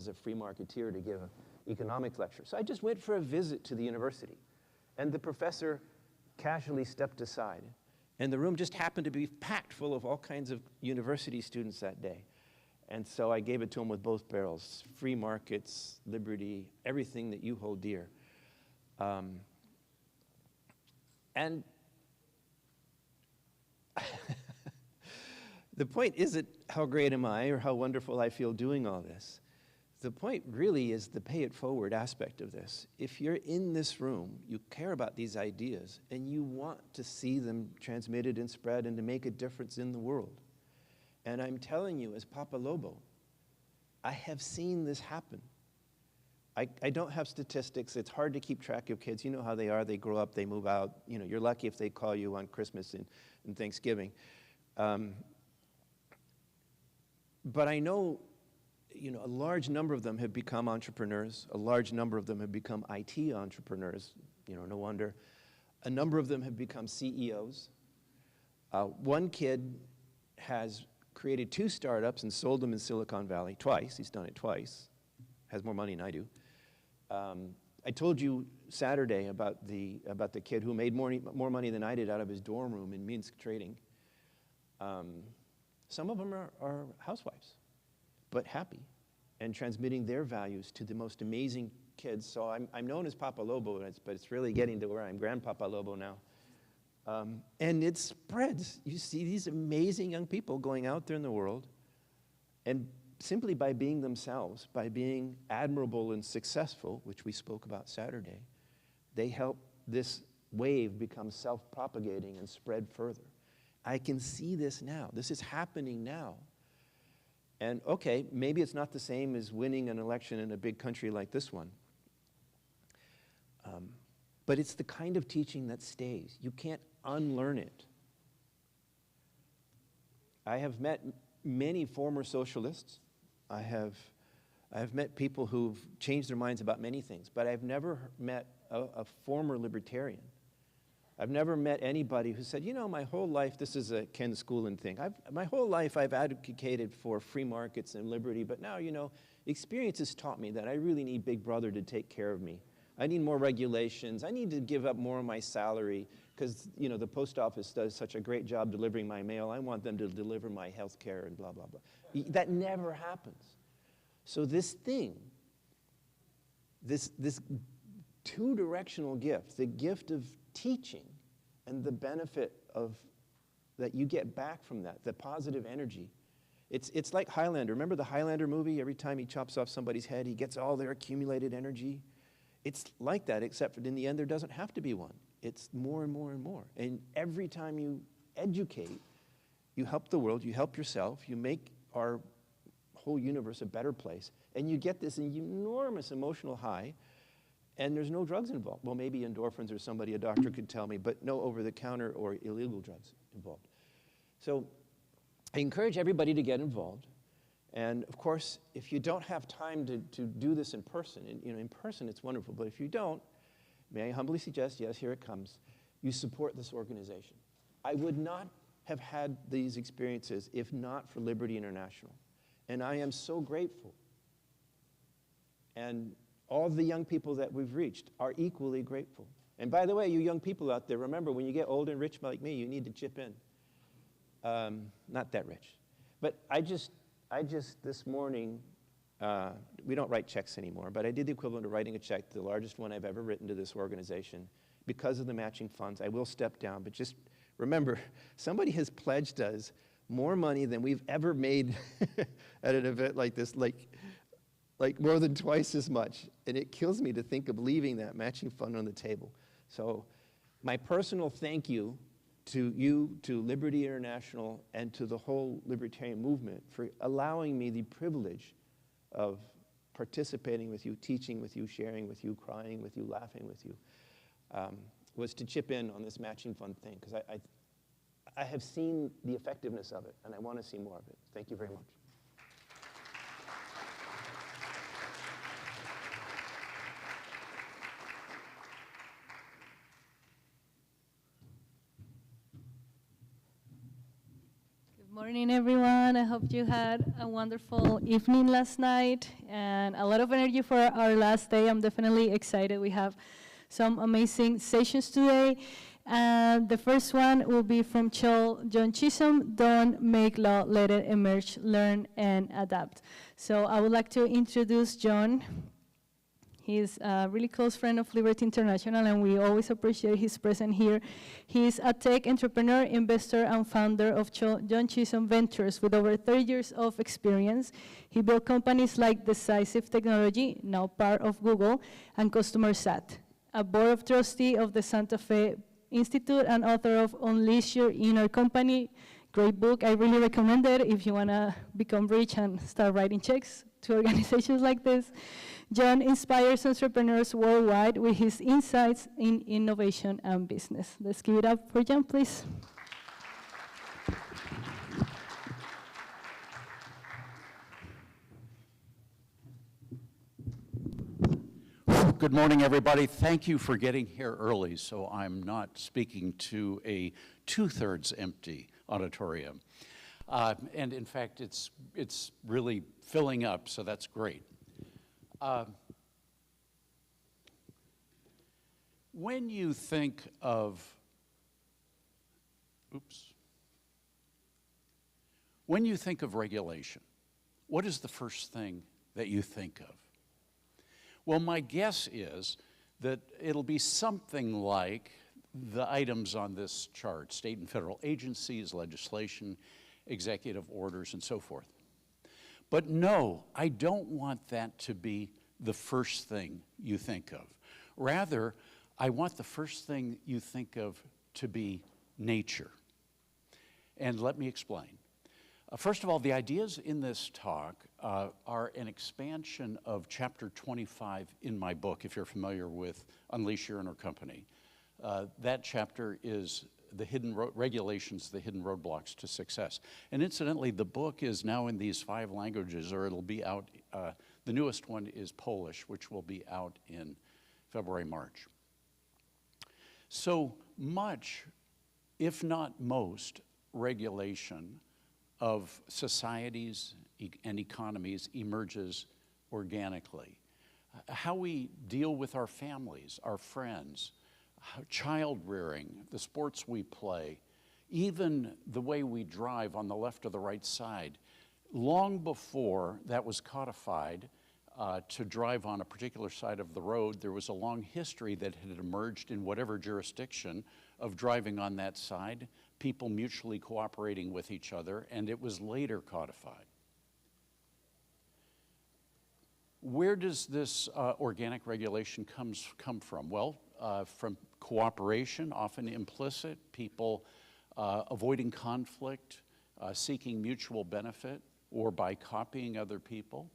as a free marketeer to give an economics lecture. So I just went for a visit to the university. And the professor casually stepped aside. And the room just happened to be packed full of all kinds of university students that day. And so I gave it to him with both barrels: free markets, liberty, everything that you hold dear. And the point isn't how great am I or how wonderful I feel doing all this. The point really is the pay it forward aspect of this. If you're in this room, you care about these ideas, and you want to see them transmitted and spread and to make a difference in the world. And I'm telling you, as Papa Lobo, I have seen this happen. I don't have statistics. It's hard to keep track of kids. You know how they are. They grow up, they move out. You know, you're lucky if they call you on Christmas and Thanksgiving. But I know, you know, a large number of them have become entrepreneurs. A large number of them have become IT entrepreneurs. You know, no wonder. A number of them have become CEOs. One kid has created 2 startups and sold them in Silicon Valley twice. He's done it twice. Has more money than I do. I told you Saturday about the kid who made more money than I did out of his dorm room in Minsk trading. Some of them are housewives, but happy and transmitting their values to the most amazing kids. So I'm known as Papa Lobo, but it's really getting to where I'm Grandpapa Lobo now. And it spreads. You see these amazing young people going out there in the world, and simply by being themselves, by being admirable and successful, which we spoke about Saturday, they help this wave become self-propagating and spread further. I can see this now. This is happening now. And okay, maybe it's not the same as winning an election in a big country like this one. But it's the kind of teaching that stays. You can't unlearn it. I have met many former socialists. I have met people who've changed their minds about many things, but I've never met a former libertarian. I've never met anybody who said, you know, my whole life, this is a Ken Schoolin thing, my whole life I've advocated for free markets and liberty, but now, you know, experience has taught me that I really need Big Brother to take care of me. I need more regulations. I need to give up more of my salary because, you know, the post office does such a great job delivering my mail. I want them to deliver my health care and blah, blah, blah. That never happens. So this thing, this two-directional gift, the gift of teaching and the benefit of that you get back from that, the positive energy. It's like Highlander. Remember the Highlander movie? Every time he chops off somebody's head, he gets all their accumulated energy. It's like that, except for in the end, there doesn't have to be one. It's more and more and more. And every time you educate, you help the world, you help yourself, you make our whole universe a better place, and you get this enormous emotional high, and there's no drugs involved. Well, maybe endorphins or somebody, a doctor could tell me, but no over-the-counter or illegal drugs involved. So I encourage everybody to get involved. And of course, if you don't have time to do this in person, you know, in person it's wonderful, but if you don't, may I humbly suggest, yes, here it comes, you support this organization. I would not have had these experiences if not for Liberty International. And I am so grateful. And all the young people that we've reached are equally grateful. And by the way, you young people out there, remember, when you get old and rich like me, you need to chip in. Not that rich. But I just this morning, we don't write checks anymore, but I did the equivalent of writing a check, the largest one I've ever written to this organization. Because of the matching funds, I will step down, but just remember, somebody has pledged us more money than we've ever made at an event like this, like more than twice as much. And it kills me to think of leaving that matching fund on the table. So my personal thank you, to Liberty International, and to the whole libertarian movement for allowing me the privilege of participating with you, teaching with you, sharing with you, crying with you, laughing with you, was to chip in on this matching fund thing, because I have seen the effectiveness of it, and I want to see more of it. Thank you very much. Good Good morning, everyone. I hope you had a wonderful evening last night and a lot of energy for our last day. I'm definitely excited. We have some amazing sessions today. And the first one will be from John Chisholm, Don't Make Law, Let It Emerge, Learn and Adapt. So I would like to introduce John. He's a really close friend of Liberty International, and we always appreciate his presence here. He's a tech entrepreneur, investor, and founder of John Chisholm Ventures with over 30 years of experience. He built companies like Decisive Technology, now part of Google, and Customer Sat, a board of trustee of the Santa Fe Institute and author of Unleash Your Inner Company. Great book. I really recommend it if you want to become rich and start writing checks to organizations like this. John inspires entrepreneurs worldwide with his insights in innovation and business. Let's give it up for John, please. Good morning, everybody. Thank you for getting here early, so I'm not speaking to a two-thirds empty auditorium. And in fact, it's really filling up, so that's great. When you think of, when you think of regulation, what is the first thing that you think of? Well, my guess is that it'll be something like the items on this chart: state and federal agencies, legislation, executive orders, and so forth. But no, I don't want that to be the first thing you think of. Rather, I want the first thing you think of to be nature. And let me explain. First of all, the ideas in this talk are an expansion of chapter 25 in my book, if you're familiar with Unleash Your Inner Company. That chapter is the hidden regulations, the hidden roadblocks to success. And incidentally, the book is now in these 5 languages, or it'll be out. The newest one is Polish, which will be out in February, March. So much, if not most, regulation of societies and economies emerges organically. How we deal with our families, our friends, child rearing, the sports we play, even the way we drive on the left or the right side. Long before that was codified to drive on a particular side of the road, there was a long history that had emerged in whatever jurisdiction of driving on that side, people mutually cooperating with each other, and it was later codified. Where does this organic regulation come from? Well, from cooperation, often implicit, people avoiding conflict, seeking mutual benefit, or by copying other people.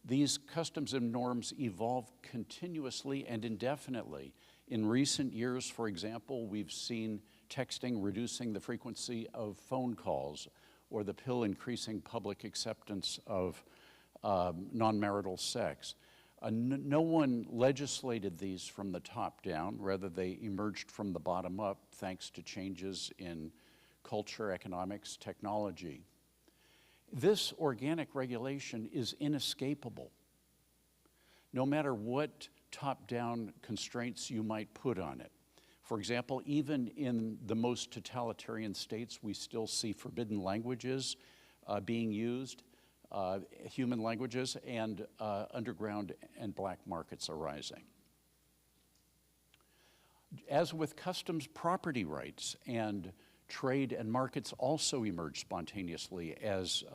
These customs and norms evolve continuously and indefinitely. In recent years, for example, we've seen texting reducing the frequency of phone calls, or the pill increasing public acceptance of non-marital sex. No one legislated these from the top down, rather they emerged from the bottom up thanks to changes in culture, economics, technology. This organic regulation is inescapable. No matter what top-down constraints you might put on it. For example, even in the most totalitarian states, we still see forbidden languages being used, human languages, and underground and black markets arising. As with customs, property rights and trade and markets also emerge spontaneously, as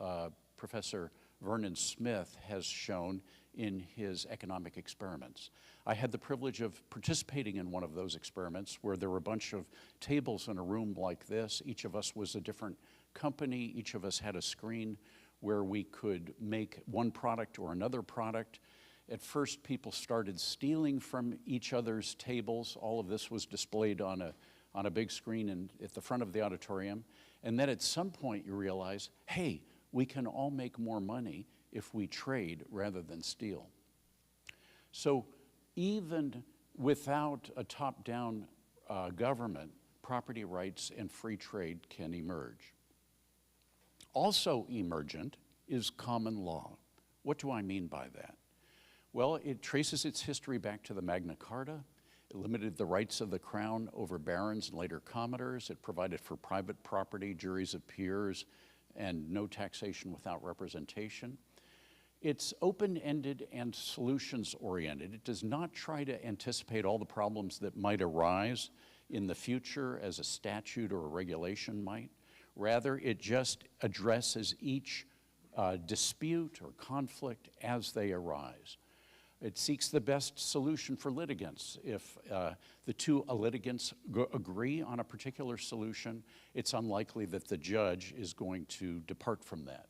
Professor Vernon Smith has shown in his economic experiments. I had the privilege of participating in one of those experiments where there were a bunch of tables in a room like this. Each of us was a different company. Each of us had a screen where we could make one product or another product. At first, people started stealing from each other's tables. All of this was displayed on a big screen at the front of the auditorium. And then at some point you realize, hey, we can all make more money if we trade rather than steal. So even without a top-down government, property rights and free trade can emerge. Also emergent is common law. What do I mean by that? Well, it traces its history back to the Magna Carta. It limited the rights of the crown over barons and later commoners. It provided for private property, juries of peers, and no taxation without representation. It's open-ended and solutions-oriented. It does not try to anticipate all the problems that might arise in the future as a statute or a regulation might. Rather, it just addresses each dispute or conflict as they arise. It seeks the best solution for litigants. If the two litigants agree on a particular solution, it's unlikely that the judge is going to depart from that.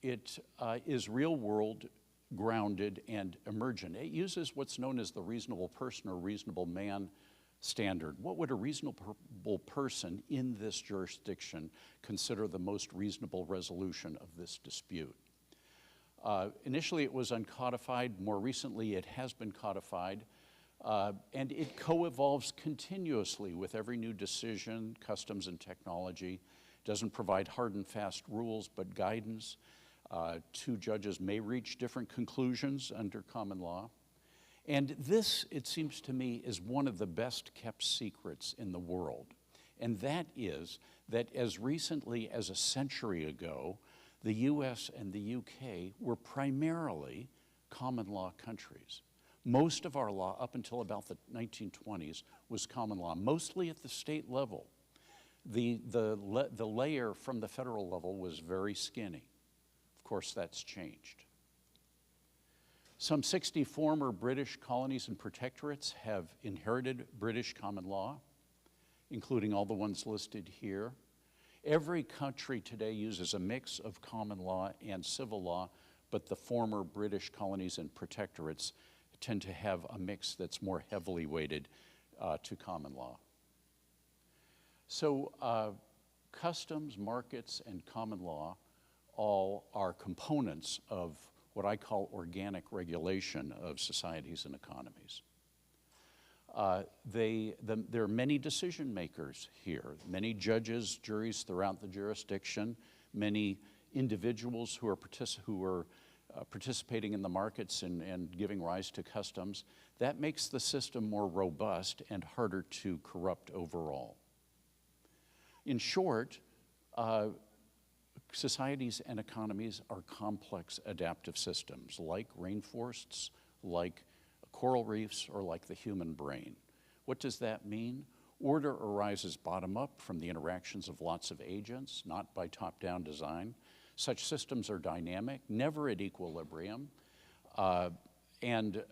It is real-world grounded and emergent. It uses what's known as the reasonable person or reasonable man standard. What would a reasonable person in this jurisdiction consider the most reasonable resolution of this dispute? Initially, it was uncodified. More recently, it has been codified. And it co-evolves continuously with every new decision, customs, and technology. It doesn't provide hard and fast rules, but guidance. Two judges may reach different conclusions under common law. And this, it seems to me, is one of the best kept secrets in the world. And that is that as recently as a century ago, the US and the UK were primarily common law countries. Most of our law, up until about the 1920s, was common law, mostly at the state level. The layer from the federal level was very skinny. Of course, that's changed. Some 60 former British colonies and protectorates have inherited British common law, including all the ones listed here. Every country today uses a mix of common law and civil law, but the former British colonies and protectorates tend to have a mix that's more heavily weighted to common law. So customs, markets, and common law all are components of what I call organic regulation of societies and economies. There are many decision makers here, many judges, juries throughout the jurisdiction, many individuals who are participating in the markets and giving rise to customs. That makes the system more robust and harder to corrupt overall. In short, societies and economies are complex adaptive systems like rainforests, like coral reefs, or like the human brain. What does that mean? Order arises bottom up from the interactions of lots of agents, not by top-down design. Such systems are dynamic, never at equilibrium, and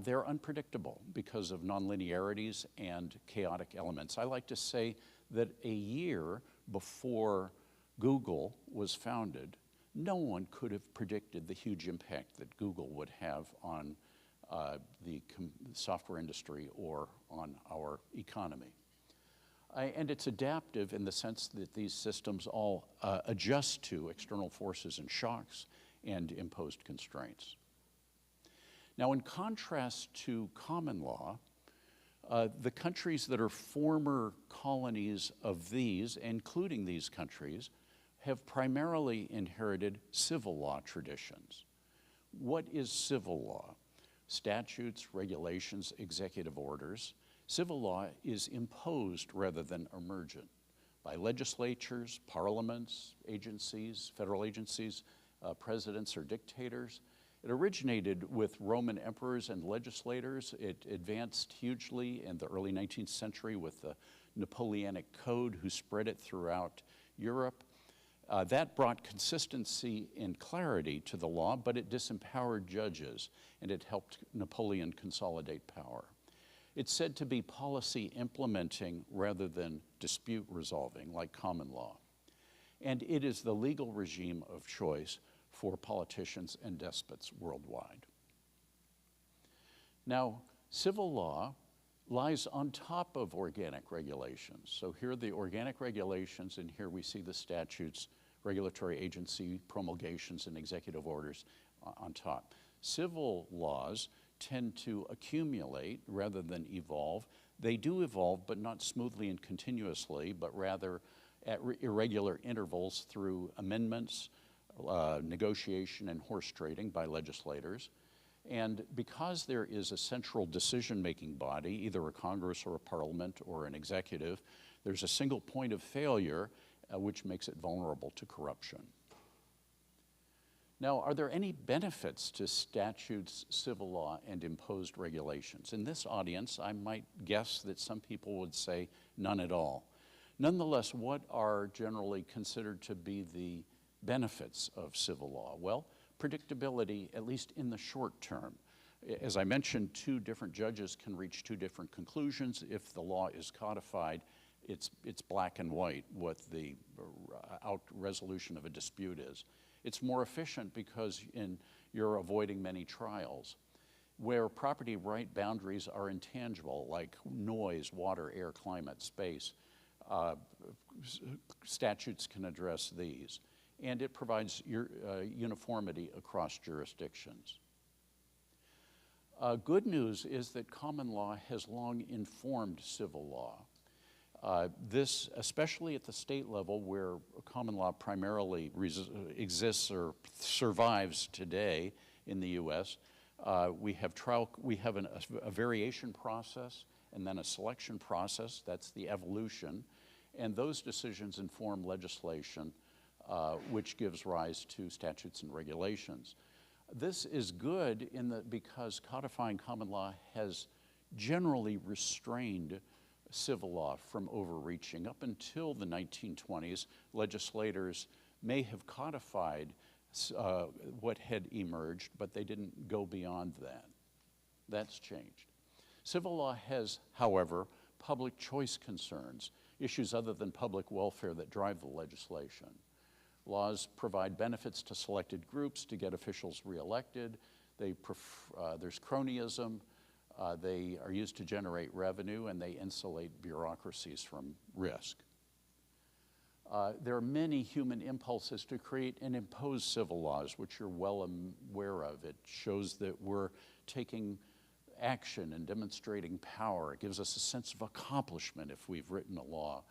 they're unpredictable because of nonlinearities and chaotic elements. I like to say that a year before Google was founded, no one could have predicted the huge impact that Google would have on the software industry or on our economy. And it's adaptive in the sense that these systems all adjust to external forces and shocks and imposed constraints. Now, in contrast to common law, the countries that are former colonies of these, including these countries, have primarily inherited civil law traditions. What is civil law? Statutes, regulations, executive orders. Civil law is imposed rather than emergent by legislatures, parliaments, agencies, federal agencies, presidents or dictators. It originated with Roman emperors and legislators. It advanced hugely in the early 19th century with the Napoleonic Code, who spread it throughout Europe. That brought consistency and clarity to the law, but it disempowered judges, and it helped Napoleon consolidate power. It's said to be policy implementing rather than dispute resolving, like common law. And it is the legal regime of choice for politicians and despots worldwide. Now, civil law lies on top of organic regulations. So here are the organic regulations, and here we see the statutes, regulatory agency promulgations, and executive orders on top. Civil laws tend to accumulate rather than evolve. They do evolve, but not smoothly and continuously, but rather at irregular intervals through amendments, negotiation, and horse trading by legislators. And because there is a central decision-making body, either a Congress or a parliament or an executive, there's a single point of failure which makes it vulnerable to corruption. Now, are there any benefits to statutes, civil law, and imposed regulations? In this audience, I might guess that some people would say none at all. Nonetheless, what are generally considered to be the benefits of civil law? Well, predictability, at least in the short term. As I mentioned, two different judges can reach two different conclusions. If the law is codified, it's black and white what the resolution of a dispute is. It's more efficient because you're avoiding many trials. Where property right boundaries are intangible, like noise, water, air, climate, space, statutes can address these. And it provides uniformity across jurisdictions. Good news is that common law has long informed civil law. This, especially at the state level where common law primarily exists or survives today in the US, we have a variation process and then a selection process. That's the evolution. And those decisions inform legislation, which gives rise to statutes and regulations. This is good because codifying common law has generally restrained civil law from overreaching. Up until the 1920s, legislators may have codified what had emerged, but they didn't go beyond that. That's changed. Civil law has, however, public choice concerns, issues other than public welfare that drive the legislation. Laws provide benefits to selected groups to get officials reelected. There's cronyism. They are used to generate revenue, and they insulate bureaucracies from risk. There are many human impulses to create and impose civil laws, which you're well aware of. It shows that we're taking action and demonstrating power. It gives us a sense of accomplishment if we've written a law.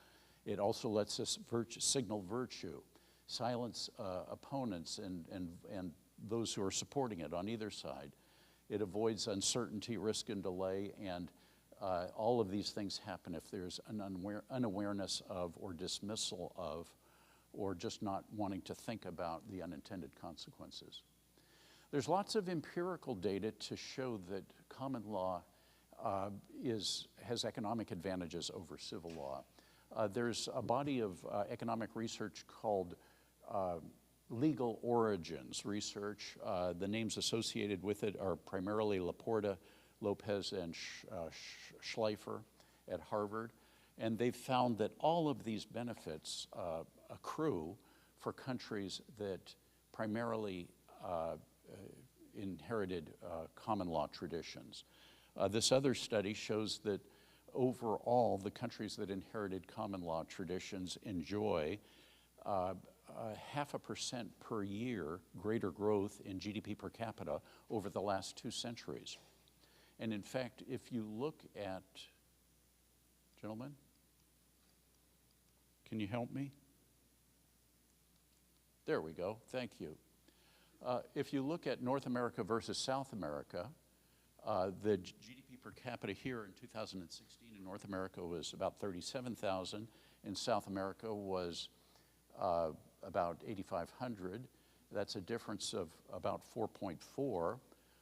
It also lets us signal virtue, silence opponents and those who are supporting it on either side. It avoids uncertainty, risk, and delay, and all of these things happen if there's an unawareness of or dismissal of or just not wanting to think about the unintended consequences. There's lots of empirical data to show that common law has economic advantages over civil law. There's a body of economic research called legal origins research. The names associated with it are primarily Laporta, Lopez, and Schleifer at Harvard. And they've found that all of these benefits accrue for countries that primarily inherited common law traditions. This other study shows that overall, the countries that inherited common law traditions enjoy 0.5% per year greater growth in GDP per capita over the last 2 centuries. And in fact, if you look at, gentlemen, can you help me? There we go, thank you. If you look at North America versus South America, the GDP per capita here in 2016 in North America was about 37,000, in South America was about 8,500. That's a difference of about 4.4.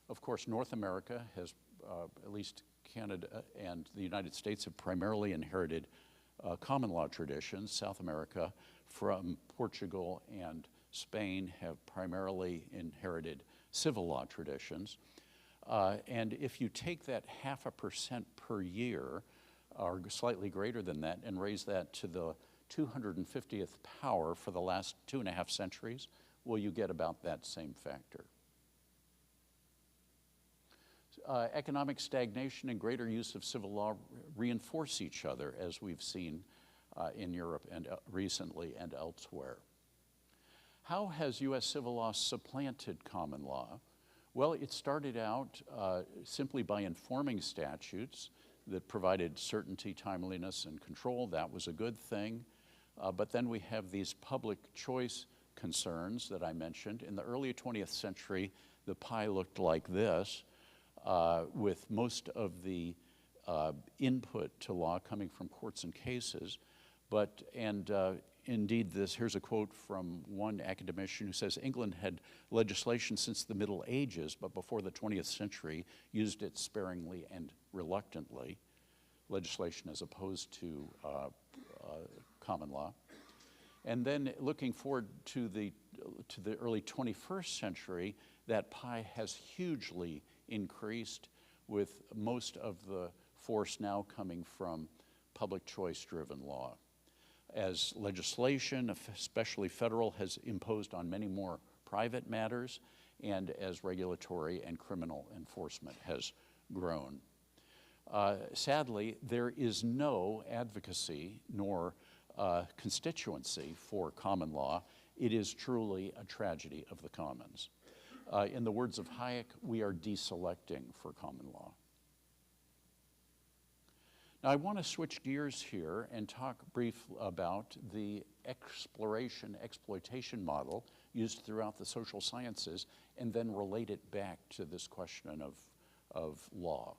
Of course, North America has, at least Canada and the United States have primarily inherited common law traditions. South America from Portugal and Spain have primarily inherited civil law traditions. And if you take that 0.5% per year, or slightly greater than that, and raise that to the 250th power for the last 2.5 centuries, well, you get about that same factor. Economic stagnation and greater use of civil law reinforce each other, as we've seen in Europe and recently and elsewhere. How has U.S. civil law supplanted common law? Well, it started out simply by informing statutes that provided certainty, timeliness, and control. That was a good thing. But then we have these public choice concerns that I mentioned. In the early 20th century, the pie looked like this, with most of the input to law coming from courts and cases. Indeed, here's a quote from one academician who says, England had legislation since the Middle Ages, but before the 20th century used it sparingly and reluctantly, legislation as opposed to common law. And then looking forward to the early 21st century, that pie has hugely increased, with most of the force now coming from public choice-driven law. As legislation, especially federal, has imposed on many more private matters, and as regulatory and criminal enforcement has grown. Sadly, there is no advocacy nor constituency for common law. It is truly a tragedy of the commons. In the words of Hayek, we are deselecting for common law. Now, I want to switch gears here and talk briefly about the exploration model used throughout the social sciences, and then relate it back to this question of law.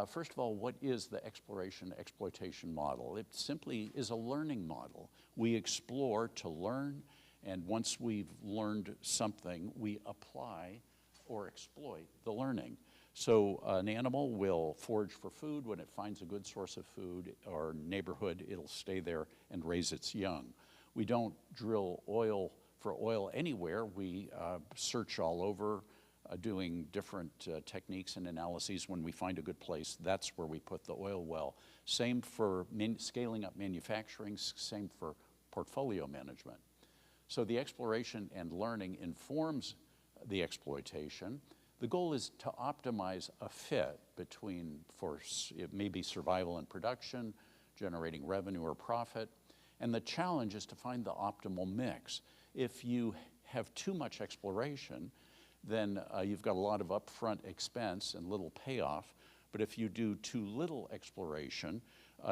First of all, what is the exploration model? It simply is a learning model. We explore to learn, and once we've learned something, we apply or exploit the learning. So an animal will forage for food. When it finds a good source of food or neighborhood, it'll stay there and raise its young. We don't drill oil for oil anywhere. We search all over, doing different techniques and analyses. When we find a good place, that's where we put the oil well. Same for scaling up manufacturing, same for portfolio management. So the exploration and learning informs the exploitation. The goal is to optimize a fit between, it may be survival and production, generating revenue or profit, and the challenge is to find the optimal mix. If you have too much exploration, then you've got a lot of upfront expense and little payoff. But if you do too little exploration,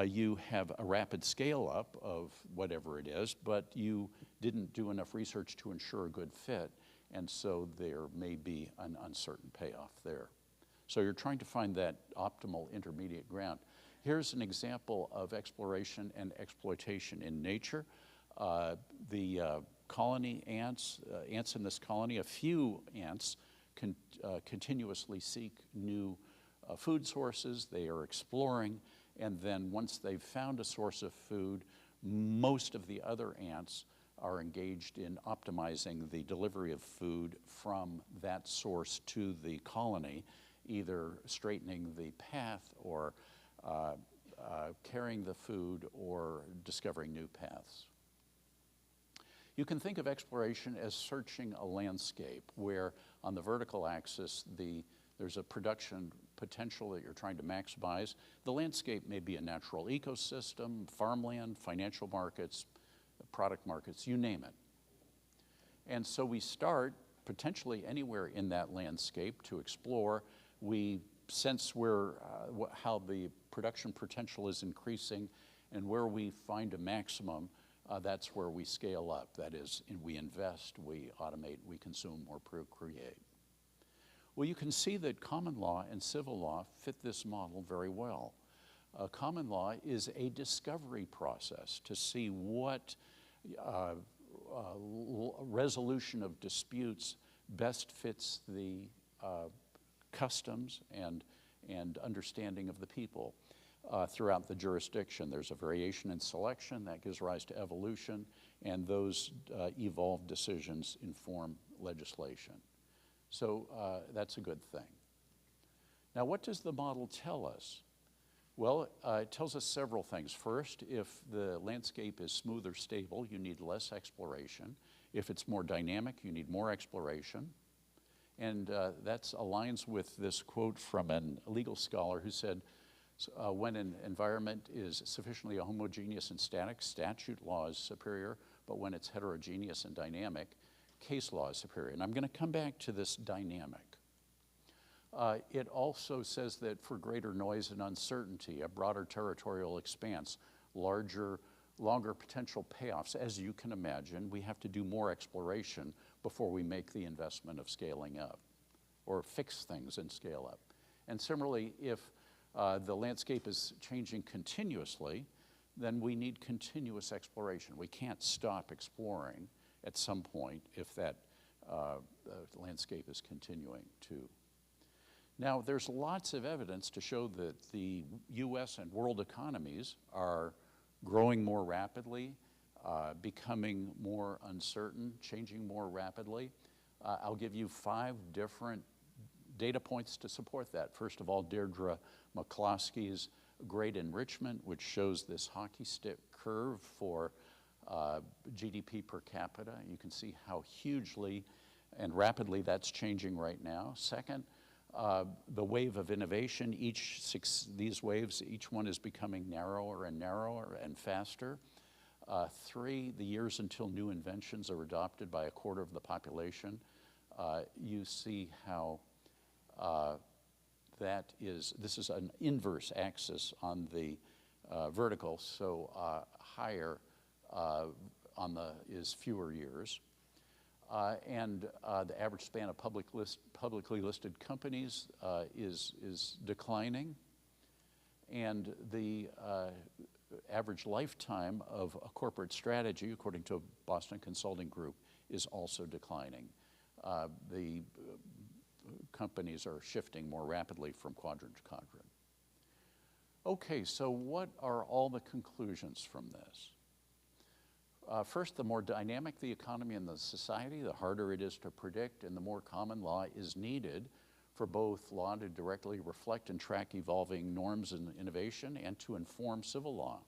you have a rapid scale up of whatever it is, but you didn't do enough research to ensure a good fit, and so there may be an uncertain payoff there. So you're trying to find that optimal intermediate ground. Here's an example of exploration and exploitation in nature. The colony ants in this colony, a few ants continuously seek new food sources. They are exploring, and then once they've found a source of food, most of the other ants are engaged in optimizing the delivery of food from that source to the colony, either straightening the path or carrying the food or discovering new paths. You can think of exploration as searching a landscape where on the vertical axis there's a production potential that you're trying to maximize. The landscape may be a natural ecosystem, farmland, financial markets, product markets, you name it. And so we start potentially anywhere in that landscape to explore. We sense how the production potential is increasing, and where we find a maximum, that's where we scale up. That is, we invest, we automate, we consume, or procreate. Well, you can see that common law and civil law fit this model very well. Common law is a discovery process to see what resolution of disputes best fits the customs and understanding of the people throughout the jurisdiction. There's a variation in selection that gives rise to evolution, and those evolved decisions inform legislation. So that's a good thing. Now, what does the model tell us? Well, it tells us several things. First, if the landscape is smooth or stable, you need less exploration. If it's more dynamic, you need more exploration. And that aligns with this quote from a legal scholar who said, when an environment is sufficiently homogeneous and static, statute law is superior, but when it's heterogeneous and dynamic, case law is superior. And I'm going to come back to this dynamic. It also says that for greater noise and uncertainty, a broader territorial expanse, larger longer potential payoffs. As you can imagine, we have to do more exploration before we make the investment of scaling up or fix things and scale up. And similarly, if the landscape is changing continuously, then we need continuous exploration. We can't stop exploring at some point if that landscape is continuing to. Now, there's lots of evidence to show that the US and world economies are growing more rapidly, becoming more uncertain, changing more rapidly. I'll give you 5 different data points to support that. First of all, Deirdre McCloskey's Great Enrichment, which shows this hockey stick curve for GDP per capita. You can see how hugely and rapidly that's changing right now. Second, the wave of innovation, these waves, each one is becoming narrower and narrower and faster. 3, the years until new inventions are adopted by 1/4 of the population. You see how this is an inverse axis on the vertical, so higher is fewer years. And the average span of publicly listed companies is declining. And the average lifetime of a corporate strategy, according to a Boston Consulting Group, is also declining. The companies are shifting more rapidly from quadrant to quadrant. Okay, so what are all the conclusions from this? First, the more dynamic the economy and the society, the harder it is to predict, and the more common law is needed for both law to directly reflect and track evolving norms and innovation and to inform civil law.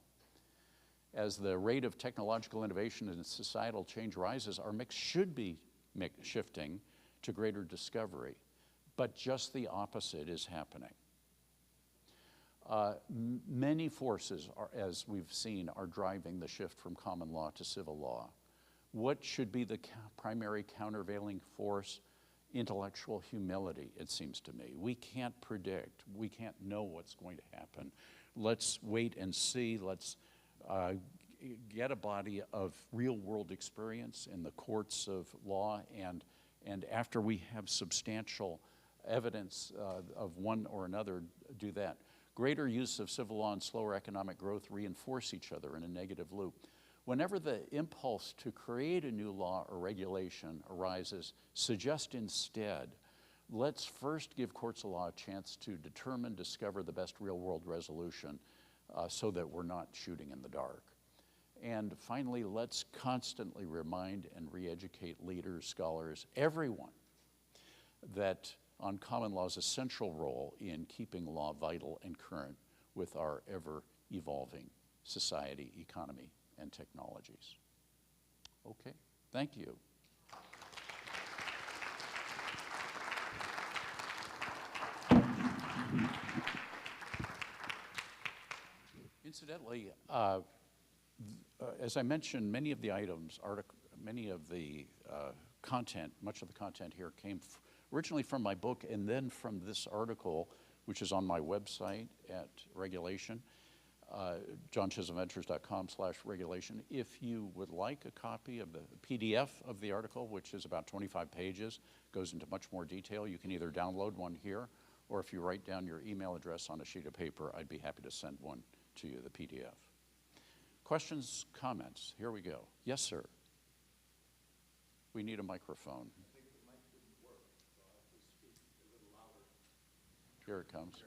As the rate of technological innovation and societal change rises, our mix should be shifting to greater discovery, but just the opposite is happening. Many forces, as we've seen, are driving the shift from common law to civil law. What should be the primary countervailing force? Intellectual humility, it seems to me. We can't predict. We can't know what's going to happen. Let's wait and see. Let's get a body of real-world experience in the courts of law, and after we have substantial evidence of one or another, do that. Greater use of civil law and slower economic growth reinforce each other in a negative loop. Whenever the impulse to create a new law or regulation arises, suggest instead, let's first give courts of law a chance to discover the best real-world resolution so that we're not shooting in the dark. And finally, let's constantly remind and re-educate leaders, scholars, everyone, that on common law's essential role in keeping law vital and current with our ever-evolving society, economy, and technologies. Okay, thank you. Incidentally, as I mentioned, many of the items, content, much of the content here came originally from my book and then from this article, which is on my website at Regulation, johnchisholmventures.com/regulation. If you would like a copy of the PDF of the article, which is about 25 pages, goes into much more detail, you can either download one here, or if you write down your email address on a sheet of paper, I'd be happy to send one to you, the PDF. Questions, comments? Here we go. Yes, sir. We need a microphone. Here it comes.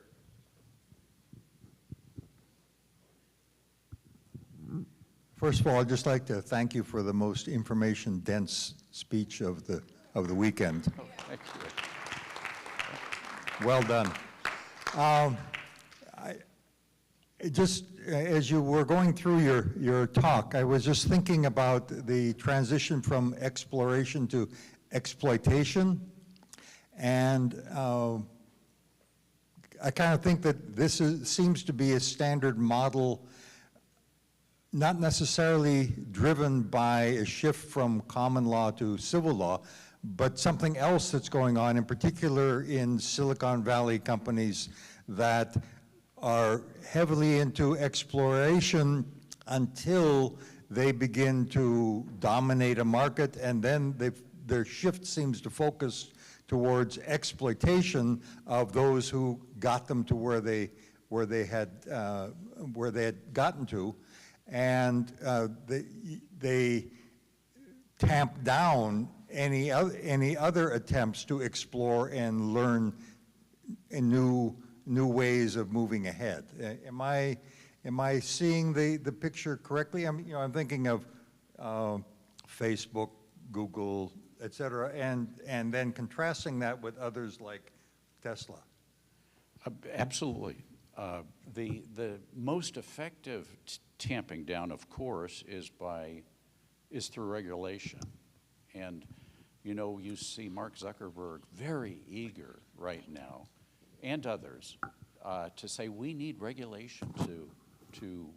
First of all, I'd just like to thank you for the most information-dense speech of the weekend. Oh, thank you. Well done. Just as you were going through your talk, I was just thinking about the transition from exploration to exploitation, and I kind of think that this seems to be a standard model, not necessarily driven by a shift from common law to civil law, but something else that's going on, in particular in Silicon Valley companies that are heavily into exploration until they begin to dominate a market, and then their shift seems to focus towards exploitation of those who got them to where they had gotten to, and they tamp down any other attempts to explore and learn new ways of moving ahead. Am I seeing the picture correctly? I'm thinking of Facebook, Google, et cetera, and then contrasting that with others like Tesla. Absolutely. The most effective tamping down, of course, is through regulation. And you see Mark Zuckerberg very eager right now, and others, to say we need regulation to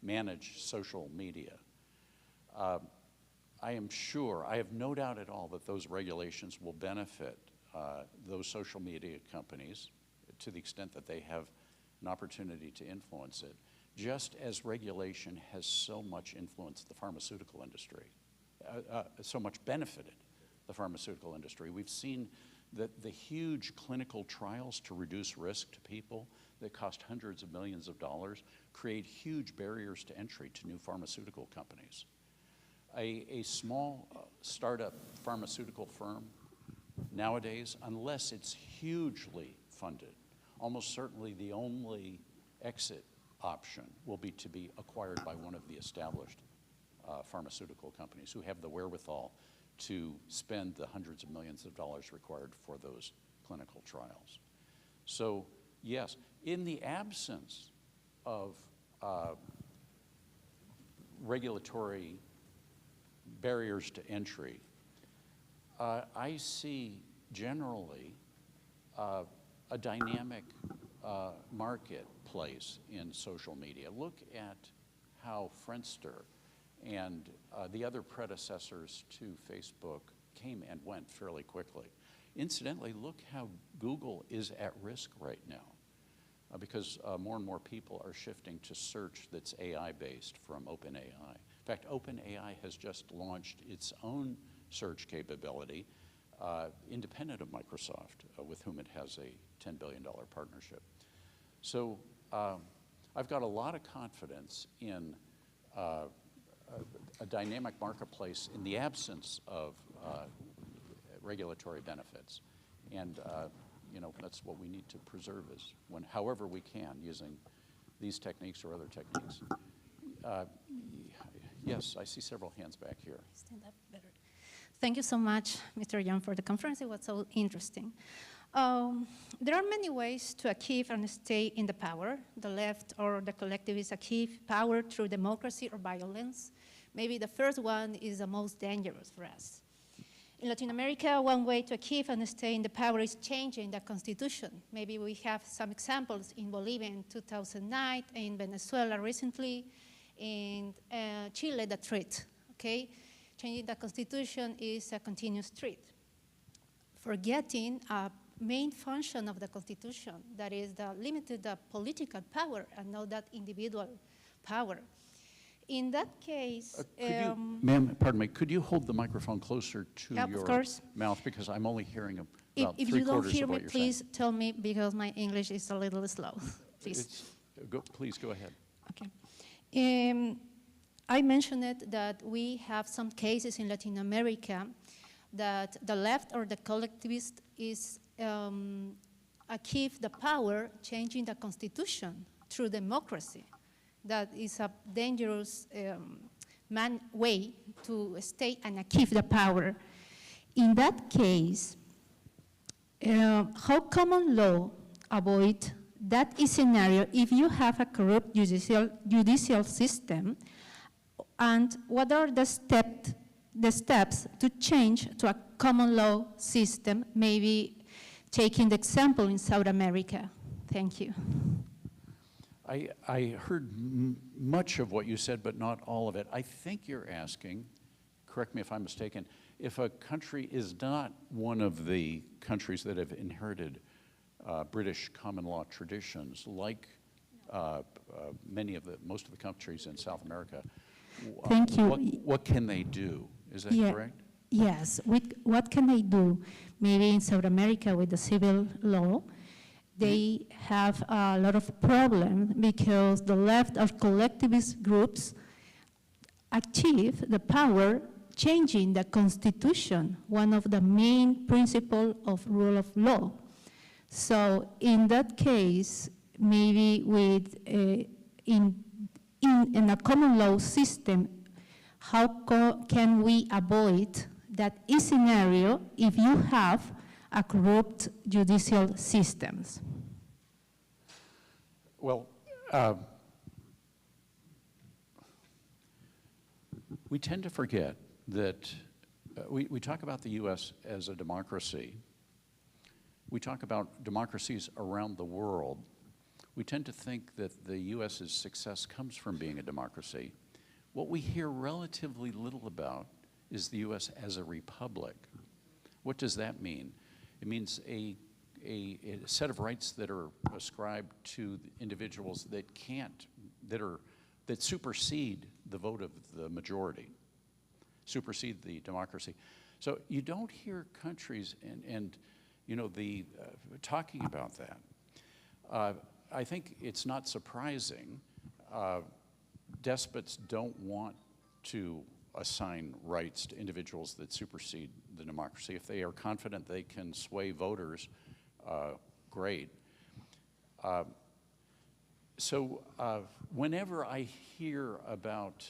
manage social media. I am sure, I have no doubt at all that those regulations will benefit those social media companies to the extent that they have an opportunity to influence it, just as regulation has so much influenced the pharmaceutical industry, so much benefited the pharmaceutical industry. We've seen that the huge clinical trials to reduce risk to people that cost hundreds of millions of dollars create huge barriers to entry to new pharmaceutical companies. A small startup pharmaceutical firm nowadays, unless it's hugely funded, almost certainly the only exit option will be to be acquired by one of the established pharmaceutical companies who have the wherewithal to spend the hundreds of millions of dollars required for those clinical trials. So yes, in the absence of regulatory barriers to entry, I see generally a dynamic marketplace in social media. Look at how Friendster and the other predecessors to Facebook came and went fairly quickly. Incidentally, look how Google is at risk right now because more and more people are shifting to search that's AI-based from OpenAI. In fact, OpenAI has just launched its own search capability independent of Microsoft, with whom it has a $10 billion partnership. So I've got a lot of confidence in a dynamic marketplace in the absence of regulatory benefits. And that's what we need to preserve however we can, using these techniques or other techniques. Yes, I see several hands back here. Stand up better. Thank you so much, Mr. Young, for the conference. It was so interesting. There are many ways to achieve and stay in the power. The left or the collectivists achieve power through democracy or violence. Maybe the first one is the most dangerous for us. In Latin America, one way to achieve and stay in the power is changing the constitution. Maybe we have some examples in Bolivia in 2009, in Venezuela recently, in Chile, the threat, okay? Changing the constitution is a continuous threat. Forgetting a main function of the constitution, that is the limited political power and not that individual power. In that case, ma'am, pardon me, could you hold the microphone closer to your of course. mouth, because I'm only hearing about if 3/4 you don't hear of me, what you're please saying. tell me, because my English is a little slow. Please. Please go ahead. Okay. I mentioned it that we have some cases in Latin America that the left or the collectivist is achieve the power changing the constitution through democracy. That is a dangerous way to stay and achieve the power. In that case, how common law avoid that scenario if you have a corrupt judicial system, and what are the steps to change to a common law system, maybe taking the example in South America? Thank you. I heard much of what you said, but not all of it. I think you're asking, correct me if I'm mistaken, if a country is not one of the countries that have inherited British common law traditions, like most of the countries in South America. Thank you. What can they do? Is that correct? Yes. What can they do? Maybe in South America with the civil law, they have a lot of problems because the left of collectivist groups achieve the power changing the Constitution, one of the main principles of rule of law. So in that case, maybe with in a common law system, how can we avoid that scenario if you have a corrupt judicial systems? Well, we tend to forget that we talk about the U.S. as a democracy. We talk about democracies around the world. We tend to think that the U.S.'s success comes from being a democracy. What we hear relatively little about is the U.S. as a republic. What does that mean? It means a set of rights that are ascribed to individuals that supersede the vote of the majority, supersede the democracy. So you don't hear countries talking about that. I think it's not surprising. Despots don't want to assign rights to individuals that supersede the democracy. If they are confident they can sway voters, great. So whenever I hear about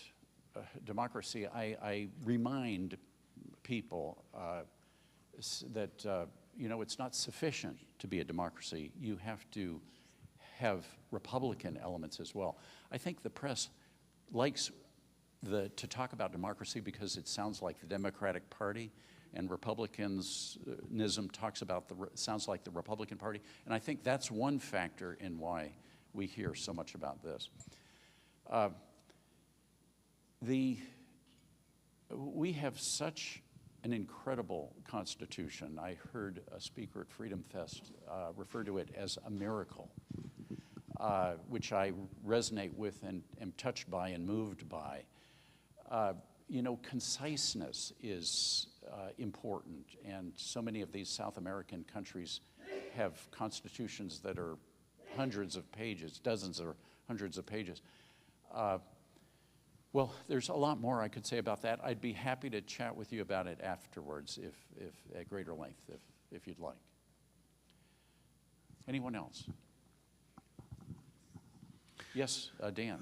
democracy, I remind people that it's not sufficient to be a democracy. You have to have Republican elements as well. I think the press likes to talk about democracy because it sounds like the Democratic Party, and Republicanism sounds like the Republican Party, and I think that's one factor in why we hear so much about this. We have such an incredible Constitution. I heard a speaker at Freedom Fest refer to it as a miracle, which I resonate with and am touched by and moved by. Conciseness is important, and so many of these South American countries have constitutions that are hundreds of pages, dozens or hundreds of pages. Well, there's a lot more I could say about that. I'd be happy to chat with you about it afterwards, if at greater length, if you'd like. Anyone else? Yes, Dan.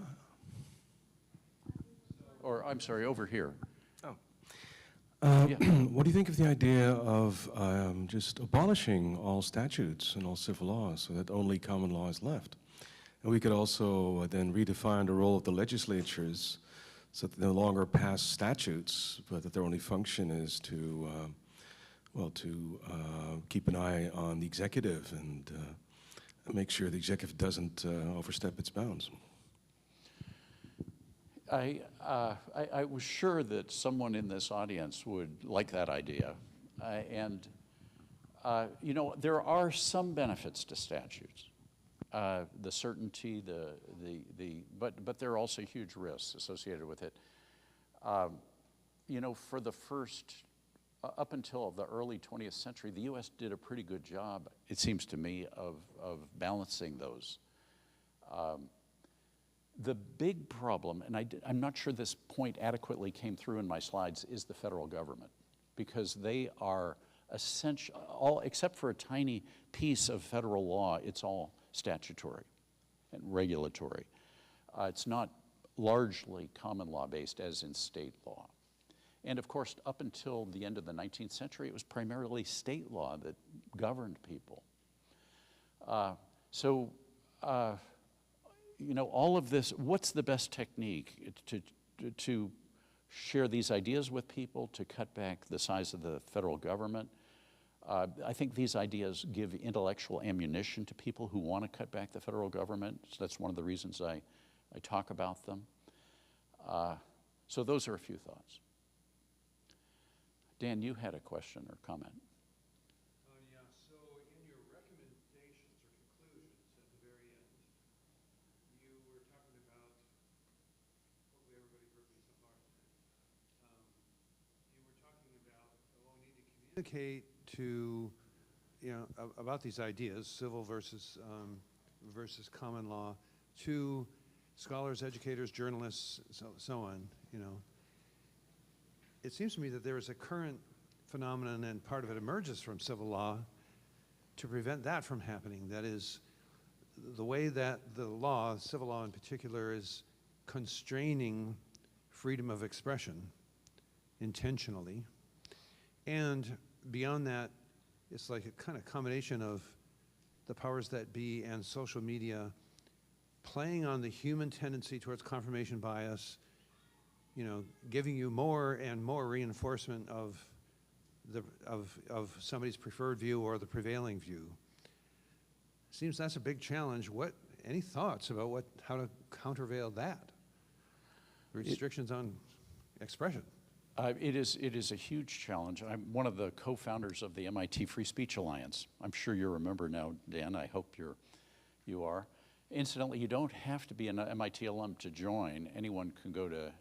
Or, I'm sorry, over here. What do you think of the idea of just abolishing all statutes and all civil laws so that only common law is left? And we could also then redefine the role of the legislatures so that they no longer pass statutes, but that their only function is to keep an eye on the executive and make sure the executive doesn't overstep its bounds. I was sure that someone in this audience would like that idea. There are some benefits to statutes. The certainty, but there are also huge risks associated with it. For the first, up until the early 20th century, the U.S. did a pretty good job, it seems to me, of balancing those. The big problem, and I'm not sure this point adequately came through in my slides, is the federal government, because they are essential, all except for a tiny piece of federal law, it's all statutory and regulatory. It's not largely common law based as in state law. And of course, up until the end of the 19th century, it was primarily state law that governed people. All of this, what's the best technique to share these ideas with people, to cut back the size of the federal government? I think these ideas give intellectual ammunition to people who want to cut back the federal government. So that's one of the reasons I talk about them. So those are a few thoughts. Dan, you had a question or comment. So in your recommendations or conclusions at the very end, Communicate to, about these ideas, civil versus common law, to scholars, educators, journalists, so on, It seems to me that there is a current phenomenon, and part of it emerges from civil law, to prevent that from happening. That is, the way that the law, civil law in particular, is constraining freedom of expression intentionally. And beyond that, it's like a kind of combination of the powers that be and social media playing on the human tendency towards confirmation bias, giving you more and more reinforcement of somebody's preferred view or the prevailing view. Seems that's a big challenge. Any thoughts about how to countervail that? Restrictions on expression. It is a huge challenge. I'm one of the co-founders of the MIT Free Speech Alliance. I'm sure you remember now, Dan. I hope you are. Incidentally, you don't have to be an MIT alum to join. Anyone can go to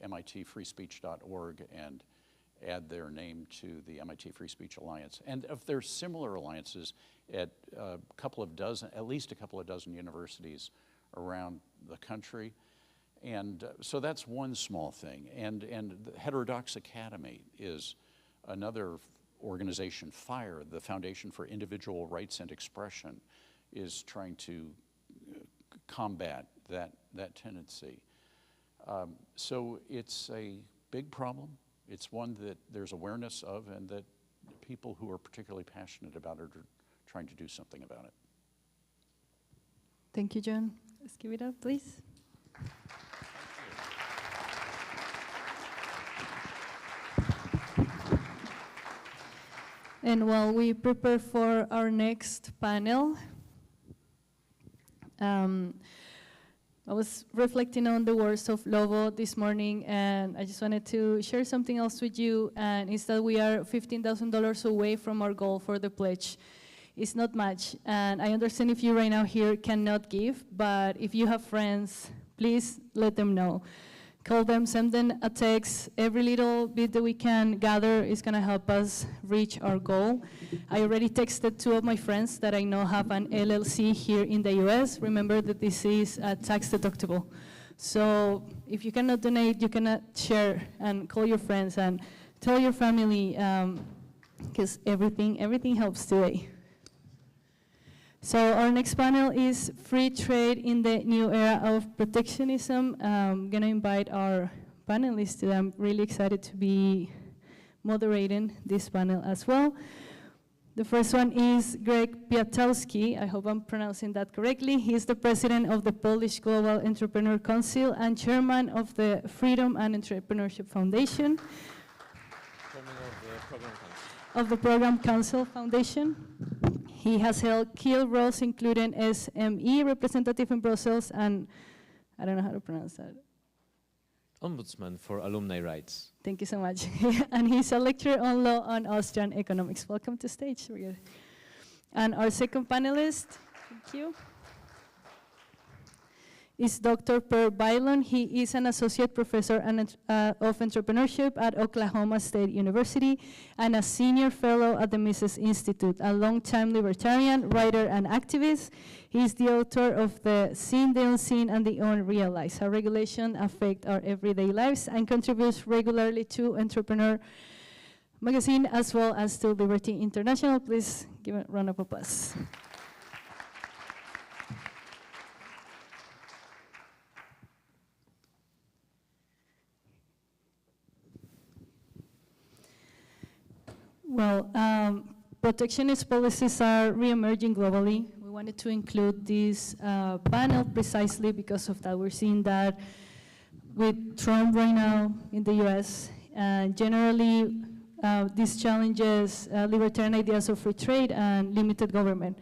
mitfreespeech.org and add their name to the MIT Free Speech Alliance. And if there's similar alliances at at least a couple of dozen universities around the country. And so that's one small thing. And the Heterodox Academy is another organization. FIRE, the Foundation for Individual Rights and Expression, is trying to combat that tendency. So it's a big problem. It's one that there's awareness of, and that people who are particularly passionate about it are trying to do something about it. Thank you, John. Let's give it up, please. And while we prepare for our next panel, I was reflecting on the words of Lobo this morning, and I just wanted to share something else with you, and it's that we are $15,000 away from our goal for the pledge. It's not much, and I understand if you right now here cannot give, but if you have friends, please let them know. Call them, send them a text. Every little bit that we can gather is going to help us reach our goal. I already texted 2 of my friends that I know have an LLC here in the US. Remember that this is tax deductible. So if you cannot donate, you cannot share, and call your friends and tell your family, because everything helps today. So our next panel is Free Trade in the New Era of Protectionism. I'm going to invite our panelists today. I'm really excited to be moderating this panel as well. The first one is Greg Piatowski. I hope I'm pronouncing that correctly. He's the president of the Polish Global Entrepreneur Council and chairman of the Freedom and Entrepreneurship Foundation. Of the Program Council Foundation. He has held key roles including SME representative in Brussels and, I don't know how to pronounce that. Ombudsman for Alumni Rights. Thank you so much. And he's a lecturer on law and Austrian economics. Welcome to stage. And our second panelist, thank you, is Dr. Per Bailon. He is an associate professor of entrepreneurship at Oklahoma State University and a senior fellow at the Mises Institute, a longtime libertarian, writer, and activist. He is the author of the Seen the Unseen and the Unrealized, how regulation affects our everyday lives, and contributes regularly to Entrepreneur magazine as well as to Liberty International. Please give a round of applause. Well, protectionist policies are re-emerging globally. We wanted to include this panel precisely because of that. We're seeing that with Trump right now in the US, and generally this challenges libertarian ideas of free trade and limited government.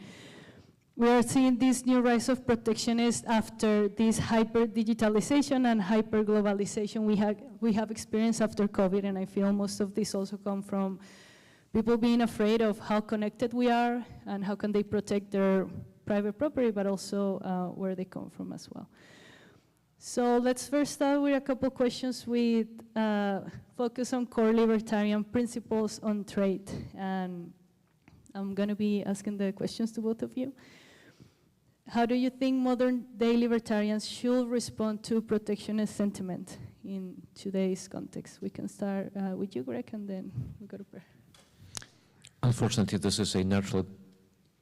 We are seeing this new rise of protectionists after this hyper-digitalization and hyper-globalization we have experienced after COVID, and I feel most of this also come from people being afraid of how connected we are and how can they protect their private property, but also where they come from as well. So let's first start with a couple questions with focus on core libertarian principles on trade. And I'm going to be asking the questions to both of you. How do you think modern-day libertarians should respond to protectionist sentiment in today's context? We can start with you, Greg, and then we go to Per. Unfortunately, this is a natural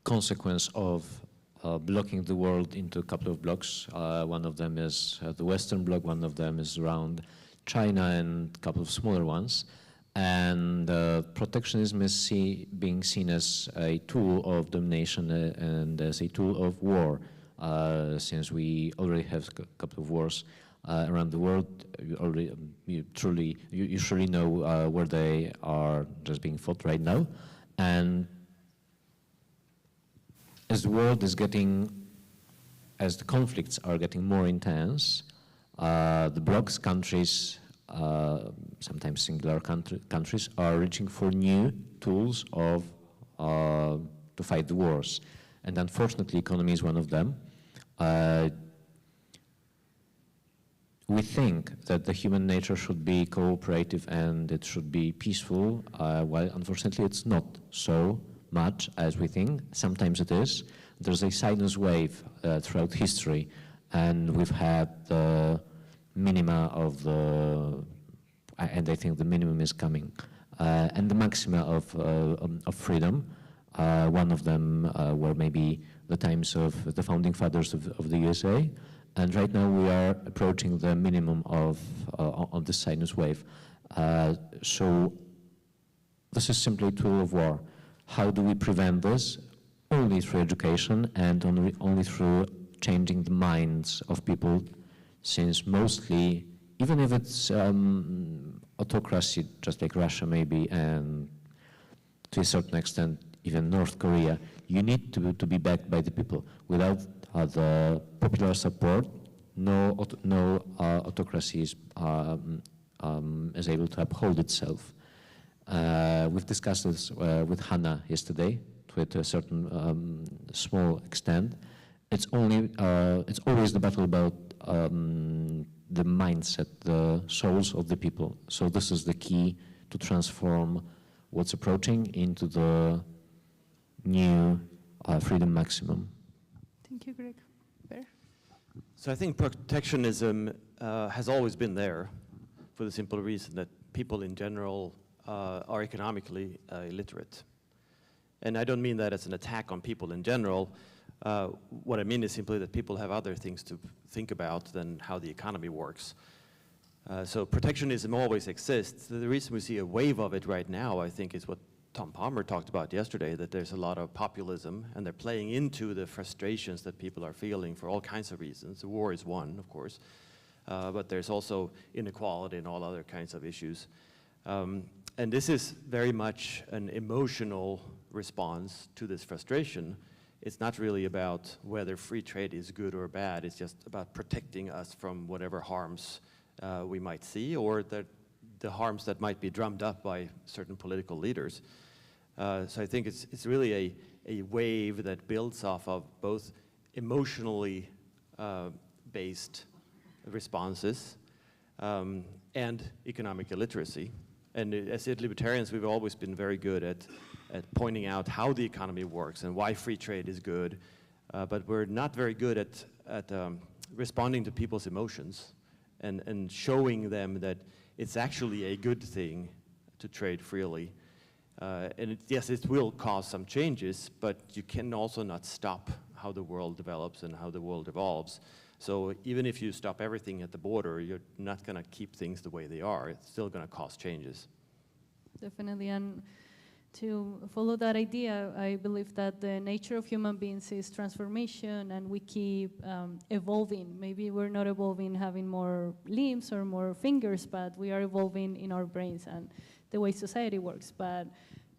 consequence of blocking the world into a couple of blocks. One of them is the Western bloc, one of them is around China, and a couple of smaller ones. And protectionism is being seen as a tool of domination and as a tool of war, since we already have a couple of wars around the world. You surely know where they are just being fought right now. And as the world is as the conflicts are getting more intense, the blocs countries, sometimes singular countries, are reaching for new tools to fight the wars. And unfortunately, economy is one of them. We think that the human nature should be cooperative and it should be peaceful, while unfortunately it's not so much as we think. Sometimes it is. There's a sinus wave throughout history, and we've had the minima of and I think the minimum is coming, and the maxima of freedom. One of them were maybe the times of the founding fathers of the USA, and right now we are approaching the minimum of the sinus wave. So this is simply a tool of war. How do we prevent this? Only through education and only through changing the minds of people, since mostly, even if it's autocracy, just like Russia maybe, and to a certain extent, even North Korea, you need to be backed by the people. Without the popular support, no autocracy is able to uphold itself. We've discussed this with Hannah yesterday, to a certain small extent. It's always the battle about the mindset, the souls of the people. So this is the key to transform what's approaching into the new freedom maximum. Thank you, Greg. Per? So I think protectionism has always been there, for the simple reason that people in general are economically illiterate. And I don't mean that as an attack on people in general. What I mean is simply that people have other things to think about than how the economy works. So protectionism always exists. The reason we see a wave of it right now, I think, is what Tom Palmer talked about yesterday, that there's a lot of populism, and they're playing into the frustrations that people are feeling for all kinds of reasons. The war is one, of course, but there's also inequality and all other kinds of issues. And this is very much an emotional response to this frustration. It's not really about whether free trade is good or bad. It's just about protecting us from whatever harms we might see, or the harms that might be drummed up by certain political leaders. So I think it's really a wave that builds off of both emotionally based responses and economic illiteracy. And as libertarians, we've always been very good at pointing out how the economy works and why free trade is good, but we're not very good at responding to people's emotions and showing them that it's actually a good thing to trade freely. And yes, it will cause some changes, but you can also not stop how the world develops and how the world evolves. So even if you stop everything at the border, you're not going to keep things the way they are. It's still going to cause changes. Definitely, and to follow that idea, I believe that the nature of human beings is transformation, and we keep evolving. Maybe we're not evolving having more limbs or more fingers, but we are evolving in our brains and the way society works. But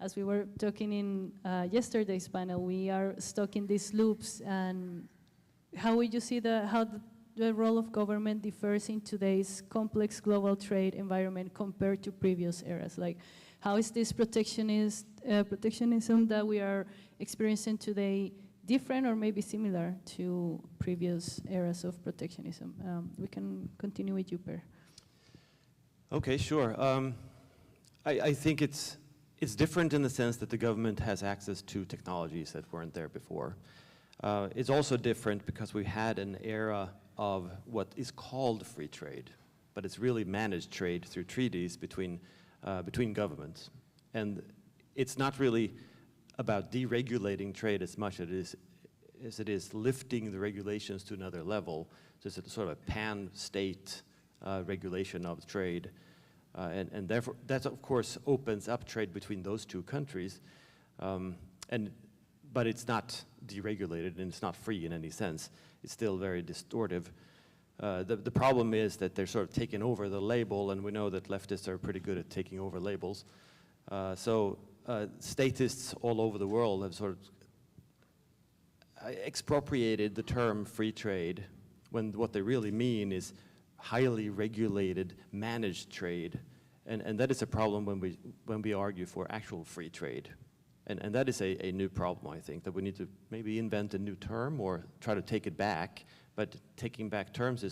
as we were talking in yesterday's panel, we are stuck in these loops. And how would you see how the role of government differs in today's complex global trade environment compared to previous eras? Like, how is this protectionism that we are experiencing today different or maybe similar to previous eras of protectionism. We can continue with you, Per. Okay, sure. I think it's different in the sense that the government has access to technologies that weren't there before. It's also different because we had an era of what is called free trade, but it's really managed trade through treaties between governments. And it's not really about deregulating trade as much as it is lifting the regulations to another level, just a sort of pan-state regulation of trade. And therefore, that of course opens up trade between those two countries, but it's not deregulated and it's not free in any sense. It's still very distortive. The problem is that they're sort of taking over the label, and we know that leftists are pretty good at taking over labels. So statists all over the world have sort of expropriated the term free trade when what they really mean is highly regulated, managed trade. And that is a problem when we argue for actual free trade. And that is a new problem, I think, that we need to maybe invent a new term or try to take it back. But taking back terms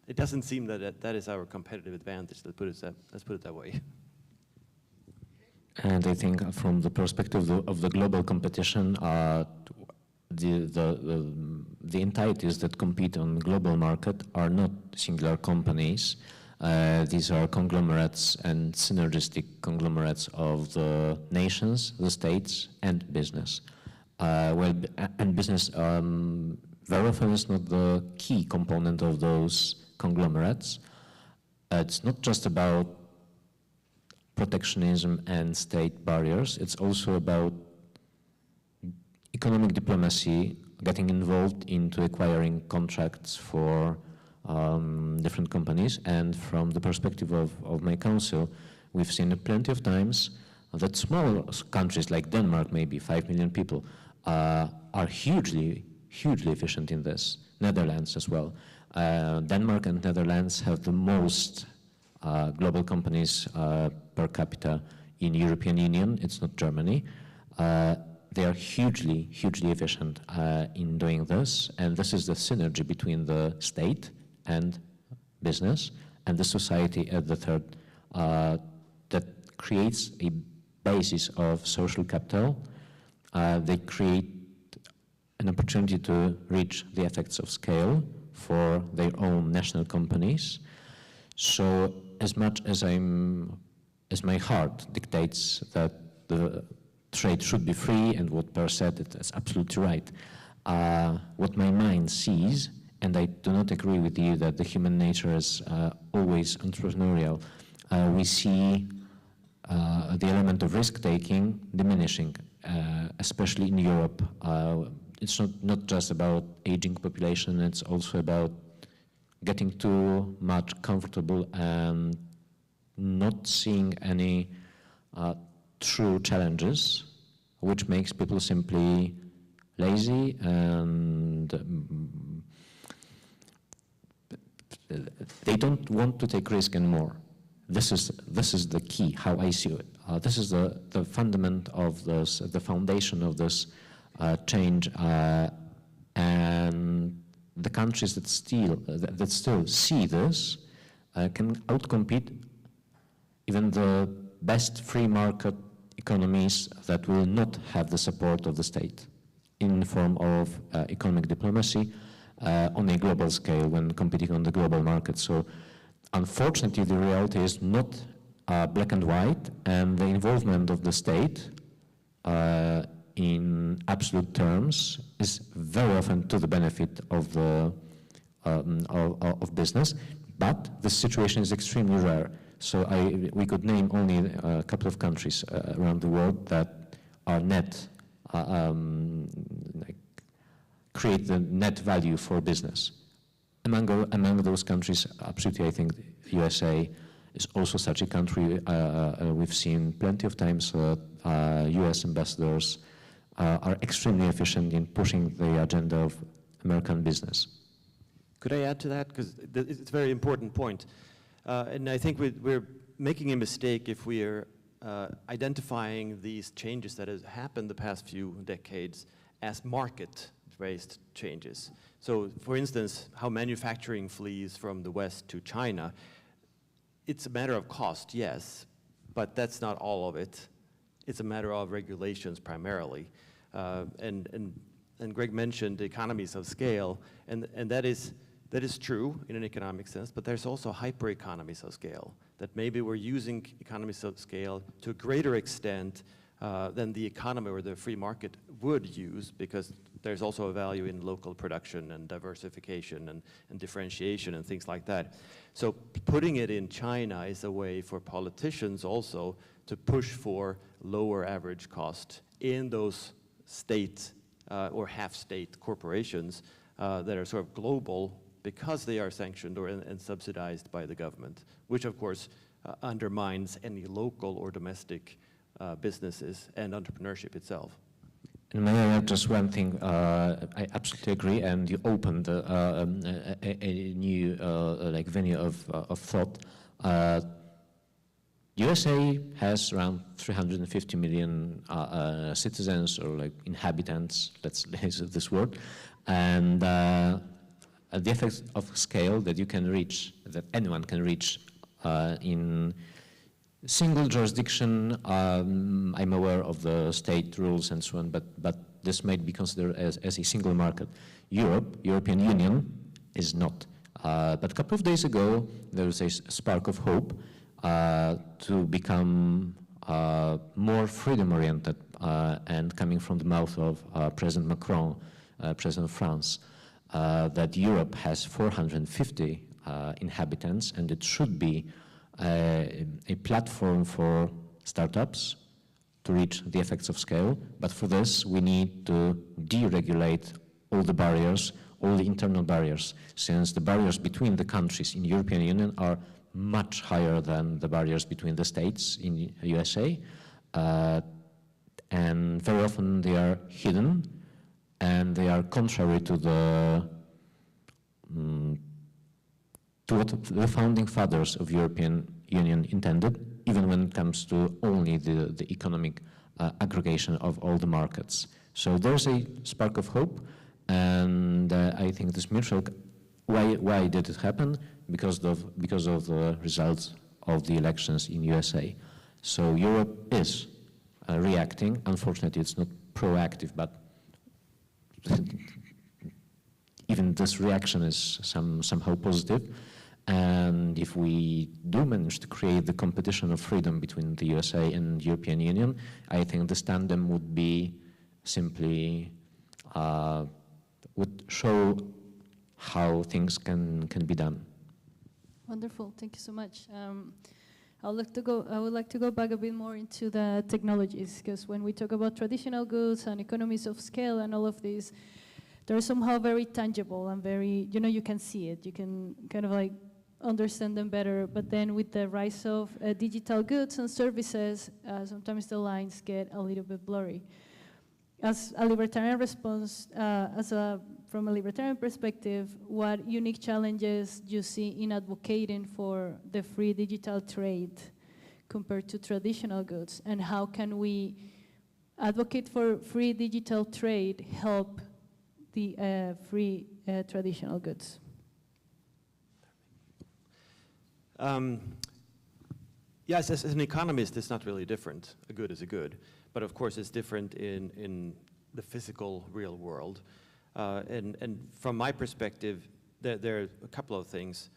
it doesn't seem that is our competitive advantage, let's put it that way. And I think from the perspective of the global competition, the entities that compete on the global market are not singular companies. These are conglomerates and synergistic conglomerates of the nations, the states, and business. And business very often is not the key component of those conglomerates. It's not just about protectionism and state barriers. It's also about economic diplomacy, getting involved into acquiring contracts for different companies. And from the perspective of my council, we've seen plenty of times that small countries like Denmark, maybe 5 million people, are hugely efficient in this. Netherlands as well. Denmark and Netherlands have the most global companies per capita in European Union. It's not Germany. They are hugely efficient in doing this, and this is the synergy between the state and business and the society at the third that creates a basis of social capital. They create an opportunity to reach the effects of scale for their own national companies. So as much as my heart dictates that the trade should be free, and what Per said, it's absolutely right. What my mind sees, and I do not agree with you that the human nature is always entrepreneurial, we see the element of risk-taking diminishing, especially in Europe. It's not just about aging population, it's also about getting too much comfortable and not seeing any true challenges, which makes people simply lazy and they don't want to take risk anymore. This is the key, how I see it. This is the fundament of this, the foundation of this change, and the countries that still see this can outcompete even the best free market economies that will not have the support of the state in the form of economic diplomacy on a global scale when competing on the global market. So unfortunately, the reality is not black and white, and the involvement of the state in absolute terms is very often to the benefit of the of business, but the situation is extremely rare. So we could name only a couple of countries around the world that are net, create the net value for business. Among those countries, absolutely, I think the USA is also such a country. We've seen plenty of times US ambassadors are extremely efficient in pushing the agenda of American business. Could I add to that? Because it's a very important point. And I think we're making a mistake if we are identifying these changes that have happened the past few decades as market market-based changes. So, for instance, how manufacturing flees from the West to China, it's a matter of cost, yes, but that's not all of it. It's a matter of regulations primarily. And Greg mentioned economies of scale, and that is true in an economic sense, but there's also hyper economies of scale, that maybe we're using economies of scale to a greater extent than the economy or the free market would use, because there's also a value in local production and diversification and differentiation and things like that. So putting it in China is a way for politicians also to push for lower average cost in those state or half-state corporations that are sort of global, because they are sanctioned and subsidized by the government, which of course undermines any local or domestic businesses and entrepreneurship itself. And may I add just one thing? I absolutely agree, and you opened a new like venue of thought. USA has around 350 million citizens, or like inhabitants, let's use this word, and the effect of scale that you can reach, that anyone can reach in single jurisdiction. I'm aware of the state rules and so on, but this might be considered as a single market. European Union is not. But a couple of days ago, there was a spark of hope to become more freedom-oriented, and coming from the mouth of President Macron, President of France, that Europe has 450 inhabitants, and it should be a platform for startups to reach the effects of scale. But for this, we need to deregulate all the barriers, all the internal barriers, since the barriers between the countries in the European Union are much higher than the barriers between the states in the USA. And very often they are hidden, and they are contrary to what the founding fathers of European Union intended, even when it comes to only the economic aggregation of all the markets. So there's a spark of hope, and I think this mutual. Why did it happen? Because of the results of the elections in USA. So Europe is reacting. Unfortunately, it's not proactive, but even this reaction is somehow positive. And if we do manage to create the competition of freedom between the USA and the European Union, I think this tandem would be simply, would show how things can be done. Wonderful, thank you so much. I would like to go back a bit more into the technologies, because when we talk about traditional goods and economies of scale and all of these, they're somehow very tangible and very, you can see it, you can kind of like understand them better. But then with the rise of digital goods and services, sometimes the lines get a little bit blurry. As a libertarian response, from a libertarian perspective, what unique challenges do you see in advocating for the free digital trade compared to traditional goods? And how can we advocate for free digital trade help the free traditional goods? Yes, as an economist, it's not really different. A good is a good. But of course, it's different in the physical, real world. And from my perspective, there are a couple of things.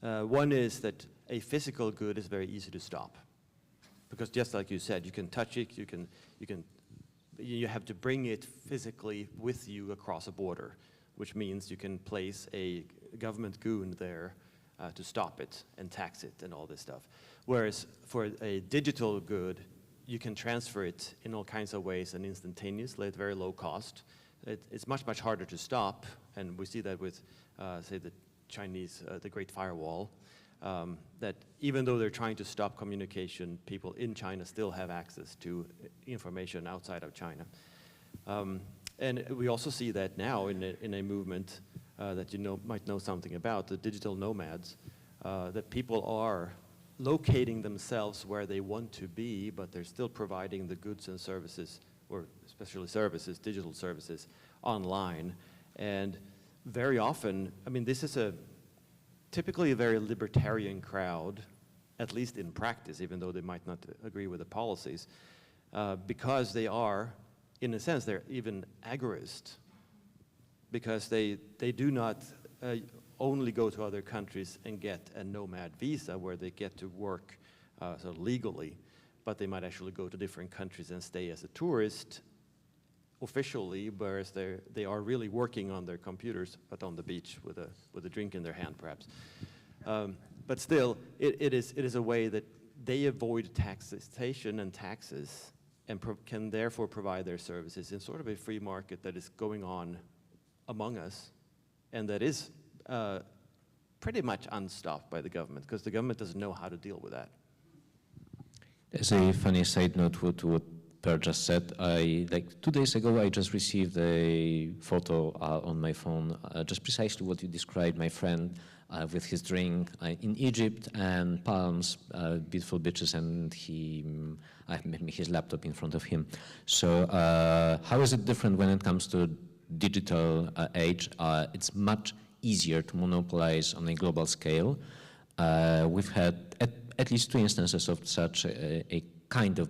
One is that a physical good is very easy to stop, because just like you said, you can touch it, you have to bring it physically with you across a border, which means you can place a government goon there to stop it and tax it and all this stuff. Whereas for a digital good, you can transfer it in all kinds of ways and instantaneously at very low cost. It's much, much harder to stop, and we see that with, say, the Chinese, the Great Firewall, that even though they're trying to stop communication, people in China still have access to information outside of China. And we also see that now in a movement that might know something about, the digital nomads, that people are locating themselves where they want to be, but they're still providing the goods and services or especially services, digital services, online. And very often, I mean, this is typically a very libertarian crowd, at least in practice, even though they might not agree with the policies, because they are, in a sense, they're even agorist, because they do not only go to other countries and get a nomad visa where they get to work sort of legally, but they might actually go to different countries and stay as a tourist officially, whereas they are really working on their computers, but on the beach with a drink in their hand, perhaps. But still, it is a way that they avoid taxation and taxes and can therefore provide their services in sort of a free market that is going on among us, and that is pretty much unstopped by the government, because the government doesn't know how to deal with that. As a funny side note to what Per just said, like 2 days ago, I just received a photo on my phone, just precisely what you described, my friend, with his drink in Egypt and palms, beautiful beaches, and I have his laptop in front of him. So how is it different when it comes to digital age? It's much easier to monopolize on a global scale. We've had at least 2 instances of such a kind of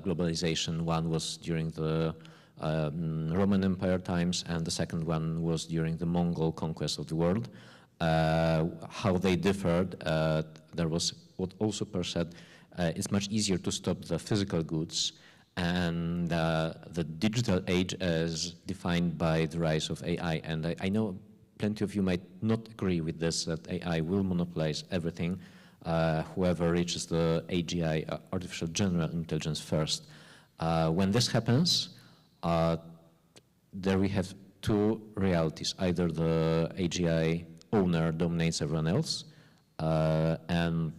globalization. One was during the Roman Empire times, and the second one was during the Mongol conquest of the world. How they differed, there was what also Per said, it's much easier to stop the physical goods, and the digital age as defined by the rise of AI. And I know plenty of you might not agree with this, that AI will monopolize everything. Whoever reaches the AGI, artificial general intelligence, first. When this happens, there we have 2 realities. Either the AGI owner dominates everyone else, and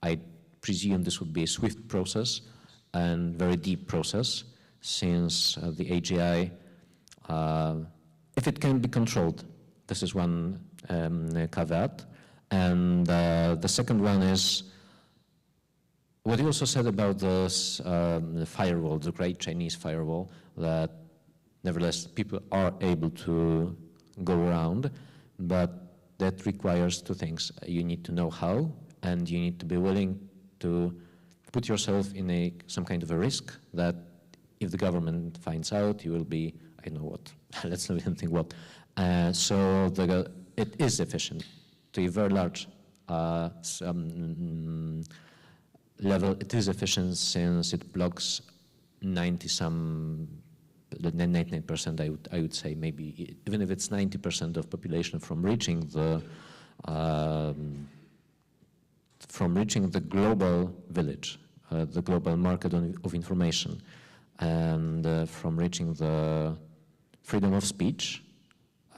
I presume this would be a swift process and very deep process, since the AGI, if it can be controlled, this is one caveat. And the second one is what you also said about this, the firewall, the great Chinese firewall, that nevertheless people are able to go around, but that requires 2 things. You need to know how, and you need to be willing to put yourself in some kind of a risk that if the government finds out, you will be, I know what, let's not even think what. So it is efficient. To a very large level, it is efficient, since it blocks 99%, I would say, maybe even if it's 90% of population from reaching the global village, the global market of information, and from reaching the freedom of speech.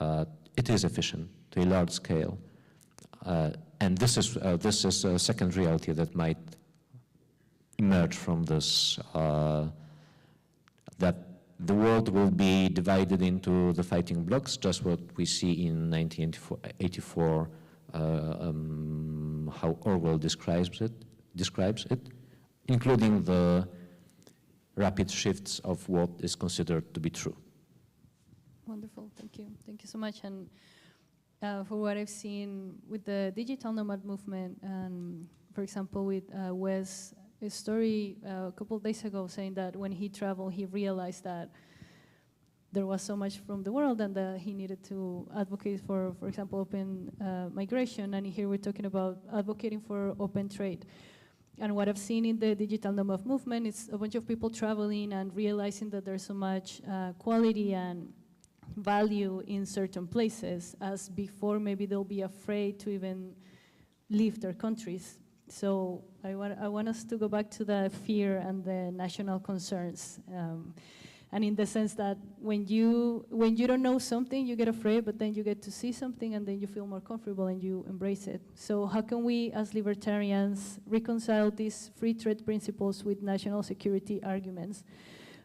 It is efficient to a large scale. And this is a second reality that might emerge from this, that the world will be divided into the fighting blocks, just what we see in 1984, how Orwell describes it, including the rapid shifts of what is considered to be true. Wonderful, thank you so much. And for what I've seen with the digital nomad movement, and for example with Wes, a story a couple of days ago saying that when he traveled, he realized that there was so much from the world, and that he needed to advocate for example, open migration. And here we're talking about advocating for open trade. And what I've seen in the digital nomad movement is a bunch of people traveling and realizing that there's so much quality and value in certain places, as before maybe they'll be afraid to even leave their countries. So I want us to go back to the fear and the national concerns. And in the sense that when you don't know something, you get afraid, but then you get to see something and then you feel more comfortable and you embrace it. So how can we as libertarians reconcile these free trade principles with national security arguments,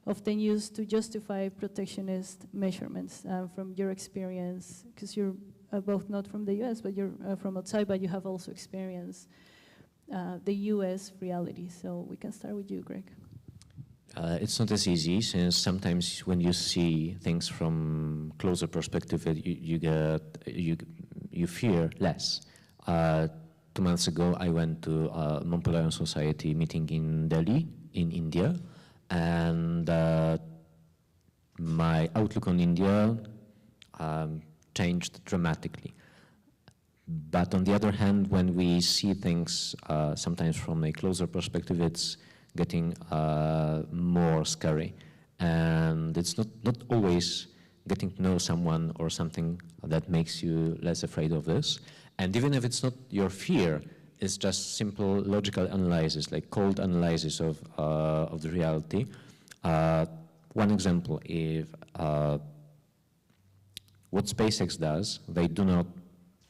often used to justify protectionist measurements? From your experience, because you're both not from the US, but you're from outside, but you have also experienced the US reality. So we can start with you, Greg. It's not as easy, since sometimes when you see things from closer perspective, you fear less. 2 months ago, I went to a Montpellier Society meeting in Delhi, in India, and my outlook on India changed dramatically. But on the other hand, when we see things sometimes from a closer perspective, it's getting more scary. And it's not always getting to know someone or something that makes you less afraid of this. And even if it's not your fear, it's just simple logical analysis, like cold analysis of the reality. One example is what SpaceX does. They do not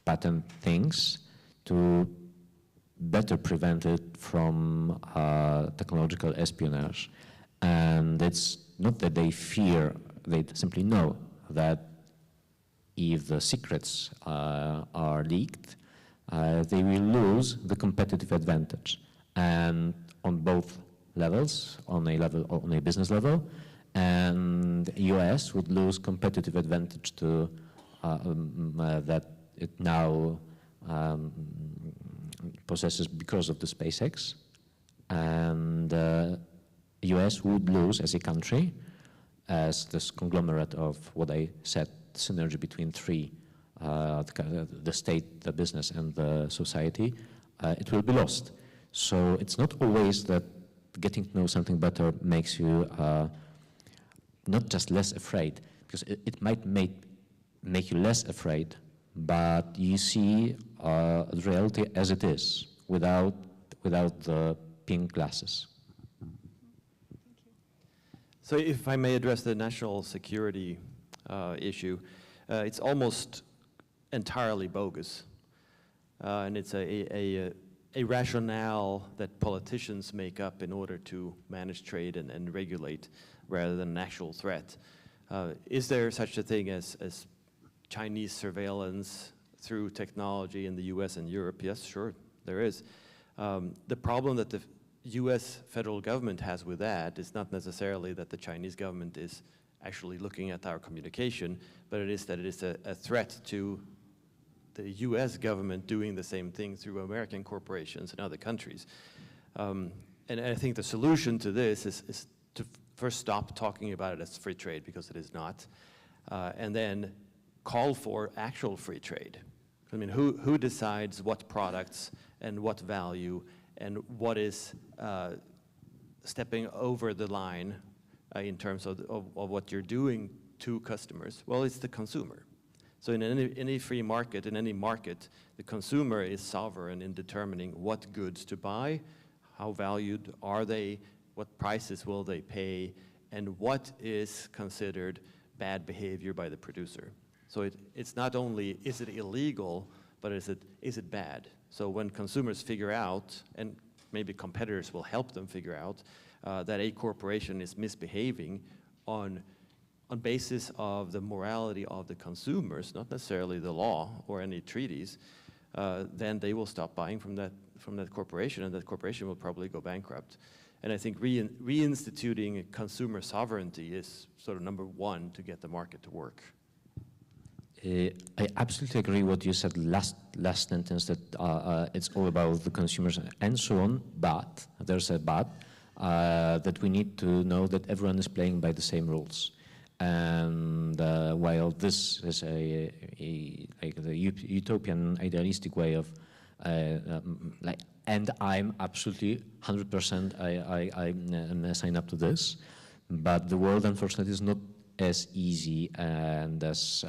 patent things to better prevent it from technological espionage. And it's not that they fear, they simply know that if the secrets are leaked, they will lose the competitive advantage. And on both levels, on a business level, and US would lose competitive advantage to that it now possesses because of the SpaceX, and US would lose as a country, as this conglomerate of what I said, synergy between three, the state, the business, and the society, it will be lost. So it's not always that getting to know something better makes you not just less afraid, because it might make you less afraid, but you see the reality as it is, without the pink glasses. So if I may address the national security issue, it's almost entirely bogus. And it's a rationale that politicians make up in order to manage trade and regulate rather than an actual threat. Is there such a thing as Chinese surveillance through technology in the US and Europe? Yes, sure, there is. The problem that the US federal government has with that is not necessarily that the Chinese government is actually looking at our communication, but it is that it is a threat to the US government doing the same thing through American corporations in other countries. And I think the solution to this is to first stop talking about it as free trade, because it is not, and then call for actual free trade. I mean, who decides what products and what value and what is stepping over the line in terms of what you're doing to customers? Well, it's the consumer. So in any free market, in any market, the consumer is sovereign in determining what goods to buy, how valued are they, what prices will they pay, and what is considered bad behavior by the producer. So it's not only is it illegal, but is it bad? So when consumers figure out, and maybe competitors will help them figure out, that a corporation is misbehaving on basis of the morality of the consumers, not necessarily the law or any treaties, then they will stop buying from that corporation, and that corporation will probably go bankrupt. And I think reinstituting consumer sovereignty is sort of number one to get the market to work. I absolutely agree what you said last sentence, that it's all about the consumers and so on, but there's a but, that we need to know that everyone is playing by the same rules. And while this is a utopian, idealistic way of, and I'm absolutely 100% I sign up to this, but the world unfortunately is not as easy and as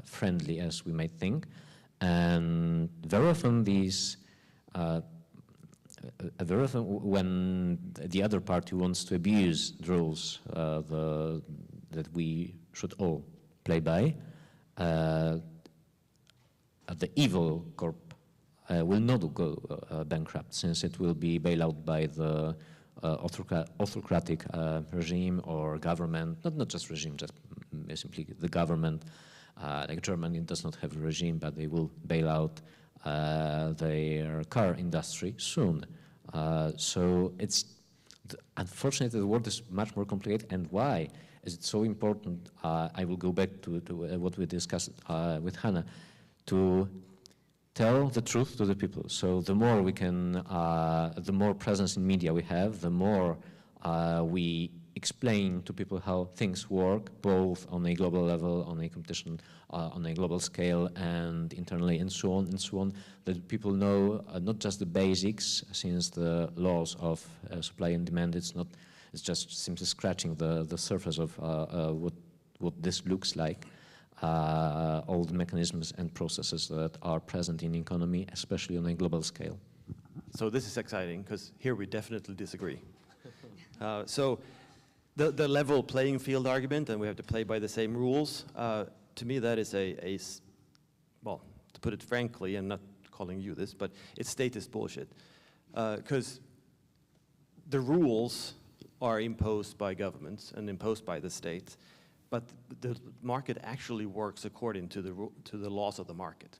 friendly as we might think. And very often when the other party wants to abuse the rules that we should all play by, the evil corp will not go bankrupt, since it will be bailed out by the autocratic regime or government, not just regime, just simply the government. Like Germany does not have a regime, but they will bail out their car industry soon. So it's Unfortunately, the world is much more complicated. And why is it so important? I will go back to what we discussed with Hannah, to tell the truth to the people. So the more we can, the more presence in media we have, the more we explain to people how things work, both on a global level, on a competition, on a global scale, and internally, and so on, that people know not just the basics, since the laws of supply and demand, it's just simply scratching the surface of what this looks like, all the mechanisms and processes that are present in economy, especially on a global scale. So this is exciting, because here we definitely disagree. So the level playing field argument, and we have to play by the same rules, to me that is well, to put it frankly, and not calling you this, but it's statist bullshit. Because the rules are imposed by governments and imposed by the state, but the market actually works according to the laws of the market.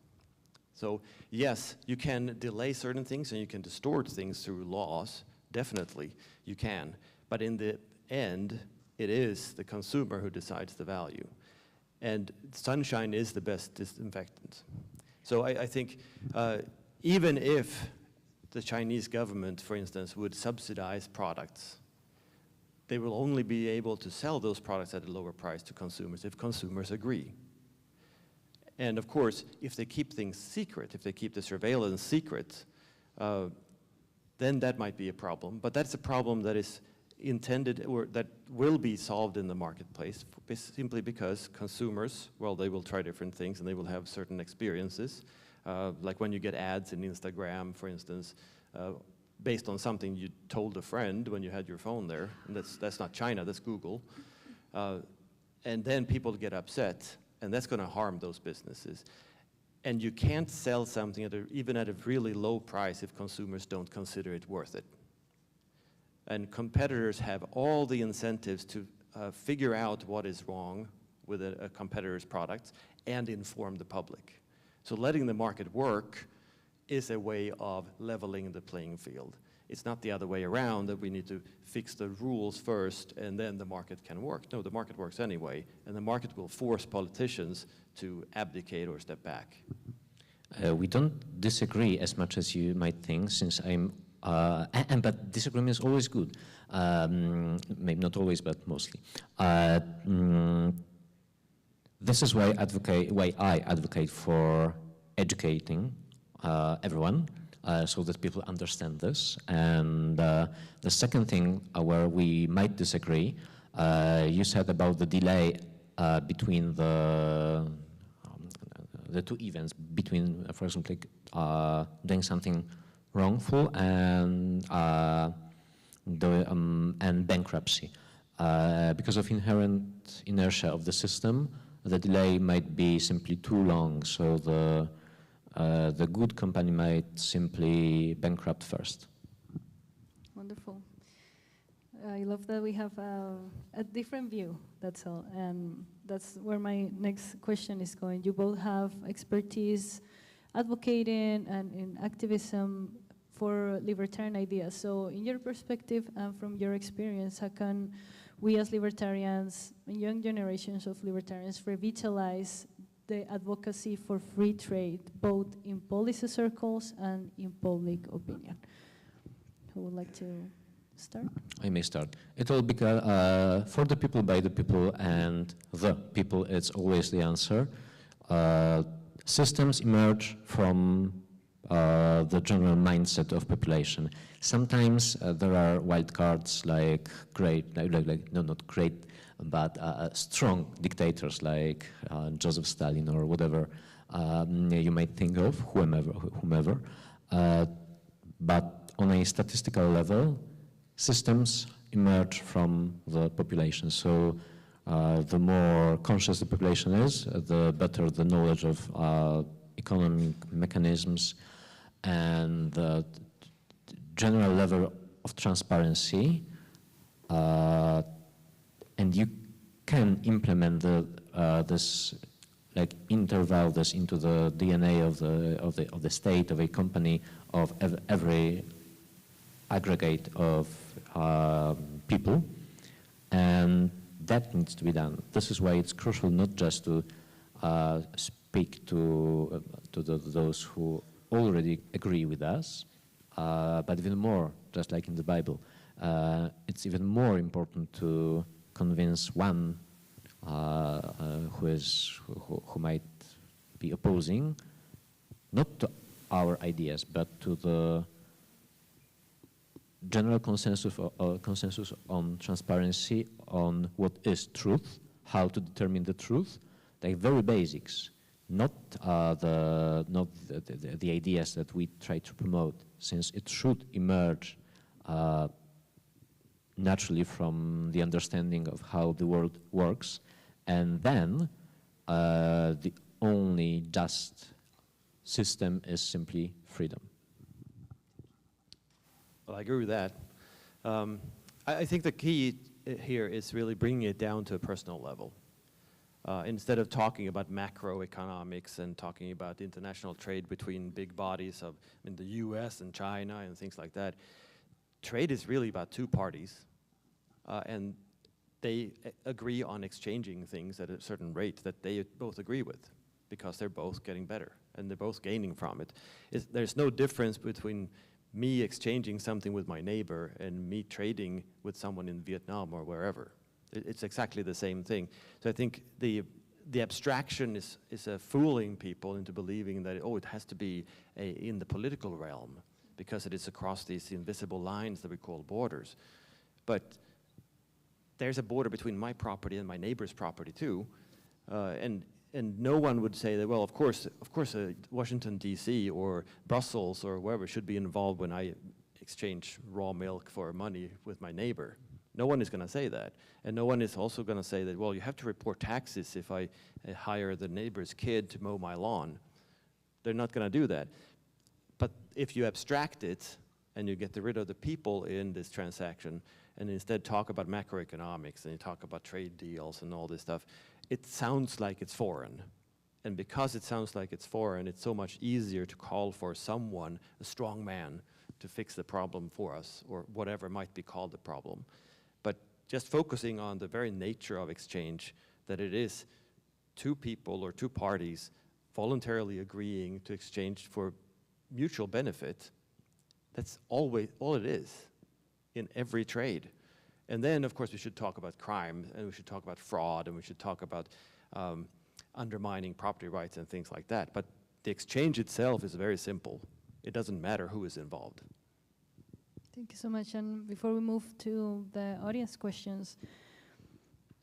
So yes, you can delay certain things and you can distort things through laws, definitely you can, but in the end, it is the consumer who decides the value. And sunshine is the best disinfectant. So I think even if the Chinese government, for instance, would subsidize products, they will only be able to sell those products at a lower price to consumers if consumers agree. And of course, if they keep things secret, if they keep the surveillance secret, then that might be a problem. But that's a problem that is intended, or that will be solved in the marketplace, simply because consumers, well, they will try different things and they will have certain experiences. Like when you get ads in Instagram, for instance, based on something you told a friend when you had your phone there, and that's not China, that's Google. And then people get upset, and that's going to harm those businesses. And you can't sell something even at a really low price if consumers don't consider it worth it. And competitors have all the incentives to figure out what is wrong with a competitor's products and inform the public. So letting the market work is a way of leveling the playing field. It's not the other way around, that we need to fix the rules first and then the market can work. No, the market works anyway, and the market will force politicians to abdicate or step back. We don't disagree as much as you might think, since but disagreement is always good. Maybe not always, but mostly. This is why I advocate for educating everyone, so that people understand this. And the second thing where we might disagree, you said about the delay between the two events, between, for example, doing something wrongful and bankruptcy. Because of inherent inertia of the system, the delay might be simply too long, so the good company might simply bankrupt first. Wonderful. I love that we have a different view, that's all. And that's where my next question is going. You both have expertise advocating and in activism for libertarian ideas. So in your perspective and from your experience, how can we as libertarians, young generations of libertarians, revitalize the advocacy for free trade, both in policy circles and in public opinion? Who would like to start? I may start. It all because for the people, by the people, and the people, it's always the answer. Systems emerge from the general mindset of population. Sometimes there are wild cards like not great, but strong dictators like Joseph Stalin or whatever you might think of, whomever. But on a statistical level, systems emerge from the population. So the more conscious the population is, the better the knowledge of economic mechanisms and the general level of transparency, and you can implement this, like interval this into the DNA of the state, of a company, of every aggregate of people, and that needs to be done. This is why it's crucial not just to speak to those who already agree with us, but even more, just like in the Bible, it's even more important to convince one who might be opposing, not to our ideas, but to the general consensus on transparency, on what is truth, how to determine the truth, like very basics, not the ideas that we try to promote, since it should emerge naturally from the understanding of how the world works, and then the only just system is simply freedom. Well, I agree with that. I think the key here is really bringing it down to a personal level. Instead of talking about macroeconomics and talking about international trade between big bodies of the US and China and things like that, trade is really about two parties, and they agree on exchanging things at a certain rate that they both agree with, because they're both getting better and they're both gaining from it. There's no difference between me exchanging something with my neighbor and me trading with someone in Vietnam or wherever. It's exactly the same thing. So I think the abstraction is fooling people into believing that, oh, it has to be in the political realm, because it is across these invisible lines that we call borders. But there's a border between my property and my neighbor's property too, and no one would say that, well, of course, Washington, D.C. or Brussels or wherever should be involved when I exchange raw milk for money with my neighbor. No one is going to say that. And no one is also going to say that, well, you have to report taxes if I hire the neighbor's kid to mow my lawn. They're not going to do that. But if you abstract it and you get rid of the people in this transaction and instead talk about macroeconomics and you talk about trade deals and all this stuff, it sounds like it's foreign. And because it sounds like it's foreign, it's so much easier to call for someone, a strong man, to fix the problem for us, or whatever might be called the problem. But just focusing on the very nature of exchange, that it is two people or two parties voluntarily agreeing to exchange for mutual benefit, that's always all it is in every trade. And then, of course, we should talk about crime, and we should talk about fraud, and we should talk about undermining property rights and things like that. But the exchange itself is very simple. It doesn't matter who is involved. Thank you so much. And before we move to the audience questions,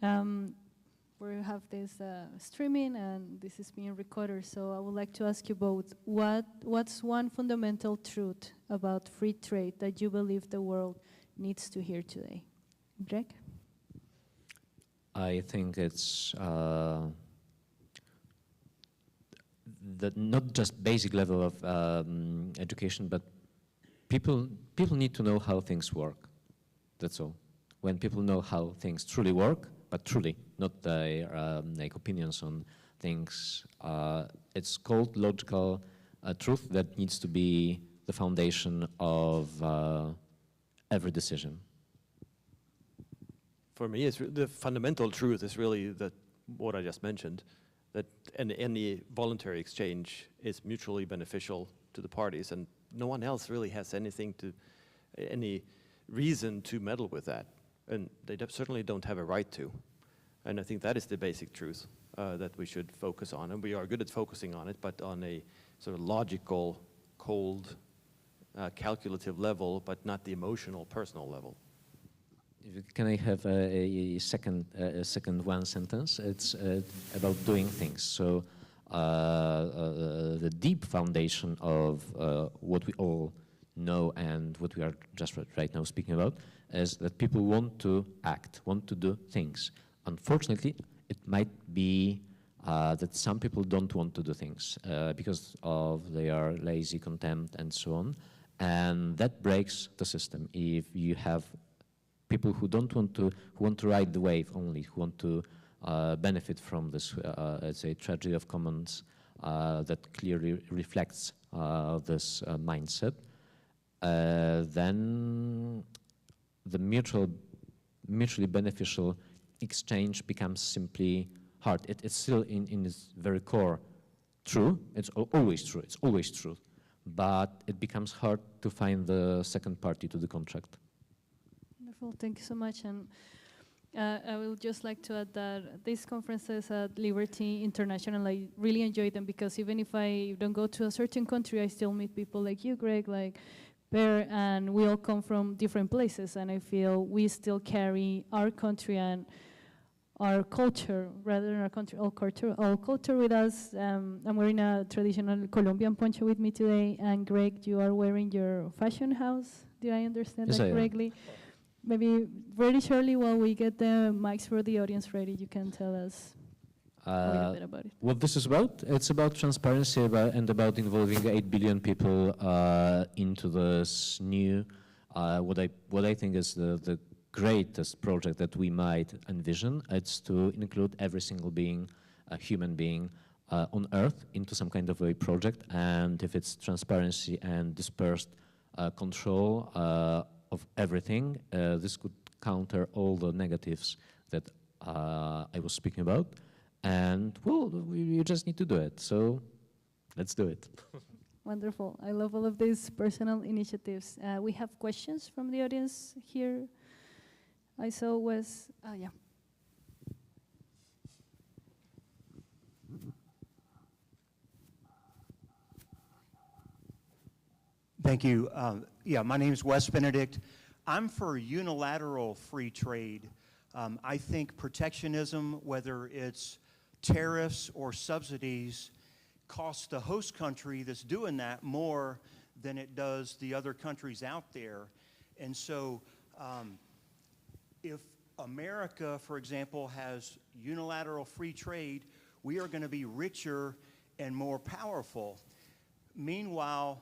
we have this streaming, and this is being recorded. So I would like to ask you both, what's one fundamental truth about free trade that you believe the world needs to hear today? Greg? I think it's the not just basic level of education, but people need to know how things work. That's all. When people know how things truly work, but truly, not their like opinions on things, it's called logical truth that needs to be the foundation of every decision. For me, the fundamental truth is really that what I just mentioned, that any voluntary exchange is mutually beneficial to the parties, and no one else really has any reason to meddle with that, and they certainly don't have a right to. And I think that is the basic truth that we should focus on, and we are good at focusing on it, but on a sort of logical, cold, calculative level, but not the emotional, personal level. Can I have a second one sentence? It's about doing things. So the deep foundation of what we all know and what we are just right now speaking about is that people want to act, want to do things. Unfortunately, it might be that some people don't want to do things because of their lazy contempt and so on, and that breaks the system. If you have people who want to ride the wave only, who want to benefit from this, let's say, tragedy of commons that clearly reflects this mindset, then the mutually beneficial exchange becomes simply hard. It's still in its very core true. It's always true. It's always true. But it becomes hard to find the second party to the contract. Wonderful. Thank you so much. And I would just like to add that these conferences at Liberty International, I really enjoy them because even if I don't go to a certain country, I still meet people like you, Greg, like Per, and we all come from different places, and I feel we still carry our country and our culture, rather than our country, all culture with us. I'm wearing a traditional Colombian poncho with me today, and Greg, you are wearing your fashion house. Did I understand that correctly? Maybe very shortly, while we get the mics for the audience ready, you can tell us a little bit about it. What this is about? It's about transparency and about involving 8 billion people into this new, what I think is the greatest project that we might envision. It's to include every single being, human being, on Earth into some kind of a project. And if it's transparency and dispersed control of everything, this could counter all the negatives that I was speaking about. And, well, you just need to do it. So let's do it. Wonderful. I love all of these personal initiatives. We have questions from the audience here. I saw Wes. Yeah. Thank you. Yeah, my name is Wes Benedict. I'm for unilateral free trade. I think protectionism, whether it's tariffs or subsidies, costs the host country that's doing that more than it does the other countries out there. And so if America, for example, has unilateral free trade, we are going to be richer and more powerful. Meanwhile,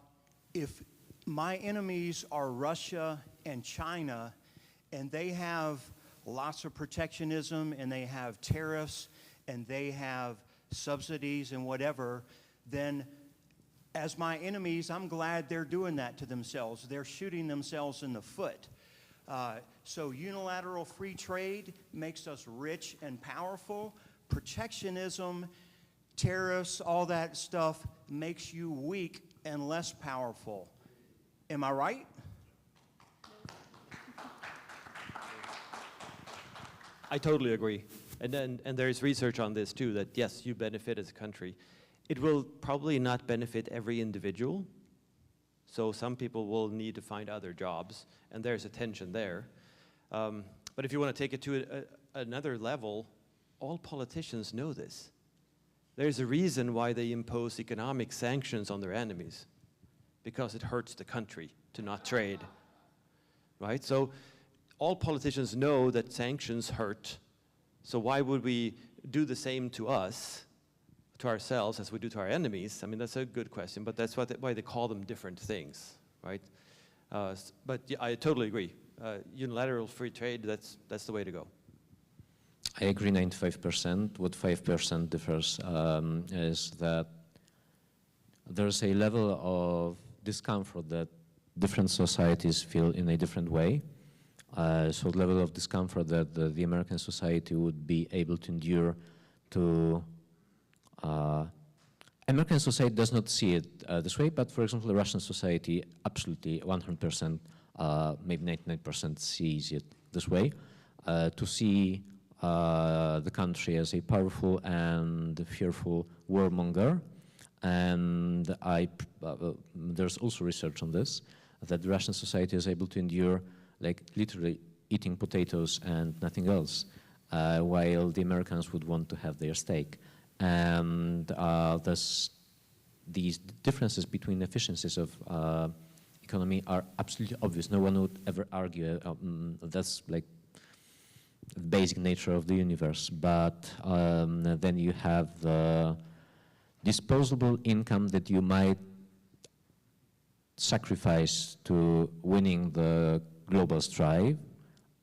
if my enemies are Russia and China, and they have lots of protectionism, and they have tariffs, and they have subsidies and whatever, then as my enemies, I'm glad they're doing that to themselves. They're shooting themselves in the foot. So unilateral free trade makes us rich and powerful. Protectionism, tariffs, all that stuff makes you weak and less powerful. Am I right? I totally agree. And there's research on this too, that yes, you benefit as a country. It will probably not benefit every individual. So some people will need to find other jobs, and there's a tension there. But if you want to take it to another level, all politicians know this. There's a reason why they impose economic sanctions on their enemies, because it hurts the country to not trade, right? So all politicians know that sanctions hurt. So why would we do the same to us, to ourselves, as we do to our enemies? I mean, that's a good question, but that's why they call them different things, right? But yeah, I totally agree. Unilateral free trade, that's the way to go. I agree 95%. What 5% differs is that there's a level of discomfort that different societies feel in a different way. So the level of discomfort that the American society would be able to endure to American society does not see it this way, but for example, the Russian society absolutely 100%, maybe 99% sees it this way. To see the country as a powerful and fearful warmonger. And there's also research on this, that the Russian society is able to endure like literally eating potatoes and nothing else, while the Americans would want to have their steak. And these differences between efficiencies of economy are absolutely obvious. No one would ever argue that's like the basic nature of the universe. But then you have the disposable income that you might sacrifice to winning the global strife,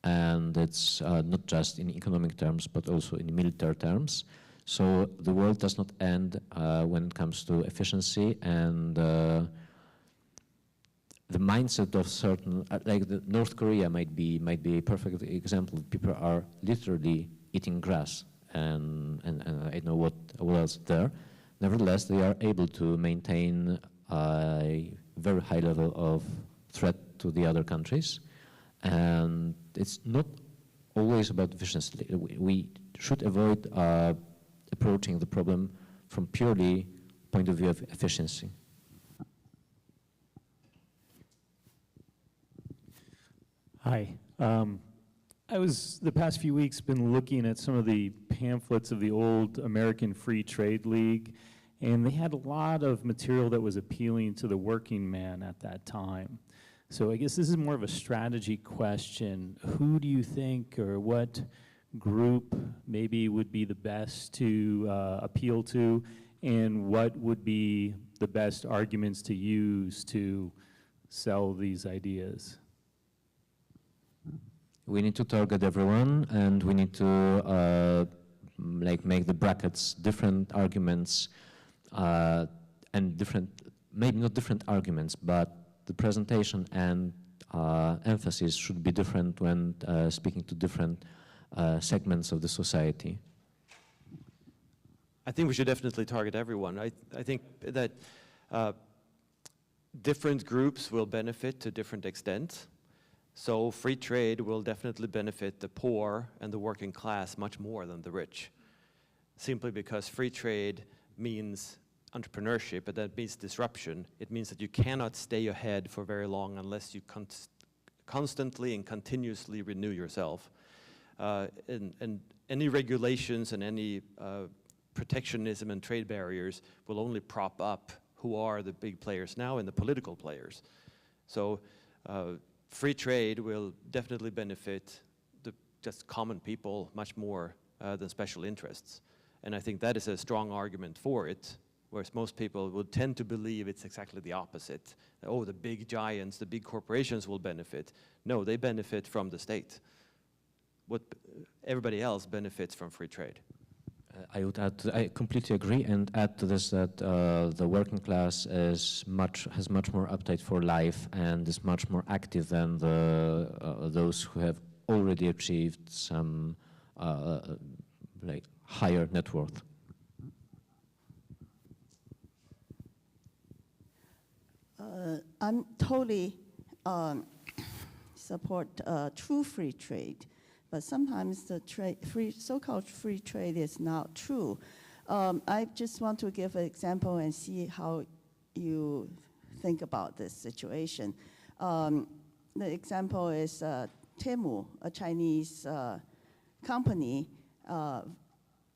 and it's not just in economic terms, but also in military terms. So the world does not end when it comes to efficiency, and the mindset of certain, like North Korea might be a perfect example. People are literally eating grass, and I know what else there. Nevertheless, they are able to maintain a very high level of threat to the other countries, and it's not always about efficiency. We should avoid approaching the problem from purely point of view of efficiency. Hi. I was, the past few weeks, been looking at some of the pamphlets of the old American Free Trade League, and they had a lot of material that was appealing to the working man at that time. So I guess this is more of a strategy question. Who do you think, or what group maybe would be the best to appeal to, and what would be the best arguments to use to sell these ideas? We need to target everyone, and we need to like make the brackets different arguments and different, maybe not different arguments, but the presentation and emphasis should be different when speaking to different segments of the society. I think we should definitely target everyone. I think that different groups will benefit to different extents. So free trade will definitely benefit the poor and the working class much more than the rich, simply because free trade means entrepreneurship, but that means disruption. It means that you cannot stay ahead for very long unless you constantly and continuously renew yourself. And any regulations and any protectionism and trade barriers will only prop up who are the big players now and the political players. So free trade will definitely benefit the just common people much more than special interests. And I think that is a strong argument for it, whereas most people would tend to believe it's exactly the opposite. Oh, the big giants, the big corporations will benefit. No, they benefit from the state. What everybody else benefits from free trade. I would add, I completely agree, and add to this that the working class has much more appetite for life and is much more active than those who have already achieved some like higher net worth. I'm totally support true free trade. But sometimes the so-called free trade is not true. I just want to give an example and see how you think about this situation. The example is Temu, a Chinese company,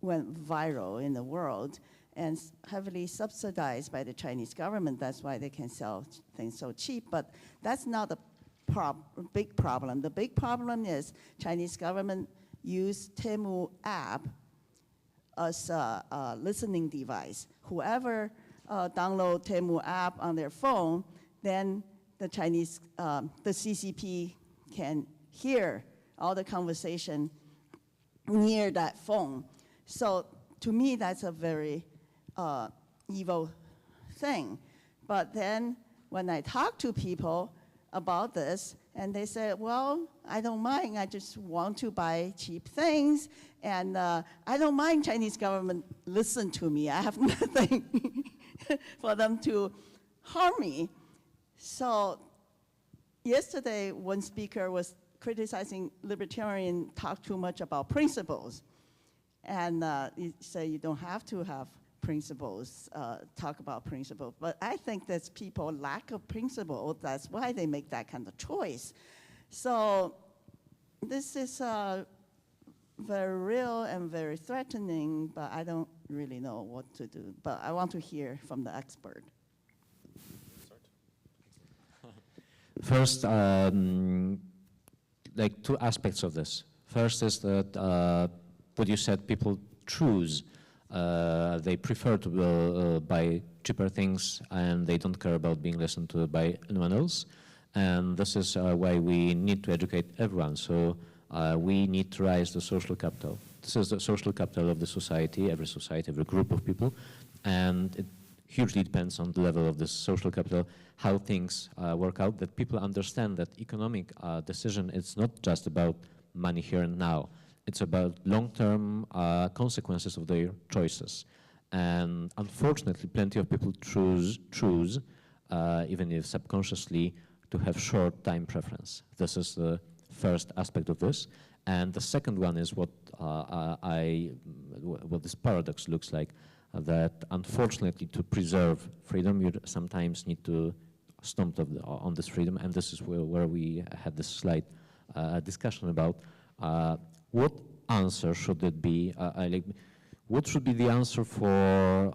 went viral in the world and heavily subsidized by the Chinese government. That's why they can sell things so cheap. But that's not the big problem. The big problem is Chinese government use Temu app as a listening device. Whoever download Temu app on their phone, then the Chinese, the CCP can hear all the conversation near that phone. So to me, that's a very evil thing. But then when I talk to people about this, and they said, well, I don't mind, I just want to buy cheap things, and I don't mind Chinese government listen to me. I have nothing for them to harm me. So yesterday, one speaker was criticizing libertarian talk too much about principles, and he said you don't have to have principles, talk about principles. But I think that's people lack of principle. That's why they make that kind of choice. So this is very real and very threatening, but I don't really know what to do. But I want to hear from the expert. First, like two aspects of this. First is that what you said, people choose. They prefer to buy cheaper things, and they don't care about being listened to by anyone else. And this is why we need to educate everyone. So we need to raise the social capital. This is the social capital of the society, every group of people. And hugely depends on the level of the social capital, how things work out, that people understand that economic decision is not just about money here and now. It's about long-term consequences of their choices. And unfortunately, plenty of people choose even if subconsciously, to have short time preference. This is the first aspect of this. And the second one is what this paradox looks like, that unfortunately to preserve freedom, you sometimes need to stomp on this freedom, and this is where we had this slight discussion about what answer should it be, what should be the answer for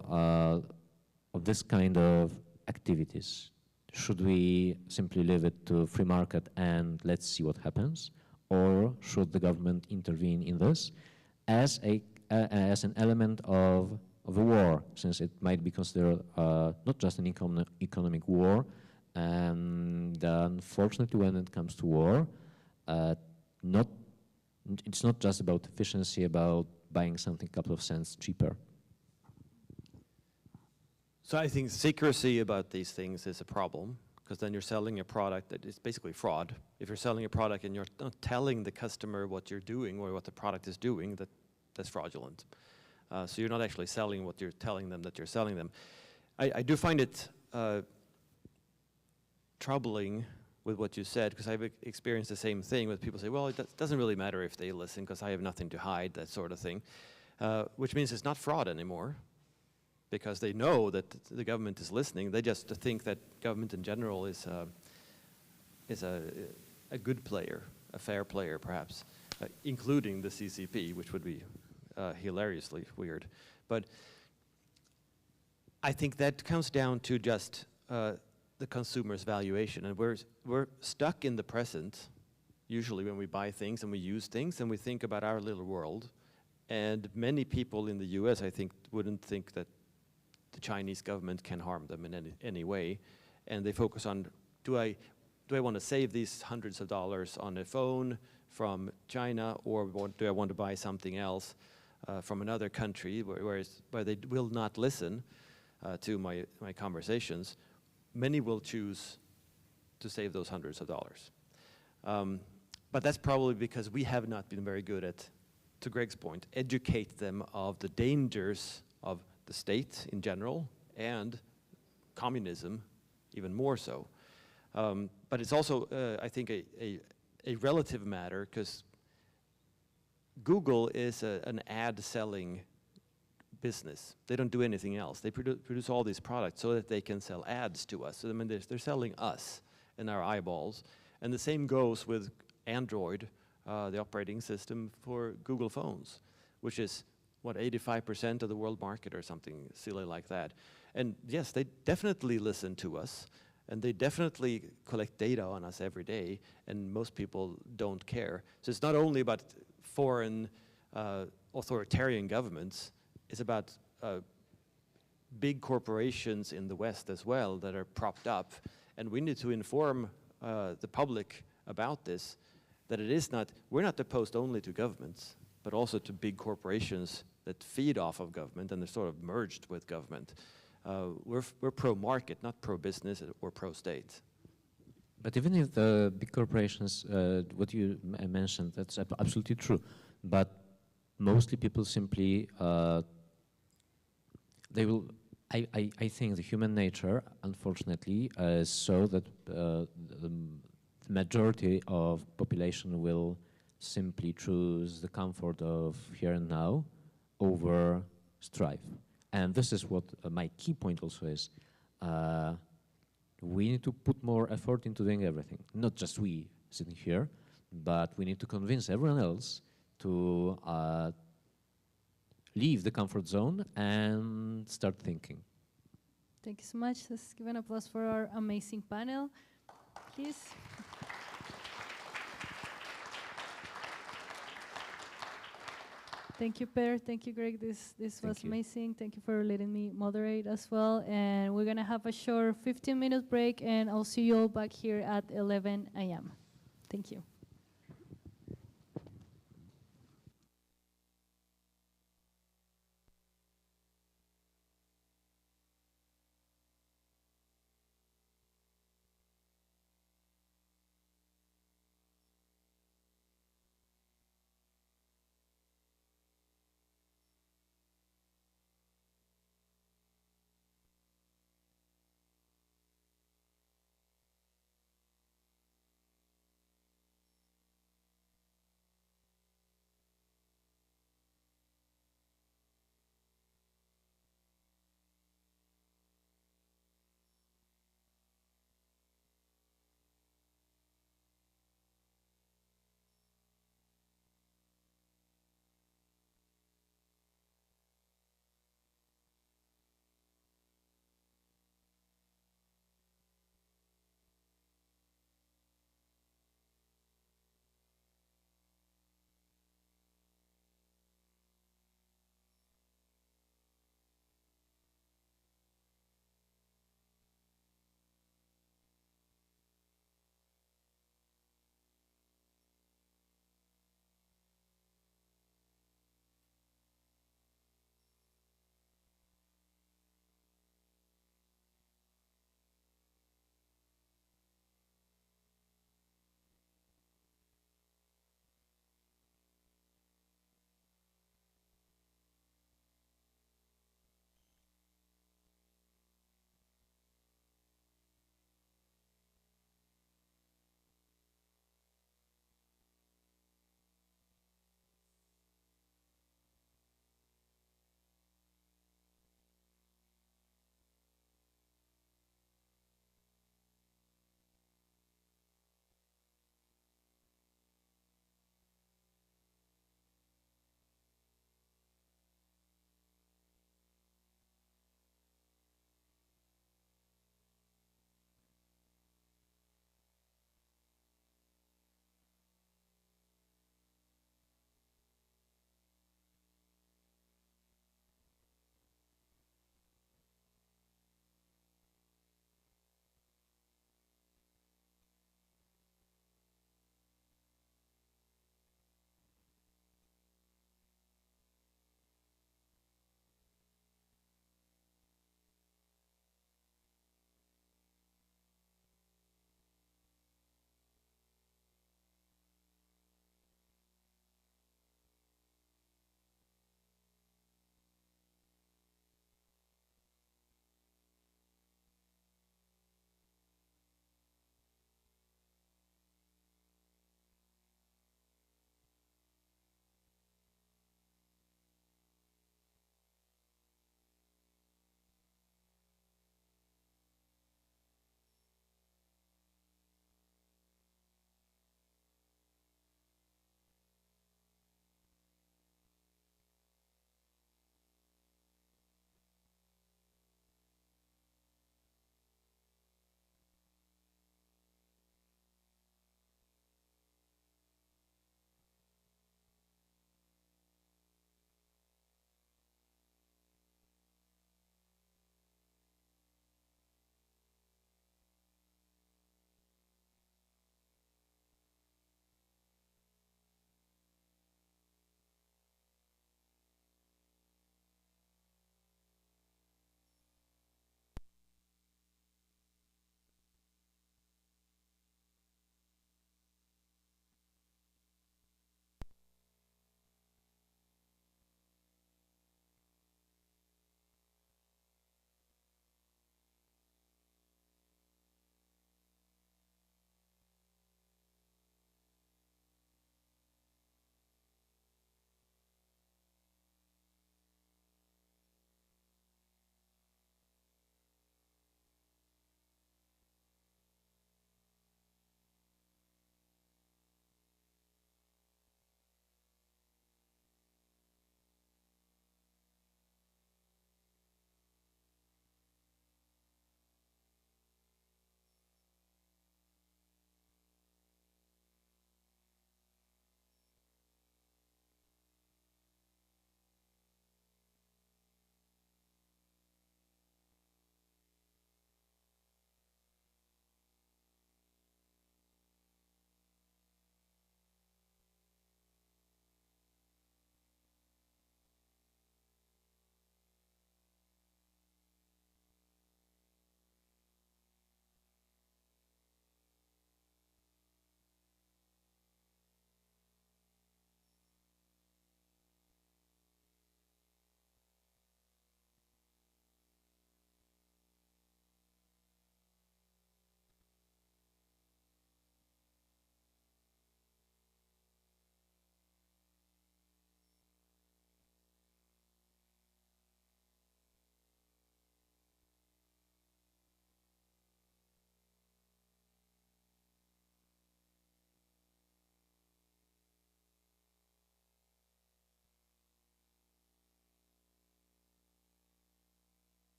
of this kind of activities? Should we simply leave it to free market and let's see what happens? Or should the government intervene in this as an element of a war, since it might be considered not just an economic war, and unfortunately when it comes to war, it's not just about efficiency, about buying something a couple of cents cheaper. So I think secrecy about these things is a problem, because then you're selling a product that is basically fraud. If you're selling a product and you're not telling the customer what you're doing or what the product is doing, that's fraudulent. So you're not actually selling what you're telling them that you're selling them. I do find it troubling with what you said, because I've experienced the same thing with people say, well, it doesn't really matter if they listen because I have nothing to hide, that sort of thing, which means it's not fraud anymore, because they know that the government is listening. They just think that government in general is a good player, a fair player perhaps, including the CCP, which would be hilariously weird. But I think that comes down to just the consumer's valuation, and we're stuck in the present usually when we buy things and we use things and we think about our little world. And many people in the US, I think, wouldn't think that the Chinese government can harm them in any way, and they focus on, do I want to save these hundreds of dollars on a phone from China, or do I want to buy something else from another country where they will not listen to my conversations? Many will choose to save those hundreds of dollars. But that's probably because we have not been very good at, to Greg's point, educate them of the dangers of the state in general and communism even more so. But it's also, I think, a relative matter, because Google is an ad-selling business. They don't do anything else. They produce all these products so that they can sell ads to us. So I mean, they're selling us and our eyeballs. And the same goes with Android, the operating system for Google phones, which is, what, 85% of the world market or something silly like that. And yes, they definitely listen to us, and they definitely collect data on us every day, and most people don't care. So it's not only about foreign authoritarian governments, it's about big corporations in the West as well that are propped up, and we need to inform the public about this, that it is not, we're not opposed only to governments, but also to big corporations that feed off of government and they're sort of merged with government. We're pro-market, not pro-business or pro-state. But even if the big corporations, what you mentioned, that's absolutely true. But mostly people simply, they will, I think the human nature, unfortunately, is so that the majority of population will simply choose the comfort of here and now over strife. And this is what my key point also is. We need to put more effort into doing everything. Not just we sitting here, but we need to convince everyone else to leave the comfort zone and start thinking. Thank you so much. Let's give an applause for our amazing panel, please. Thank you, Per. Thank you, Greg. This was amazing. Thank you for letting me moderate as well. And we're going to have a short 15-minute break, and I'll see you all back here at 11 a.m. Thank you.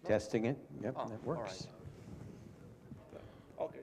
Testing it. Yep, Oh, that all right. works. Okay.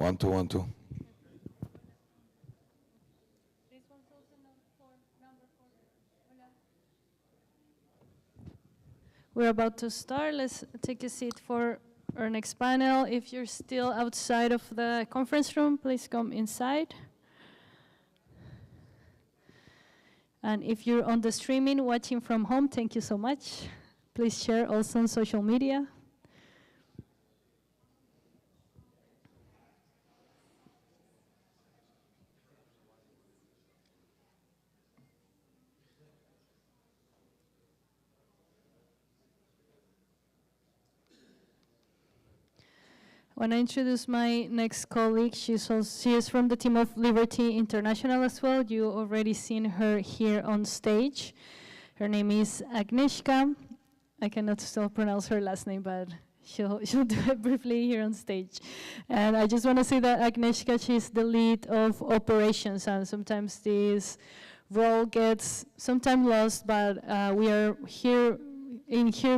1, 2, 1, 2. We're about to start. Let's take a seat for our next panel. If you're still outside of the conference room, please come inside. And if you're on the streaming, watching from home, thank you so much. Please share also on social media. When I introduce my next colleague, she is from the team of Liberty International as well. You already seen her here on stage. Her name is Agnieszka. I cannot still pronounce her last name, but she'll do it briefly here on stage. And I just want to say that Agnieszka, she's the lead of operations, and sometimes this role gets sometimes lost, but we are here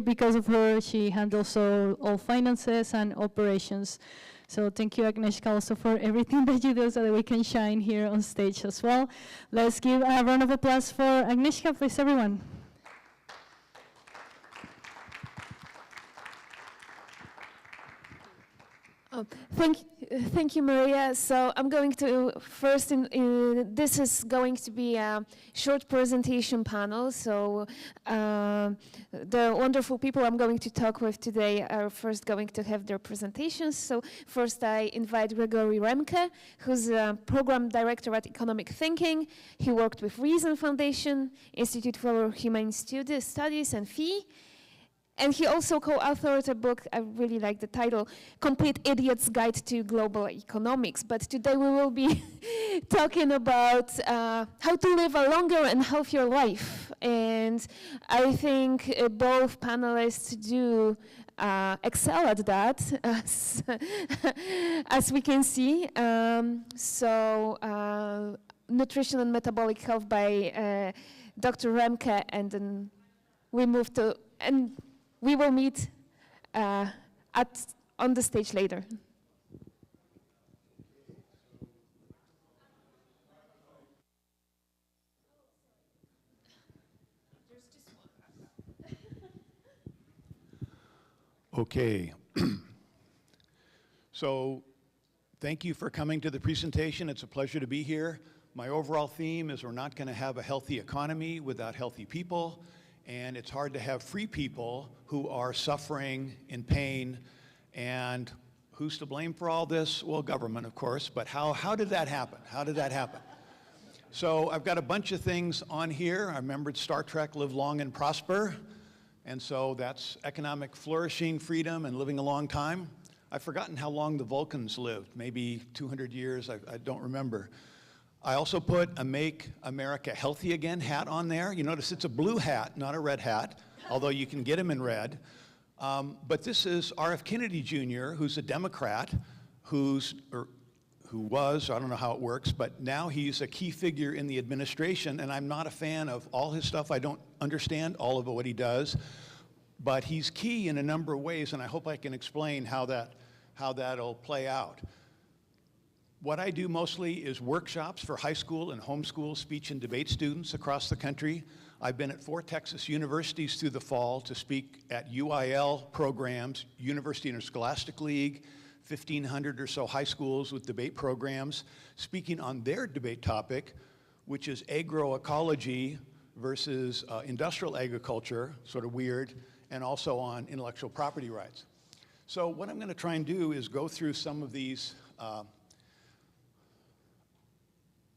because of her. She handles all finances and operations. So thank you, Agnieszka, also for everything that you do so that we can shine here on stage as well. Let's give a round of applause for Agnieszka, please, everyone. Oh, thank you, Maria. So I'm going to first, this is going to be a short presentation panel. So the wonderful people I'm going to talk with today are first going to have their presentations. So first I invite Gregory Remke, who's a program director at Economic Thinking. He worked with Reason Foundation, Institute for Humane Studies, and FEE. And he also co-authored a book, I really like the title, Complete Idiot's Guide to Global Economics. But today we will be talking about how to live a longer and healthier life. And I think both panelists do excel at that, as we can see. Nutrition and Metabolic Health by Dr. Remke, and then we move to, and we will meet on the stage later. Okay. So thank you for coming to the presentation. It's a pleasure to be here. My overall theme is we're not going to have a healthy economy without healthy people. And it's hard to have free people who are suffering in pain. And who's to blame for all this? Well, government, of course. But how did that happen? How did that happen? So I've got a bunch of things on here. I remembered Star Trek, Live Long and Prosper. And so that's economic flourishing, freedom, and living a long time. I've forgotten how long the Vulcans lived, maybe 200 years, I don't remember. I also put a Make America Healthy Again hat on there. You notice it's a blue hat, not a red hat, although you can get them in red. But this is R.F. Kennedy Jr., who's a Democrat, who was, I don't know how it works, but now he's a key figure in the administration, and I'm not a fan of all his stuff. I don't understand all of what he does, but he's key in a number of ways, and I hope I can explain how that'll play out. What I do mostly is workshops for high school and homeschool speech and debate students across the country. I've been at 4 Texas universities through the fall to speak at UIL programs, University Interscholastic League, 1,500 or so high schools with debate programs, speaking on their debate topic, which is agroecology versus industrial agriculture, sort of weird, and also on intellectual property rights. So what I'm going to try and do is go through some of these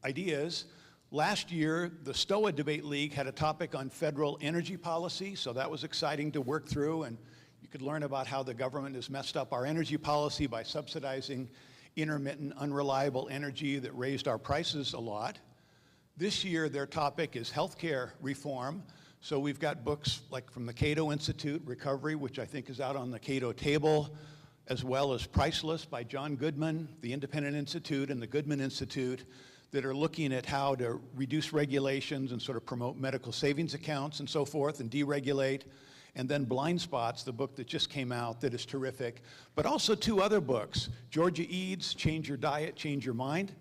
ideas. Last year, the STOA Debate League had a topic on federal energy policy, so that was exciting to work through, and you could learn about how the government has messed up our energy policy by subsidizing intermittent, unreliable energy that raised our prices a lot. This year, their topic is healthcare reform, so we've got books like from the Cato Institute, Recovery, which I think is out on the Cato table, as well as Priceless by John Goodman, the Independent Institute, and the Goodman Institute, that are looking at how to reduce regulations and sort of promote medical savings accounts and so forth and deregulate. and then Blind Spots, the book that just came out that is terrific, but also 2 other books, Georgia Eads, Change Your Diet, Change Your Mind,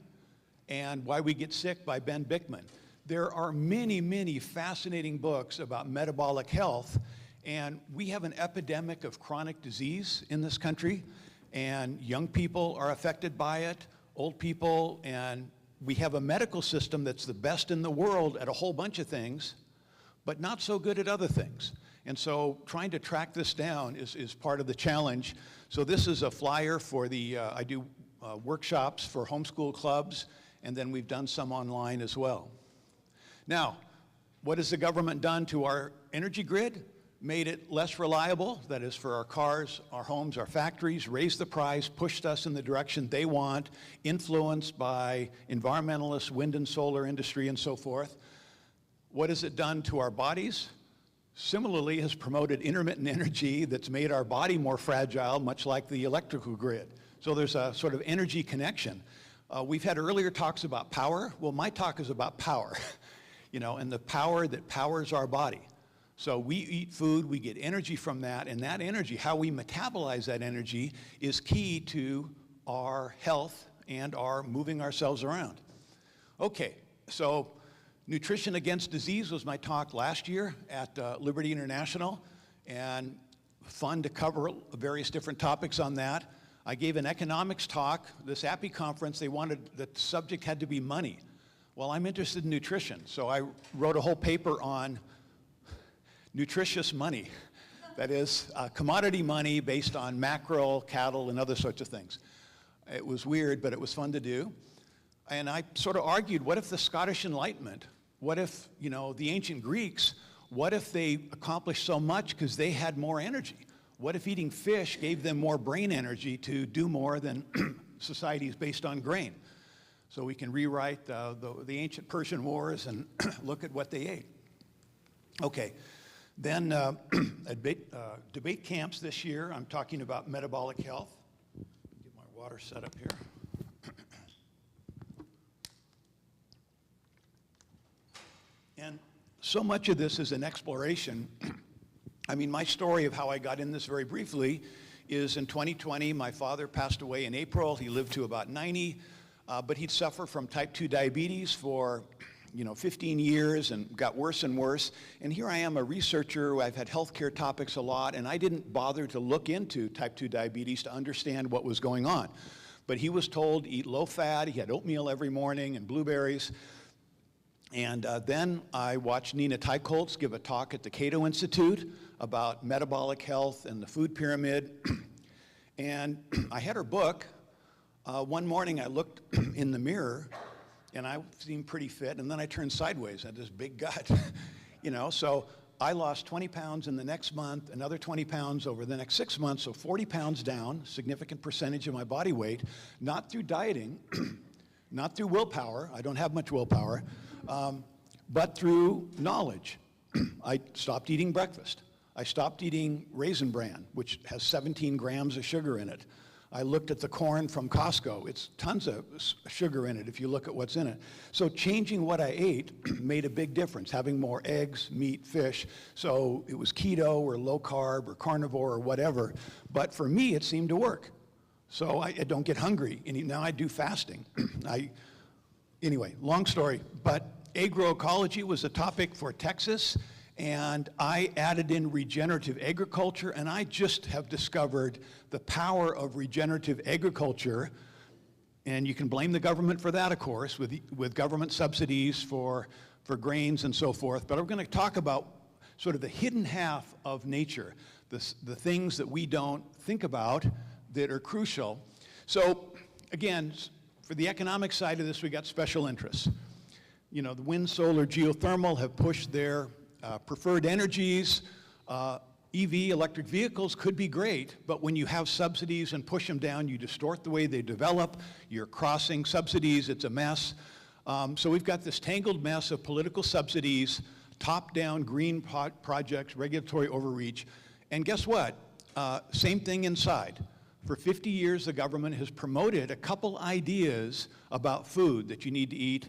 and Why We Get Sick by Ben Bickman. There are many, many fascinating books about metabolic health, and we have an epidemic of chronic disease in this country, and young people are affected by it, old people, and we have a medical system that's the best in the world at a whole bunch of things, but not so good at other things. And so trying to track this down is part of the challenge. So this is a flyer for the, I do workshops for homeschool clubs, and then we've done some online as well. Now, what has the government done to our energy grid? Made it less reliable, that is for our cars, our homes, our factories, raised the price, pushed us in the direction they want, influenced by environmentalists, wind and solar industry, and so forth. What has it done to our bodies? Similarly, has promoted intermittent energy that's made our body more fragile, much like the electrical grid. So there's a sort of energy connection. We've had earlier talks about power. Well, my talk is about power, you know, and the power that powers our body. So we eat food, we get energy from that, and that energy, how we metabolize that energy, is key to our health and our moving ourselves around. Okay, so Nutrition Against Disease was my talk last year at Liberty International, and fun to cover various different topics on that. I gave an economics talk, this APPE conference, they wanted, the subject had to be money. Well, I'm interested in nutrition, so I wrote a whole paper on nutritious money. That is commodity money based on mackerel, cattle, and other sorts of things. It was weird, but it was fun to do. And I sort of argued, what if the Scottish Enlightenment, what if, you know, the ancient Greeks, what if they accomplished so much because they had more energy? What if eating fish gave them more brain energy to do more than societies based on grain? So we can rewrite the ancient Persian wars and look at what they ate. Okay. Then debate camps this year, I'm talking about metabolic health. Get my water set up here. And so much of this is an exploration. I mean, my story of how I got in this very briefly is in 2020, my father passed away in April. He lived to about 90, but he'd suffered from type 2 diabetes for 15 years and got worse and worse. And here I am, a researcher. I've had healthcare topics a lot, and I didn't bother to look into type 2 diabetes to understand what was going on. But he was told to eat low fat. He had oatmeal every morning and blueberries. And then I watched Nina Teicholz give a talk at the Cato Institute about metabolic health and the food pyramid. And I had her book. One morning I looked in the mirror, and I seemed pretty fit, and then I turned sideways. I had this big gut, so I lost 20 pounds in the next month, another 20 pounds over the next 6 months, so 40 pounds down, significant percentage of my body weight, not through dieting, not through willpower, I don't have much willpower, but through knowledge. I stopped eating breakfast. I stopped eating Raisin Bran, which has 17 grams of sugar in it. I looked at the corn from Costco. It's tons of sugar in it if you look at what's in it. So changing what I ate made a big difference, having more eggs, meat, fish. So it was keto or low carb or carnivore or whatever. But for me, it seemed to work. So I don't get hungry. And now I do fasting. Anyway, long story. But agroecology was a topic for Texas. And I added in regenerative agriculture, and I just have discovered the power of regenerative agriculture. And you can blame the government for that, of course, with government subsidies for grains and so forth. But I'm going to talk about sort of the hidden half of nature, the things that we don't think about that are crucial. So again, for the economic side of this, we got special interests. The wind, solar, geothermal have pushed their preferred energies. EV, electric vehicles, could be great, but when you have subsidies and push them down, you distort the way they develop. You're crossing subsidies, it's a mess. So we've got this tangled mess of political subsidies, top-down green projects, regulatory overreach, and guess what? Same thing inside. For 50 years, the government has promoted a couple ideas about food, that you need to eat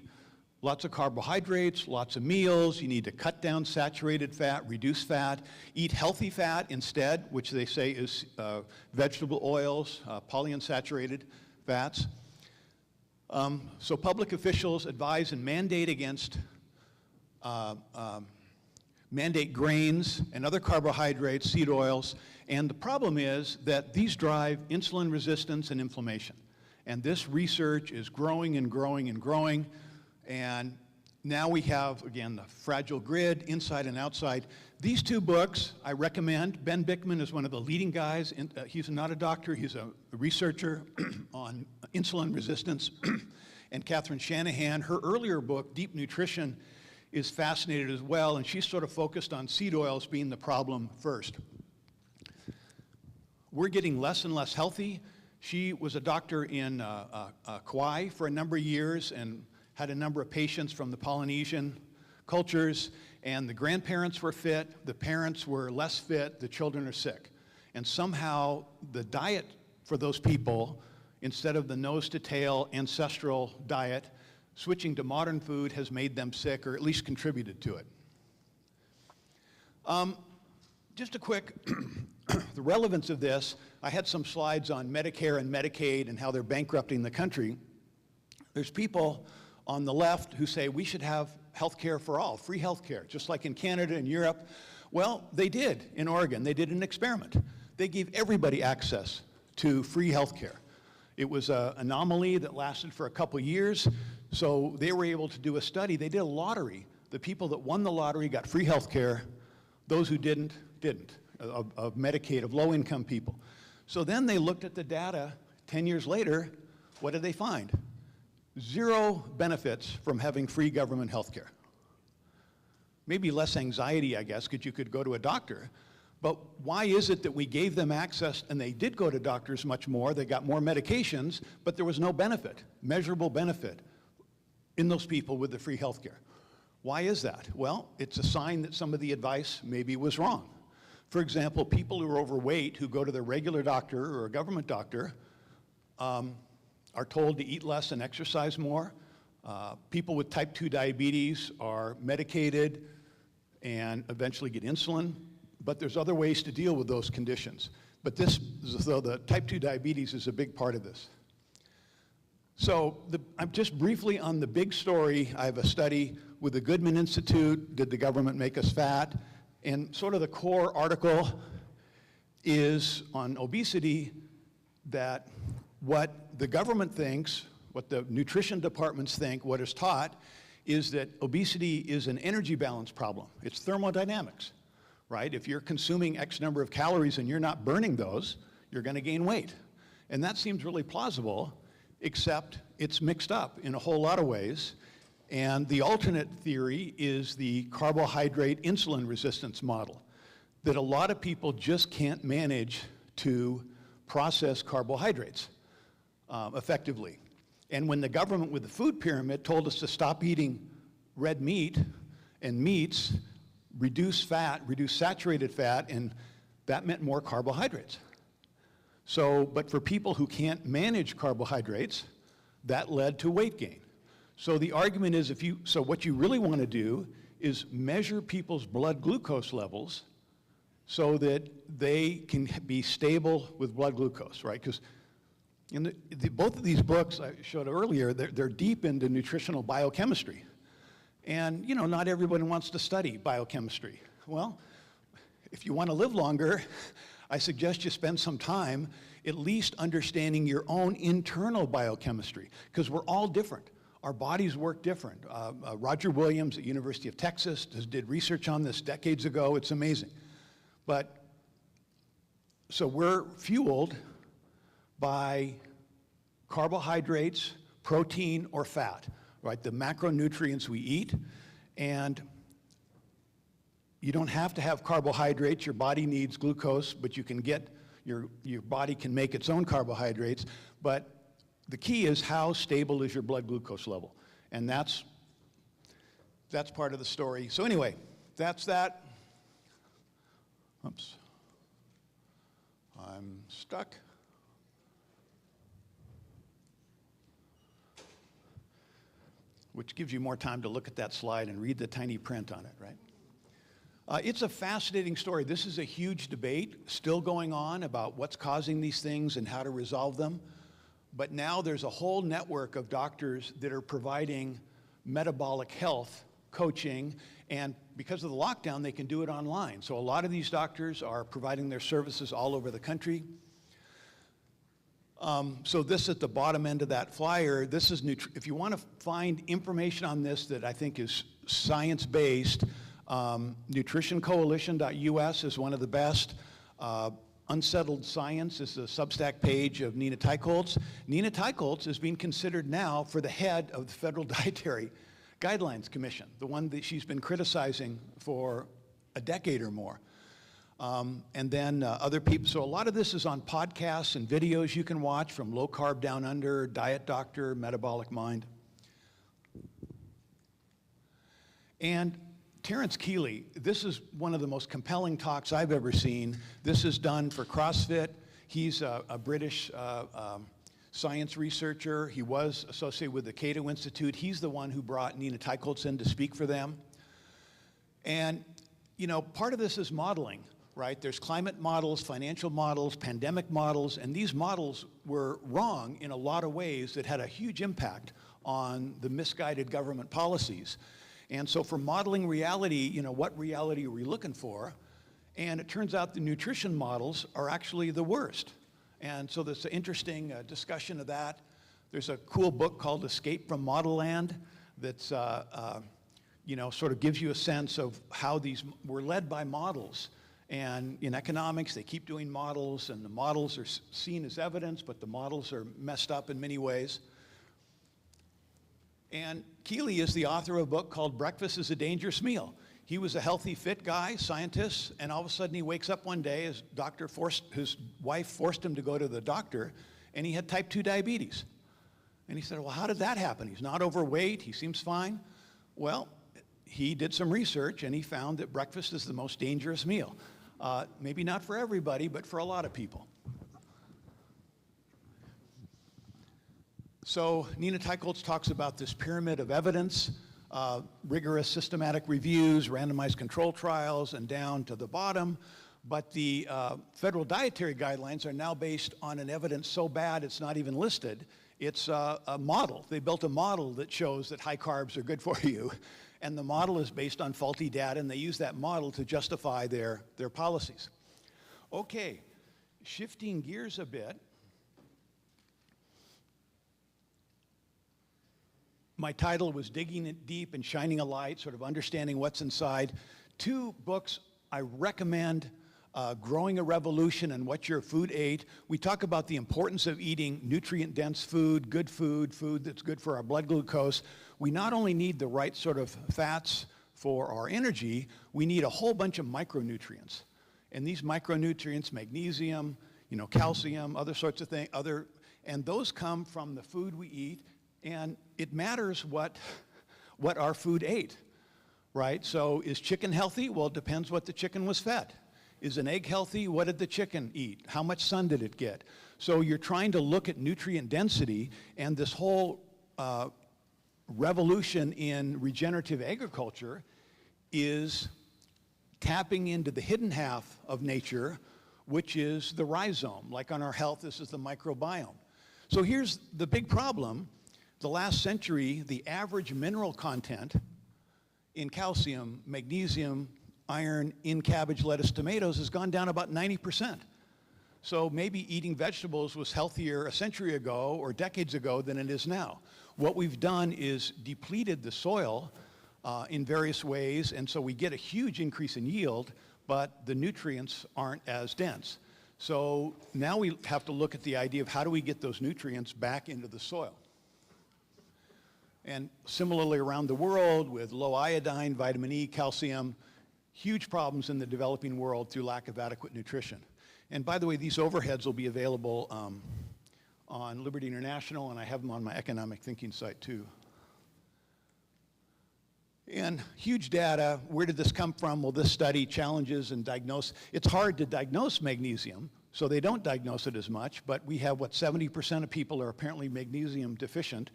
lots of carbohydrates, lots of meals. You need to cut down saturated fat, reduce fat, eat healthy fat instead, which they say is vegetable oils, polyunsaturated fats. So public officials advise and mandate against mandate grains and other carbohydrates, seed oils, and the problem is that these drive insulin resistance and inflammation. And this research is growing and growing and growing, and now we have, again, the fragile grid, inside and outside. These two books I recommend. Ben Bickman is one of the leading guys. He's not a doctor, he's a researcher on insulin resistance. And Catherine Shanahan, her earlier book, Deep Nutrition, is fascinated as well, and she's sort of focused on seed oils being the problem first. We're getting less and less healthy. She was a doctor in Kauai for a number of years and had a number of patients from the Polynesian cultures, and the grandparents were fit, the parents were less fit, the children are sick. And somehow the diet for those people, instead of the nose-to-tail ancestral diet, switching to modern food has made them sick, or at least contributed to it. Just a quick, the relevance of this, I had some slides on Medicare and Medicaid and how they're bankrupting the country. There's people on the left who say we should have health care for all, free health care, just like in Canada and Europe. Well, they did in Oregon. They did an experiment. They gave everybody access to free health care. It was an anomaly that lasted for a couple years. So they were able to do a study. They did a lottery. The people that won the lottery got free health care. Those who didn't, of Medicaid, of low-income people. So then they looked at the data 10 years later. What did they find? Zero benefits from having free government health care. Maybe less anxiety, I guess, because you could go to a doctor. But why is it that we gave them access, and they did go to doctors much more, they got more medications, but there was no benefit, measurable benefit, in those people with the free health care? Why is that? Well, it's a sign that some of the advice maybe was wrong. For example, people who are overweight who go to their regular doctor or a government doctor are told to eat less and exercise more. People with type 2 diabetes are medicated and eventually get insulin, but there's other ways to deal with those conditions. But this, so the type 2 diabetes is a big part of this. So I'm just briefly on the big story. I have a study with the Goodman Institute, Did the Government Make Us Fat? And sort of the core article is on obesity, that what the government thinks, what the nutrition departments think, what is taught, is that obesity is an energy balance problem. It's thermodynamics, right? If you're consuming X number of calories and you're not burning those, you're going to gain weight. And that seems really plausible, except it's mixed up in a whole lot of ways. And the alternate theory is the carbohydrate insulin resistance model, that a lot of people just can't manage to process carbohydrates effectively. And when the government with the food pyramid told us to stop eating red meat and meats, reduce fat, reduce saturated fat, and that meant more carbohydrates. So, but for people who can't manage carbohydrates, that led to weight gain. So the argument is so what you really want to do is measure people's blood glucose levels so that they can be stable with blood glucose, right? Because in both of these books I showed earlier, they're deep into nutritional biochemistry. And, you know, not everybody wants to study biochemistry. Well, if you want to live longer, I suggest you spend some time at least understanding your own internal biochemistry, because we're all different. Our bodies work different. Roger Williams at University of Texas did research on this decades ago. It's amazing. But so we're fueled by carbohydrates, protein, or fat, right? The macronutrients we eat. And you don't have to have carbohydrates. Your body needs glucose, but you can get, your body can make its own carbohydrates. But the key is how stable is your blood glucose level. And that's part of the story. So anyway, that's that. Oops. I'm stuck. which gives you more time to look at that slide and read the tiny print on it, right? It's a fascinating story. This is a huge debate still going on about what's causing these things and how to resolve them. But now there's a whole network of doctors that are providing metabolic health coaching, and because of the lockdown, they can do it online. So a lot of these doctors are providing their services all over the country. So this at the bottom end of that flyer, this is, if you want to find information on this that I think is science-based, nutritioncoalition.us is one of the best. Unsettled Science is the Substack page of Nina Teicholz. Nina Teicholz is being considered now for the head of the Federal Dietary Guidelines Commission, the one that she's been criticizing for a decade or more. And then other people, so a lot of this is on podcasts and videos you can watch from Low Carb Down Under, Diet Doctor, Metabolic Mind. And Terence Keeley, this is one of the most compelling talks I've ever seen. This is done for CrossFit. He's a British science researcher. He was associated with the Cato Institute. He's the one who brought Nina Teicholz in to speak for them. And, you know, part of this is modeling, right? There's climate models, financial models, pandemic models, and these models were wrong in a lot of ways that had a huge impact on the misguided government policies. And so for modeling reality, you know, what reality are we looking for? And it turns out the nutrition models are actually the worst. And so there's an interesting discussion of that. There's a cool book called Escape from Model Land that's, you know, sort of gives you a sense of how these were led by models. And in economics, they keep doing models, and the models are seen as evidence, but the models are messed up in many ways. And Keeley is the author of a book called Breakfast is a Dangerous Meal. He was a healthy, fit guy, scientist, and all of a sudden he wakes up one day, his wife forced him to go to the doctor, and he had type 2 diabetes. And he said, well, how did that happen? He's not overweight, he seems fine. Well, he did some research, and he found that breakfast is the most dangerous meal. Maybe not for everybody, but for a lot of people. So Nina Teicholz talks about this pyramid of evidence, rigorous systematic reviews, randomized control trials, and down to the bottom. But the federal dietary guidelines are now based on an evidence so bad it's not even listed. It's a model. They built a model that shows that high carbs are good for you. And the model is based on faulty data, and they use that model to justify their policies. Okay, shifting gears a bit. My title was Digging It Deep and Shining a Light, sort of understanding what's inside. 2 books I recommend, Growing a Revolution and What Your Food Ate. We talk about the importance of eating nutrient-dense food, food that's good for our blood glucose. We not only need the right sort of fats for our energy, we need a whole bunch of micronutrients. And these micronutrients, magnesium, you know, calcium, other sorts of things, and those come from the food we eat. And it matters what our food ate, right? So is chicken healthy? Well, it depends what the chicken was fed. Is an egg healthy? What did the chicken eat? How much sun did it get? So you're trying to look at nutrient density, and this whole revolution in regenerative agriculture is tapping into the hidden half of nature, which is the rhizome. Like on our health, this is the microbiome. So here's the big problem. The last century, the average mineral content in calcium, magnesium, iron in cabbage, lettuce, tomatoes has gone down about 90%. So maybe eating vegetables was healthier a century ago or decades ago than it is now. What we've done is depleted the soil in various ways, and so we get a huge increase in yield, but the nutrients aren't as dense. So now we have to look at the idea of how do we get those nutrients back into the soil. And similarly around the world with low iodine, vitamin E, calcium, huge problems in the developing world through lack of adequate nutrition. And by the way, these overheads will be available on Liberty International, and I have them on my economic thinking site too. And huge data, where did this come from? Well, this study challenges and diagnose. It's hard to diagnose magnesium, so they don't diagnose it as much, but we have, 70% of people are apparently magnesium deficient.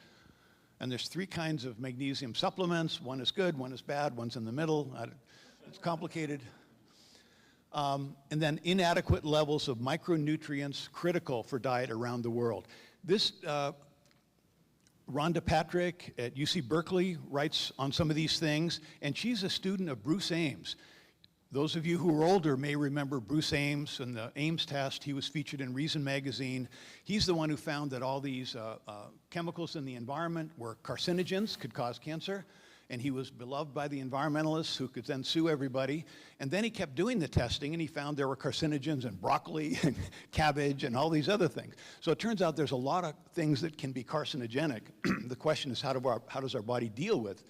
And there's 3 kinds of magnesium supplements. One is good, one is bad, one's in the middle. It's complicated. And then inadequate levels of micronutrients critical for diet around the world. This, Rhonda Patrick at UC Berkeley writes on some of these things, and she's a student of Bruce Ames. Those of you who are older may remember Bruce Ames and the Ames test. He was featured in Reason magazine. He's the one who found that all these chemicals in the environment were carcinogens, could cause cancer. And he was beloved by the environmentalists who could then sue everybody. And then he kept doing the testing and he found there were carcinogens in broccoli and cabbage and all these other things. So it turns out there's a lot of things that can be carcinogenic. The question is how does our body deal with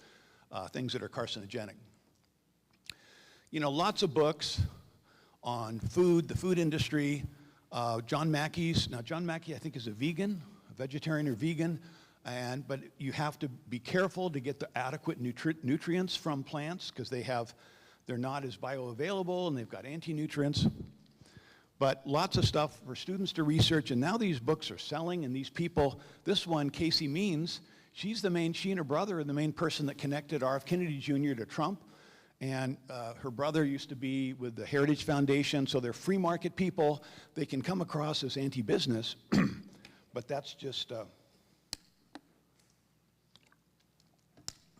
things that are carcinogenic? You know, lots of books on food, the food industry. John Mackey, I think, is a vegetarian or vegan. But you have to be careful to get the adequate nutrients from plants because they're not as bioavailable and they've got anti-nutrients. But lots of stuff for students to research, and now these books are selling, and these people, this one, Casey Means, she and her brother are the main person that connected R.F. Kennedy Jr. to Trump. And her brother used to be with the Heritage Foundation, so they're free market people. They can come across as anti-business, but that's just,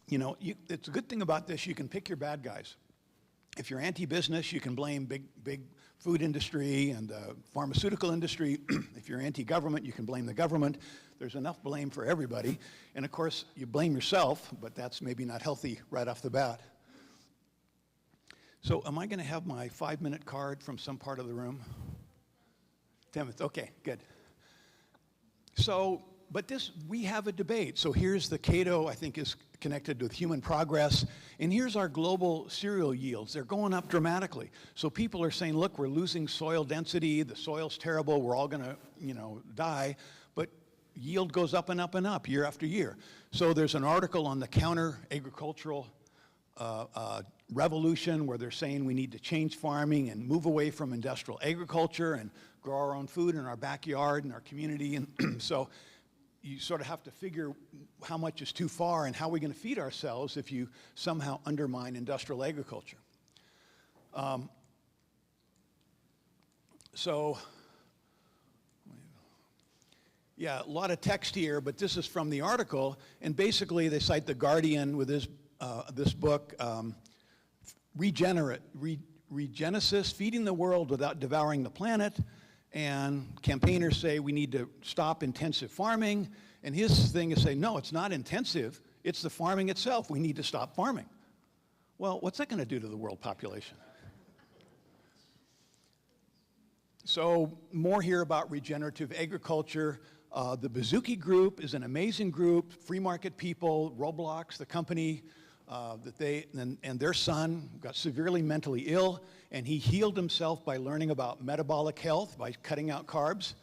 you know, it's a good thing about this, you can pick your bad guys. If you're anti-business, you can blame big food industry and the pharmaceutical industry. If you're anti-government, you can blame the government. There's enough blame for everybody. And of course, you blame yourself, but that's maybe not healthy right off the bat. So am I going to have my 5-minute card from some part of the room? 10 minutes, okay, good. So, but we have a debate. So here's the Cato, I think, is connected with human progress. And here's our global cereal yields. They're going up dramatically. So people are saying, look, we're losing soil density. The soil's terrible. We're all going to, die. But yield goes up and up and up year after year. So there's an article on the counter-agricultural revolution where they're saying we need to change farming and move away from industrial agriculture and grow our own food in our backyard and our community. And so you sort of have to figure how much is too far and how are we going to feed ourselves if you somehow undermine industrial agriculture. Yeah, a lot of text here, but this is from the article, and basically they cite The Guardian with this book, Regenesis, Feeding the World Without Devouring the Planet, and campaigners say we need to stop intensive farming, and his thing is say, no, it's not intensive, it's the farming itself, we need to stop farming. Well, what's that going to do to the world population? So more here about regenerative agriculture. The Bazooki Group is an amazing group, free market people, Roblox, the company, and their son got severely mentally ill, and he healed himself by learning about metabolic health, by cutting out carbs.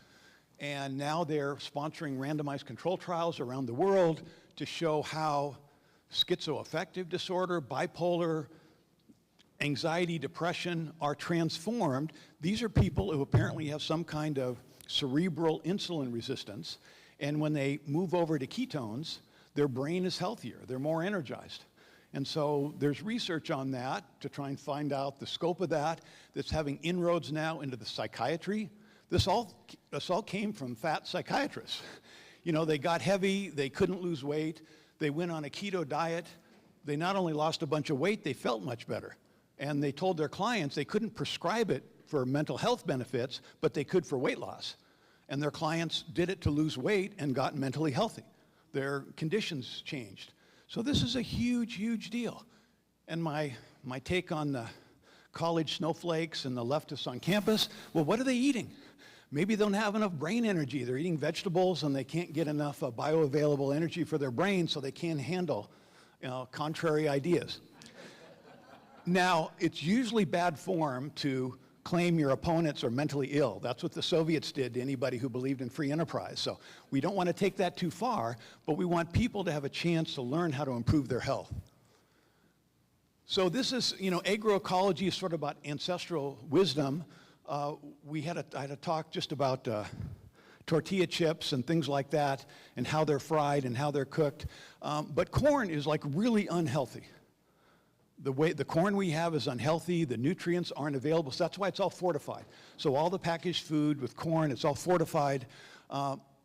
And now they're sponsoring randomized control trials around the world to show how schizoaffective disorder, bipolar, anxiety, depression are transformed. These are people who apparently have some kind of cerebral insulin resistance, and when they move over to ketones, their brain is healthier, they're more energized. And so there's research on that to try and find out the scope of that that's having inroads now into the psychiatry. This all came from fat psychiatrists. You know, they got heavy, they couldn't lose weight, they went on a keto diet, they not only lost a bunch of weight, they felt much better. And they told their clients they couldn't prescribe it for mental health benefits, but they could for weight loss. And their clients did it to lose weight and got mentally healthy. Their conditions changed. So this is a huge, huge deal. And my take on the college snowflakes and the leftists on campus, well, what are they eating? Maybe they don't have enough brain energy. They're eating vegetables and they can't get enough bioavailable energy for their brain, so they can't handle contrary ideas. Now, it's usually bad form to claim your opponents are mentally ill. That's what the Soviets did to anybody who believed in free enterprise. So we don't want to take that too far, but we want people to have a chance to learn how to improve their health. So this is, agroecology is sort of about ancestral wisdom. I had a talk just about tortilla chips and things like that, and how they're fried and how they're cooked. But corn is like really unhealthy. The corn we have is unhealthy, the nutrients aren't available, so that's why it's all fortified. So all the packaged food with corn, it's all fortified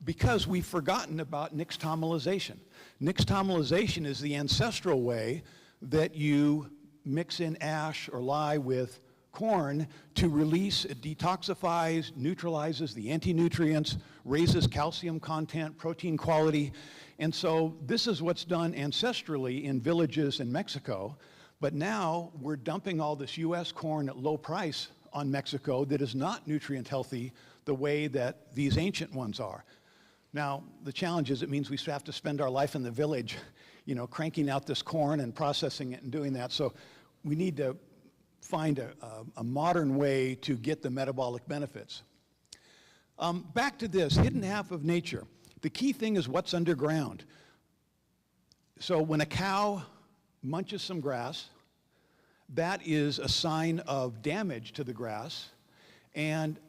because we've forgotten about nixtamalization. Nixtamalization is the ancestral way that you mix in ash or lye with corn to release, it detoxifies, neutralizes the anti-nutrients, raises calcium content, protein quality. And so this is what's done ancestrally in villages in Mexico. But now we're dumping all this US corn at low price on Mexico that is not nutrient healthy the way that these ancient ones are. Now, the challenge is it means we have to spend our life in the village, you know, cranking out this corn and processing it and doing that. So we need to find a modern way to get the metabolic benefits. Back to this, hidden half of nature. The key thing is what's underground. So when a cow munches some grass, that is a sign of damage to the grass. And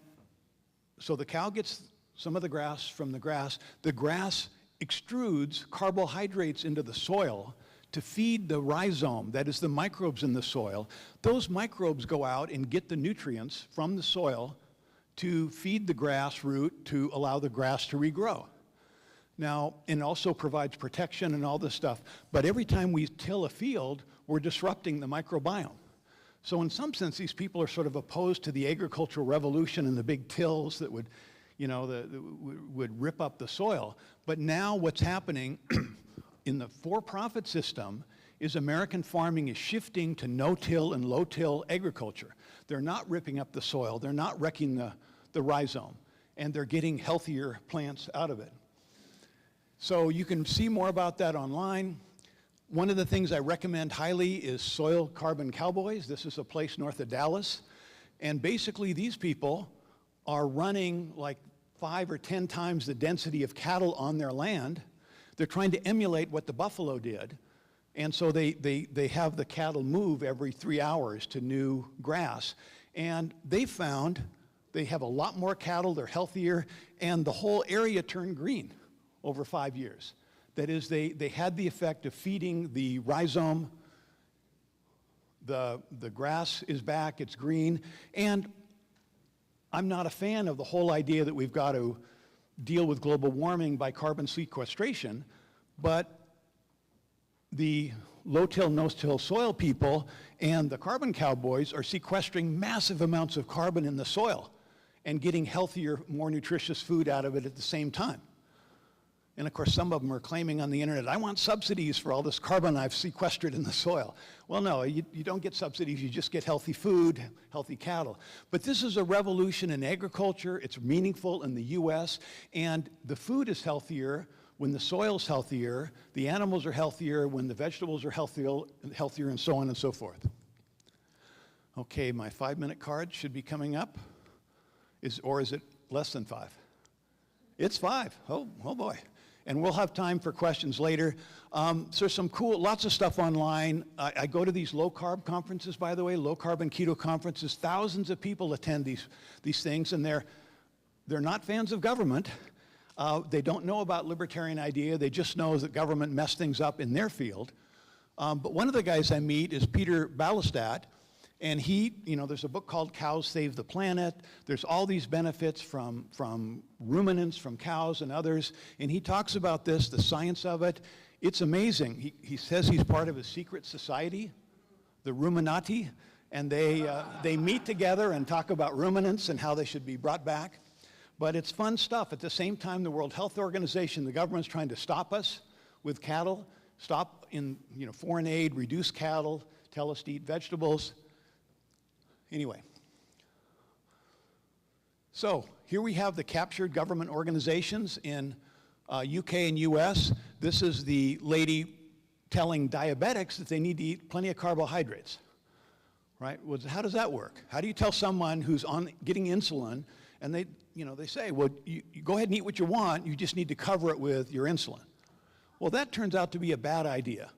so the cow gets some of the grass from the grass. The grass extrudes carbohydrates into the soil to feed the rhizome, that is the microbes in the soil. Those microbes go out and get the nutrients from the soil to feed the grass root to allow the grass to regrow. Now, and also provides protection and all this stuff. But every time we till a field, we're disrupting the microbiome. So in some sense, these people are sort of opposed to the agricultural revolution and the big tills that would, you know, would rip up the soil. But now what's happening in the for-profit system is American farming is shifting to no-till and low-till agriculture. They're not ripping up the soil. They're not wrecking the rhizome. And they're getting healthier plants out of it. So you can see more about that online. One of the things I recommend highly is Soil Carbon Cowboys. This is a place north of Dallas. And basically these people are running like 5 or 10 times the density of cattle on their land. They're trying to emulate what the buffalo did. And so they have the cattle move every 3 hours to new grass. And they found they have a lot more cattle, they're healthier, and the whole area turned green over 5 years. That is, they had the effect of feeding the rhizome. The grass is back, it's green. And I'm not a fan of the whole idea that we've got to deal with global warming by carbon sequestration, but the low-till, no-till soil people and the carbon cowboys are sequestering massive amounts of carbon in the soil and getting healthier, more nutritious food out of it at the same time. And of course, some of them are claiming on the internet, I want subsidies for all this carbon I've sequestered in the soil. Well, no, you don't get subsidies, you just get healthy food, healthy cattle. But this is a revolution in agriculture, it's meaningful in the US, and the food is healthier when the soil's healthier, the animals are healthier, when the vegetables are healthier, and so on and so forth. Okay, my 5-minute card should be coming up. Or is it less than 5? It's 5, oh boy. And we'll have time for questions later. So there's some cool, lots of stuff online. I go to these low-carb conferences, by the way, low-carb and keto conferences. Thousands of people attend these things, and they're not fans of government. They don't know about libertarian idea. They just know that government messed things up in their field. But one of the guys I meet is Peter Ballastat, and he, there's a book called Cows Save the Planet. There's all these benefits from ruminants, from cows and others. And he talks about this, the science of it. It's amazing. He says he's part of a secret society, the Ruminati. And they meet together and talk about ruminants and how they should be brought back. But it's fun stuff. At the same time, the World Health Organization, the government's trying to stop us with cattle, stop in foreign aid, reduce cattle, tell us to eat vegetables. Anyway, so here we have the captured government organizations in UK and US. This is the lady telling diabetics that they need to eat plenty of carbohydrates, right? Well, how does that work? How do you tell someone who's getting insulin and they say, well, you go ahead and eat what you want, you just need to cover it with your insulin. Well, that turns out to be a bad idea.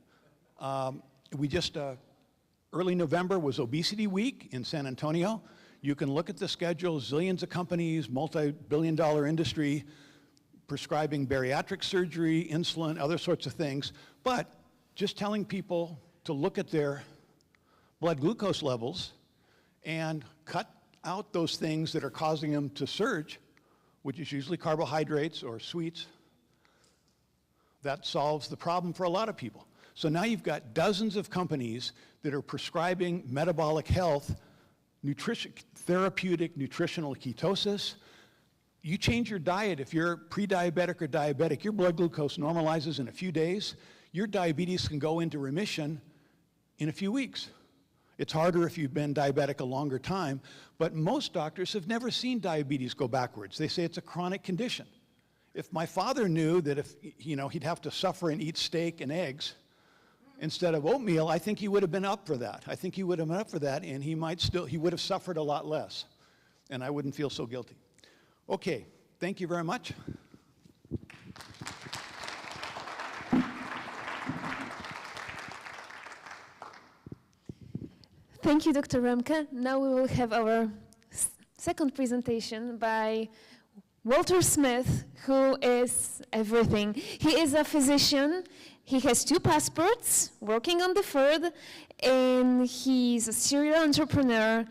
Early November was Obesity Week in San Antonio. You can look at the schedule, zillions of companies, multi-billion-dollar industry, prescribing bariatric surgery, insulin, other sorts of things. But just telling people to look at their blood glucose levels and cut out those things that are causing them to surge, which is usually carbohydrates or sweets, that solves the problem for a lot of people. So now you've got dozens of companies that are prescribing metabolic health, therapeutic nutritional ketosis. You change your diet, if you're pre-diabetic or diabetic, your blood glucose normalizes in a few days. Your diabetes can go into remission in a few weeks. It's harder if you've been diabetic a longer time, but most doctors have never seen diabetes go backwards. They say it's a chronic condition. If my father knew that if, he'd have to suffer and eat steak and eggs instead of oatmeal, I think he would have been up for that. I think he would have been up for that, and he would have suffered a lot less, and I wouldn't feel so guilty. Okay, thank you very much. Thank you, Dr. Remke. Now we will have our second presentation by Walter Smith, who is everything. He is a physician. He has 2 passports, working on the 3rd, and he's a serial entrepreneur.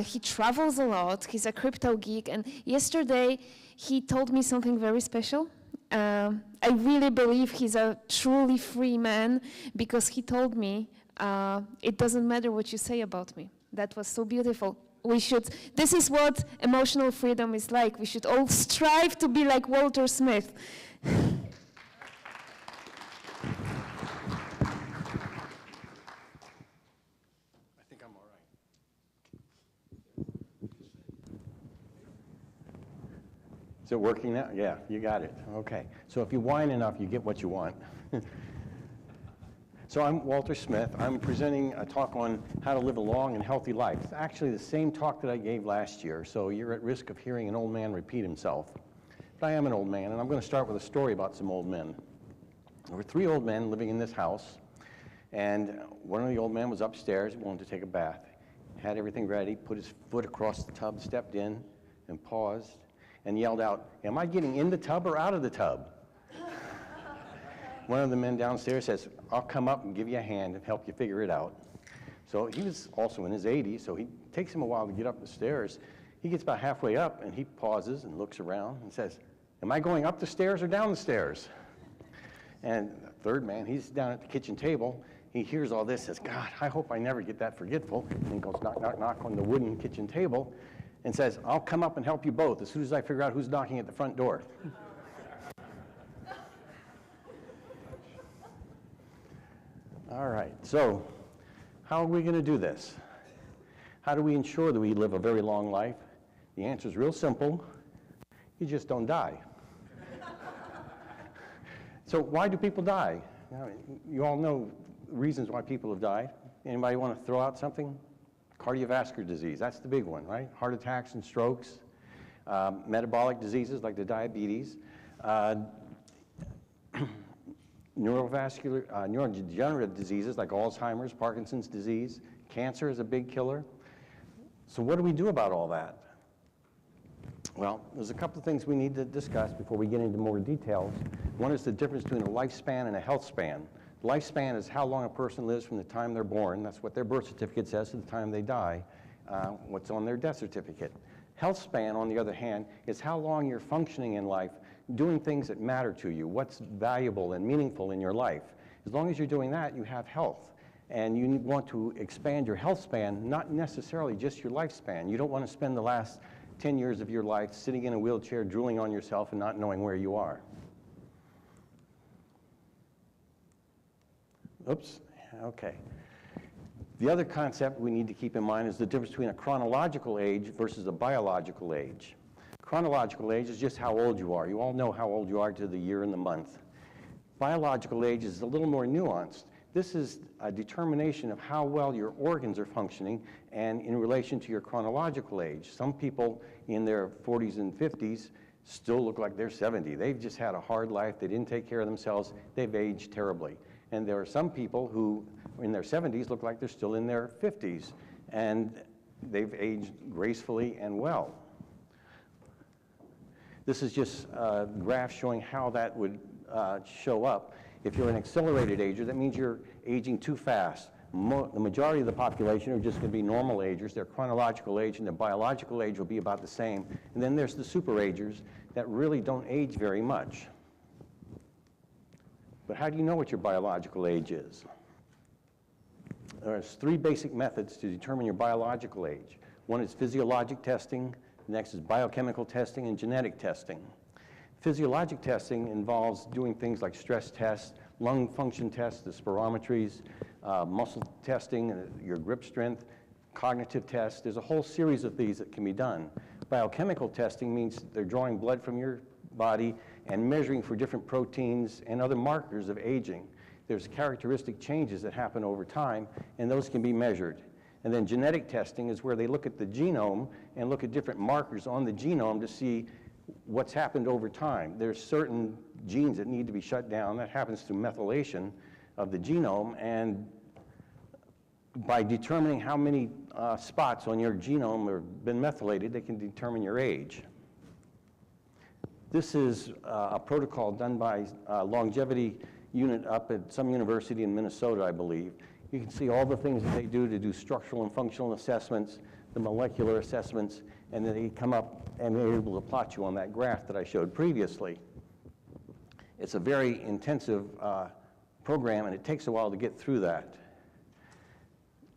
He travels a lot. He's a crypto geek, and yesterday he told me something very special. I really believe he's a truly free man, because he told me, it doesn't matter what you say about me. That was so beautiful. This is what emotional freedom is like. We should all strive to be like Walter Smith. I think I'm all right. Is it working now? Yeah, you got it. Okay. So if you whine enough, you get what you want. So I'm Walter Smith. I'm presenting a talk on how to live a long and healthy life. It's actually the same talk that I gave last year, so you're at risk of hearing an old man repeat himself. But I am an old man, and I'm going to start with a story about some old men. There were 3 old men living in this house, and one of the old men was upstairs, wanted to take a bath. Had everything ready, put his foot across the tub, stepped in, and paused, and yelled out, "Am I getting in the tub or out of the tub?" One of the men downstairs says, "I'll come up and give you a hand and help you figure it out." So he was also in his 80s, so it takes him a while to get up the stairs. He gets about halfway up, and he pauses and looks around and says, "Am I going up the stairs or down the stairs?" And the 3rd man, he's down at the kitchen table. He hears all this, says, "God, I hope I never get that forgetful." And he goes knock, knock, knock on the wooden kitchen table and says, "I'll come up and help you both as soon as I figure out who's knocking at the front door." All right, so how are we going to do this? How do we ensure that we live a very long life? The answer is real simple. You just don't die. So why do people die? You all know reasons why people have died. Anybody want to throw out something? Cardiovascular disease, that's the big one, right? Heart attacks and strokes, metabolic diseases like the diabetes, neurodegenerative diseases like Alzheimer's, Parkinson's disease. Cancer is a big killer. So what do we do about all that? Well, there's a couple of things we need to discuss before we get into more details. One is the difference between a lifespan and a health span. Lifespan is how long a person lives from the time they're born. That's what their birth certificate says to the time they die, what's on their death certificate. Health span, on the other hand, is how long you're functioning in life, doing things that matter to you, what's valuable and meaningful in your life. As long as you're doing that, you have health. And you want to expand your health span, not necessarily just your lifespan. You don't want to spend the last 10 years of your life sitting in a wheelchair, drooling on yourself and not knowing where you are. Oops, okay. The other concept we need to keep in mind is the difference between a chronological age versus a biological age. Chronological age is just how old you are. You all know how old you are to the year and the month. Biological age is a little more nuanced. This is a determination of how well your organs are functioning and in relation to your chronological age. Some people in their 40s and 50s still look like they're 70. They've just had a hard life. They didn't take care of themselves. They've aged terribly. And there are some people who in their 70s look like they're still in their 50s. And they've aged gracefully and well. This is just a graph showing how that would show up. If you're an accelerated ager, that means you're aging too fast. The majority of the population are just going to be normal agers. Their chronological age and their biological age will be about the same. And then there's the super agers that really don't age very much. But how do you know what your biological age is? There's 3 basic methods to determine your biological age. One is physiologic testing, the next is biochemical testing and genetic testing. Physiologic testing involves doing things like stress tests, lung function tests, the spirometries, muscle testing, your grip strength, cognitive tests. There's a whole series of these that can be done. Biochemical testing means they're drawing blood from your body and measuring for different proteins and other markers of aging. There's characteristic changes that happen over time, and those can be measured. And then genetic testing is where they look at the genome and look at different markers on the genome to see what's happened over time. There's certain genes that need to be shut down. That happens through methylation of the genome, and by determining how many spots on your genome have been methylated, they can determine your age. This is a protocol done by a longevity unit up at some university in Minnesota, I believe. You can see all the things that they do structural and functional assessments, the molecular assessments, and then they come up and they're able to plot you on that graph that I showed previously. It's a very intensive program, and it takes a while to get through that.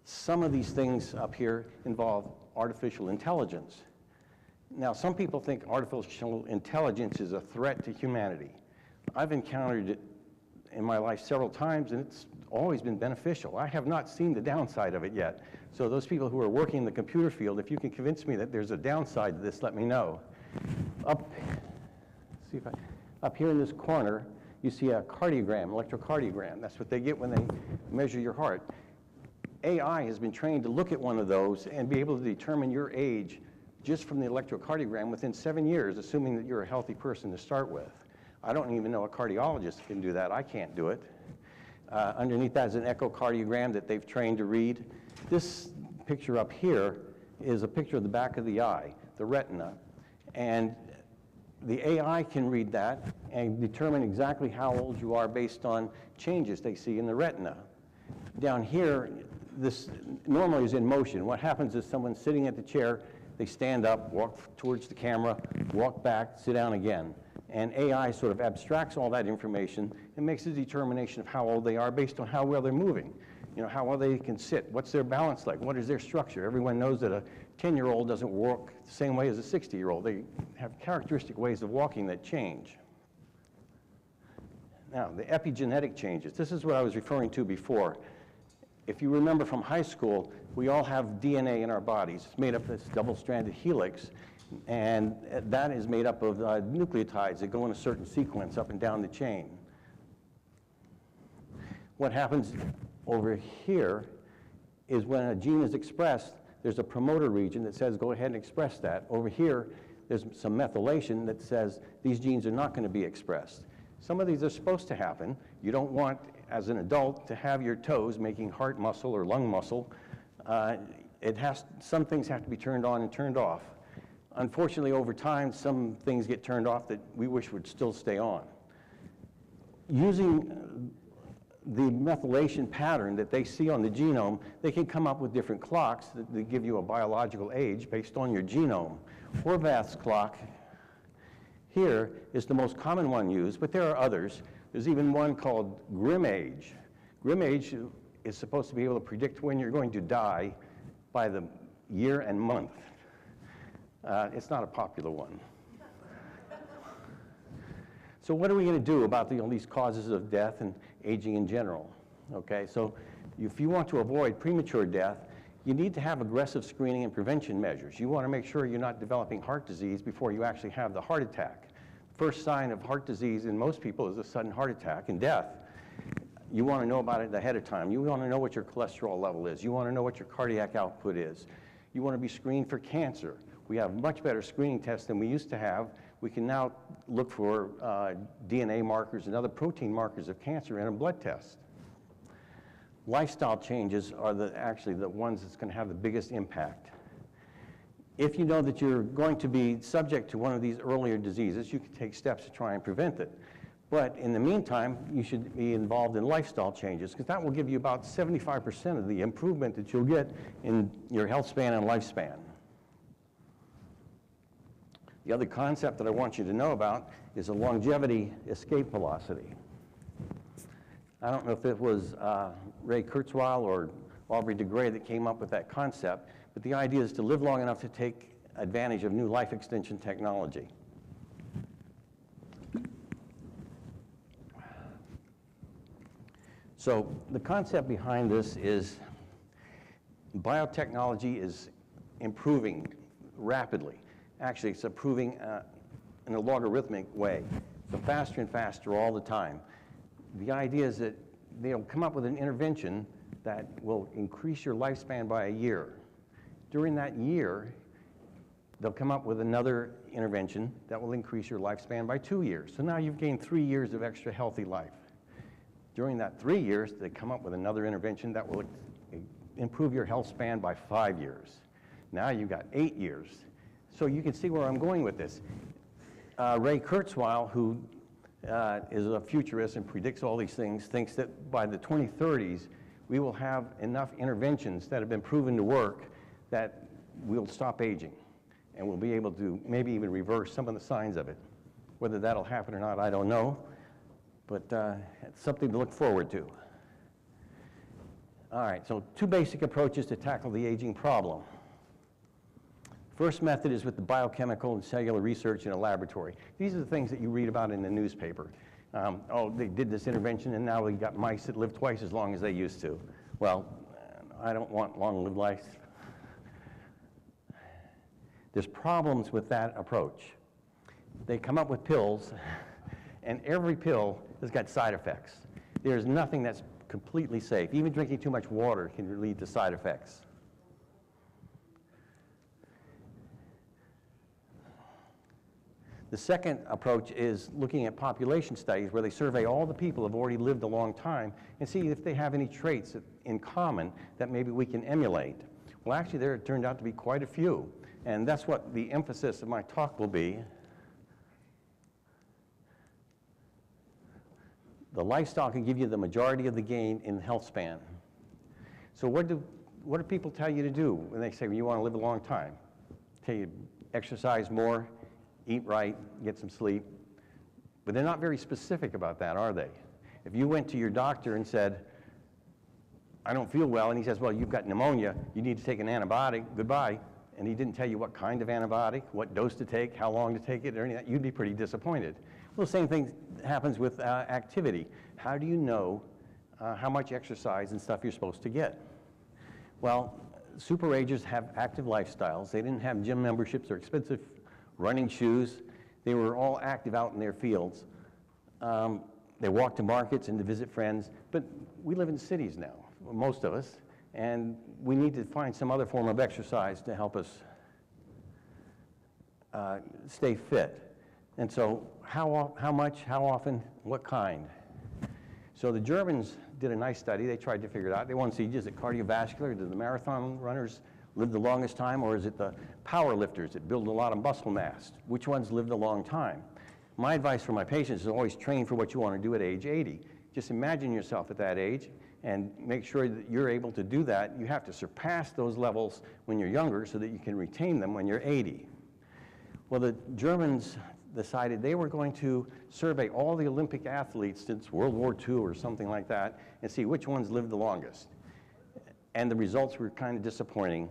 Some of these things up here involve artificial intelligence. Now, some people think artificial intelligence is a threat to humanity. I've encountered it in my life several times, and it's always been beneficial. I have not seen the downside of it yet. So those people who are working in the computer field, if you can convince me that there's a downside to this, let me know. Up here in this corner, you see a cardiogram, electrocardiogram. That's what they get when they measure your heart. AI has been trained to look at one of those and be able to determine your age just from the electrocardiogram within 7 years, assuming that you're a healthy person to start with. I don't even know a cardiologist can do that. I can't do it. Underneath that is an echocardiogram that they've trained to read. This picture up here is a picture of the back of the eye, the retina. And the AI can read that and determine exactly how old you are based on changes they see in the retina. Down here, this normally is in motion. What happens is someone's sitting at the chair, they stand up, walk towards the camera, walk back, sit down again. And AI sort of abstracts all that information and makes a determination of how old they are based on how well they're moving. You know, how well they can sit, what's their balance like, what is their structure. Everyone knows that a 10-year-old doesn't walk the same way as a 60-year-old. They have characteristic ways of walking that change. Now, the epigenetic changes. This is what I was referring to before. If you remember from high school, we all have DNA in our bodies. It's made up of this double-stranded helix, and that is made up of nucleotides that go in a certain sequence up and down the chain. What happens over here is when a gene is expressed, there's a promoter region that says go ahead and express that. Over here, there's some methylation that says these genes are not going to be expressed. Some of these are supposed to happen. You don't want, as an adult, to have your toes making heart muscle or lung muscle. Some things have to be turned on and turned off. Unfortunately, over time, some things get turned off that we wish would still stay on. Using the methylation pattern that they see on the genome, they can come up with different clocks that give you a biological age based on your genome. Horvath's clock here is the most common one used, but there are others. There's even one called Grim Age. Grim Age is supposed to be able to predict when you're going to die by the year and month. It's not a popular one. So what are we going to do about these causes of death and aging in general? Okay, so if you want to avoid premature death, you need to have aggressive screening and prevention measures. You want to make sure you're not developing heart disease before you actually have the heart attack. First sign of heart disease in most people is a sudden heart attack and death. You want to know about it ahead of time. You want to know what your cholesterol level is. You want to know what your cardiac output is. You want to be screened for cancer. We have much better screening tests than we used to have. We can now look for DNA markers and other protein markers of cancer in a blood test. Lifestyle changes are actually the ones that's going to have the biggest impact. if you know that you're going to be subject to one of these earlier diseases, you can take steps to try and prevent it. But in the meantime, you should be involved in lifestyle changes, because that will give you about 75% of the improvement that you'll get in your health span and lifespan. The other concept that I want you to know about is a longevity escape velocity. I don't know if it was Ray Kurzweil or Aubrey de Grey that came up with that concept, but the idea is to live long enough to take advantage of new life extension technology. So the concept behind this is biotechnology is improving rapidly. Actually, it's improving in a logarithmic way, so faster and faster all the time. The idea is that they'll come up with an intervention that will increase your lifespan by a year. During that year, they'll come up with another intervention that will increase your lifespan by 2 years. So now you've gained 3 years of extra healthy life. During that 3 years, they come up with another intervention that will improve your health span by 5 years. Now you've got 8 years. So you can see where I'm going with this. Ray Kurzweil, who is a futurist and predicts all these things, thinks that by the 2030s, we will have enough interventions that have been proven to work that we'll stop aging. And we'll be able to maybe even reverse some of the signs of it. Whether that'll happen or not, I don't know. But it's something to look forward to. All right, so 2 basic approaches to tackle the aging problem. First method is with the biochemical and cellular research in a laboratory. These are the things that you read about in the newspaper. Oh, they did this intervention and now we got mice that live twice as long as they used to. Well, I don't want long-lived life. There's problems with that approach. They come up with pills, and every pill has got side effects. There's nothing that's completely safe. Even drinking too much water can lead to side effects. The second approach is looking at population studies where they survey all the people who have already lived a long time and see if they have any traits in common that maybe we can emulate. Well, actually, there turned out to be quite a few, and that's what the emphasis of my talk will be. The lifestyle can give you the majority of the gain in health span. So what do people tell you to do when they say, well, you want to live a long time? Tell you exercise more, eat right, get some sleep. But they're not very specific about that, are they? If you went to your doctor and said, I don't feel well, and he says, well, you've got pneumonia, you need to take an antibiotic, goodbye, and he didn't tell you what kind of antibiotic, what dose to take, how long to take it, or anything, you'd be pretty disappointed. Well, the same thing happens with activity. How do you know how much exercise and stuff you're supposed to get? Well, super-agers have active lifestyles. They didn't have gym memberships or expensive running shoes. They were all active out in their fields. They walked to markets and to visit friends. But we live in cities now, most of us, and we need to find some other form of exercise to help us stay fit. And so how much, how often, what kind? So the Germans did a nice study. They tried to figure it out. They wanted to see, is it cardiovascular? Do the marathon runners live the longest time, or is it the power lifters that build a lot of muscle mass? Which ones live a long time? My advice for my patients is always train for what you want to do at age 80. Just imagine yourself at that age and make sure that you're able to do that. You have to surpass those levels when you're younger so that you can retain them when you're 80. Well, the Germans decided they were going to survey all the Olympic athletes since World War II or something like that and see which ones lived the longest. And the results were kind of disappointing.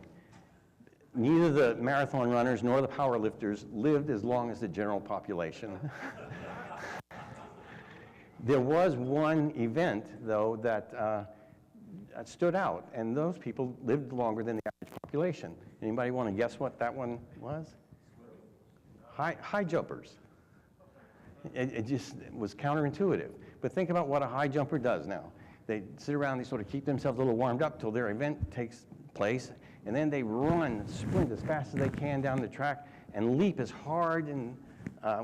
Neither the marathon runners nor the power lifters lived as long as the general population. There was one event, though, that stood out, and those people lived longer than the average population. Anybody want to guess what that one was? High jumpers. It just was counterintuitive. But think about what a high jumper does now. They sit around, they sort of keep themselves a little warmed up till their event takes place, and then they run, sprint as fast as they can down the track, and leap as hard and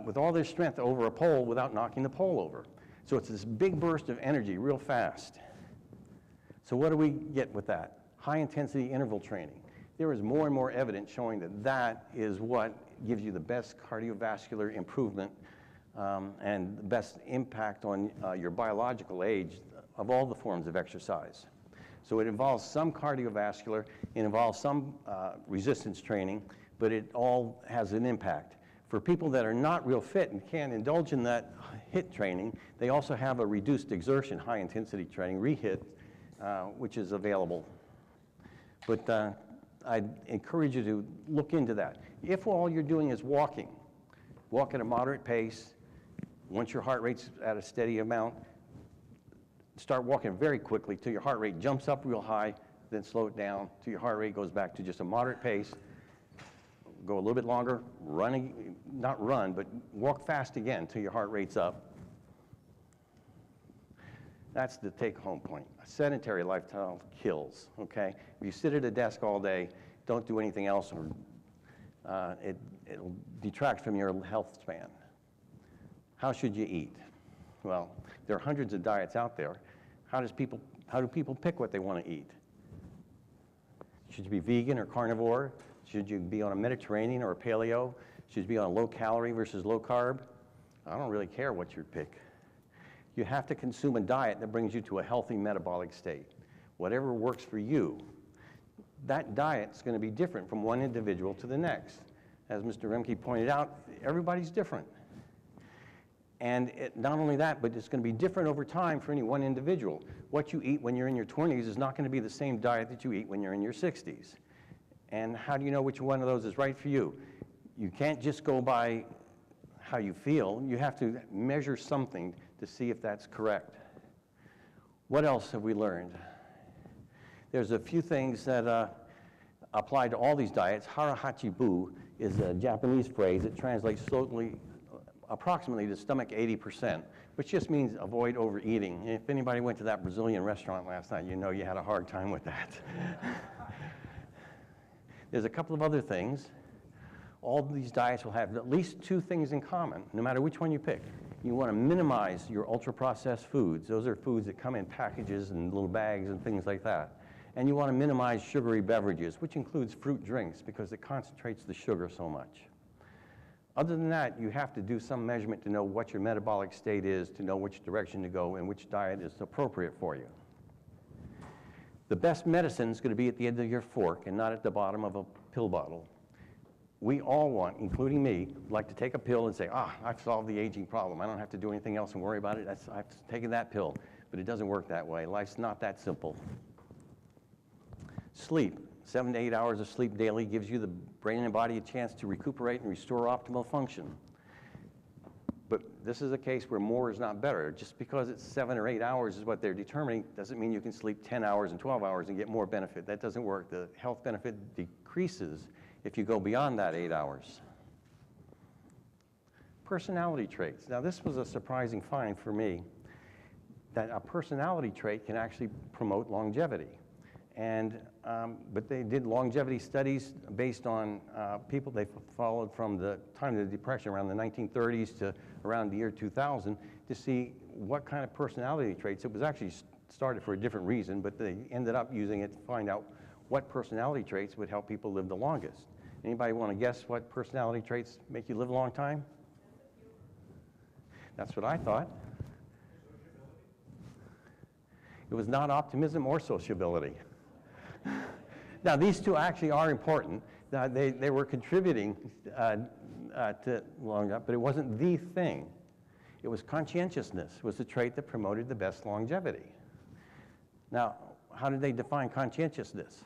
with all their strength over a pole without knocking the pole over. So it's this big burst of energy real fast. So what do we get with that? High intensity interval training. there is more and more evidence showing that that is what gives you the best cardiovascular improvement and the best impact on your biological age of all the forms of exercise. So it involves some cardiovascular, it involves some resistance training, but it all has an impact. For people that are not real fit and can't indulge in that HIIT training, they also have a reduced exertion, high intensity training, ReHIT, which is available. But I'd encourage you to look into that. If all you're doing is walking, walk at a moderate pace, once your heart rate's at a steady amount, start walking very quickly till your heart rate jumps up real high, then slow it down till your heart rate goes back to just a moderate pace. Go a little bit longer, running, not run, but walk fast again till your heart rate's up. That's the take-home point. A sedentary lifestyle kills, okay? If you sit at a desk all day, don't do anything else, or it'll detract from your health span. How should you eat? Well, there are hundreds of diets out there. How do people pick what they want to eat? Should you be vegan or carnivore? Should you be on a Mediterranean or a paleo? Should you be on low calorie versus low carb? I don't really care what you pick. You have to consume a diet that brings you to a healthy metabolic state. Whatever works for you. That diet's going to be different from one individual to the next. As Mr. Remke pointed out, everybody's different. And not only that, but it's going to be different over time for any one individual. What you eat when you're in your 20s is not going to be the same diet that you eat when you're in your 60s. And how do you know which one of those is right for you? You can't just go by how you feel. You have to measure something to see if that's correct. What else have we learned? There's a few things that apply to all these diets. Hara-hachi-bu is a Japanese phrase. It translates approximately to stomach 80%, which just means avoid overeating. If anybody went to that Brazilian restaurant last night, you know you had a hard time with that. There's a couple of other things. All of these diets will have at least two things in common, no matter which one you pick. You want to minimize your ultra-processed foods. Those are foods that come in packages and little bags and things like that. And you want to minimize sugary beverages, which includes fruit drinks, because it concentrates the sugar so much. Other than that, you have to do some measurement to know what your metabolic state is, to know which direction to go and which diet is appropriate for you. The best medicine is going to be at the end of your fork and not at the bottom of a pill bottle. We all want, including me, like to take a pill and say, I've solved the aging problem. I don't have to do anything else and worry about it. I've taken that pill. But it doesn't work that way. Life's not that simple. Sleep. 7 to 8 hours of sleep daily gives you the brain and body a chance to recuperate and restore optimal function. But this is a case where more is not better. Just because it's 7 or 8 hours is what they're determining doesn't mean you can sleep 10 hours and 12 hours and get more benefit. That doesn't work. The health benefit decreases if you go beyond that 8 hours. Personality traits. Now this was a surprising find for me, that a personality trait can actually promote longevity. But they did longevity studies based on people they followed from the time of the Depression around the 1930s to around the year 2000 to see what kind of personality traits. It was actually started for a different reason, but they ended up using it to find out what personality traits would help people live the longest. Anybody want to guess what personality traits make you live a long time? That's what I thought. It was not optimism or sociability. Now, these two actually are important. They were contributing to longevity, but it wasn't the thing. It was conscientiousness was the trait that promoted the best longevity. Now, how did they define conscientiousness?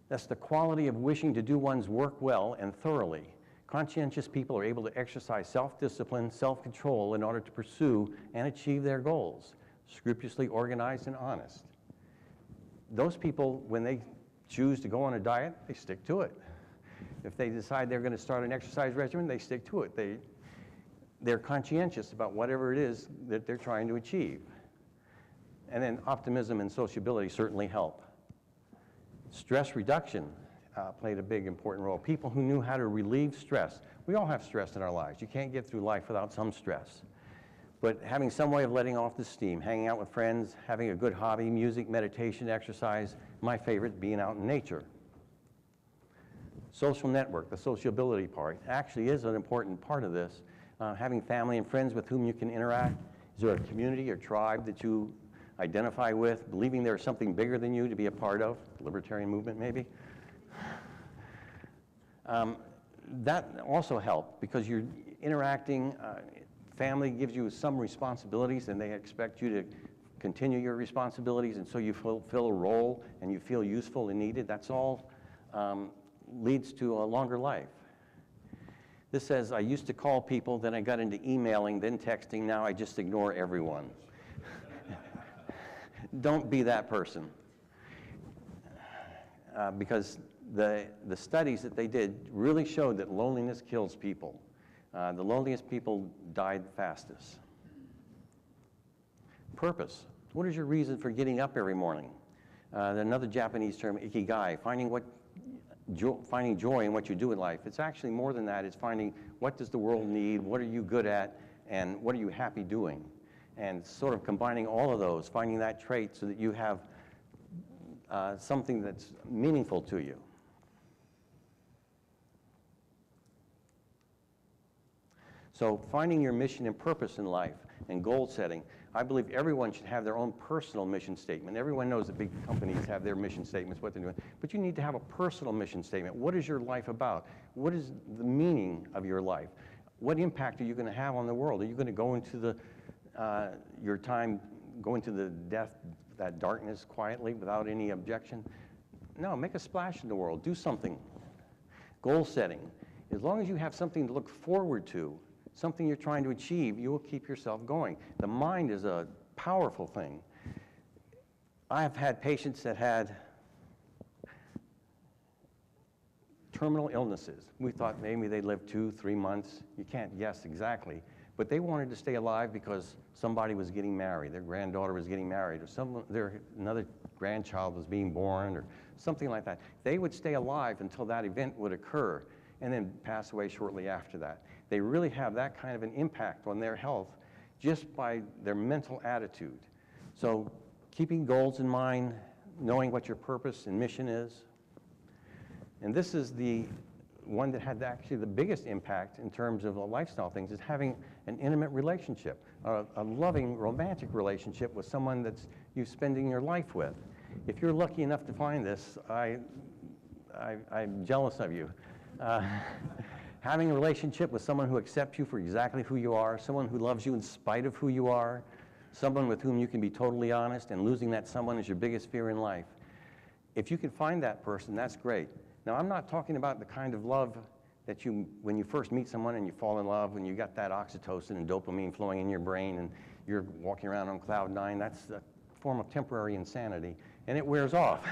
That's the quality of wishing to do one's work well and thoroughly. Conscientious people are able to exercise self-discipline, self-control in order to pursue and achieve their goals, scrupulously organized and honest. Those people, when they choose to go on a diet, they stick to it. If they decide they're going to start an exercise regimen, they stick to it. They're conscientious about whatever it is that they're trying to achieve. And then optimism and sociability certainly help. Stress reduction played a big important role. People who knew how to relieve stress. We all have stress in our lives. You can't get through life without some stress. But having some way of letting off the steam, hanging out with friends, having a good hobby, music, meditation, exercise, my favorite, being out in nature. Social network, the sociability part, actually is an important part of this. Having family and friends with whom you can interact. Is there a community or tribe that you identify with, believing there's something bigger than you to be a part of? Libertarian movement, maybe? That also helps because you're interacting. Family gives you some responsibilities and they expect you to continue your responsibilities, and so you fulfill a role and you feel useful and needed. That's all leads to a longer life. This says, I used to call people, then I got into emailing, then texting, now I just ignore everyone. Don't be that person. Because the studies that they did really showed that loneliness kills people. The loneliest people died fastest. Purpose. What is your reason for getting up every morning? Another Japanese term, ikigai, finding joy in what you do in life. It's actually more than that. It's finding what does the world need, what are you good at, and what are you happy doing? And sort of combining all of those, finding that trait so that you have something that's meaningful to you. So finding your mission and purpose in life and goal setting. I believe everyone should have their own personal mission statement. Everyone knows that big companies have their mission statements, what they're doing. But you need to have a personal mission statement. What is your life about? What is the meaning of your life? What impact are you going to have on the world? Are you going to go into your time, go into the death, that darkness quietly without any objection? No, make a splash in the world. Do something. Goal setting. As long as you have something to look forward to, something you're trying to achieve, you will keep yourself going. The mind is a powerful thing. I've had patients that had terminal illnesses. We thought maybe they'd live 2-3 months. You can't guess exactly. But they wanted to stay alive because somebody was getting married. Their granddaughter was getting married, or another grandchild was being born, or something like that. They would stay alive until that event would occur and then pass away shortly after that. They really have that kind of an impact on their health just by their mental attitude. So keeping goals in mind, knowing what your purpose and mission is. And this is the one that had actually the biggest impact in terms of lifestyle things, is having an intimate relationship, a loving, romantic relationship with someone that's you're spending your life with. If you're lucky enough to find this, I'm jealous of you. Having a relationship with someone who accepts you for exactly who you are, someone who loves you in spite of who you are, someone with whom you can be totally honest, and losing that someone is your biggest fear in life. If you can find that person, that's great. Now, I'm not talking about the kind of love that when you first meet someone and you fall in love, when you got that oxytocin and dopamine flowing in your brain and you're walking around on cloud 9, that's a form of temporary insanity, and it wears off.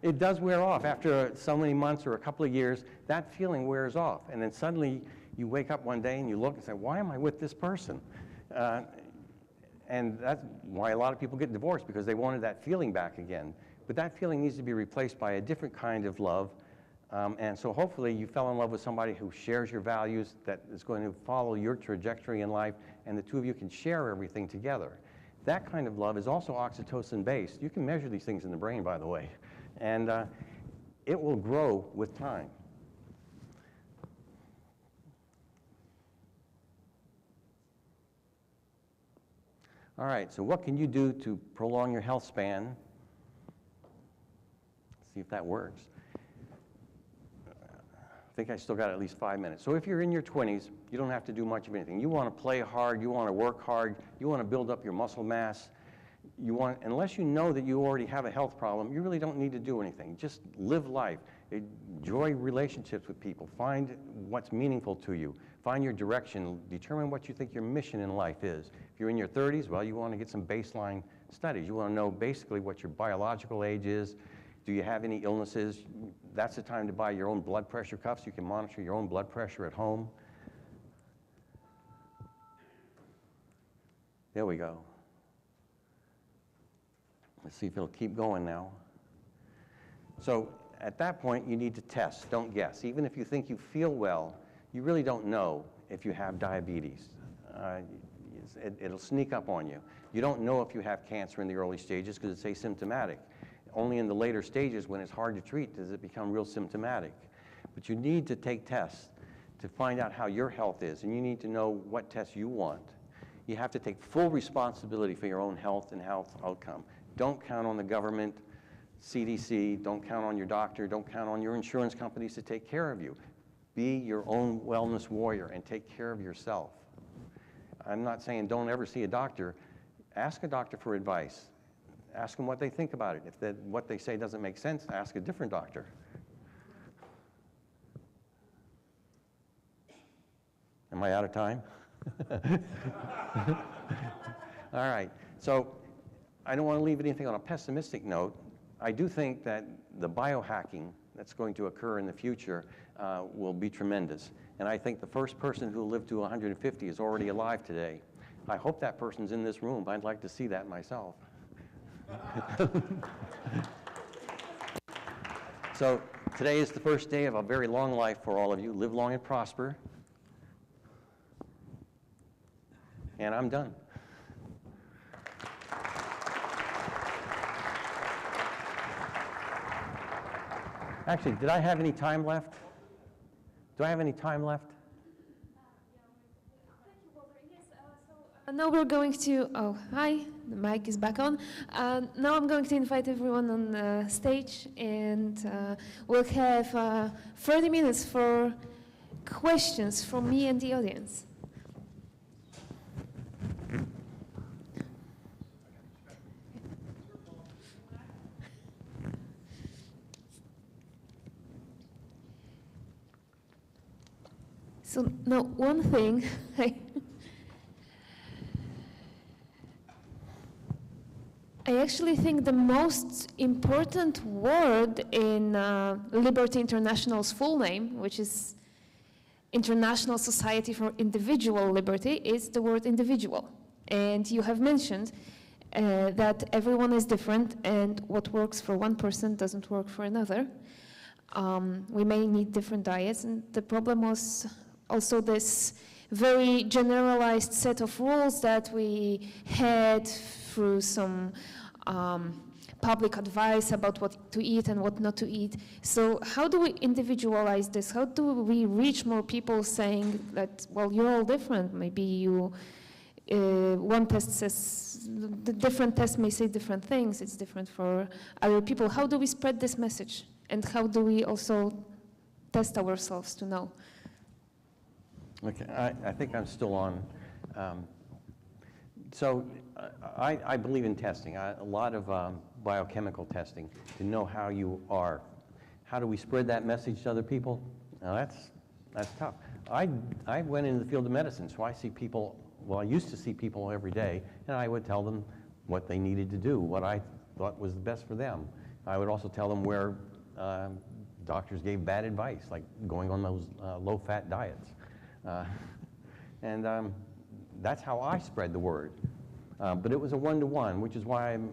It does wear off. After so many months or a couple of years, that feeling wears off. And then suddenly you wake up one day and you look and say, why am I with this person? And that's why a lot of people get divorced, because they wanted that feeling back again. But that feeling needs to be replaced by a different kind of love. And so hopefully you fell in love with somebody who shares your values, that is going to follow your trajectory in life, and the two of you can share everything together. That kind of love is also oxytocin-based. You can measure these things in the brain, by the way. And it will grow with time. All right, so what can you do to prolong your health span? Let's see if that works. I think I still got at least 5 minutes. So if you're in your 20s, you don't have to do much of anything. You want to play hard, you want to work hard, you want to build up your muscle mass. Unless you know that you already have a health problem, you really don't need to do anything. Just live life. Enjoy relationships with people. Find what's meaningful to you. Find your direction. Determine what you think your mission in life is. If you're in your 30s, well, you want to get some baseline studies. You want to know basically what your biological age is. Do you have any illnesses? That's the time to buy your own blood pressure cuffs. You can monitor your own blood pressure at home. There we go. Let's see if it'll keep going now. So at that point, you need to test. Don't guess. Even if you think you feel well, you really don't know if you have diabetes. It'll sneak up on you. You don't know if you have cancer in the early stages because it's asymptomatic. Only in the later stages, when it's hard to treat, does it become real symptomatic. But you need to take tests to find out how your health is, and you need to know what tests you want. You have to take full responsibility for your own health and health outcome. Don't count on the government, CDC, don't count on your doctor, don't count on your insurance companies to take care of you. Be your own wellness warrior and take care of yourself. I'm not saying don't ever see a doctor. Ask a doctor for advice. Ask them what they think about it. If what they say doesn't make sense, ask a different doctor. Am I out of time? All right. So I don't want to leave anything on a pessimistic note. I do think that the biohacking that's going to occur in the future will be tremendous. And I think the first person who lived to 150 is already alive today. I hope that person's in this room. I'd like to see that myself. So today is the first day of a very long life for all of you. Live long and prosper. And I'm done. Actually, did I have any time left? Do I have any time left? Now we're going to, oh, hi, the mic is back on. Now I'm going to invite everyone on the stage, and we'll have 30 minutes for questions from me and the audience. So now one thing, I actually think the most important word in Liberty International's full name, which is International Society for Individual Liberty, is the word individual. And you have mentioned that everyone is different, and what works for one person doesn't work for another. We may need different diets, and the problem was also this very generalized set of rules that we had through some public advice about what to eat and what not to eat. So how do we individualize this? How do we reach more people saying that, well, you're all different. Maybe you, one test says, the different tests may say different things. It's different for other people. How do we spread this message? And how do we also test ourselves to know? Okay, I think I'm still on. So I believe in testing, a lot of biochemical testing to know how you are. How do we spread that message to other people? Now that's tough. I went into the field of medicine, so I see people, well, I used to see people every day, and I would tell them what they needed to do, what I thought was the best for them. I would also tell them where doctors gave bad advice, like going on those low-fat diets. That's how I spread the word. But it was a one-to-one, which is why I'm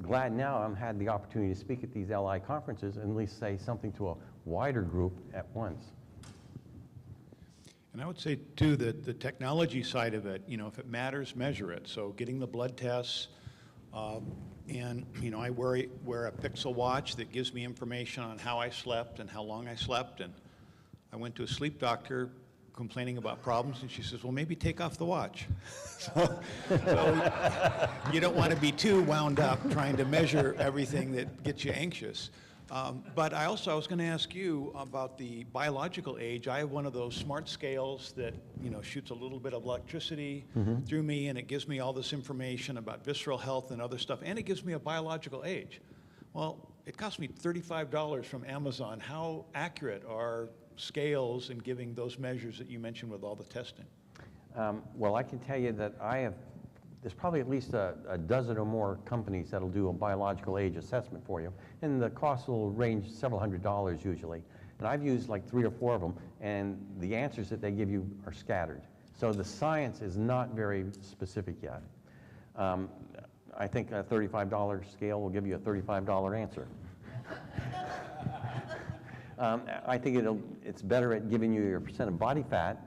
glad now I've had the opportunity to speak at these LI conferences and at least say something to a wider group at once. And I would say, too, that the technology side of it, if it matters, measure it. So getting the blood tests, and, I wear a Pixel watch that gives me information on how I slept and how long I slept. And I went to a sleep doctor complaining about problems, and she says, well, maybe take off the watch. so you don't want to be too wound up trying to measure everything that gets you anxious. But I was going to ask you about the biological age. I have one of those smart scales that, shoots a little bit of electricity through me, and it gives me all this information about visceral health and other stuff, and it gives me a biological age. Well, it cost me $35 from Amazon. How accurate are scales in giving those measures that you mentioned with all the testing? Well, I can tell you that there's probably at least a dozen or more companies that'll do a biological age assessment for you, and the cost will range several $100s usually. And I've used like 3 or 4 of them, and the answers that they give you are scattered. So the science is not very specific yet. I think a $35 scale will give you a $35 answer. I think it's better at giving you your percent of body fat,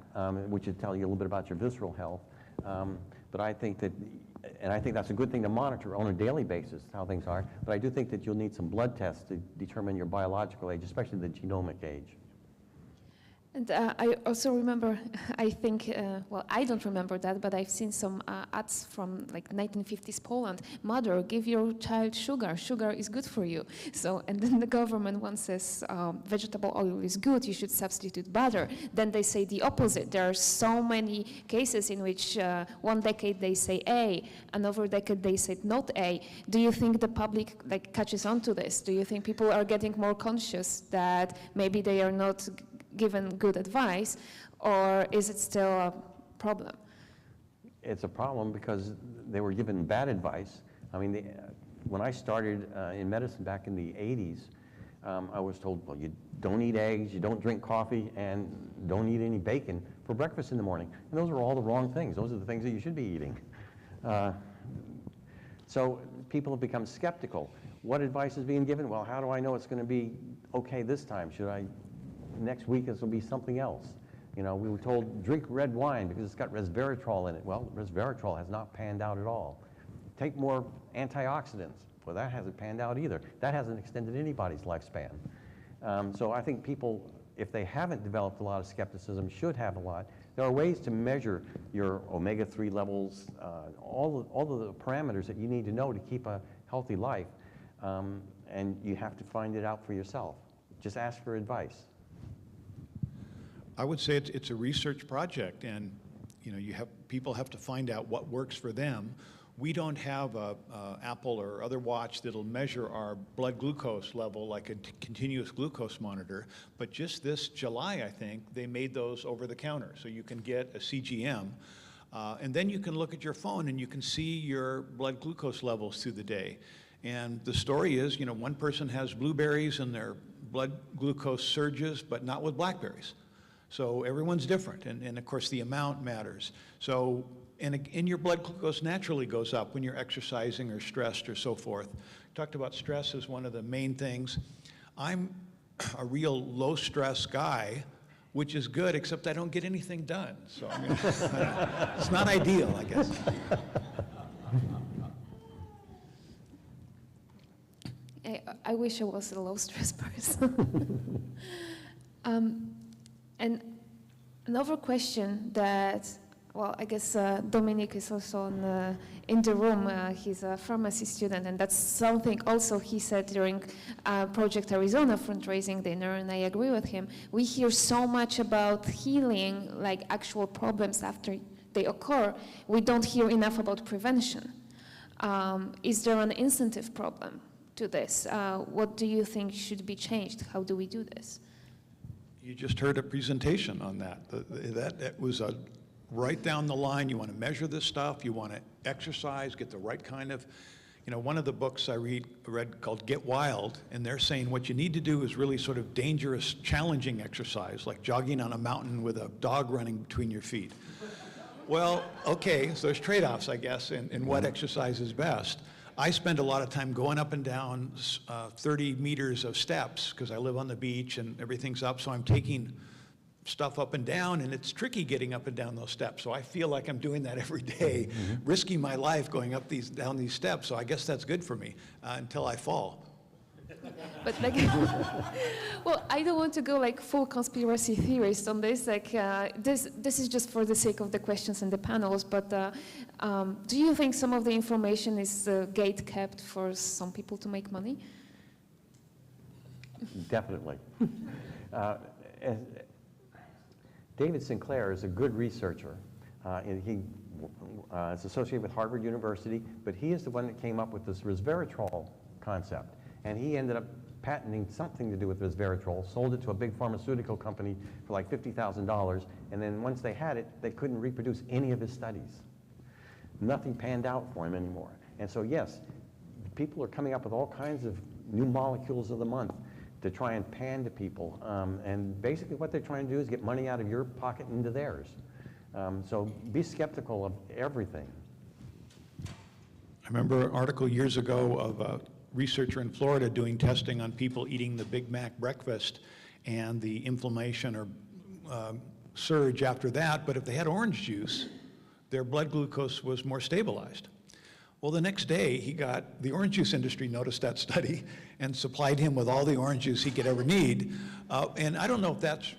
which would tell you a little bit about your visceral health. But I think that's a good thing to monitor on a daily basis, how things are. But I do think that you'll need some blood tests to determine your biological age, especially the genomic age. And I also remember, I think, well, I don't remember that, but I've seen some ads from like 1950s Poland. Mother, give your child sugar. Sugar is good for you. So, and then the government once says vegetable oil is good, you should substitute butter. Then they say the opposite. There are so many cases in which one decade they say A, another decade they said not A. Do you think the public like catches on to this? Do you think people are getting more conscious that maybe they are not given good advice, or is it still a problem? It's a problem because they were given bad advice. I mean, when I started in medicine back in the 80s, I was told, well, you don't eat eggs, you don't drink coffee, and don't eat any bacon for breakfast in the morning. And those are all the wrong things. Those are the things that you should be eating. So people have become skeptical. What advice is being given? Well, how do I know it's going to be okay this time? Should I, next week this will be something else? You know, we were told drink red wine because it's got resveratrol in it. Well, resveratrol has not panned out at all. Take more antioxidants. Well, that hasn't panned out either. That hasn't extended anybody's lifespan. So I think people, if they haven't developed a lot of skepticism, should have a lot. There are ways to measure your omega-3 levels, all of the parameters that you need to know to keep a healthy life, and you have to find it out for yourself. Just ask for advice. I would say it's a research project, and you know, people have to find out what works for them. We don't have a Apple or other watch that'll measure our blood glucose level like a continuous glucose monitor, but just this July, I think, they made those over the counter. So you can get a CGM, and then you can look at your phone and you can see your blood glucose levels through the day. And the story is, you know, one person has blueberries and their blood glucose surges, but not with blackberries. So everyone's different, and of course the amount matters. So, and your blood glucose naturally goes up when you're exercising or stressed or so forth. Talked about stress as one of the main things. I'm a real low stress guy, which is good, except I don't get anything done. So I mean, it's not ideal, I guess. I wish I was a low stress person. And another question that, well, I guess Dominic is also in the room. He's a pharmacy student, and that's something also he said during Project Arizona fundraising dinner, and I agree with him. We hear so much about healing, like actual problems after they occur. We don't hear enough about prevention. Is there an incentive problem to this? What do you think should be changed? How do we do this? You just heard a presentation on that. That was right down the line. You want to measure this stuff. You want to exercise, get the right kind of, you know, one of the books I read called Get Wild, and they're saying what you need to do is really sort of dangerous, challenging exercise, like jogging on a mountain with a dog running between your feet. Well, okay, so there's trade-offs, I guess, in what exercise is best. I spend a lot of time going up and down 30 meters of steps because I live on the beach and everything's up, so I'm taking stuff up and down, and it's tricky getting up and down those steps. So I feel like I'm doing that every day, risking my life going up down these steps. So I guess that's good for me until I fall. But like, well, I don't want to go like full conspiracy theorist on this. Like, this is just for the sake of the questions and the panels. But do you think some of the information is gate kept for some people to make money? Definitely. David Sinclair is a good researcher. He is associated with Harvard University, but he is the one that came up with this resveratrol concept. And he ended up patenting something to do with resveratrol, sold it to a big pharmaceutical company for like $50,000, and then once they had it, they couldn't reproduce any of his studies. Nothing panned out for him anymore. And so yes, people are coming up with all kinds of new molecules of the month to try and pan to people. And basically what they're trying to do is get money out of your pocket into theirs. So be skeptical of everything. I remember an article years ago of a researcher in Florida doing testing on people eating the Big Mac breakfast and the inflammation or surge after that, but if they had orange juice, their blood glucose was more stabilized. Well, the next day, the orange juice industry noticed that study and supplied him with all the orange juice he could ever need. And I don't know if that's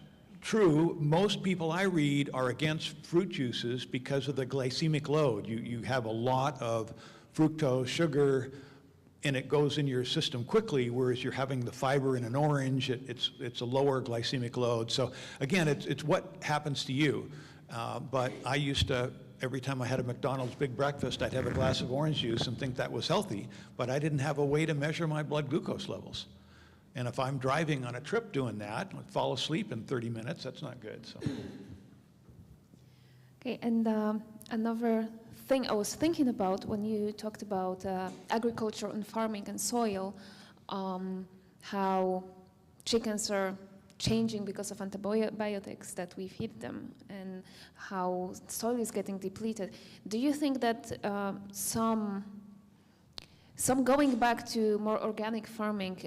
true, most people I read are against fruit juices because of the glycemic load. You have a lot of fructose, sugar, and it goes in your system quickly, whereas you're having the fiber in an orange, it's a lower glycemic load. So again, it's what happens to you. But I used to, every time I had a McDonald's big breakfast, I'd have a glass of orange juice and think that was healthy, but I didn't have a way to measure my blood glucose levels. And if I'm driving on a trip doing that, I'd fall asleep in 30 minutes, that's not good. So. Okay, and another thing I was thinking about when you talked about agriculture and farming and soil, how chickens are changing because of antibiotics that we feed them, and how soil is getting depleted. Do you think that some going back to more organic farming,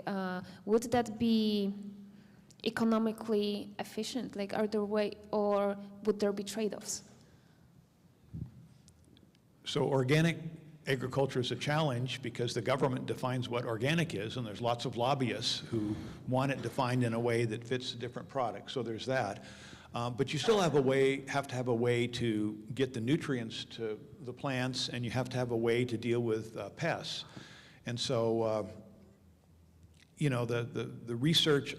would that be economically efficient? Like, are there or would there be trade-offs? So organic agriculture is a challenge because the government defines what organic is, and there's lots of lobbyists who want it defined in a way that fits the different products. So there's that. But you still have to have a way to get the nutrients to the plants, and you have to have a way to deal with pests. And so, you know, the research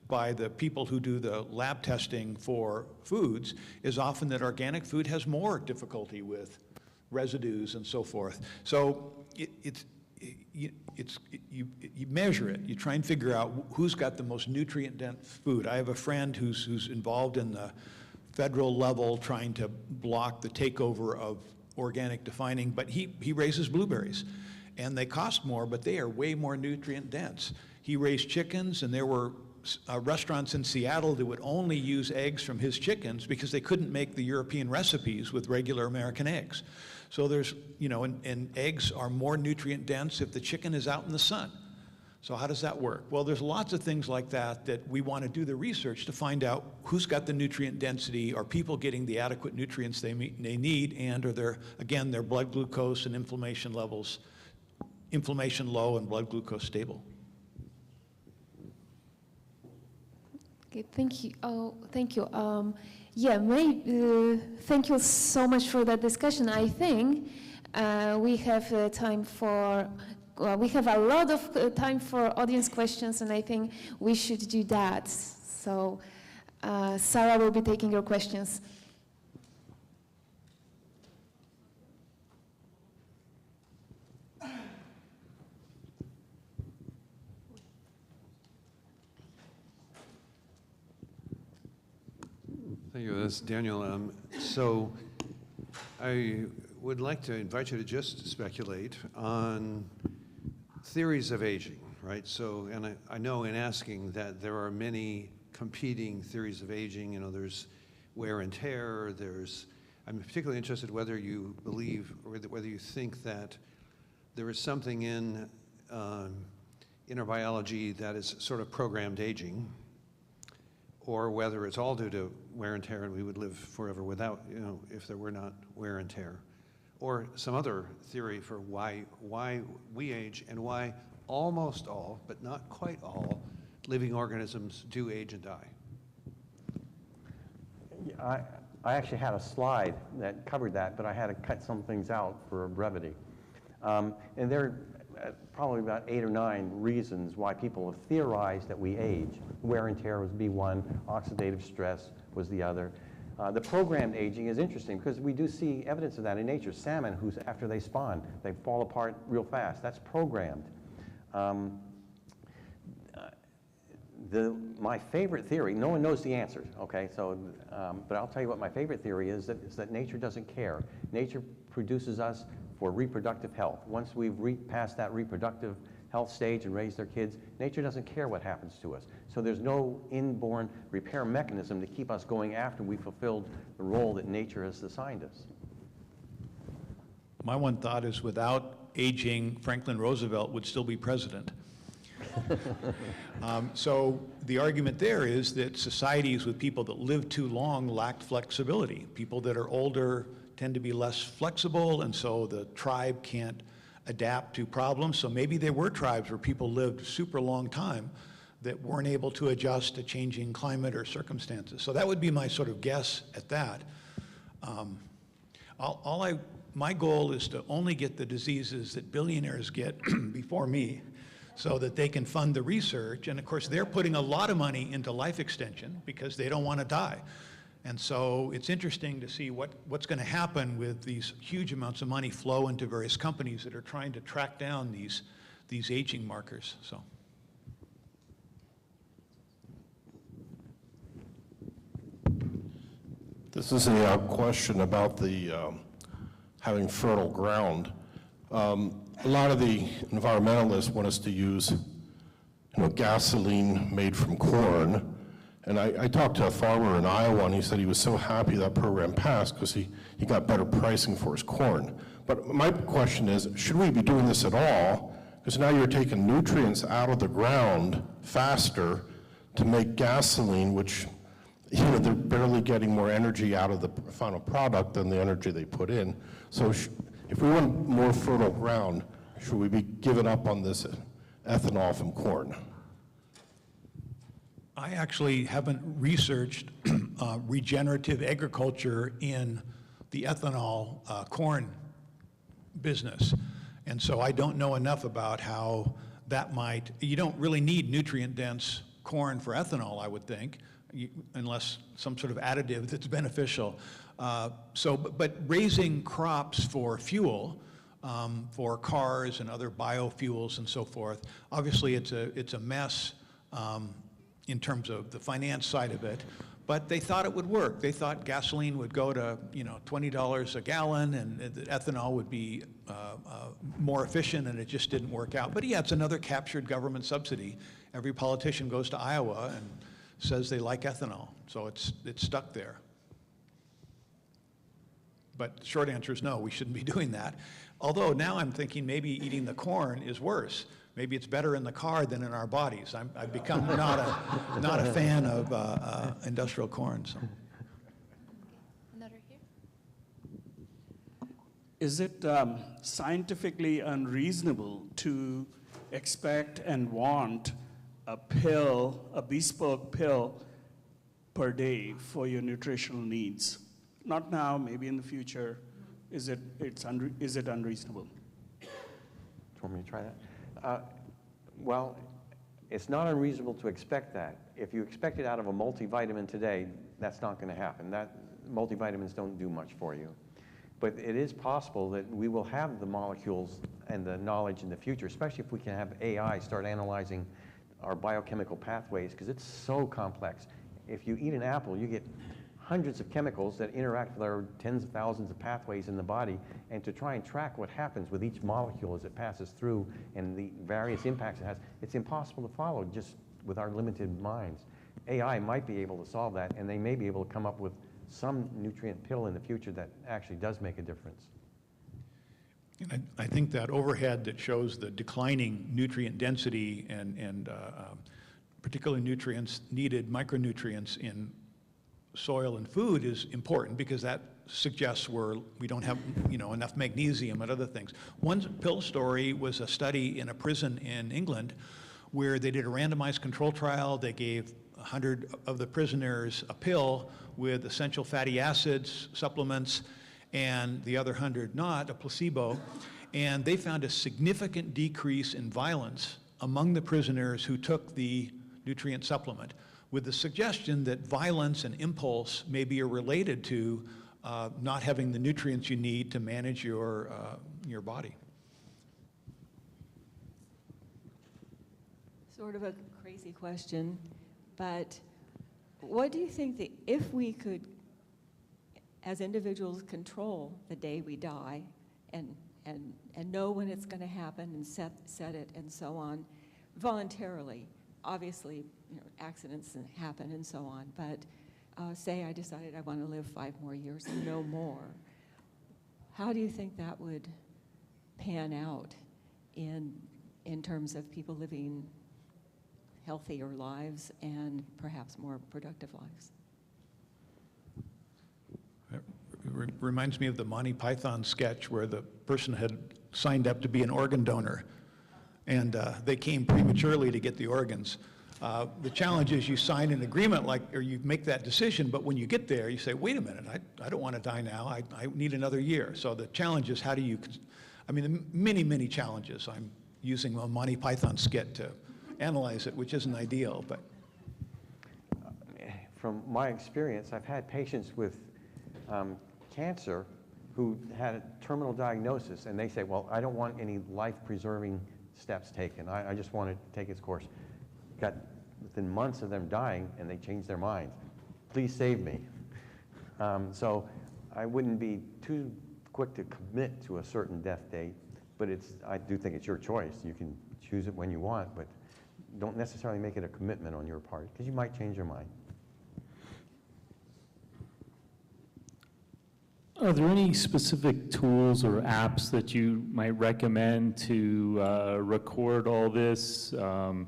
by the people who do the lab testing for foods is often that organic food has more difficulty with residues and so forth. So you measure it. You try and figure out who's got the most nutrient-dense food. I have a friend who's involved in the federal level trying to block the takeover of organic defining, but he raises blueberries. And they cost more, but they are way more nutrient-dense. He raised chickens, and there were restaurants in Seattle that would only use eggs from his chickens because they couldn't make the European recipes with regular American eggs. So there's, you know, and eggs are more nutrient dense if the chicken is out in the sun. So how does that work? Well, there's lots of things like that that we want to do the research to find out who's got the nutrient density, are people getting the adequate nutrients they need, and are their, again, their blood glucose and inflammation levels, inflammation low and blood glucose stable. Okay, thank you. Oh, thank you. Yeah, thank you so much for that discussion. I think we have time for, we have a lot of time for audience questions, and I think we should do that. So Sarah will be taking your questions. Thank you. That's Daniel. So I would like to invite you to just speculate on theories of aging, right? So, and I know in asking that there are many competing theories of aging. You know, there's wear and tear. I'm particularly interested whether you believe or whether you think that there is something in our biology that is sort of programmed aging, or whether it's all due to wear and tear and we would live forever without, you know, if there were not wear and tear, or some other theory for why we age and why almost all, but not quite all, living organisms do age and die. I actually had a slide that covered that, but I had to cut some things out for brevity. And there are probably about 8 or 9 reasons why people have theorized that we age. Wear and tear would be one, oxidative stress was the other. The programmed aging is interesting because we do see evidence of that in nature. Salmon, who's after they spawn, they fall apart real fast. That's programmed. My favorite theory, no one knows the answers, okay? So, but I'll tell you what my favorite theory is that nature doesn't care. Nature produces us for reproductive health. Once we've passed that reproductive health stage and raised their kids, nature doesn't care what happens to us. So there's no inborn repair mechanism to keep us going after we fulfilled the role that nature has assigned us. My one thought is without aging, Franklin Roosevelt would still be president. So the argument there is that societies with people that live too long lacked flexibility. People that are older tend to be less flexible, and so the tribe can't adapt to problems. So maybe there were tribes where people lived super long time, that weren't able to adjust to changing climate or circumstances. So that would be my sort of guess at that. My goal is to only get the diseases that billionaires get before me so that they can fund the research. And of course, they're putting a lot of money into life extension because they don't want to die. And so it's interesting to see what's going to happen with these huge amounts of money flow into various companies that are trying to track down these aging markers. So. This is a question about the having fertile ground. A lot of the environmentalists want us to use, gasoline made from corn. And I talked to a farmer in Iowa, and he said he was so happy that program passed because he got better pricing for his corn. But my question is, should we be doing this at all? Because now you're taking nutrients out of the ground faster to make gasoline, which they're barely getting more energy out of the final product than the energy they put in. So if we want more fertile ground, should we be giving up on this ethanol from corn? I actually haven't researched regenerative agriculture in the ethanol corn business. And so I don't know enough about how that you don't really need nutrient-dense corn for ethanol, I would think, unless some sort of additive that's beneficial. But raising crops for fuel, for cars and other biofuels and so forth, obviously it's a mess in terms of the finance side of it, but they thought it would work. They thought gasoline would go to $20 a gallon and ethanol would be more efficient, and it just didn't work out. But yeah, it's another captured government subsidy. Every politician goes to Iowa and says they like ethanol, so it's stuck there. But the short answer is no, we shouldn't be doing that. Although now I'm thinking maybe eating the corn is worse. Maybe it's better in the car than in our bodies. I've become not a fan of industrial corn. So. Another here. Is it scientifically unreasonable to expect and want a pill, a bespoke pill per day for your nutritional needs? Not now, maybe in the future. Is it unreasonable? Do you want me to try that? Well, it's not unreasonable to expect that. If you expect it out of a multivitamin today, that's not going to happen. Multivitamins don't do much for you. But it is possible that we will have the molecules and the knowledge in the future, especially if we can have AI start analyzing our biochemical pathways, because it's so complex. If you eat an apple, you get hundreds of chemicals that interact with our tens of thousands of pathways in the body, and to try and track what happens with each molecule as it passes through and the various impacts it has, it's impossible to follow just with our limited minds. AI might be able to solve that, and they may be able to come up with some nutrient pill in the future that actually does make a difference. I think that overhead that shows the declining nutrient density and particular nutrients needed, micronutrients in soil and food is important, because that suggests we don't have enough magnesium and other things. One pill story was a study in a prison in England where they did a randomized control trial. They gave 100 of the prisoners a pill with essential fatty acids, supplements, and the other 100 not, a placebo. And they found a significant decrease in violence among the prisoners who took the nutrient supplement, with the suggestion that violence and impulse may be related to not having the nutrients you need to manage your body. Sort of a crazy question, but what do you think that if we could, as individuals, control the day we die and know when it's going to happen and set it and so on voluntarily? Obviously, accidents happen and so on, but say I decided I want to live 5 more years and no more. How do you think that would pan out in terms of people living healthier lives and perhaps more productive lives? It reminds me of the Monty Python sketch where the person had signed up to be an organ donor, and they came prematurely to get the organs. The challenge is you sign an agreement or you make that decision, but when you get there, you say, wait a minute, I don't want to die now, I need another year. So the challenge is how do you, many, many challenges. I'm using a Monty Python skit to analyze it, which isn't ideal, but. From my experience, I've had patients with cancer who had a terminal diagnosis, and they say, well, I don't want any life-preserving steps taken. I just want to take its course. Got within months of them dying, and they changed their minds. Please save me. So I wouldn't be too quick to commit to a certain death date, but I do think it's your choice. You can choose it when you want, but don't necessarily make it a commitment on your part, because you might change your mind. Are there any specific tools or apps that you might recommend to record all this, or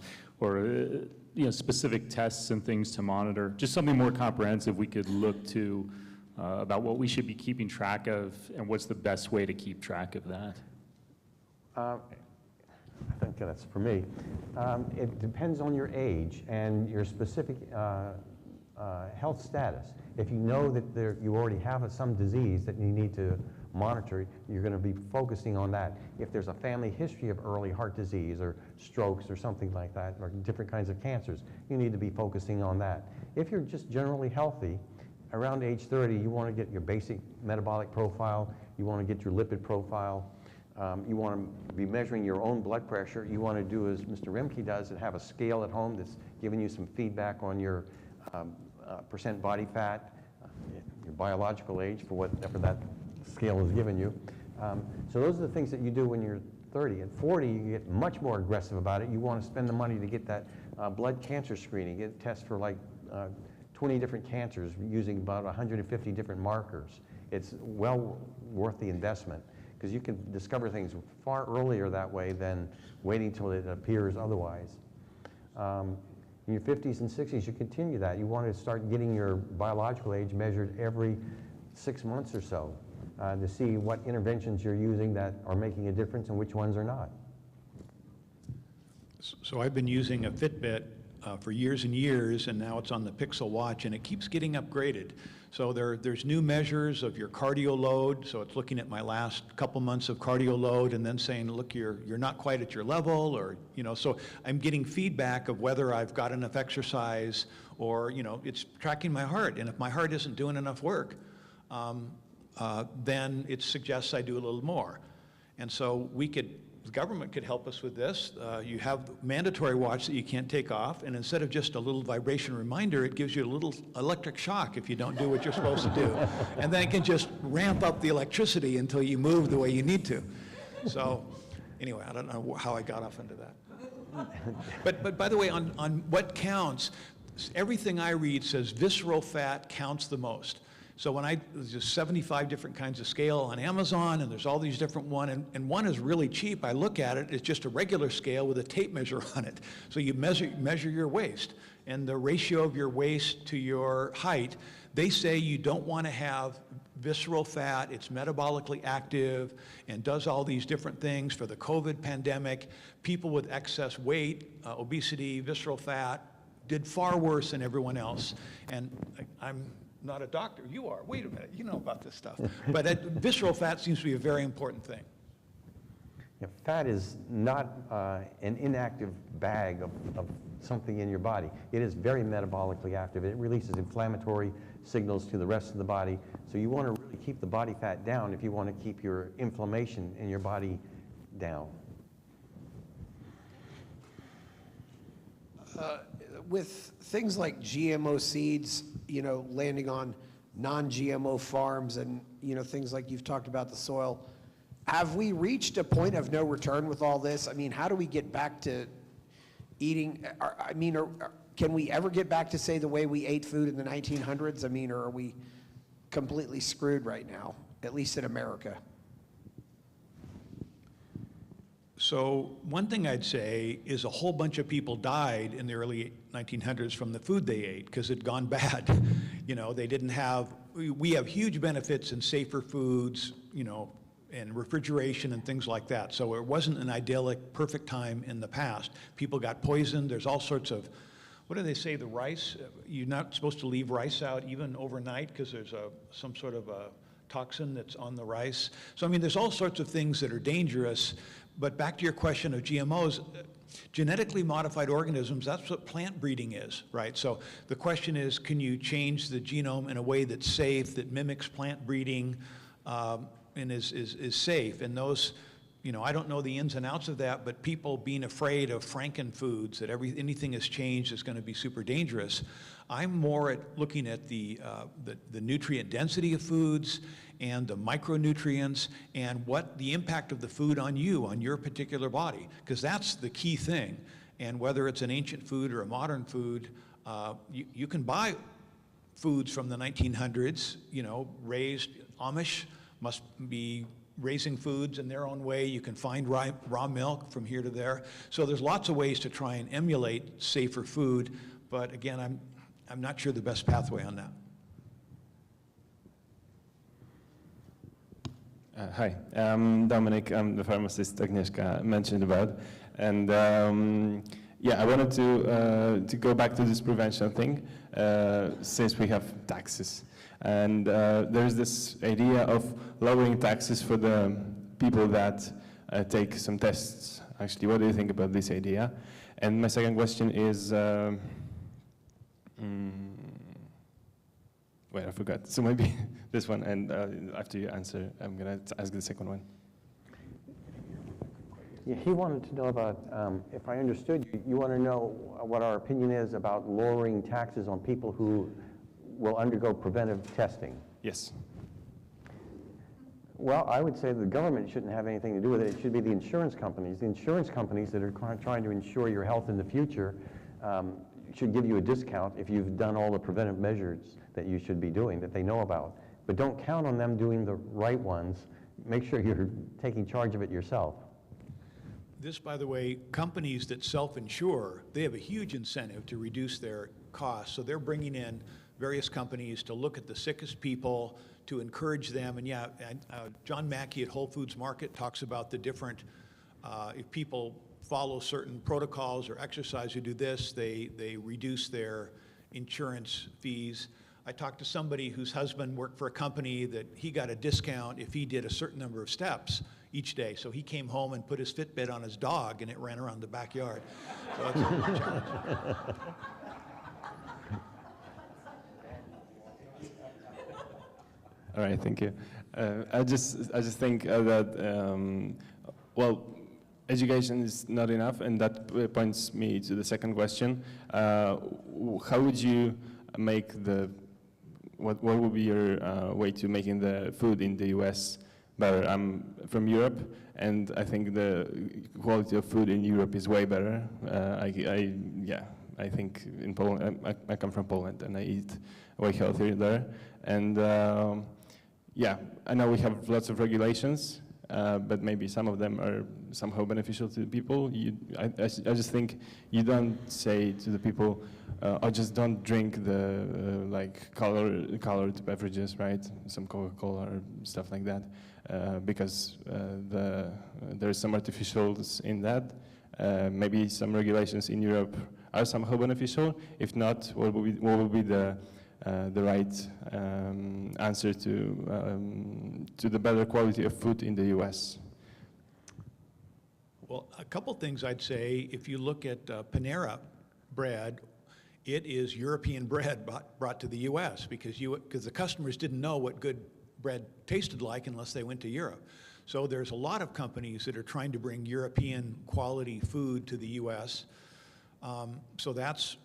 specific tests and things to monitor? Just something more comprehensive we could look to about what we should be keeping track of and what's the best way to keep track of that? I think that's for me. It depends on your age and your specific health status. If you know that you already have some disease that you need to monitor, you're going to be focusing on that. If there's a family history of early heart disease or strokes or something like that, or different kinds of cancers, you need to be focusing on that. If you're just generally healthy, around age 30, you want to get your basic metabolic profile, you want to get your lipid profile, you want to be measuring your own blood pressure. You want to do as Mr. Remke does and have a scale at home that's giving you some feedback on your percent body fat, your biological age for whatever that scale has given you. So those are the things that you do when you're 30. At 40, you get much more aggressive about it. You want to spend the money to get that blood cancer screening, get tests for like 20 different cancers using about 150 different markers. It's well worth the investment because you can discover things far earlier that way than waiting till it appears otherwise. In your 50s and 60s, you continue that. You want to start getting your biological age measured every 6 months or so to see what interventions you're using that are making a difference and which ones are not. So I've been using a Fitbit for years and years, and now it's on the Pixel Watch, and it keeps getting upgraded. So there's new measures of your cardio load, so it's looking at my last couple months of cardio load and then saying, look, you're not quite at your level, or, so I'm getting feedback of whether I've got enough exercise, or, it's tracking my heart, and if my heart isn't doing enough work, then it suggests I do a little more. And so the government could help us with this. You have mandatory watch that you can't take off, and instead of just a little vibration reminder, it gives you a little electric shock if you don't do what you're supposed to do. And then it can just ramp up the electricity until you move the way you need to. So anyway, I don't know how I got off into that. But by the way, on what counts, everything I read says visceral fat counts the most. So there's just 75 different kinds of scale on Amazon, and there's all these different and one is really cheap. I look at it, it's just a regular scale with a tape measure on it. So you measure your waist, and the ratio of your waist to your height, they say you don't want to have visceral fat, it's metabolically active, and does all these different things for the COVID pandemic. People with excess weight, obesity, visceral fat, did far worse than everyone else. And I'm not a doctor. You are. Wait a minute. You know about this stuff. But visceral fat seems to be a very important thing. Yeah, fat is not an inactive bag of something in your body. It is very metabolically active. It releases inflammatory signals to the rest of the body. So you want to really keep the body fat down if you want to keep your inflammation in your body down. With things like GMO seeds, landing on non-GMO farms and, things like you've talked about the soil, have we reached a point of no return with all this? I mean, how do we get back to eating? Can we ever get back to, say, the way we ate food in the 1900s? I mean, or are we completely screwed right now, at least in America? So one thing I'd say is a whole bunch of people died in the early 1900s from the food they ate because it'd gone bad. They didn't have, we have huge benefits in safer foods, and refrigeration and things like that. So it wasn't an idyllic, perfect time in the past. People got poisoned. There's all sorts of what do they say, the rice, you're not supposed to leave rice out even overnight because there's some sort of a toxin that's on the rice. So I mean, there's all sorts of things that are dangerous, but back to your question of GMOs, genetically modified organisms, that's what plant breeding is, right? So the question is, can you change the genome in a way that's safe, that mimics plant breeding, and is safe? And those, you know, I don't know the ins and outs of that, but people being afraid of frankenfoods, that anything has changed is going to be super dangerous. I'm more at looking at the nutrient density of foods and the micronutrients and what the impact of the food on you, on your particular body, because that's the key thing. And whether it's an ancient food or a modern food, you can buy foods from the 1900s, you know, raised. Amish must be raising foods in their own way. You can find raw milk from here to there. So there's lots of ways to try and emulate safer food, but again, I'm not sure the best pathway on that. Hi, Dominic. I'm the pharmacist Agnieszka mentioned about, and yeah, I wanted to go back to this prevention thing since we have taxes, and there's this idea of lowering taxes for the people that take some tests. Actually, what do you think about this idea? And my second question is, wait, I forgot. So maybe this one, and after you answer, I'm going to ask the second one. Yeah, he wanted to know about, if I understood you, you want to know what our opinion is about lowering taxes on people who will undergo preventive testing. Yes. Well, I would say the government shouldn't have anything to do with it. It should be the insurance companies. The insurance companies that are trying to insure your health in the future should give you a discount if you've done all the preventive measures that you should be doing, that they know about. But don't count on them doing the right ones. Make sure you're taking charge of it yourself. This, by the way, companies that self-insure, they have a huge incentive to reduce their costs. So they're bringing in various companies to look at the sickest people, to encourage them. And yeah, John Mackey at Whole Foods Market talks about the different, if people follow certain protocols or exercise who do this, they reduce their insurance fees. I talked to somebody whose husband worked for a company that he got a discount if he did a certain number of steps each day. So he came home and put his Fitbit on his dog and it ran around the backyard. So that's a challenge. All right, thank you. I just think that, well, education is not enough, and that points me to the second question. How would you make what would be your way to making the food in the US better? I'm from Europe, and I think the quality of food in Europe is way better. I think in Poland, I come from Poland, and I eat way healthier there. And yeah, I know we have lots of regulations, but maybe some of them are somehow beneficial to the people. I just think you don't say to the people, "Oh, just don't drink the like colored beverages, right? Some Coca-Cola or stuff like that, because there's some artificials in that. Maybe some regulations in Europe are somehow beneficial. If not, what will be the right answer to the better quality of food in the U.S.? Well, a couple things I'd say. If you look at Panera bread, it is European bread brought to the U.S. because the customers didn't know what good bread tasted like unless they went to Europe. So there's a lot of companies that are trying to bring European quality food to the U.S. So that's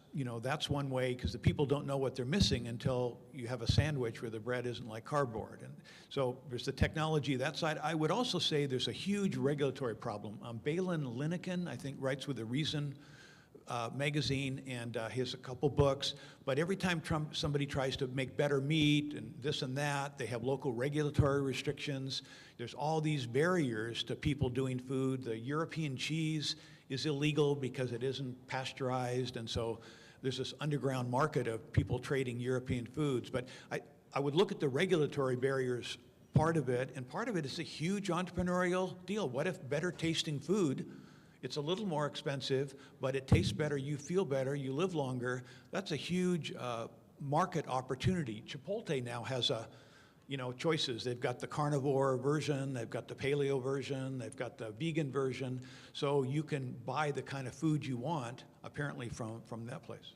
one way, because the people don't know what they're missing until you have a sandwich where the bread isn't like cardboard. And so there's the technology, that side. I would also say there's a huge regulatory problem. Balin Linekin, I think, writes with the Reason magazine, and he has a couple books. But every time somebody tries to make better meat and this and that, they have local regulatory restrictions. There's all these barriers to people doing food. The European cheese is illegal because it isn't pasteurized, and so there's this underground market of people trading European foods. But I would look at the regulatory barriers, part of it, and part of it is a huge entrepreneurial deal. What if better tasting food It's a little more expensive, but it tastes better, you feel better, you live longer. That's a huge market opportunity. Chipotle now has choices. They've got the carnivore version, they've got the paleo version, they've got the vegan version. So you can buy the kind of food you want, apparently, from that place.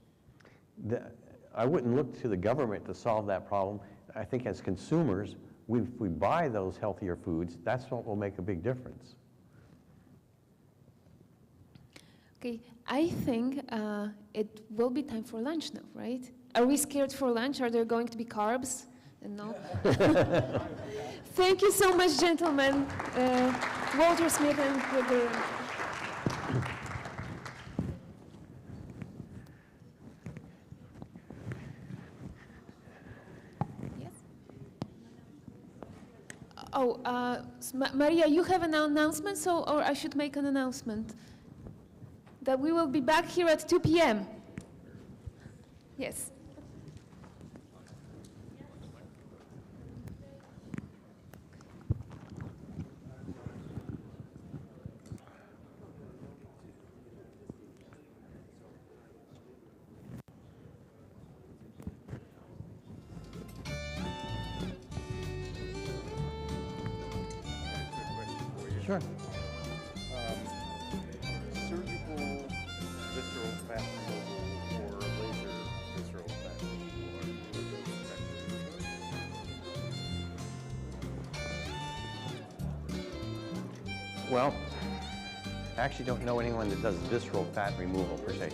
I wouldn't look to the government to solve that problem. I think as consumers, if we buy those healthier foods, that's what will make a big difference. Okay, I think it will be time for lunch now, right? Are we scared for lunch? Are there going to be carbs? No. Thank you so much, gentlemen. Walter Smith and Gregory. Yes. Oh, Maria, you have an announcement, or I should make an announcement that we will be back here at 2 p.m. Yes. Sure. Surgical visceral fat removal or laser visceral fat removal are Well, I actually don't know anyone that does visceral fat removal per se.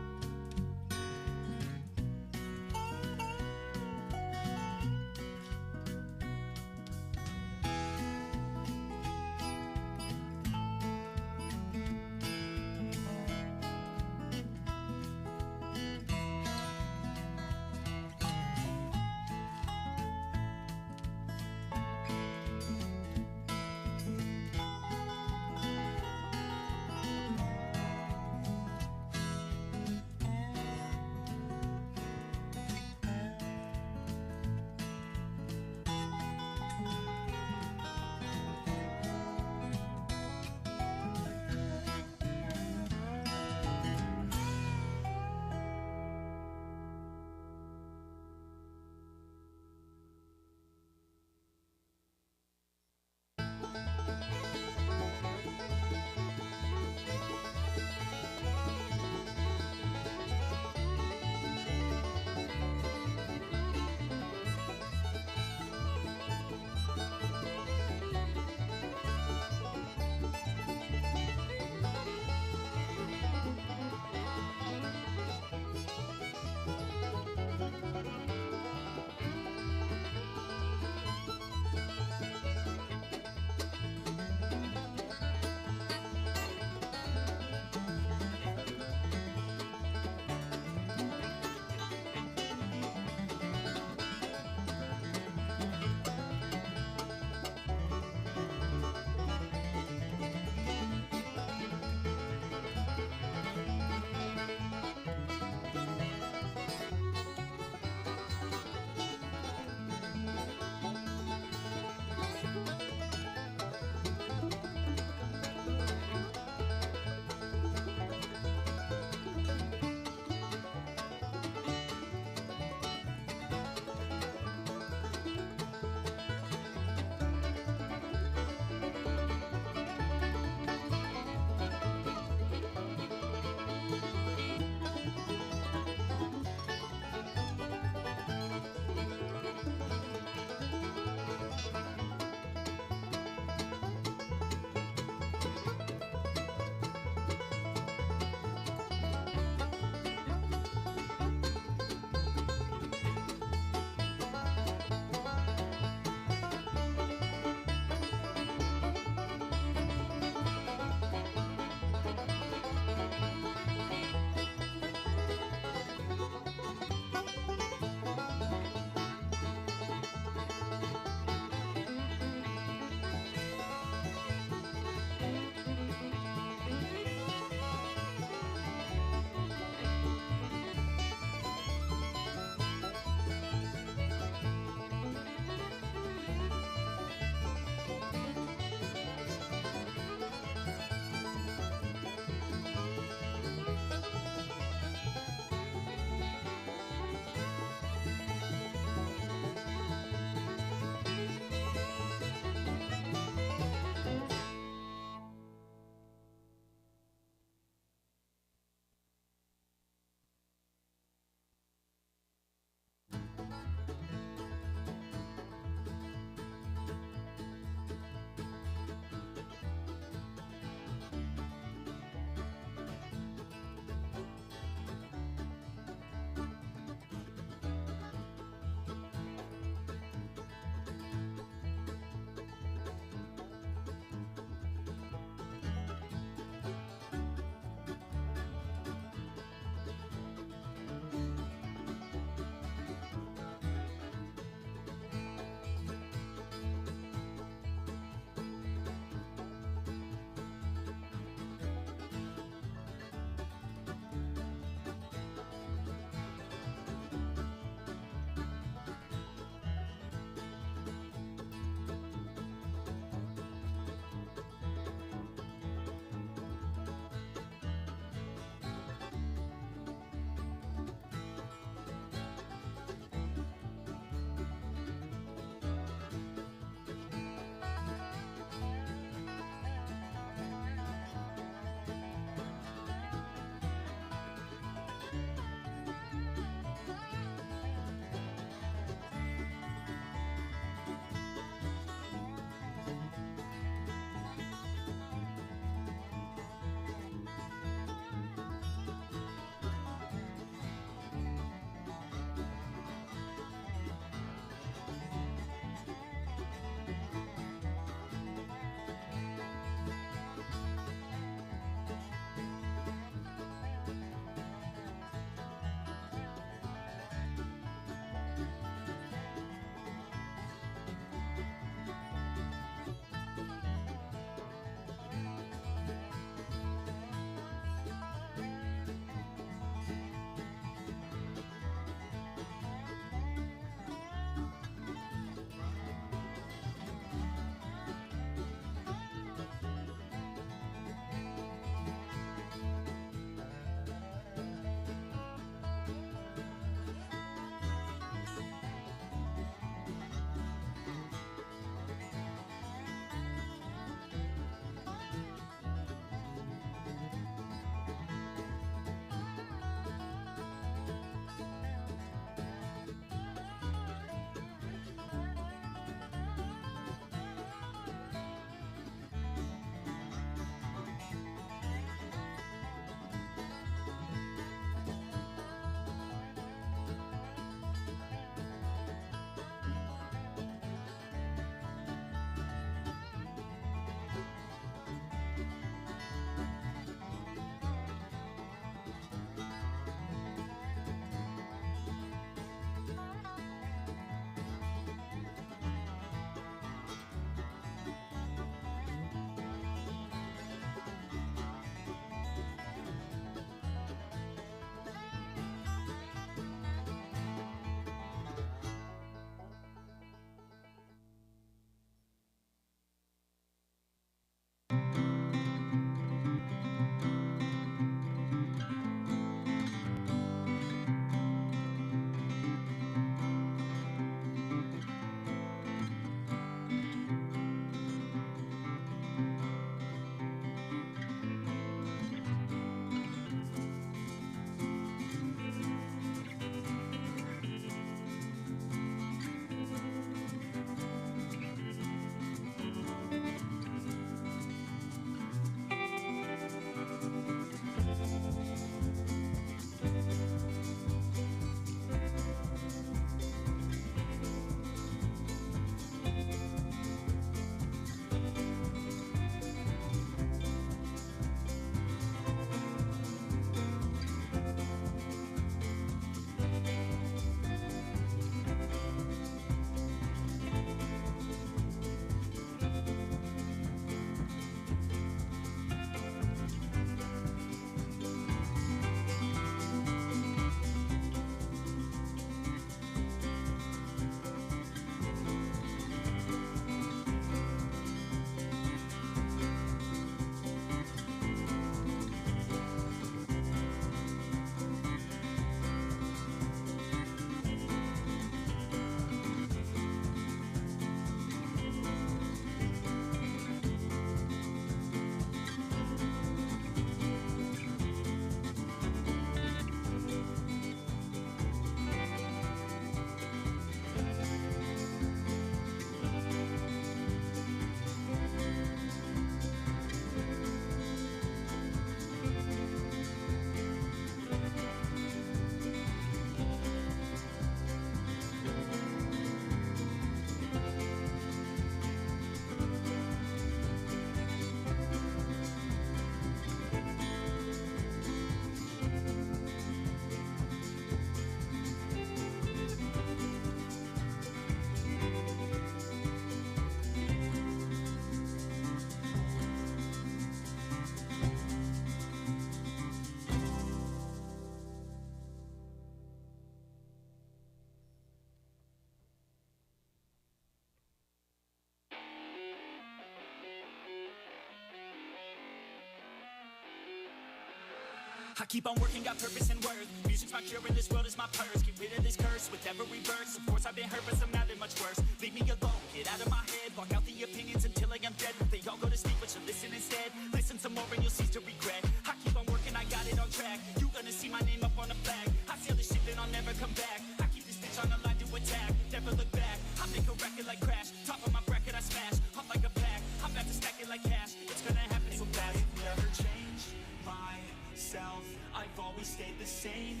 I keep on working, got purpose and worth. Music's my cure and this world is my purse. Get rid of this curse with every verse. Of course I've been hurt, but somehow they're much worse. Leave me alone, get out of my head. Block out the opinions until I am dead. They all go to sleep, but you listen instead. Listen some more and you'll cease to regret. I keep on working, I got it on track. You gonna see my name up on the flag. I seal this shit, then I'll never come back. I keep this bitch on the line to attack. Never look back. I make a record like Crash. Top of my bracket, I smash. Hot like a pack. I'm about to stack it like cash. It's gonna happen so fast. Never change myself. I've always stayed the same.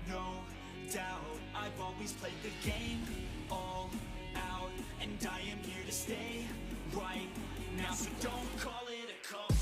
No doubt. I've always played the game all out, and I am here to stay right now. So don't call it a comeback.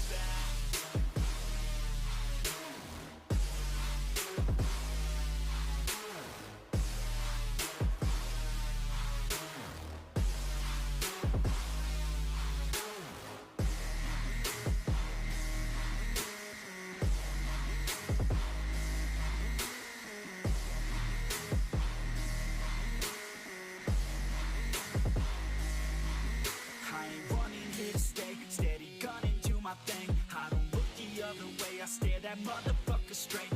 I ain't running here to stay, steady gunning, do my thing. I don't look the other way, I stare that motherfucker straight.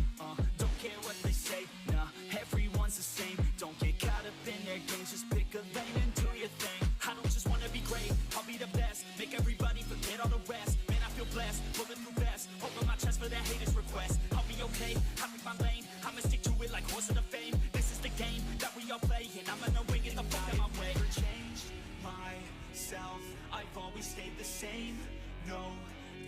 Don't care what they say, nah, everyone's the same. Don't get caught up in their games, just pick a lane and do your thing. I don't just wanna be great, I'll be the best. Make everybody forget all the rest. Man, I feel blessed, bulletproof vest. Open my chest for that haters' request. I'll be okay, I pick my lane. I'ma stick to it like horse of the fame. This is the game that we all play, and I'm gonna win it the fuck out my way. Never change myself, I've always stayed the same. No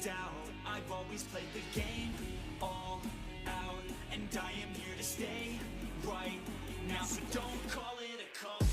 doubt, I've always played the game all out, and I am here to stay right now. So don't call it a comeback.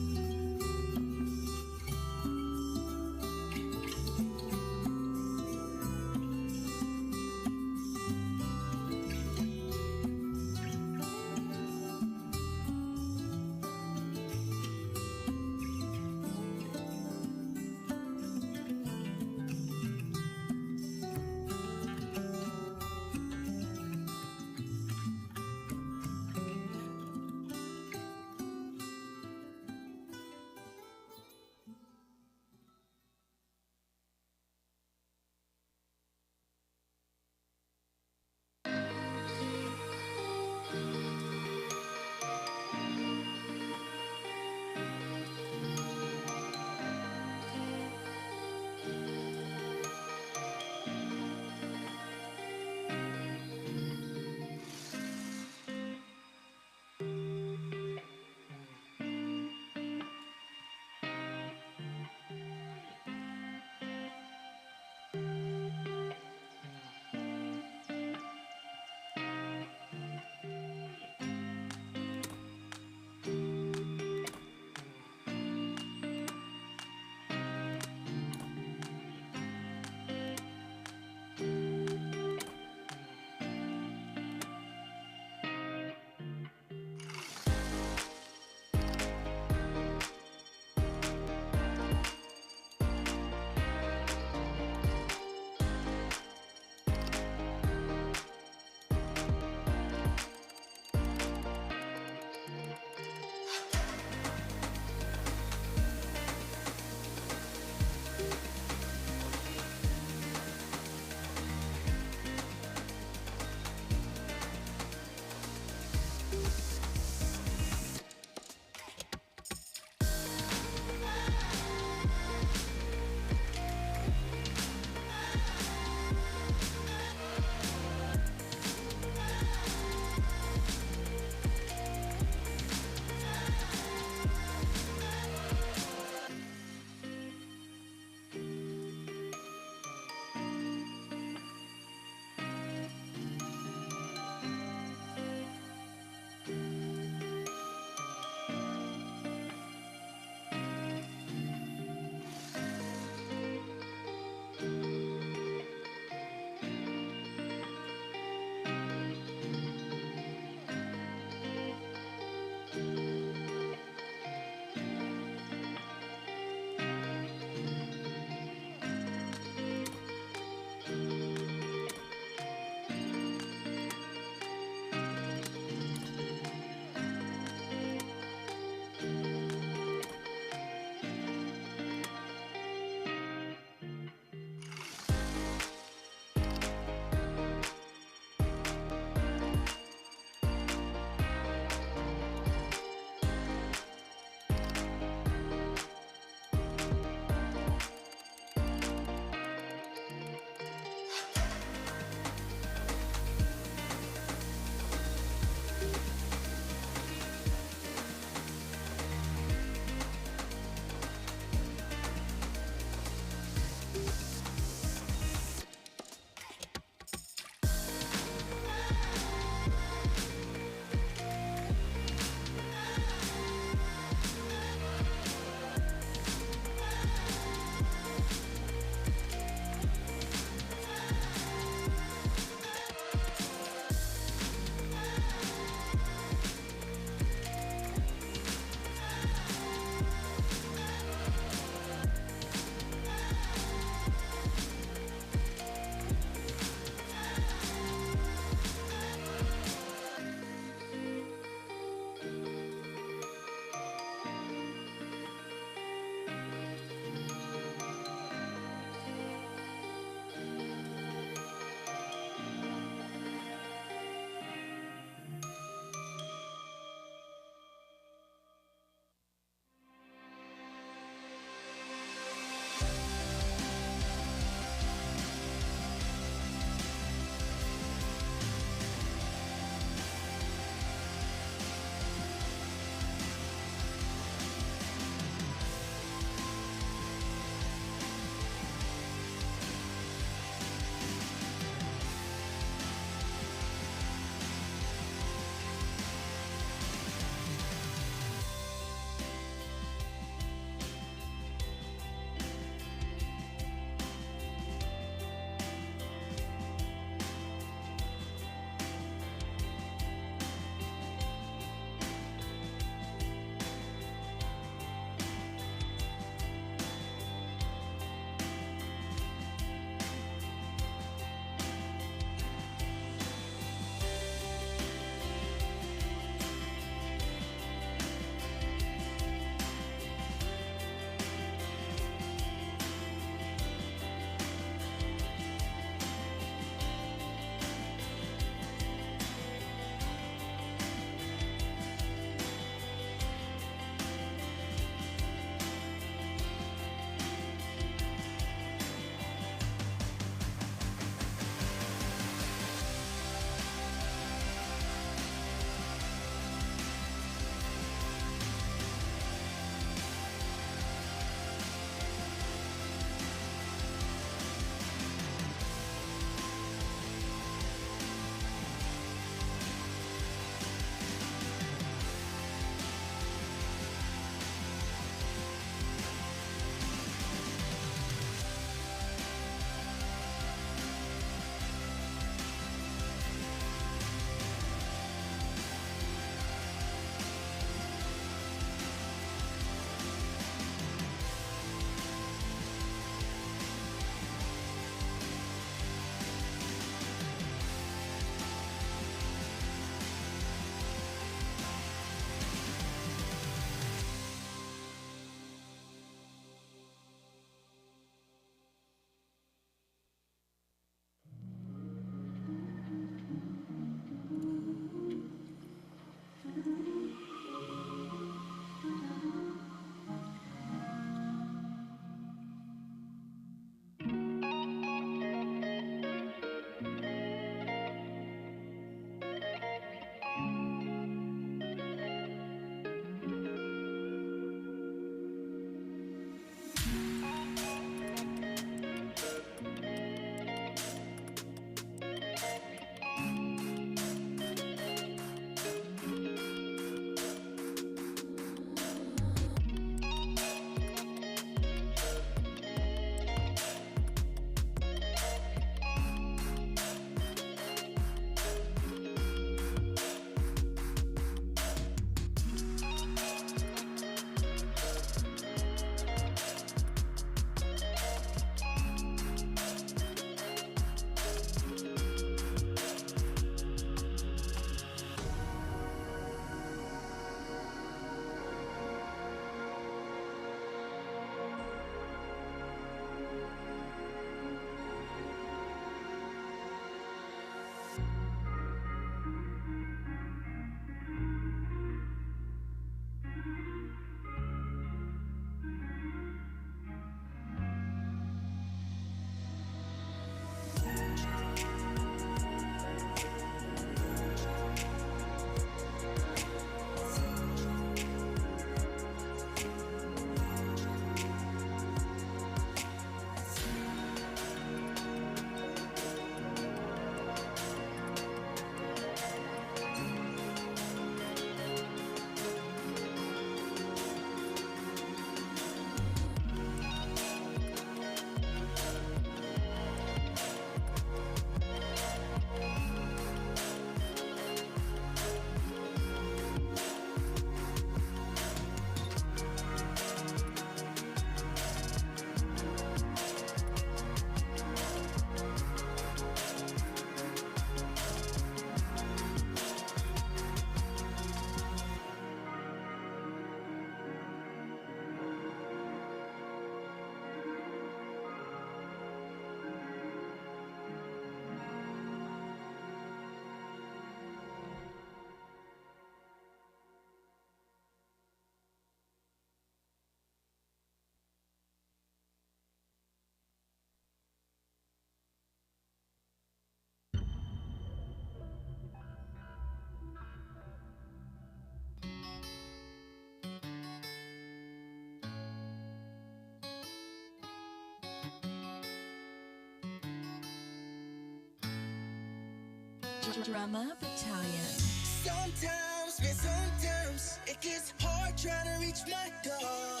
Drama Battalion. Sometimes, man, sometimes it gets hard trying to reach my goal.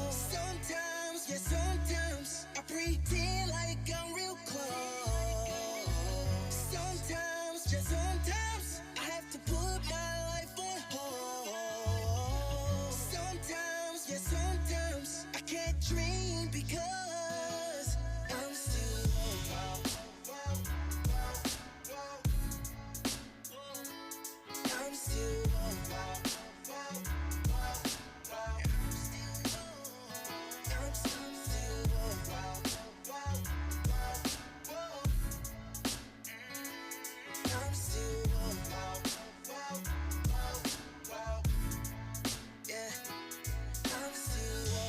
Sometimes, yeah, sometimes I pretend like I'm real close. Sometimes, yeah, sometimes I have to put my life on hold. Sometimes, yeah, sometimes I can't dream because I'm still I'm still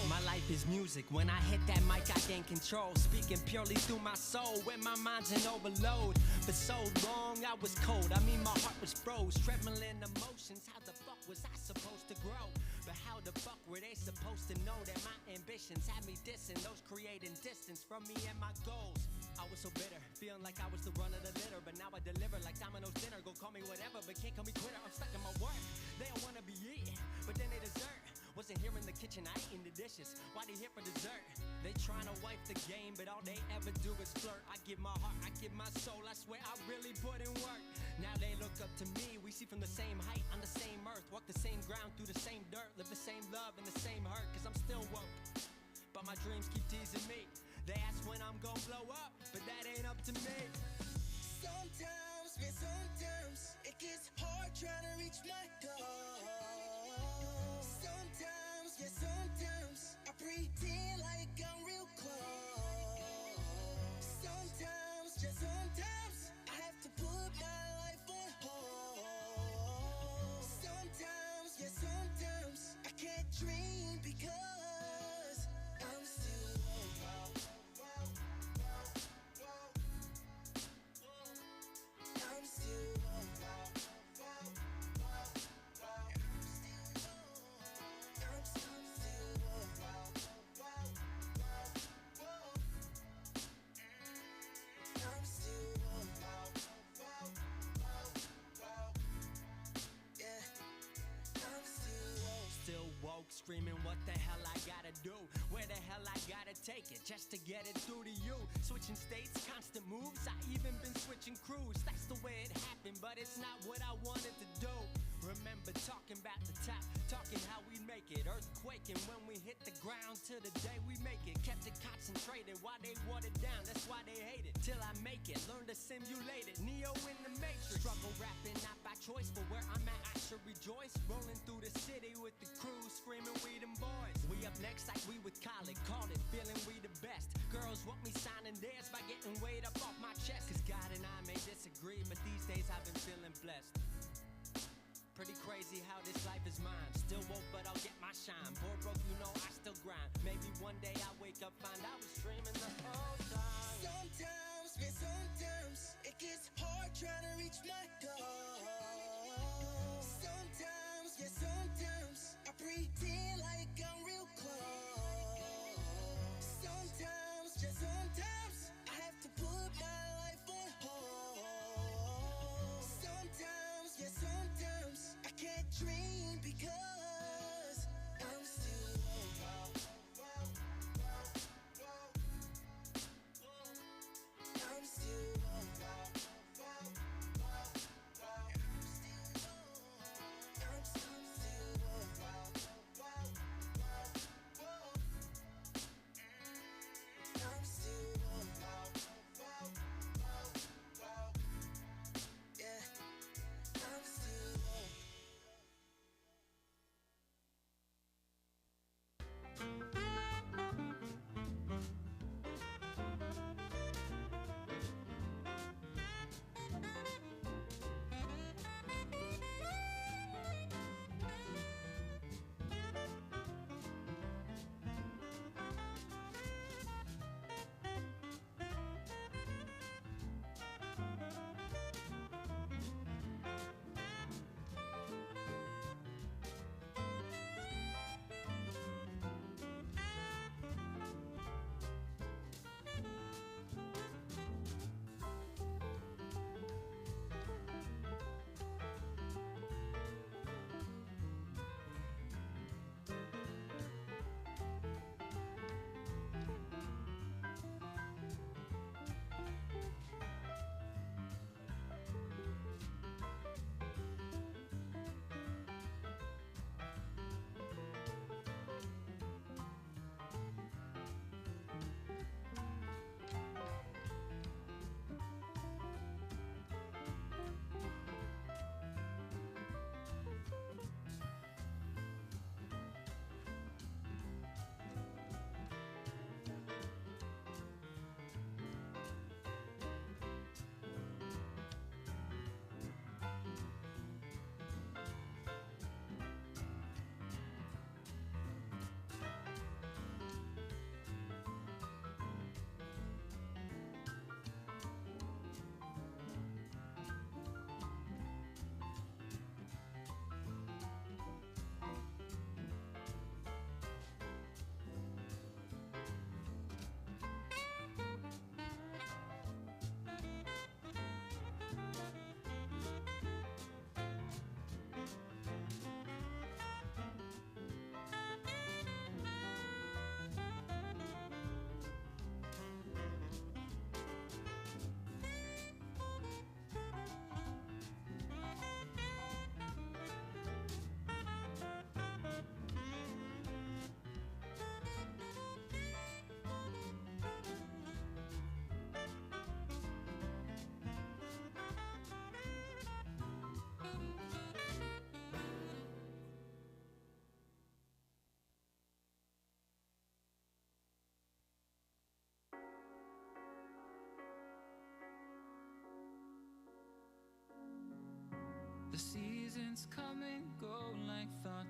My life is music. When I hit that mic, I gain control. Speaking purely through my soul, when my mind's in overload. For so long, I was cold. I mean, my heart was froze. Trembling emotions. How the fuck was I supposed to grow? But how the fuck were they supposed to know that my ambitions had me dissing? Those creating distance from me and my goals. I was so bitter, feeling like I was the run of the litter. But now I deliver like Domino's dinner. Go call me whatever, but can't call me quitter. I'm stuck in my work. They don't wanna be eating, but then they desert. Wasn't here in the kitchen, I ain't in the dishes. Why they here for dessert? They tryna wipe the game, but all they ever do is flirt. I give my heart, I give my soul, I swear I really put in work. Now they look up to me, we see from the same height, on the same earth. Walk the same ground, through the same dirt. Live the same love and the same hurt, cause I'm still woke. But my dreams keep teasing me. They ask when I'm gon' blow up, but that ain't up to me. Sometimes, man, sometimes it gets hard trying to reach my goal. Sometimes, yeah, sometimes I pretend like I'm real close. Sometimes, yeah, sometimes I have to put my life on hold. Sometimes, yeah, sometimes I can't dream because I'm still I'm still Still woke, screaming what the hell I gotta do, where the hell I gotta take it, just to get it through to you. Switching states, constant moves, I even been switching crews. That's the way it happened, but it's not what I wanted to do. Remember talking about the top, talking how we make it, earthquaking when we hit the ground till the day we make it. Kept it concentrated while they watered down, that's why they hate it. Till I make it, learn to simulate it, Neo in the Matrix. Struggle rapping, not by choice, but where I'm at I should rejoice. Rolling through the city with the crew, screaming we them boys. We up next like we with Khaled, called it, feeling we the best. Girls want me signing theirs by getting weight up off my chest. Cause God and I may disagree, but these days I've been feeling blessed. Pretty crazy how this life is mine. Still woke, but I'll get my shine. Poor broke, you know I still grind. Maybe one day I'll wake up, find I was dreaming the whole time. Sometimes, man, sometimes it gets hard trying to reach my goal. Sometimes, yeah, sometimes I pretend like I'm real close. Sometimes, yeah, sometimes I have to put my life on hold. Sometimes, yeah, sometimes I can't dream because I'm still I'm still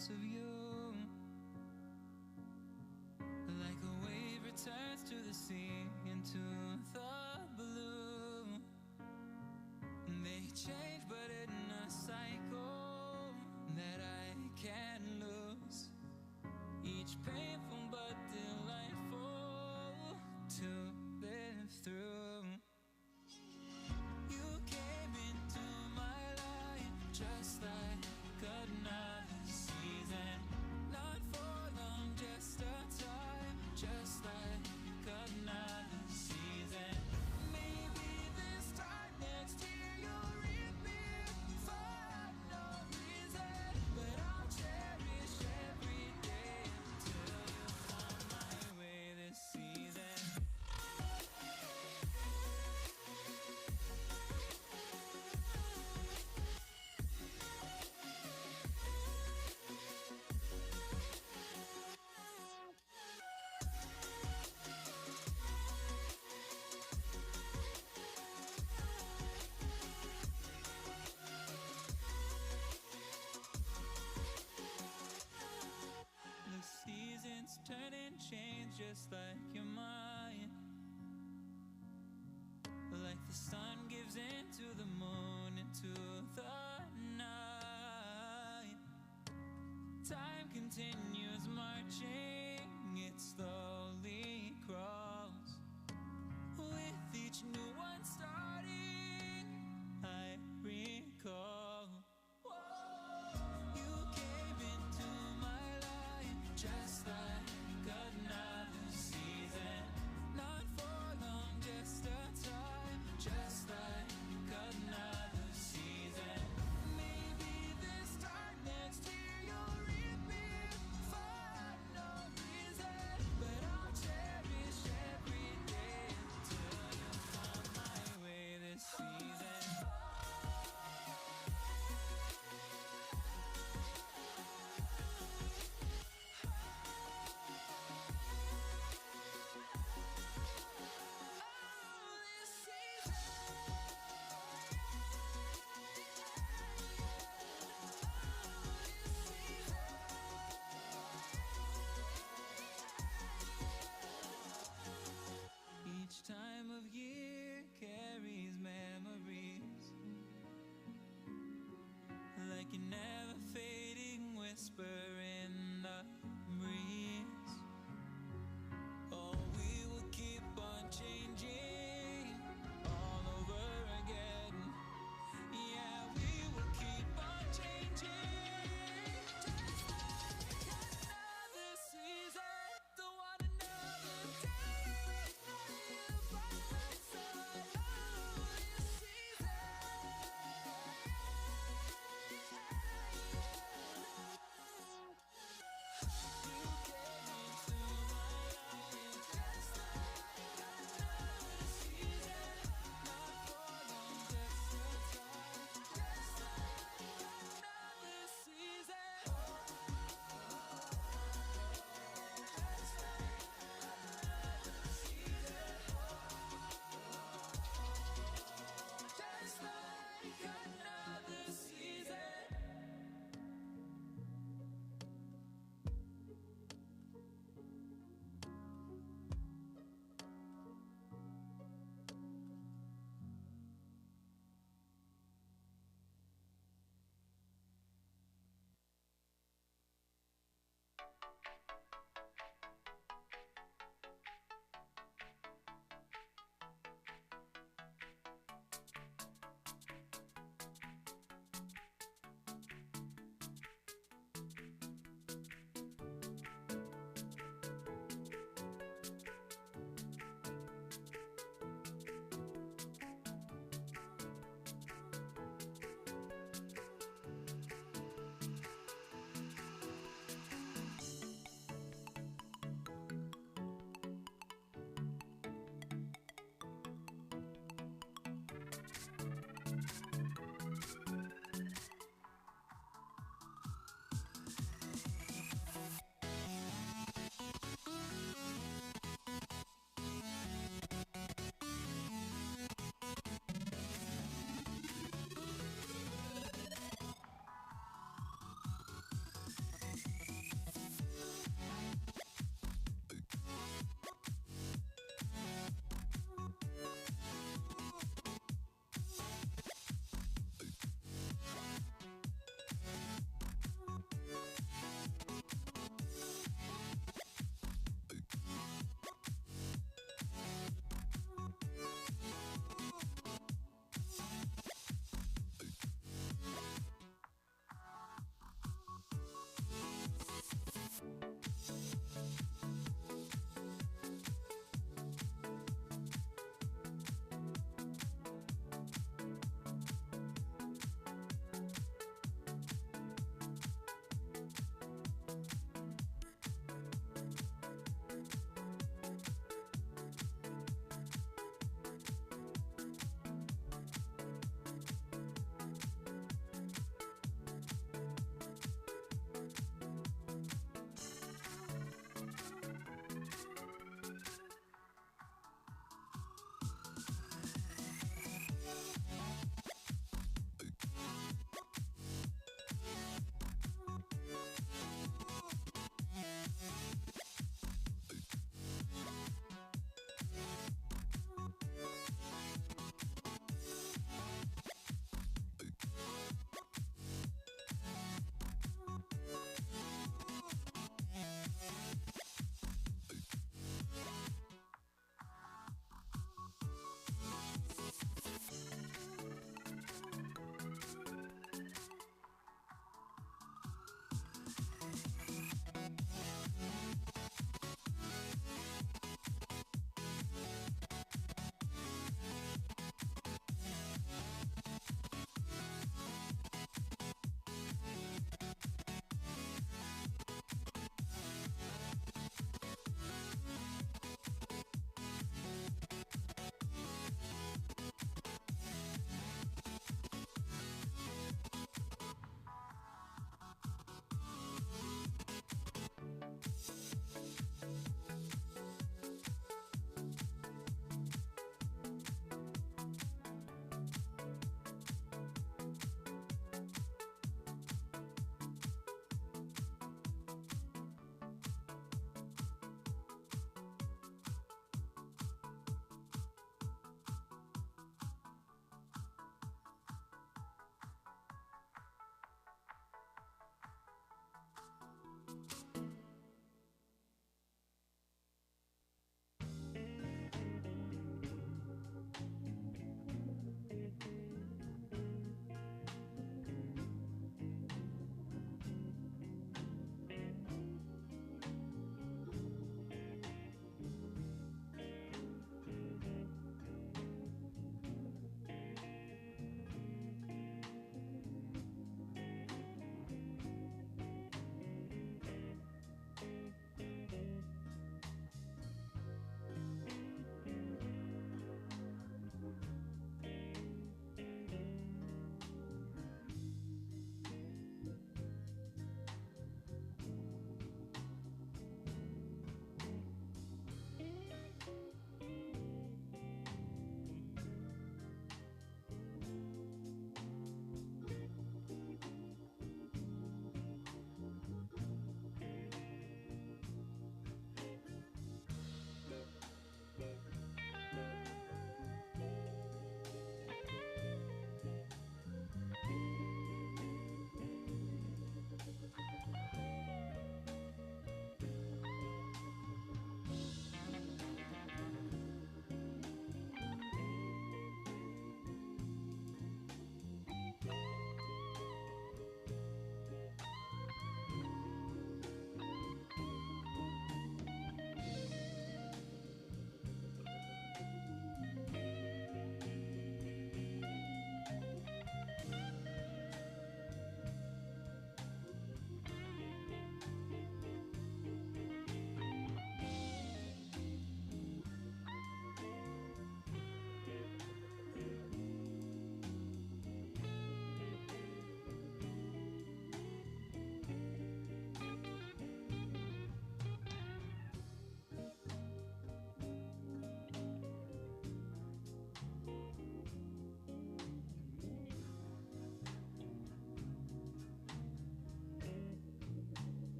parts of you. Like a wave returns to the sea, into the blue. They change, but in a cycle that I can't lose. Each painful but delightful to live through. You came into my life just like another season. Not for long, just a time, just like another season. Maybe this time next year you'll reap me for no reason, but I'll cherish every day until you find my way this season. The seasons turn and change just like your mind. Like the sun gives into the moon, into the night. Time continues marching, it slowly crawls. With each new one starting, I recall. You came into my life just like another season. Not for long, just a time, just like another season. Maybe this time next year you'll reap me for no reason, but I'll cherish every day until you find my way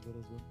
bit as well.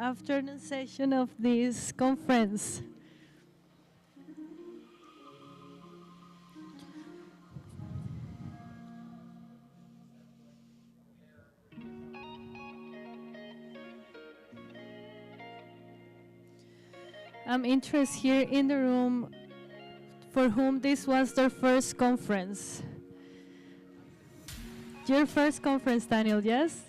afternoon session of this conference. I'm interested here in the room for whom this was their first conference. Your first conference, Daniel, yes?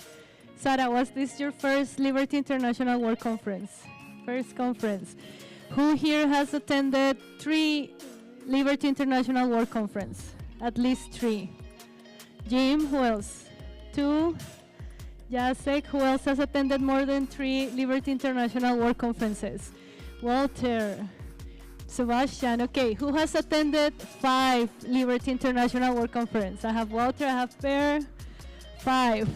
Sarah, was this your first Liberty International World Conference? First conference. Who here has attended 3 Liberty International World Conference? At least 3. Jim, who else? 2. Jacek, who else has attended more than 3 Liberty International World Conferences? Walter. Sebastian, okay. Who has attended 5 Liberty International World Conference? I have Walter, I have Per. 5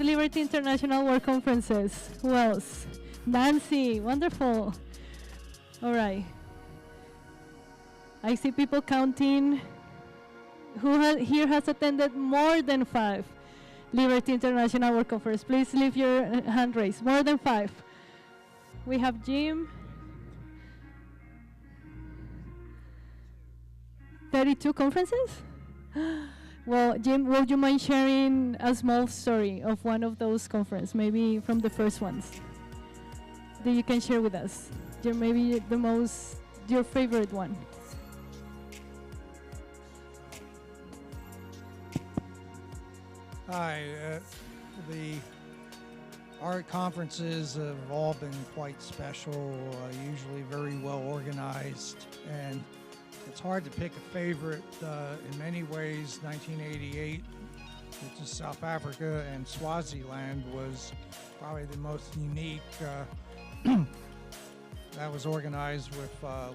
Liberty International World Conferences. Who else? Nancy, wonderful. All right. I see people counting. Who here has attended more than 5 Liberty International World Conference? Please leave your hand raised. More than 5. We have Jim. 32 conferences? Well, Jim, would you mind sharing a small story of one of those conferences, maybe from the first ones, that you can share with us? Maybe your favorite one. Hi, our conferences have all been quite special, usually very well organized, and it's hard to pick a favorite. In many ways, 1988, which is South Africa and Swaziland, was probably the most unique. That was organized with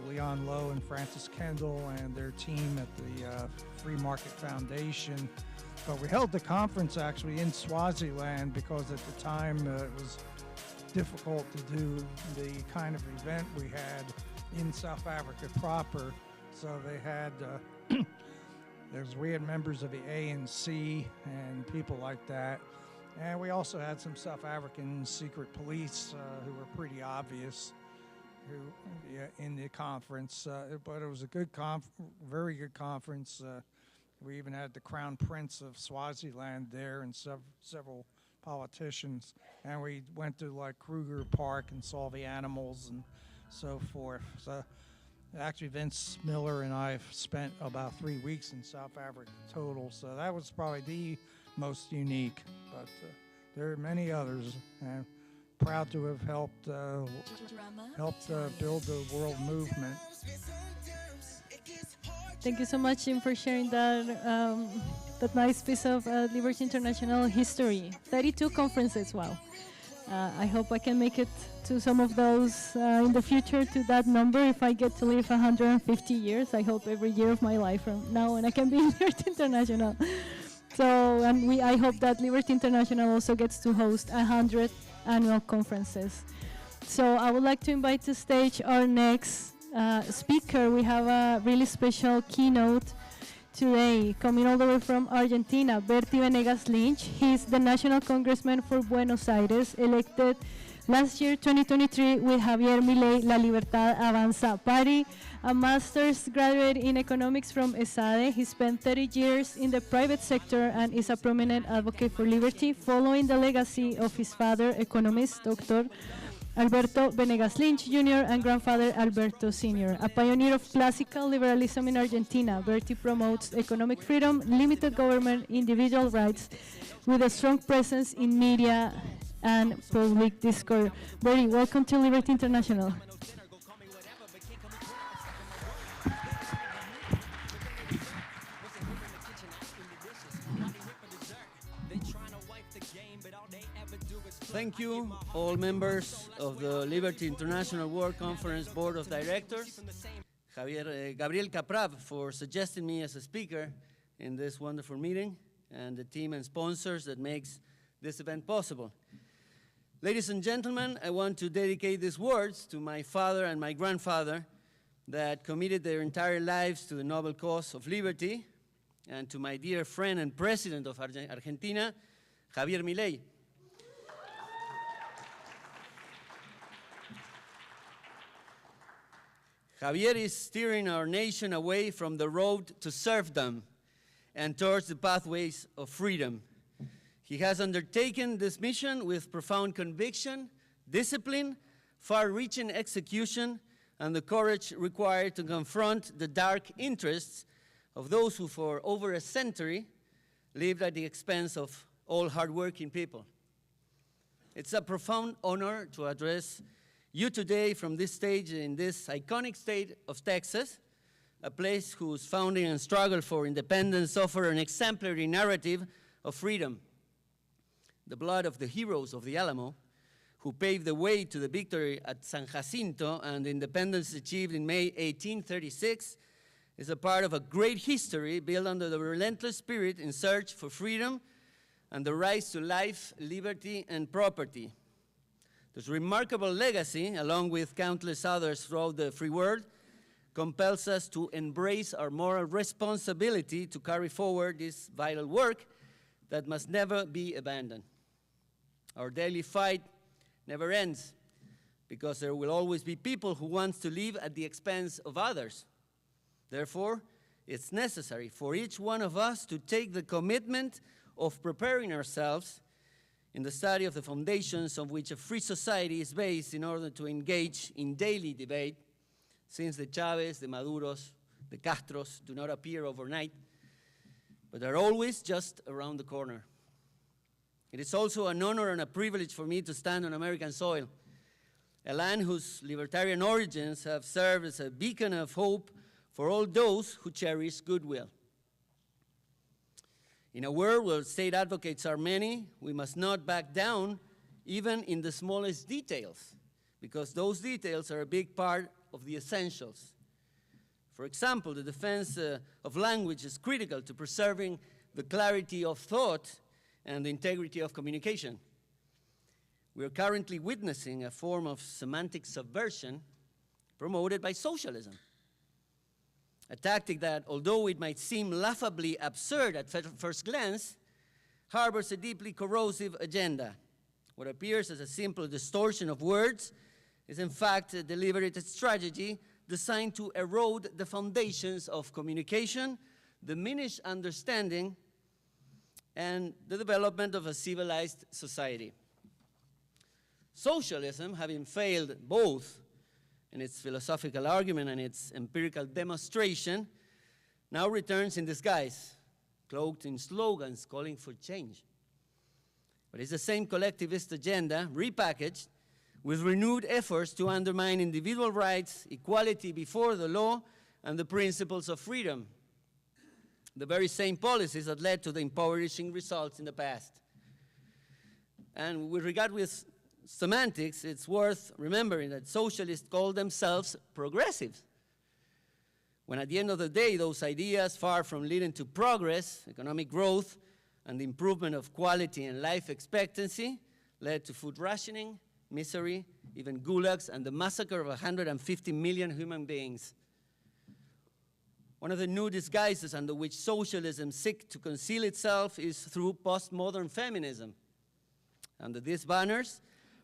Leon Lowe and Francis Kendall and their team at the Free Market Foundation. But we held the conference actually in Swaziland because at the time it was difficult to do the kind of event we had in South Africa proper. So they had, we had members of the ANC and people like that. And we also had some South African secret police who were pretty obvious in the conference. But it was a good very good conference. We even had the Crown Prince of Swaziland there and several politicians. And we went to like Kruger Park and saw the animals and so forth. So actually, Vince Miller and I have spent about 3 weeks in South Africa total, so that was probably the most unique. But there are many others, and proud to have helped build the world movement. Thank you so much, Jim, for sharing that nice piece of Liberty International history. 32 conferences, wow. I hope I can make it to some of those in the future, to that number, if I get to live 150 years. I hope every year of my life from now on I can be in Liberty International. So, and I hope that Liberty International also gets to host 100 annual conferences. So I would like to invite to stage our next speaker. We have a really special keynote today, coming all the way from Argentina, Bertie Venegas Lynch. He's the National Congressman for Buenos Aires, elected last year, 2023, with Javier Milei, La Libertad Avanza party. A master's graduate in economics from ESADE. He spent 30 years in the private sector and is a prominent advocate for liberty, following the legacy of his father, economist Dr. Alberto Venegas Lynch Jr. and grandfather Alberto Sr. A pioneer of classical liberalism in Argentina, Bertie promotes economic freedom, limited government, individual rights, with a strong presence in media and public discourse. Bertie, welcome to Liberty International. Thank you, all members of the Liberty International World Conference Board of Directors, Gabriel Caprav, for suggesting me as a speaker in this wonderful meeting, and the team and sponsors that makes this event possible. Ladies and gentlemen, I want to dedicate these words to my father and my grandfather that committed their entire lives to the noble cause of liberty, and to my dear friend and president of Argentina, Javier Milei. Javier is steering our nation away from the road to serfdom and towards the pathways of freedom. He has undertaken this mission with profound conviction, discipline, far-reaching execution, and the courage required to confront the dark interests of those who for over a century lived at the expense of all hardworking people. It's a profound honor to address you today from this stage in this iconic state of Texas, a place whose founding and struggle for independence offer an exemplary narrative of freedom. The blood of the heroes of the Alamo, who paved the way to the victory at San Jacinto and independence achieved in May 1836, is a part of a great history built under the relentless spirit in search for freedom and the rise to life, liberty, and property. This remarkable legacy, along with countless others throughout the free world, compels us to embrace our moral responsibility to carry forward this vital work that must never be abandoned. Our daily fight never ends because there will always be people who want to live at the expense of others. Therefore, it's necessary for each one of us to take the commitment of preparing ourselves in the study of the foundations on which a free society is based in order to engage in daily debate, since the Chavez, the Maduros, the Castros do not appear overnight, but are always just around the corner. It is also an honor and a privilege for me to stand on American soil, a land whose libertarian origins have served as a beacon of hope for all those who cherish goodwill. In a world where state advocates are many, we must not back down even in the smallest details, because those details are a big part of the essentials. For example, the defense of language is critical to preserving the clarity of thought and the integrity of communication. We are currently witnessing a form of semantic subversion promoted by socialism, a tactic that, although it might seem laughably absurd at first glance, harbors a deeply corrosive agenda. What appears as a simple distortion of words is in fact a deliberate strategy designed to erode the foundations of communication, diminish understanding, and the development of a civilized society. Socialism, having failed both in its philosophical argument and its empirical demonstration, now returns in disguise, cloaked in slogans calling for change. But it's the same collectivist agenda, repackaged, with renewed efforts to undermine individual rights, equality before the law, and the principles of freedom. The very same policies that led to the impoverishing results in the past. And with regard with semantics, it's worth remembering that socialists call themselves progressives, when at the end of the day, those ideas, far from leading to progress, economic growth, and the improvement of quality and life expectancy, led to food rationing, misery, even gulags, and the massacre of 150 million human beings. One of the new disguises under which socialism seeks to conceal itself is through postmodern feminism. Under these banners,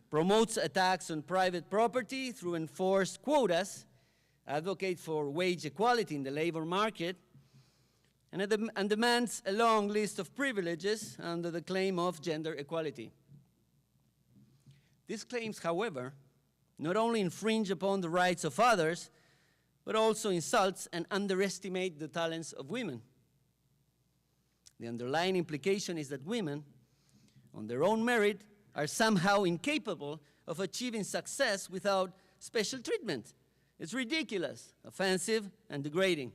promotes attacks on private property through enforced quotas, advocates for wage equality in the labor market, and demands a long list of privileges under the claim of gender equality. These claims, however, not only infringe upon the rights of others, but also insults and underestimate the talents of women. The underlying implication is that women, on their own merit, are somehow incapable of achieving success without special treatment. It's ridiculous, offensive, and degrading.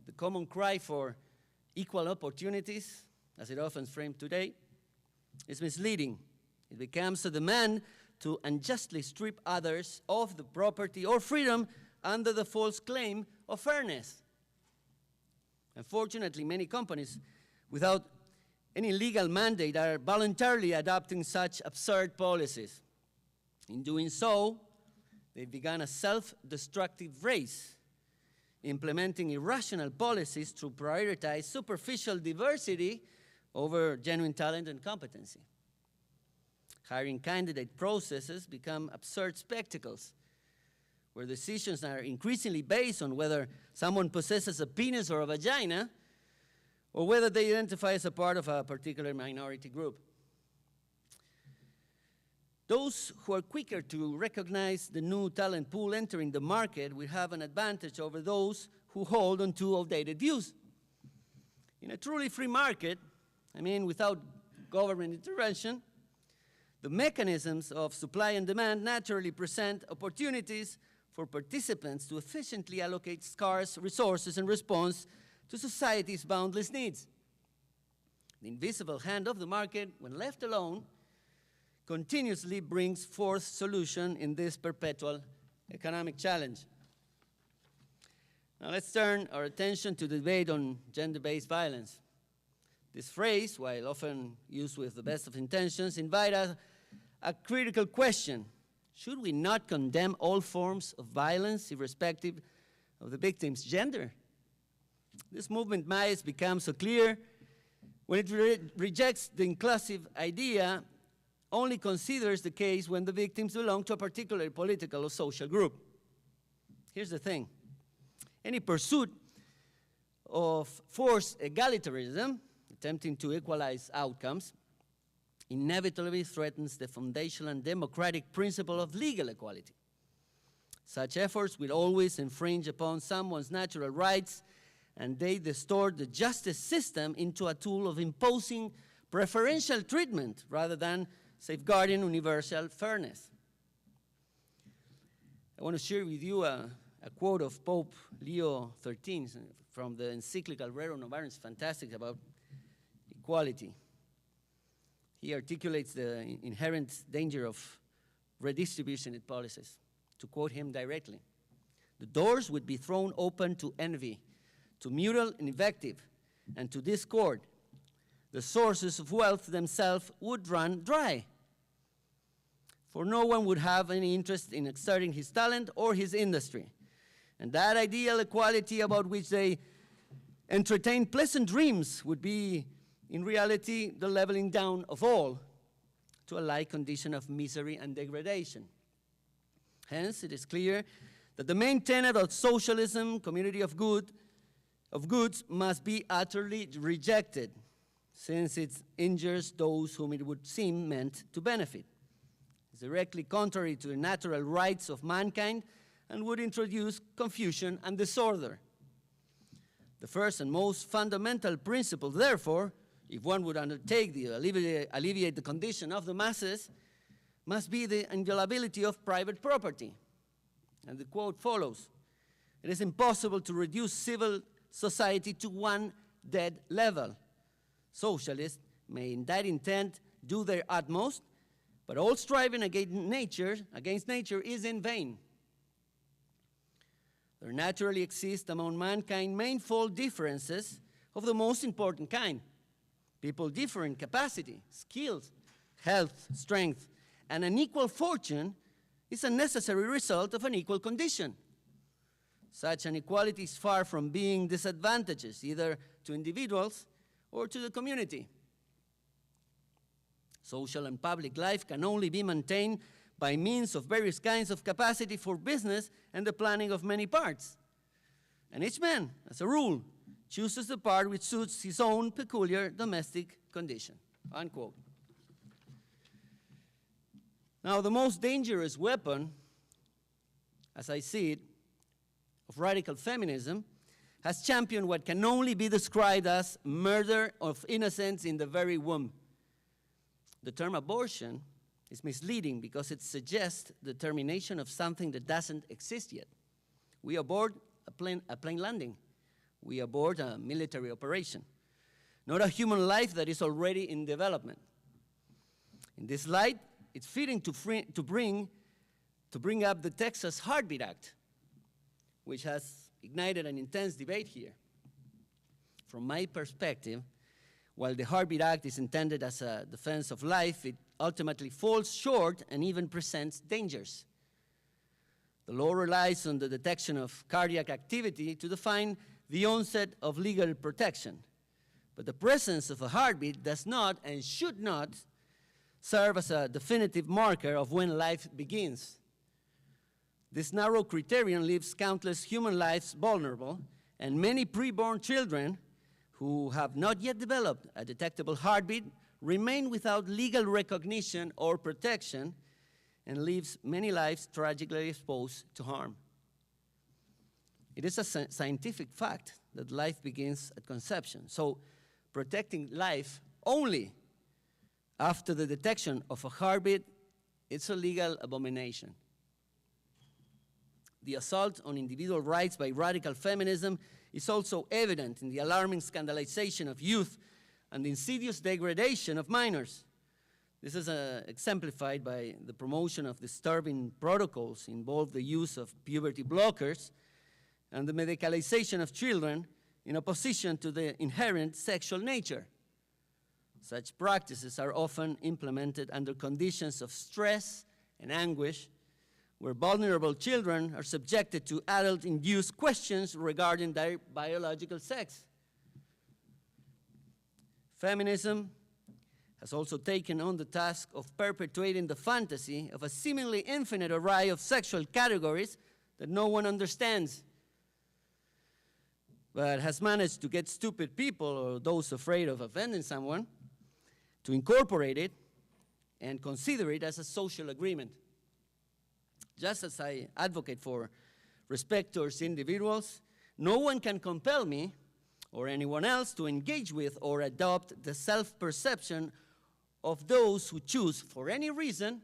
The common cry for equal opportunities, as it often is framed today, is misleading. It becomes a demand to unjustly strip others of the property or freedom under the false claim of fairness. Unfortunately, many companies, without any legal mandate, are voluntarily adopting such absurd policies. In doing so, they've begun a self-destructive race, implementing irrational policies to prioritize superficial diversity over genuine talent and competency. Hiring candidate processes become absurd spectacles, where decisions are increasingly based on whether someone possesses a penis or a vagina, or whether they identify as a part of a particular minority group. Those who are quicker to recognize the new talent pool entering the market will have an advantage over those who hold on to outdated views. In a truly free market, I mean without government intervention, the mechanisms of supply and demand naturally present opportunities for participants to efficiently allocate scarce resources in response to society's boundless needs. The invisible hand of the market, when left alone, continuously brings forth solution in this perpetual economic challenge. Now let's turn our attention to the debate on gender-based violence. This phrase, while often used with the best of intentions, invites a critical question. Should we not condemn all forms of violence, irrespective of the victim's gender? This movement might become so clear when it rejects the inclusive idea, only considers the case when the victims belong to a particular political or social group. Here's the thing. Any pursuit of forced egalitarianism, attempting to equalize outcomes, inevitably threatens the foundational and democratic principle of legal equality. Such efforts will always infringe upon someone's natural rights, and they distort the justice system into a tool of imposing preferential treatment rather than safeguarding universal fairness. I want to share with you a quote of Pope Leo XIII from the encyclical Rerum Novarum. It's fantastic about equality. He articulates the inherent danger of redistribution in policies. To quote him directly, the doors would be thrown open to envy, to mutual invective, and to discord. The sources of wealth themselves would run dry, for no one would have any interest in exerting his talent or his industry. And that ideal equality about which they entertain pleasant dreams would be, in reality, the leveling down of all to a like condition of misery and degradation. Hence, it is clear that the main tenet of socialism, community of goods, must be utterly rejected, since it injures those whom it would seem meant to benefit. It's directly contrary to the natural rights of mankind and would introduce confusion and disorder. The first and most fundamental principle, therefore, if one would undertake to alleviate the condition of the masses, must be the inviolability of private property. And the quote follows, "It is impossible to reduce civil society to one dead level. Socialists may in that intent do their utmost, but all striving against nature is in vain. There naturally exist among mankind manifold differences of the most important kind. People differ in capacity, skills, health, strength, and an equal fortune is a necessary result of an equal condition. Such an equality is far from being disadvantageous, either to individuals or to the community. Social and public life can only be maintained by means of various kinds of capacity for business and the planning of many parts. And each man, as a rule, chooses the part which suits his own peculiar domestic condition." Unquote. Now, the most dangerous weapon, as I see it, of radical feminism has championed what can only be described as murder of innocence in the very womb. The term abortion is misleading because it suggests the termination of something that doesn't exist yet. We abort a plane landing. We abort a military operation, not a human life that is already in development. In this light, it's fitting to bring up the Texas Heartbeat Act, which has ignited an intense debate here. From my perspective, while the Heartbeat Act is intended as a defense of life, it ultimately falls short and even presents dangers. The law relies on the detection of cardiac activity to define the onset of legal protection. But the presence of a heartbeat does not and should not serve as a definitive marker of when life begins. This narrow criterion leaves countless human lives vulnerable, and many preborn children who have not yet developed a detectable heartbeat remain without legal recognition or protection, and leaves many lives tragically exposed to harm. It is a scientific fact that life begins at conception, so protecting life only after the detection of a heartbeat, it's a legal abomination. The assault on individual rights by radical feminism is also evident in the alarming scandalization of youth and the insidious degradation of minors. This is exemplified by the promotion of disturbing protocols involving the use of puberty blockers and the medicalization of children in opposition to the inherent sexual nature. Such practices are often implemented under conditions of stress and anguish, where vulnerable children are subjected to adult-induced questions regarding their biological sex. Feminism has also taken on the task of perpetuating the fantasy of a seemingly infinite array of sexual categories that no one understands, but has managed to get stupid people or those afraid of offending someone to incorporate it and consider it as a social agreement. Just as I advocate for respect towards individuals, no one can compel me or anyone else to engage with or adopt the self-perception of those who choose, for any reason,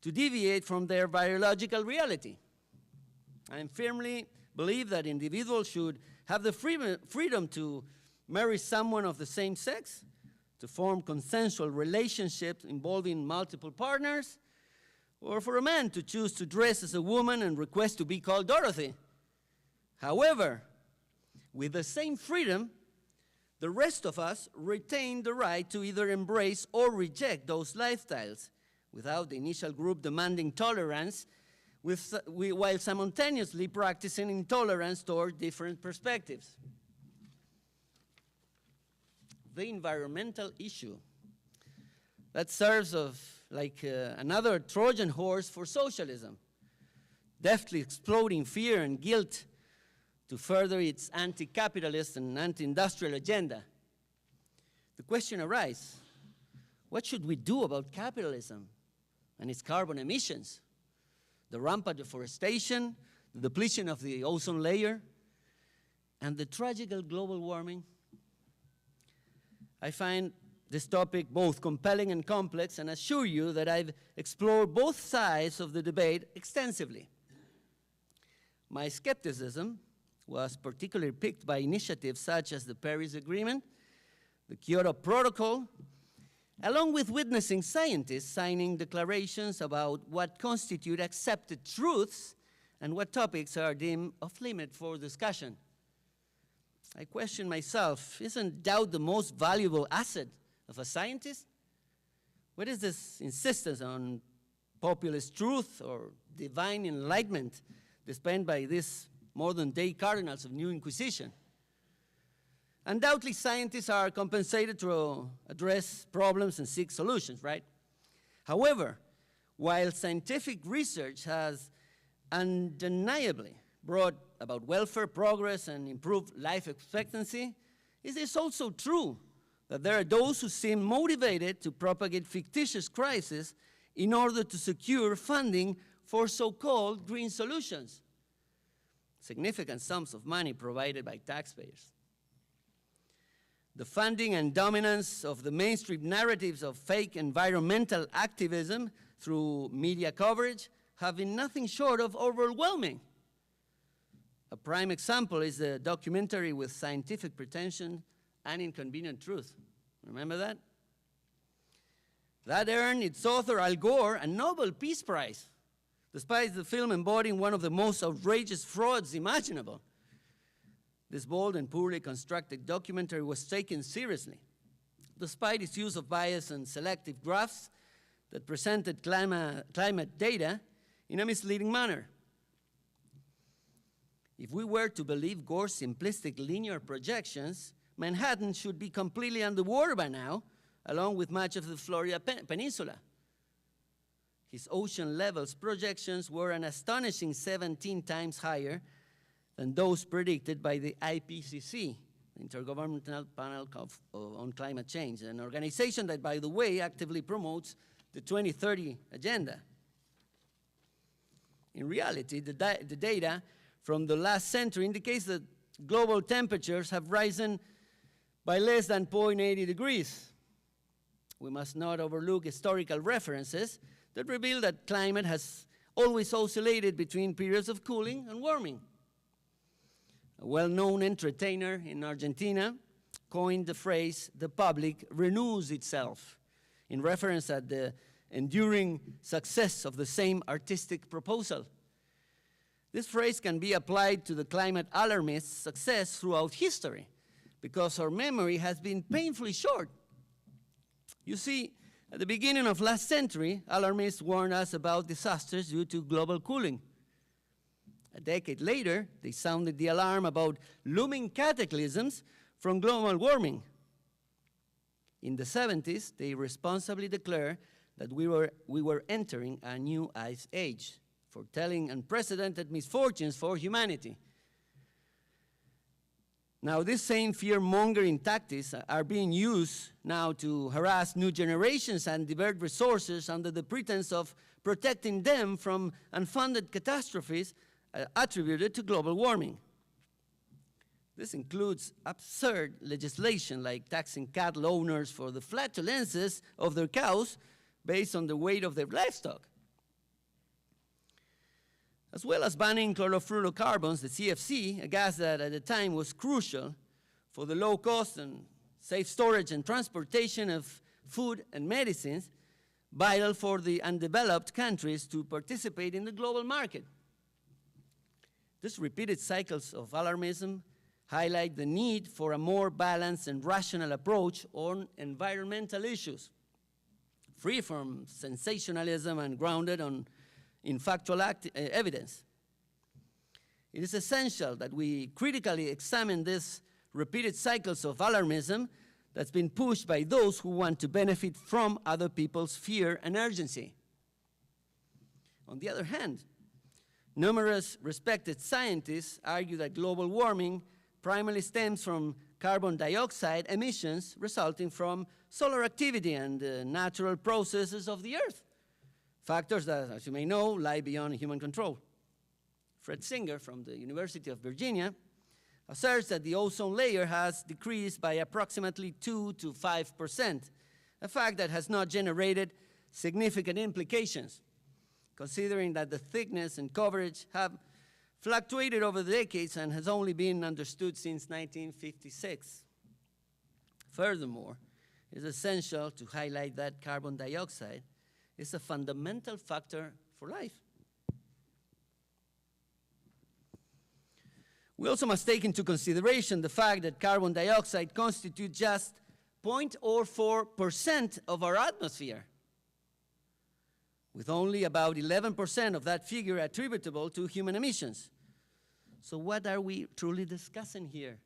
to deviate from their biological reality. I firmly believe that individuals should have the freedom to marry someone of the same sex, to form consensual relationships involving multiple partners, or for a man to choose to dress as a woman and request to be called Dorothy. However, with the same freedom, the rest of us retain the right to either embrace or reject those lifestyles without the initial group demanding tolerance while simultaneously practicing intolerance toward different perspectives. The environmental issue that serves like another Trojan horse for socialism, deftly exploiting fear and guilt to further its anti-capitalist and anti-industrial agenda. The question arises, what should we do about capitalism and its carbon emissions? The rampant deforestation, the depletion of the ozone layer, and the tragic global warming? I find this topic both compelling and complex, and assure you that I've explored both sides of the debate extensively. My skepticism was particularly piqued by initiatives such as the Paris Agreement, the Kyoto Protocol, along with witnessing scientists signing declarations about what constitute accepted truths and what topics are deemed off limit for discussion. I question myself, isn't doubt the most valuable asset of a scientist? What is this insistence on populist truth or divine enlightenment dispensed by these modern-day cardinals of New Inquisition? Undoubtedly, scientists are compensated to address problems and seek solutions, right? However, while scientific research has undeniably brought about welfare, progress, and improved life expectancy, it is also true that there are those who seem motivated to propagate fictitious crises in order to secure funding for so-called green solutions. Significant sums of money provided by taxpayers. The funding and dominance of the mainstream narratives of fake environmental activism through media coverage have been nothing short of overwhelming. A prime example is the documentary with scientific pretension and inconvenient truth. Remember that? That earned its author, Al Gore, a Nobel Peace Prize, despite the film embodying one of the most outrageous frauds imaginable. This bold and poorly constructed documentary was taken seriously, despite its use of bias and selective graphs that presented climate data in a misleading manner. If we were to believe Gore's simplistic linear projections, Manhattan should be completely underwater by now, along with much of the Florida Peninsula. his ocean levels projections were an astonishing 17 times higher than those predicted by the IPCC, Intergovernmental Panel on Climate Change, an organization that, by the way, actively promotes the 2030 agenda. In reality, the data from the last century indicates that global temperatures have risen by less than 0.80 degrees. We must not overlook historical references that reveal that climate has always oscillated between periods of cooling and warming. A well-known entertainer in Argentina coined the phrase, "the public renews itself," in reference at the enduring success of the same artistic proposal. This phrase can be applied to the climate alarmists' success throughout history, because our memory has been painfully short. You see, at the beginning of last century, alarmists warned us about disasters due to global cooling. A decade later, they sounded the alarm about looming cataclysms from global warming. In the 70s, they responsibly declared that we were entering a new ice age, foretelling unprecedented misfortunes for humanity. Now, these same fear-mongering tactics are being used now to harass new generations and divert resources under the pretense of protecting them from unfunded catastrophes attributed to global warming. This includes absurd legislation like taxing cattle owners for the flatulences of their cows based on the weight of their livestock, as well as banning chlorofluorocarbons, the CFC, a gas that at the time was crucial for the low cost and safe storage and transportation of food and medicines, vital for the undeveloped countries to participate in the global market. These repeated cycles of alarmism highlight the need for a more balanced and rational approach on environmental issues, free from sensationalism and grounded in factual evidence. It is essential that we critically examine these repeated cycles of alarmism that's been pushed by those who want to benefit from other people's fear and urgency. On the other hand, numerous respected scientists argue that global warming primarily stems from carbon dioxide emissions resulting from solar activity and natural processes of the Earth, factors that, as you may know, lie beyond human control. Fred Singer from the University of Virginia asserts that the ozone layer has decreased by approximately 2 to 5%, a fact that has not generated significant implications, considering that the thickness and coverage have fluctuated over the decades and has only been understood since 1956. Furthermore, it is essential to highlight that carbon dioxide is a fundamental factor for life. We also must take into consideration the fact that carbon dioxide constitutes just 0.04% of our atmosphere, with only about 11% of that figure attributable to human emissions. So what are we truly discussing here?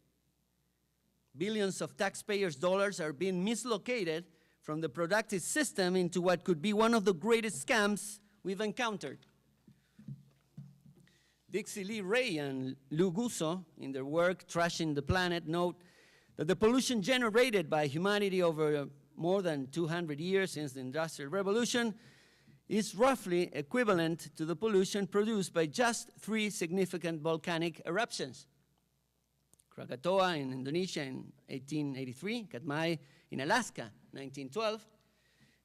Billions of taxpayers' dollars are being mislocated from the productive system into what could be one of the greatest scams we've encountered. Dixie Lee Ray and Lou Gusso, in their work Trashing the Planet, note that the pollution generated by humanity over more than 200 years since the Industrial Revolution is roughly equivalent to the pollution produced by just 3 significant volcanic eruptions: Krakatoa in Indonesia in 1883, Katmai in Alaska, 1912,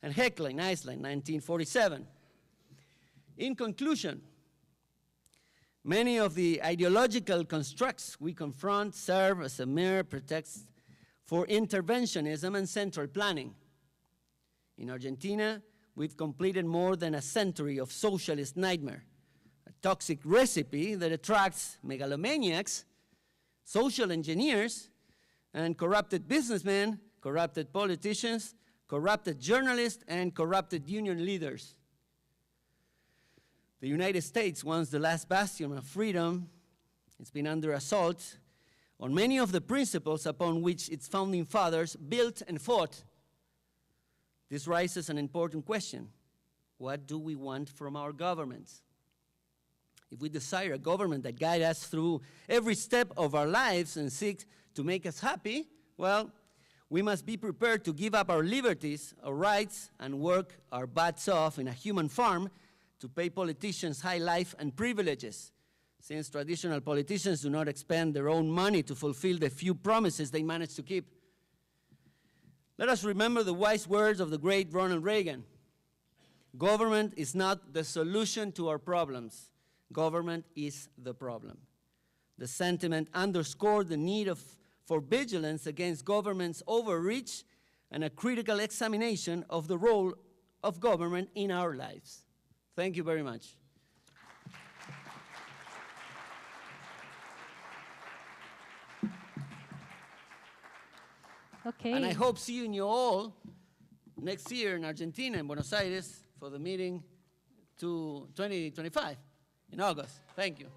and Hekla in Iceland, 1947. In conclusion, many of the ideological constructs we confront serve as a mere pretext for interventionism and central planning. In Argentina, we've completed more than a century of socialist nightmare, a toxic recipe that attracts megalomaniacs, social engineers, and corrupted businessmen, corrupted politicians, corrupted journalists, and corrupted union leaders. The United States, once the last bastion of freedom, it's been under assault on many of the principles upon which its founding fathers built and fought. This raises an important question. What do we want from our governments? If we desire a government that guides us through every step of our lives and seeks to make us happy, well, we must be prepared to give up our liberties, our rights, and work our butts off in a human farm to pay politicians high life and privileges, since traditional politicians do not expend their own money to fulfill the few promises they manage to keep. Let us remember the wise words of the great Ronald Reagan. Government is not the solution to our problems. Government is the problem. The sentiment underscored the need for vigilance against government's overreach and a critical examination of the role of government in our lives. Thank you very much. Okay. And I hope seeing you all next year in Argentina, in Buenos Aires, for the meeting to 2025 in August. Thank you.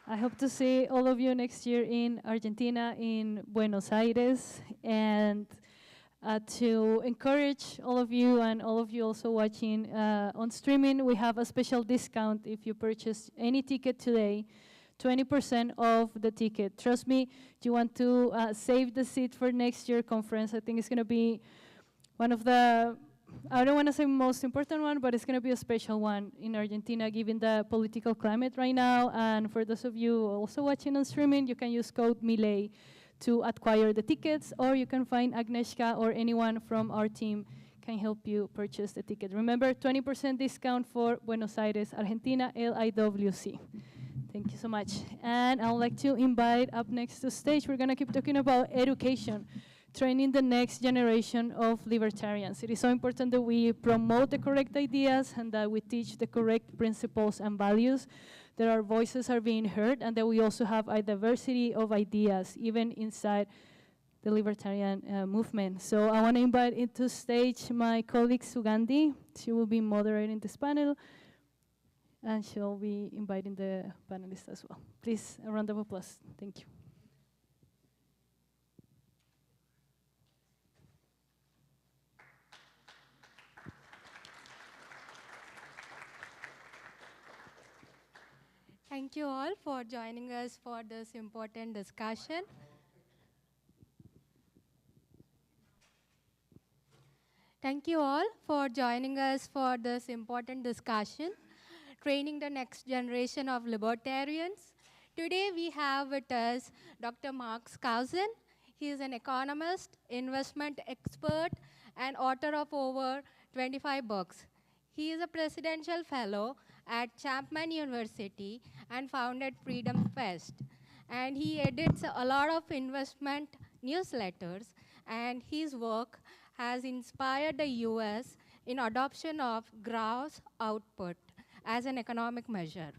I hope to see all of you next year in Argentina, in Buenos Aires, and to encourage all of you and all of you also watching on streaming, we have a special discount if you purchase any ticket today, 20% off the ticket. Trust me, you want to save the seat for next year conference. I think it's going to be one of the, I don't want to say most important one, but it's going to be a special one in Argentina, given the political climate right now. And for those of you also watching on streaming, you can use code MILEI to acquire the tickets, or you can find Agnieszka or anyone from our team can help you purchase the ticket. Remember, 20% discount for Buenos Aires, Argentina, LIWC. Thank you so much. And I would like to invite up next to stage, we're going to keep talking about education, training the next generation of libertarians. It is so important that we promote the correct ideas and that we teach the correct principles and values, that our voices are being heard, and that we also have a diversity of ideas, even inside the libertarian movement. So I want to invite into stage my colleague Sugandhi. She will be moderating this panel, and she'll be inviting the panelists as well. Please, a round of applause. Thank you. Thank you all for joining us for this important discussion. Thank you all for joining us for this important discussion, training the next generation of libertarians. Today we have with us Dr. Mark Skousen. He is an economist, investment expert, and author of over 25 books. He is a presidential fellow at Chapman University and founded Freedom Fest. And he edits a lot of investment newsletters, and his work has inspired the US in adoption of gross output as an economic measure.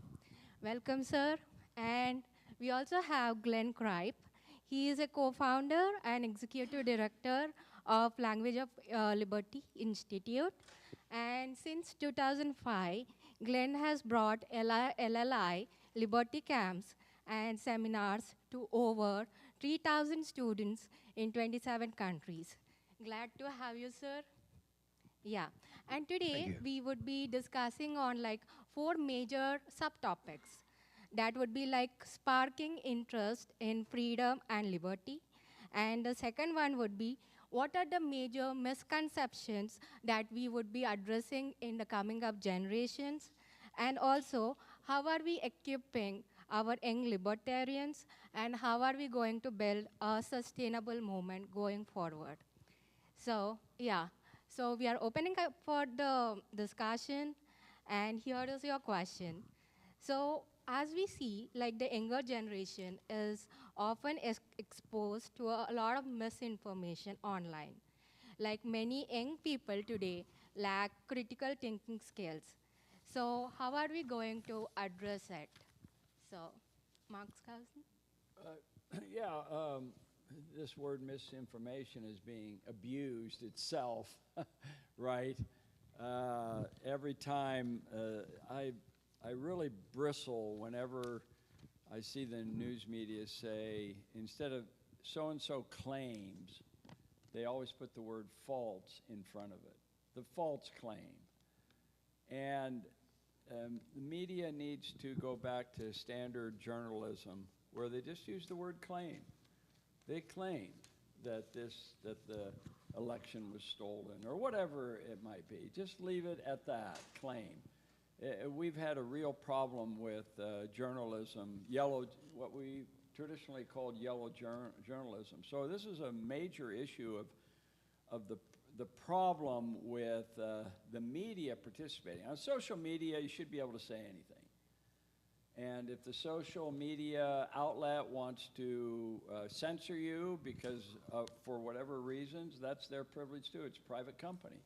Welcome, sir. And we also have Glenn Kripe. He is a co-founder and executive director of Language of Liberty Institute. And since 2005, Glenn has brought LLI Liberty Camps and seminars to over 3,000 students in 27 countries. Glad to have you, sir. Yeah, and today we would be discussing on like 4 major subtopics. That would be like sparking interest in freedom and liberty. And the second one would be, what are the major misconceptions that we would be addressing in the coming up generations? And also, how are we equipping our young libertarians, and how are we going to build a sustainable movement going forward? So, yeah, so we are opening up for the discussion, and here is your question. So, as we see, like the younger generation is often exposed to a lot of misinformation online. Like many young people today lack critical thinking skills. So how are we going to address it? So, Mark Skousen? This word misinformation is being abused itself, right? Every time I really bristle whenever I see the news media say, instead of so-and-so claims, they always put the word false in front of it. The false claim. And the media needs to go back to standard journalism where they just use the word claim. They claimed that the election was stolen or whatever it might be. Just leave it at that, claim. We've had a real problem with journalism, what we traditionally called yellow journalism. So this is a major issue of the problem with the media participating. On social media, you should be able to say anything. And if the social media outlet wants to censor you because for whatever reasons, that's their privilege too. It's a private company.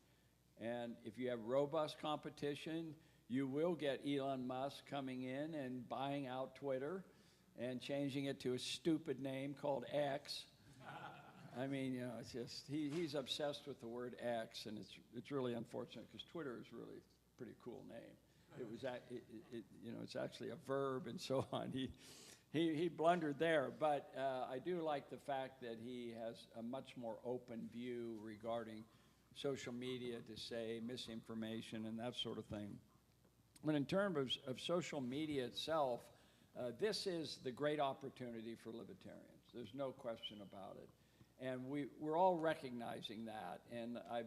And if you have robust competition, you will get Elon Musk coming in and buying out Twitter and changing it to a stupid name called X. I mean, you know, it's just, he's obsessed with the word X, and it's really unfortunate because Twitter is really a pretty cool name. It was, you know, it's actually a verb and so on. He blundered there, but I do like the fact that he has a much more open view regarding social media to say misinformation and that sort of thing. But in terms of social media itself, this is the great opportunity for libertarians. There's no question about it. And we're all recognizing that. And I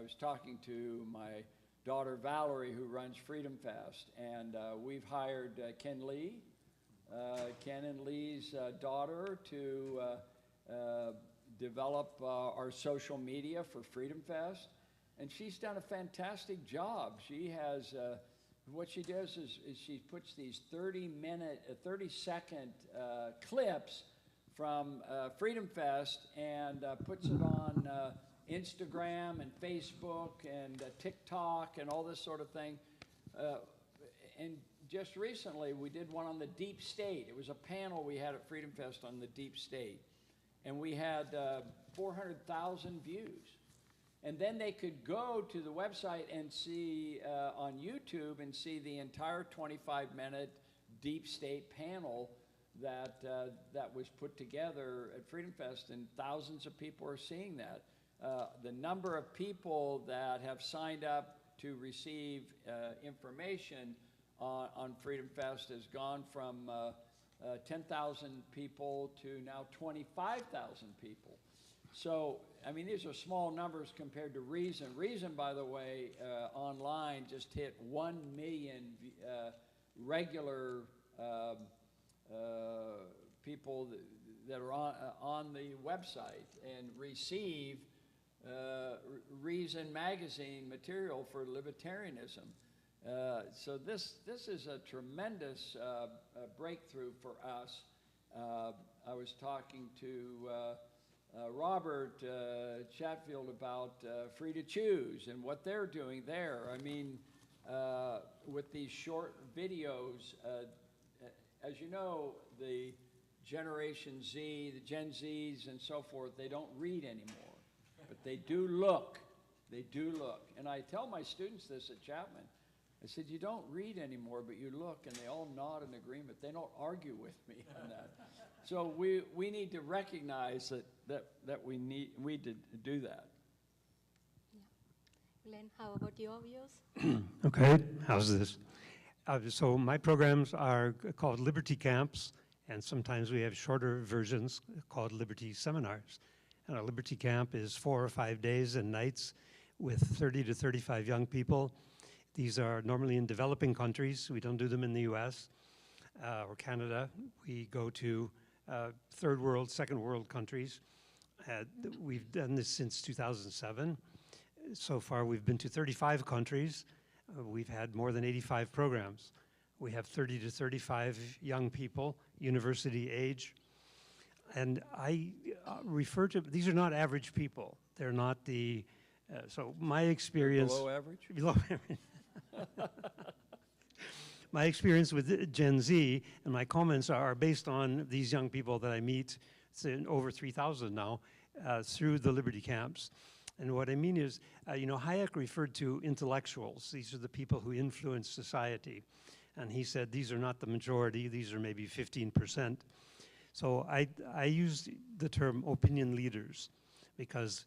was talking to my daughter Valerie, who runs Freedom Fest, and we've hired Ken Lee, Ken and Lee's daughter, to develop our social media for Freedom Fest. And she's done a fantastic job. She has, what she does is she puts these 30-second clips from Freedom Fest and puts it on Instagram and Facebook and TikTok and all this sort of thing. And just recently, we did one on the deep state. It was a panel we had at Freedom Fest on the deep state. And we had 400,000 views. And then they could go to the website and see on YouTube and see the entire 25-minute deep state panel that was put together at Freedom Fest, and thousands of people are seeing that. The number of people that have signed up to receive information on Freedom Fest has gone from 10,000 people to now 25,000 people. So, I mean, these are small numbers compared to Reason. Reason, by the way, online just hit 1 million regular people that are on the website and receive Reason magazine material for libertarianism. So this is a tremendous breakthrough for us. I was talking to Robert Chatfield about Free to Choose and what they're doing there. I mean, with these short videos, as you know, the Generation Z, the Gen Zs and so forth, they don't read anymore, but they do look. They do look. And I tell my students this at Chapman. I said, you don't read anymore, but you look, and they all nod in agreement. They don't argue with me on that. So we need to recognize that we need to do that. Yeah. Glenn, how about your views? Okay, how's this? So my programs are called Liberty Camps, and sometimes we have shorter versions called Liberty Seminars. And a Liberty Camp is 4 or 5 days and nights with 30 to 35 young people. These are normally in developing countries. We don't do them in the US or Canada. We go to third world, second world countries. We've done this since 2007. So far, we've been to 35 countries. We've had more than 85 programs. We have 30 to 35 young people, university age. And I refer to, these are not average people. They're not the, so my experience. Below average? Below average. My experience with Gen Z and my comments are based on these young people that I meet, it's over 3,000 now, through the Liberty Camps. And what I mean is, you know, Hayek referred to intellectuals. These are the people who influence society. And he said, these are not the majority, these are maybe 15%. So I use the term opinion leaders because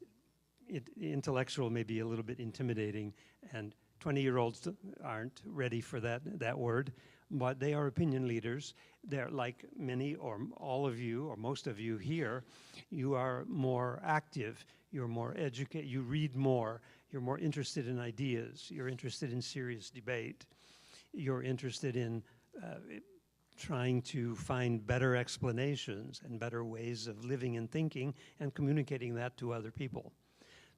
intellectual may be a little bit intimidating, and 20-year-olds aren't ready for that word, but they are opinion leaders. They're like many or all of you or most of you here, you are more active, you're more educated, you read more, you're more interested in ideas, you're interested in serious debate, you're interested in trying to find better explanations and better ways of living and thinking and communicating that to other people.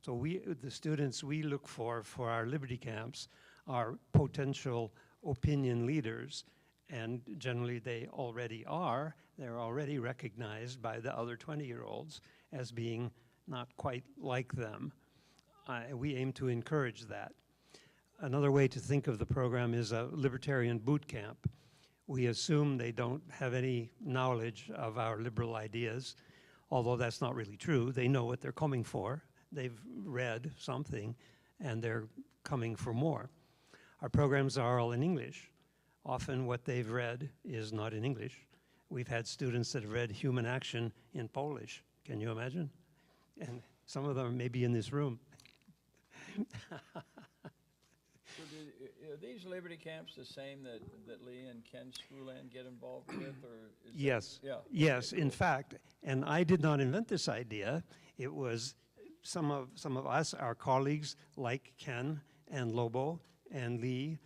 So the students we look for our Liberty Camps are potential opinion leaders, and generally they already are. They're already recognized by the other 20-year-olds as being not quite like them. We aim to encourage that. Another way to think of the program is a libertarian boot camp. We assume they don't have any knowledge of our liberal ideas, although that's not really true. They know what they're coming for. They've read something, and they're coming for more. Our programs are all in English. Often what they've read is not in English. We've had students that have read Human Action in Polish. Can you imagine? And some of them may be in this room. So are these Liberty Camps the same that Lee and Ken Schoolan get involved with, or is Yes. that, yeah. Yes, in fact, and I did not invent this idea. It was some of us, our colleagues like Ken and Lobo and Lee,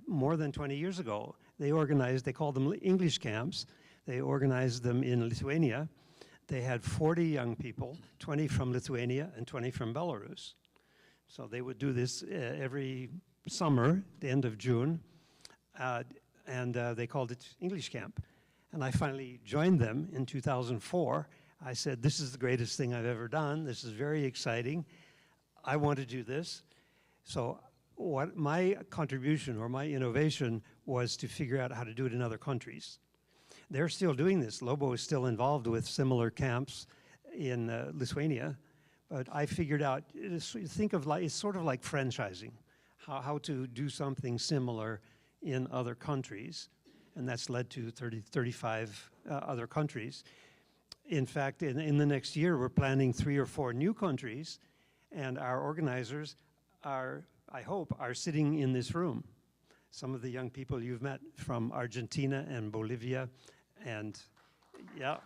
more than 20 years ago. They organized, they called them English camps. They organized them in Lithuania. They had 40 young people, 20 from Lithuania and 20 from Belarus. So they would do this every summer, the end of June, and they called it English Camp. And I finally joined them in 2004. I said, this is the greatest thing I've ever done. This is very exciting. I want to do this. So what my contribution or my innovation was to figure out how to do it in other countries. They're still doing this. Lobo is still involved with similar camps in Lithuania. But I figured out, think of like, it's sort of like franchising, how to do something similar in other countries. And that's led to 35 other countries. In fact, in the next year, we're planning 3 or 4 new countries, and our organizers are, I hope, are sitting in this room. Some of the young people you've met from Argentina and Bolivia, and yeah.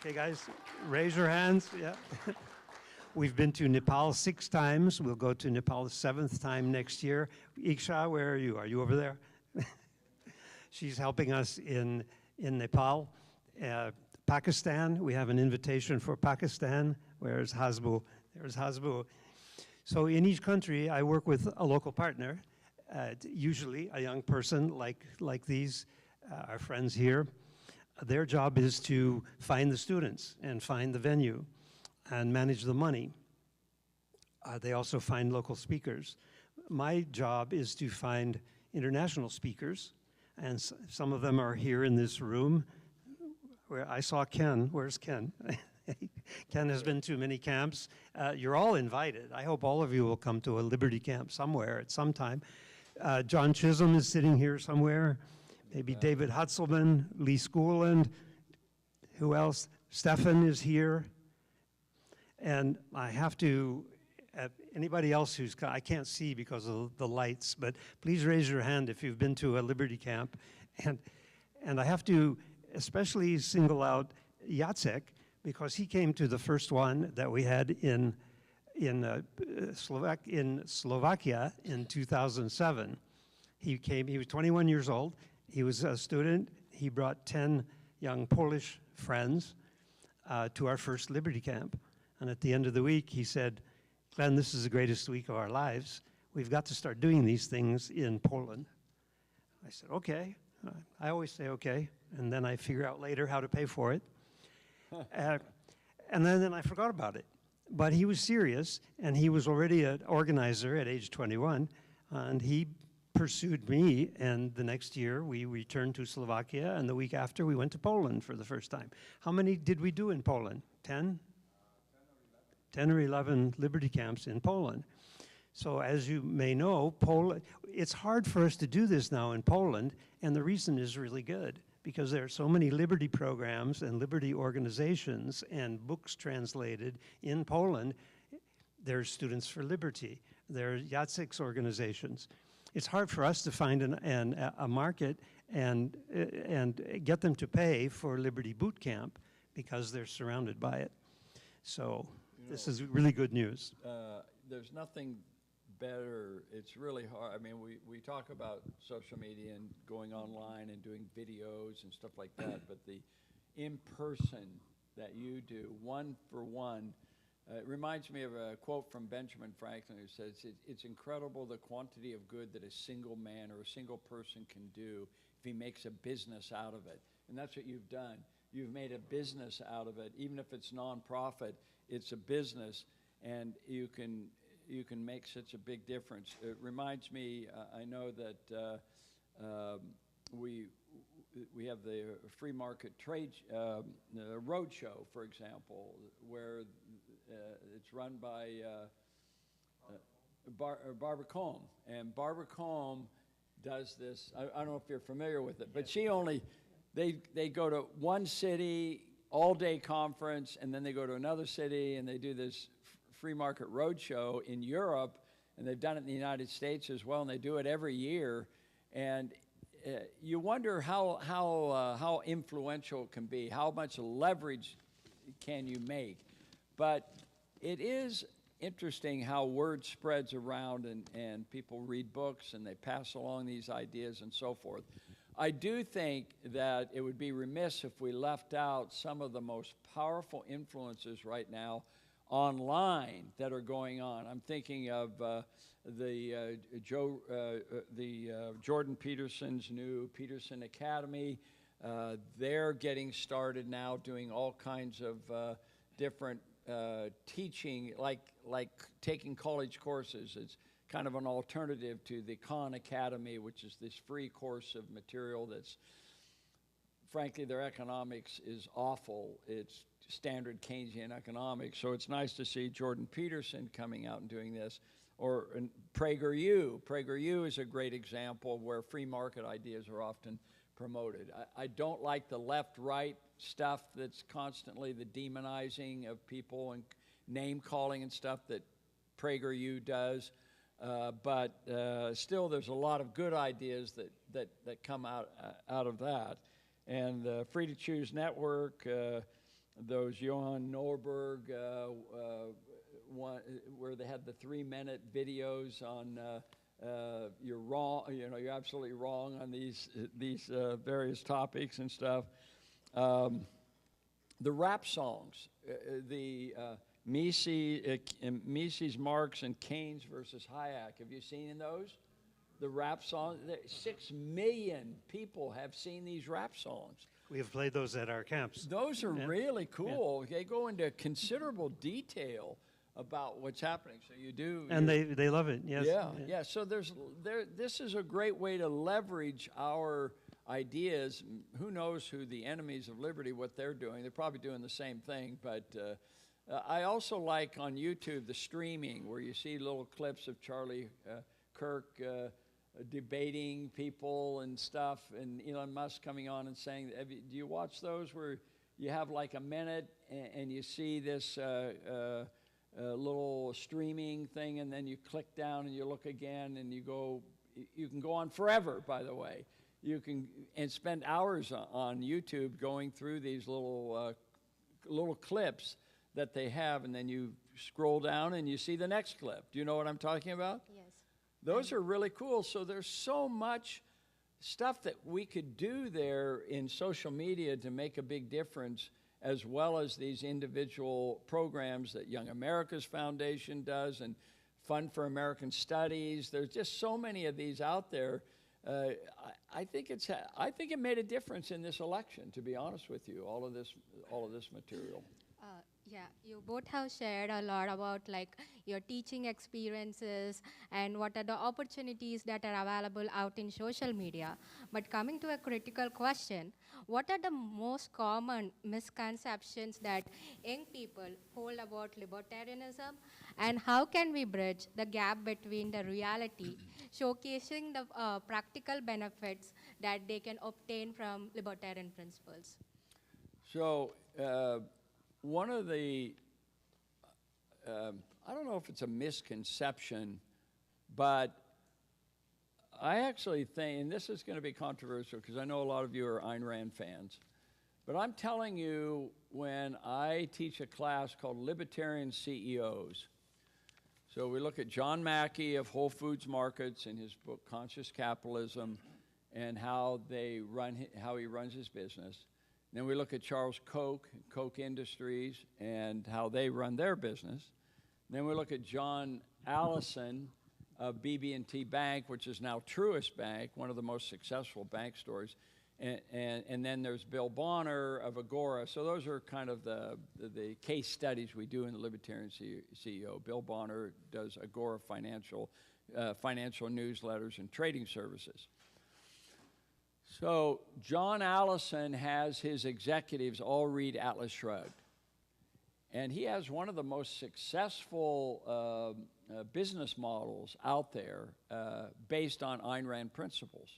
Okay, guys, raise your hands, yeah. We've been to Nepal 6 times. We'll go to Nepal the 7th time next year. Iksha, where are you? Are you over there? She's helping us in Nepal. Pakistan, we have an invitation for Pakistan. Where's Hasbu? There's Hasbu. So in each country, I work with a local partner, usually a young person like these, our friends here. Their job is to find the students and find the venue and manage the money. They also find local speakers. My job is to find international speakers, and some of them are here in this room. Where I saw Ken. Where's Ken? Ken has been to many camps. You're all invited. I hope all of you will come to a Liberty Camp somewhere at some time. John Chisholm is sitting here somewhere. Maybe David Hutzelman, Lee Schooland. Who else? Stefan is here. And I have to, anybody else who's, I can't see because of the lights, but please raise your hand if you've been to a Liberty Camp. And I have to especially single out Jacek, because he came to the first one that we had in Slovakia in 2007. He came, he was 21 years old. He was a student. He brought 10 young Polish friends to our first Liberty Camp. And at the end of the week, he said, Glenn, this is the greatest week of our lives. We've got to start doing these things in Poland. I said, okay. I always say okay, and then I figure out later how to pay for it. And then I forgot about it. But he was serious, and he was already an organizer at age 21, and he pursued me, and the next year we returned to Slovakia, and the week after we went to Poland for the first time. How many did we do in Poland? 10? 10 or 11 Liberty Camps in Poland. So as you may know, it's hard for us to do this now in Poland, and the reason is really good, because there are so many liberty programs and liberty organizations and books translated in Poland. There's Students for Liberty. There are Jacek's organizations. It's hard for us to find a market and get them to pay for Liberty Boot Camp because they're surrounded by it. So this is really good news. There's nothing better. It's really hard. I mean, we talk about social media and going online and doing videos and stuff like that, but the in-person that you do, one-for-one, it reminds me of a quote from Benjamin Franklin who says, it's incredible the quantity of good that a single man or a single person can do if he makes a business out of it. And that's what you've done. You've made a business out of it. Even if it's nonprofit, it's a business, and you can make such a big difference. It reminds me, I know that we have the free market trade road show, for example, where it's run by Barbara Combe, and Barbara Combe does this. I don't know if you're familiar with it, but she only they go to one city all-day conference, and then they go to another city and they do this free market roadshow in Europe, and they've done it in the United States as well, and they do it every year. And you wonder how influential it can be, how much leverage can you make. But it is interesting how word spreads around, and people read books and they pass along these ideas and so forth. I do think that it would be remiss if we left out some of the most powerful influences right now online that are going on. I'm thinking of Jordan Peterson's new Peterson Academy. They're getting started now doing all kinds of different teaching, like taking college courses. It's kind of an alternative to the Khan Academy, which is this free course of material that's, frankly, their economics is awful. It's standard Keynesian economics. So it's nice to see Jordan Peterson coming out and doing this. Or PragerU. PragerU is a great example of where free market ideas are often promoted. I don't like the left-right stuff that's constantly the demonizing of people and name-calling and stuff that PragerU does. But still, there's a lot of good ideas that come out of that. And Free to Choose Network, those Johan Norberg, one where they had the 3-minute videos on you're wrong, you're absolutely wrong on these various topics and stuff. The rap songs, the Mises, Marx, and Keynes versus Hayek. Have you seen those? The rap songs. 6 million people have seen these rap songs. We have played those at our camps. Those are really cool. Yeah. They go into considerable detail about what's happening. So you do. And they love it, yes. Yeah. So this is a great way to leverage our ideas. Who knows who the enemies of liberty, what they're doing. They're probably doing the same thing, but I also like on YouTube the streaming where you see little clips of Charlie Kirk debating people and stuff, and Elon Musk coming on and saying, do you watch those where you have like a minute and you see this little streaming thing, and then you click down and you look again and you can go on forever, by the way. You can spend hours on YouTube going through these little clips that they have, and then you scroll down and you see the next clip. Do you know what I'm talking about? Yes. Those are really cool. So there's so much stuff that we could do there in social media to make a big difference, as well as these individual programs that Young America's Foundation does and Fund for American Studies. There's just so many of these out there. I think it made a difference in this election, to be honest with you, all of this material. Yeah, you both have shared a lot about like your teaching experiences and what are the opportunities that are available out in social media. But coming to a critical question, what are the most common misconceptions that young people hold about libertarianism, and how can we bridge the gap between the reality, showcasing the practical benefits that they can obtain from libertarian principles? So one of the, I don't know if it's a misconception, but I actually think, and this is going to be controversial because I know a lot of you are Ayn Rand fans, but I'm telling you, when I teach a class called Libertarian CEOs, so we look at John Mackey of Whole Foods Markets in his book Conscious Capitalism and how he runs his business. Then we look at Charles Koch, Koch Industries, and how they run their business. Then we look at John Allison of BB&T Bank, which is now Truist Bank, one of the most successful bank stores. And then there's Bill Bonner of Agora. So those are kind of the case studies we do in the Libertarian CEO. Bill Bonner does Agora financial newsletters and trading services. So John Allison has his executives all read Atlas Shrugged. And he has one of the most successful business models out there based on Ayn Rand principles.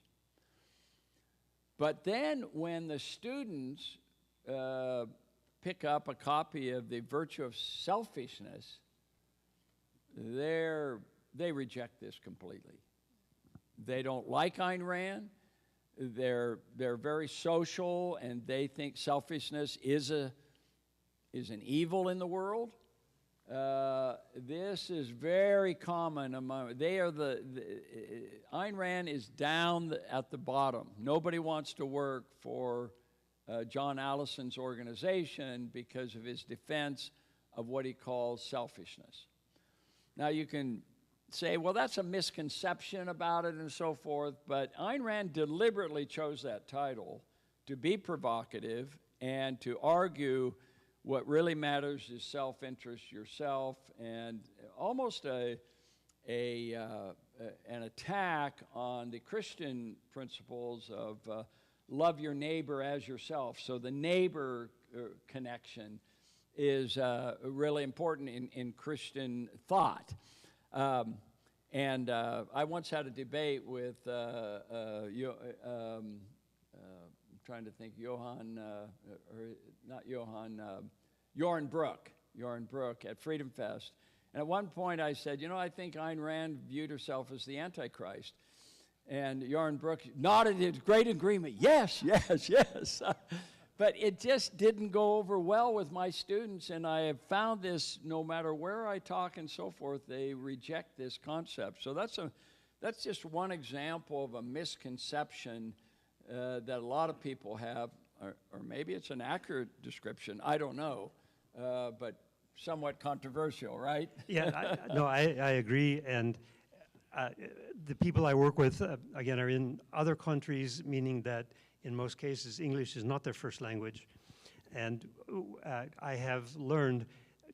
But then when the students pick up a copy of The Virtue of Selfishness, they reject this completely. They don't like Ayn Rand. They're very social, and they think selfishness is an evil in the world. This is very common among, Ayn Rand is down at the bottom. Nobody wants to work for John Allison's organization because of his defense of what he calls selfishness. Now you can say, well, that's a misconception about it and so forth, but Ayn Rand deliberately chose that title to be provocative and to argue what really matters is self-interest yourself, and almost an attack on the Christian principles of love your neighbor as yourself. So the neighbor connection is really important in Christian thought. And I once had a debate with, I'm trying to think, Joran Brook at Freedom Fest. And at one point I said, I think Ayn Rand viewed herself as the Antichrist. And Joran Brook nodded in great agreement, yes. But it just didn't go over well with my students, and I have found this no matter where I talk and so forth, they reject this concept. So that's just one example of a misconception that a lot of people have, or maybe it's an accurate description, I don't know, but somewhat controversial, right? Yeah, I agree, and the people I work with, again, are in other countries, meaning that in most cases, English is not their first language. And I have learned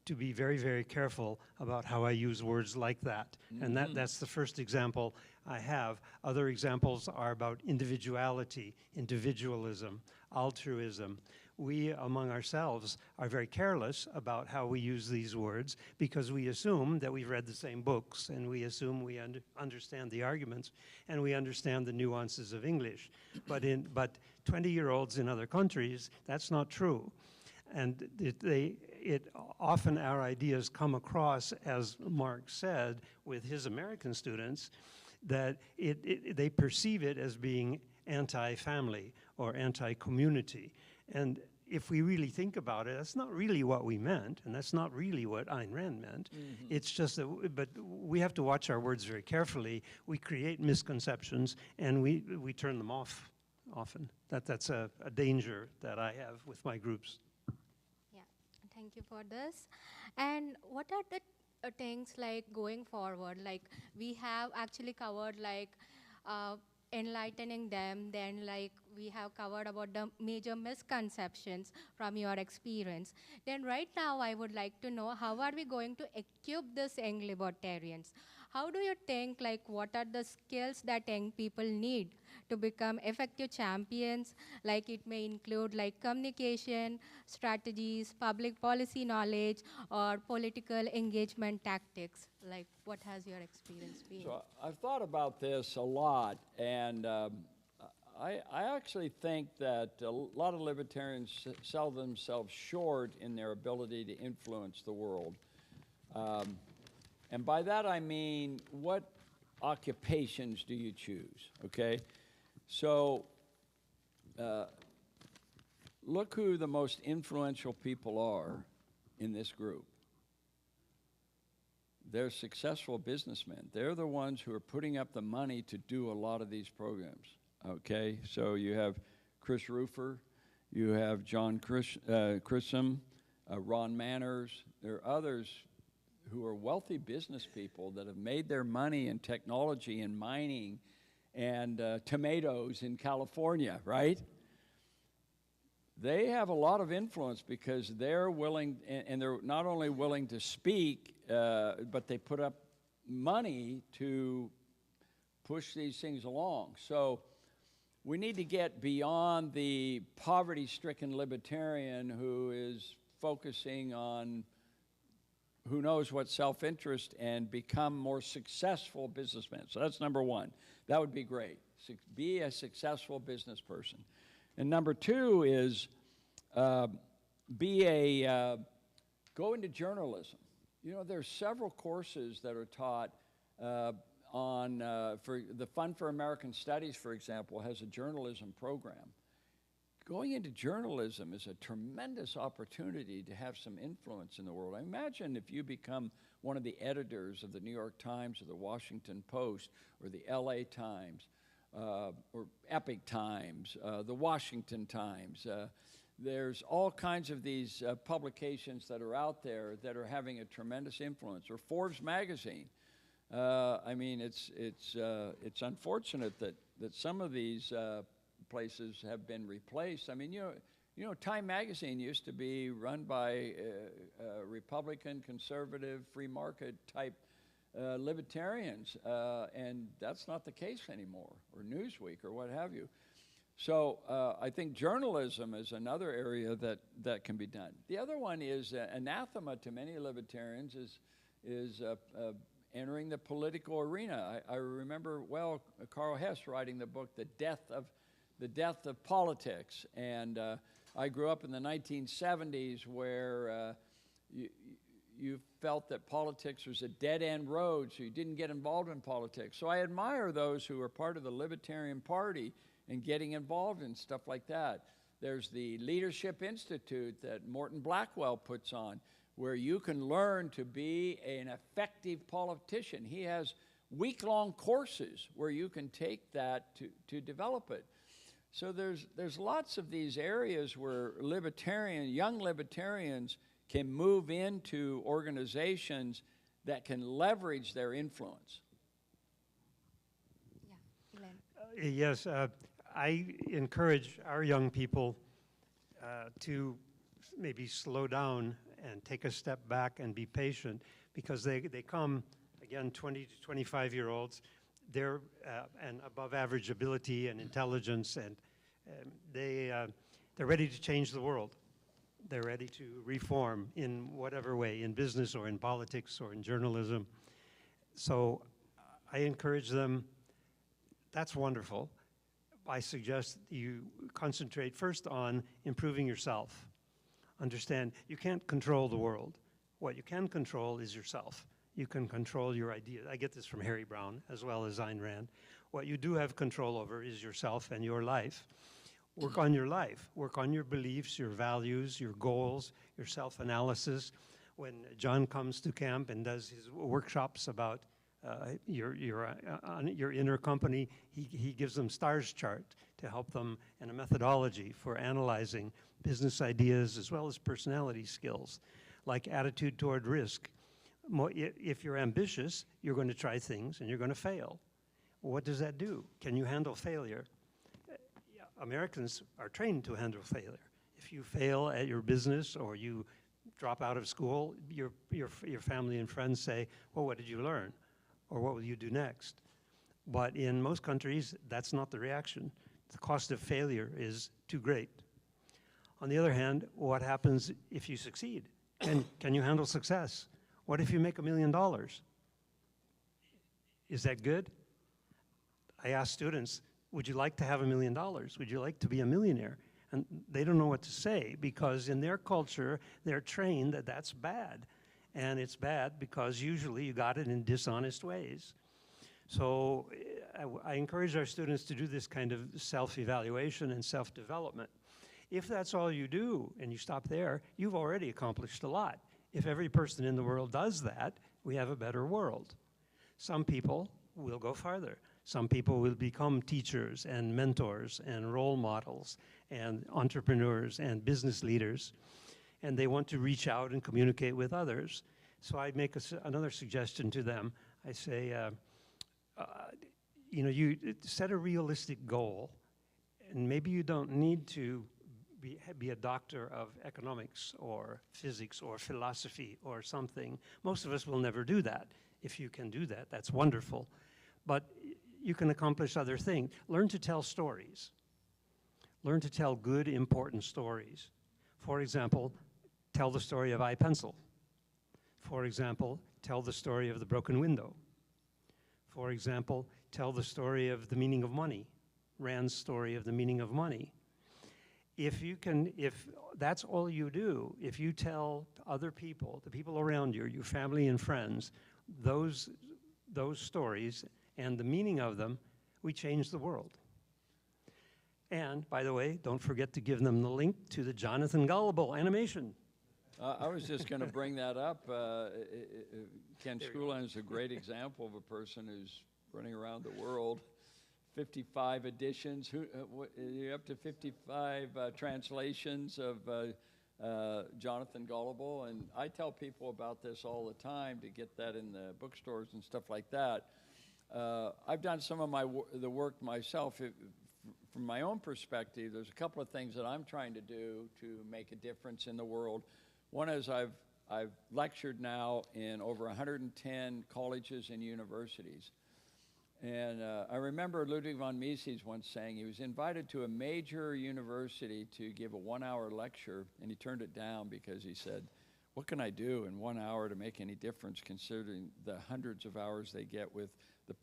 to be very, very careful about how I use words like that. And that's the first example I have. Other examples are about individuality, individualism, altruism. We, among ourselves, are very careless about how we use these words because we assume that we've read the same books, and we assume we understand the arguments, and we understand the nuances of English. But 20-year-olds in other countries, that's not true. And often our ideas come across, as Mark said, with his American students, that they perceive it as being anti-family or anti-community. And if we really think about it, that's not really what we meant, and that's not really what Ayn Rand meant. It's just that, but we have to watch our words very carefully. We create misconceptions, and we turn them off often. That's a danger that I have with my groups. Yeah, thank you for this. And what are the things like going forward? Like we have actually covered like enlightening them, then like we have covered about the major misconceptions from your experience. Then right now I would like to know, how are we going to equip these young libertarians? How do you think, like, what are the skills that young people need to become effective champions? Like, it may include like communication, strategies, public policy knowledge, or political engagement tactics. Like, what has your experience been? So I've thought about this a lot, and I actually think that a lot of libertarians sell themselves short in their ability to influence the world. And by that I mean, what occupations do you choose, okay? So look who the most influential people are in this group. They're successful businessmen. They're the ones who are putting up the money to do a lot of these programs, okay? So you have Chris Roofer, you have John Chrism, Ron Manners. There are others who are wealthy business people that have made their money in technology and mining and tomatoes in California, right? They have a lot of influence because they're willing, and they're not only willing to speak, but they put up money to push these things along. So we need to get beyond the poverty-stricken libertarian who is focusing on who knows what self-interest and become more successful businessmen. So that's number one. That would be great. Be a successful business person. And number two is go into journalism. You know, there's several courses that are taught on, for the Fund for American Studies, for example, has a journalism program. Going into journalism is a tremendous opportunity to have some influence in the world. I imagine if you become one of the editors of the New York Times or the Washington Post or the LA Times or Epic Times, the Washington Times. There's all kinds of these publications that are out there that are having a tremendous influence. Or Forbes magazine. I mean, it's unfortunate that some of these places have been replaced. I mean, you know, Time magazine used to be run by Republican, conservative, free market type libertarians, and that's not the case anymore, or Newsweek, or what have you. So I think journalism is another area that can be done. The other one is anathema to many libertarians is entering the political arena. I remember well Carl Hess writing the book The Death of Politics, and I grew up in the 1970s where you felt that politics was a dead-end road, so you didn't get involved in politics. So I admire those who are part of the Libertarian Party and getting involved in stuff like that. There's the Leadership Institute that Morton Blackwell puts on, where you can learn to be an effective politician. He has week-long courses where you can take that to develop it. So there's lots of these areas where young libertarians can move into organizations that can leverage their influence. Yes, I encourage our young people to maybe slow down and take a step back and be patient, because they come, again, 20 to 25-year-olds, they're and above average ability and intelligence, and they're ready to change the world. They're ready to reform in whatever way, in business or in politics or in journalism. So I encourage them. That's wonderful. I suggest you concentrate first on improving yourself. Understand, you can't control the world. What you can control is yourself. You can control your ideas. I get this from Harry Brown as well as Ayn Rand. What you do have control over is yourself and your life. Work on your life. Work on your beliefs, your values, your goals, your self-analysis. When John comes to camp and does his workshops about your inner company, he gives them STARS chart to help them, and a methodology for analyzing business ideas as well as personality skills, like attitude toward risk. If you're ambitious, you're going to try things and you're going to fail. What does that do? Can you handle failure? Americans are trained to handle failure. If you fail at your business or you drop out of school, your family and friends say, well, what did you learn? Or what will you do next? But in most countries, that's not the reaction. The cost of failure is too great. On the other hand, what happens if you succeed? Can you handle success? What if you make $1 million? Is that good? I ask students, would you like to have $1 million? Would you like to be a millionaire? And they don't know what to say because in their culture, they're trained that that's bad. And it's bad because usually you got it in dishonest ways. So I encourage our students to do this kind of self-evaluation and self-development. If that's all you do and you stop there, you've already accomplished a lot. If every person in the world does that, we have a better world. Some people will go farther. Some people will become teachers and mentors and role models and entrepreneurs and business leaders, and they want to reach out and communicate with others. So I make another suggestion to them. I say, you know, you set a realistic goal, and maybe you don't need to be a doctor of economics or physics or philosophy or something. Most of us will never do that. If you can do that, that's wonderful. But you can accomplish other things. Learn to tell stories. Learn to tell good, important stories. For example, tell the story of iPencil. For example, tell the story of the broken window. For example, tell the story of the meaning of money, Rand's story of the meaning of money. If that's all you do, if you tell other people, the people around you, your family and friends, those stories and the meaning of them, we change the world. And, by the way, don't forget to give them the link to the Jonathan Gullible animation. I was just going to bring that up. Ken Schoolan is a great example of a person who's running around the world. 55 editions. You're up to 55 translations of Jonathan Gullible, and I tell people about this all the time to get that in the bookstores and stuff like that. I've done some of the work myself. From my own perspective, there's a couple of things that I'm trying to do to make a difference in the world. One is I've lectured now in over 110 colleges and universities. And I remember Ludwig von Mises once saying he was invited to a major university to give a 1-hour lecture, and he turned it down because he said, what can I do in 1 hour to make any difference considering the hundreds of hours they get with the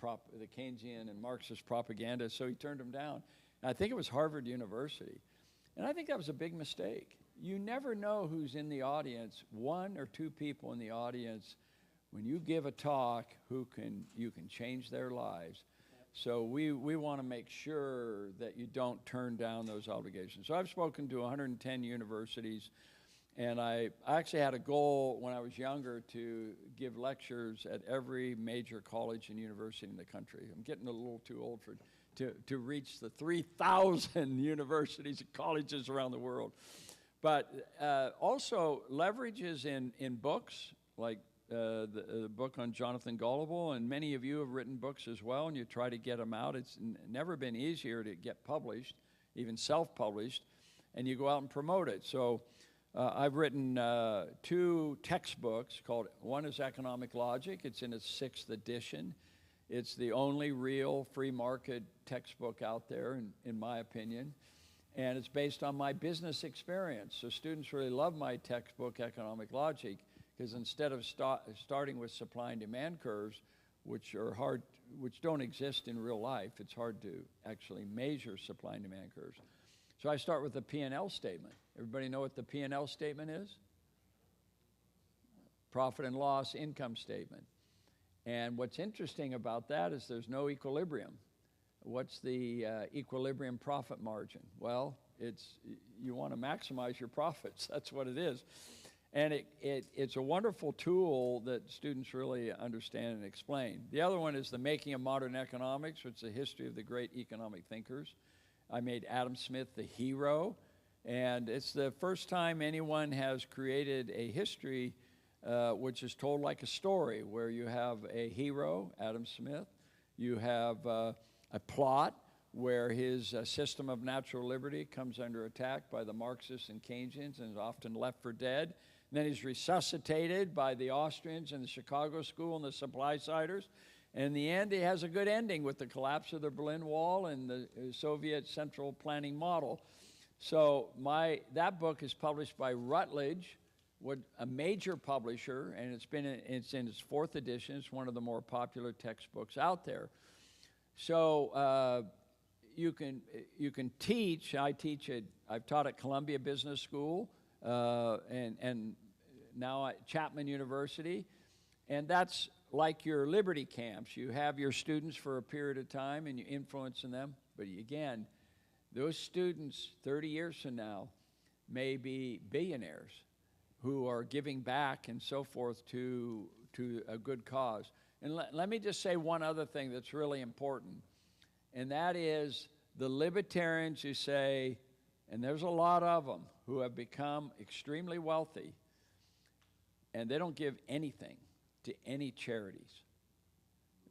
Keynesian and Marxist propaganda? So he turned them down. And I think it was Harvard University. And I think that was a big mistake. You never know who's in the audience, 1 or 2 people in the audience. When you give a talk, you can change their lives. So we want to make sure that you don't turn down those obligations. So I've spoken to 110 universities, and I actually had a goal when I was younger to give lectures at every major college and university in the country. I'm getting a little too old to reach the 3,000 universities and colleges around the world. But also leverages in books, like the book on Jonathan Gullible, and many of you have written books as well, and you try to get them out. It's never been easier to get published, even self-published, and you go out and promote it. So I've written 2 textbooks called, one is Economic Logic. It's in its 6th edition. It's the only real free market textbook out there, in my opinion. And it's based on my business experience. So students really love my textbook, Economic Logic, because instead of starting with supply and demand curves, which don't exist in real life, it's hard to actually measure supply and demand curves. So I start with the P&L statement. Everybody know what the P&L statement is? Profit and loss income statement. And what's interesting about that is there's no equilibrium. What's the equilibrium profit margin? Well, you want to maximize your profits. That's what it is. And it's a wonderful tool that students really understand and explain. The other one is the Making of Modern Economics, which is the history of the great economic thinkers. I made Adam Smith the hero, and it's the first time anyone has created a history which is told like a story, where you have a hero, Adam Smith, You have a plot where his system of natural liberty comes under attack by the Marxists and Keynesians and is often left for dead. And then he's resuscitated by the Austrians and the Chicago School and the supply-siders. And in the end, he has a good ending with the collapse of the Berlin Wall and the Soviet central planning model. So that book is published by Routledge, a major publisher, and it's in its 4th edition. It's one of the more popular textbooks out there. So you can teach. I've taught at Columbia Business School and now at Chapman University, and that's like your liberty camps. You have your students for a period of time and you influence them, but again, those students 30 years from now may be billionaires who are giving back and so forth to a good cause. And let me just say one other thing that's really important, and that is the libertarians who say, and there's a lot of them, who have become extremely wealthy, and they don't give anything to any charities.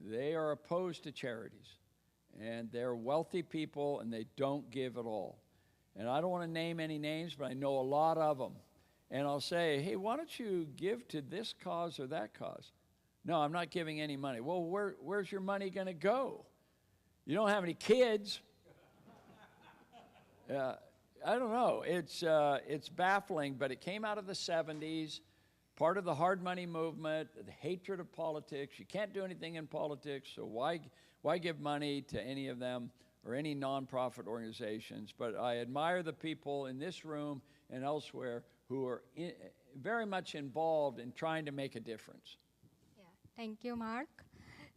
They are opposed to charities, and they're wealthy people, and they don't give at all. And I don't want to name any names, but I know a lot of them. And I'll say, hey, why don't you give to this cause or that cause? No, I'm not giving any money. Well, where's your money going to go? You don't have any kids. I don't know. It's baffling, but it came out of the 70s, part of the hard money movement, the hatred of politics. You can't do anything in politics, so why give money to any of them or any nonprofit organizations? But I admire the people in this room and elsewhere who are very much involved in trying to make a difference. Yeah, thank you, Mark.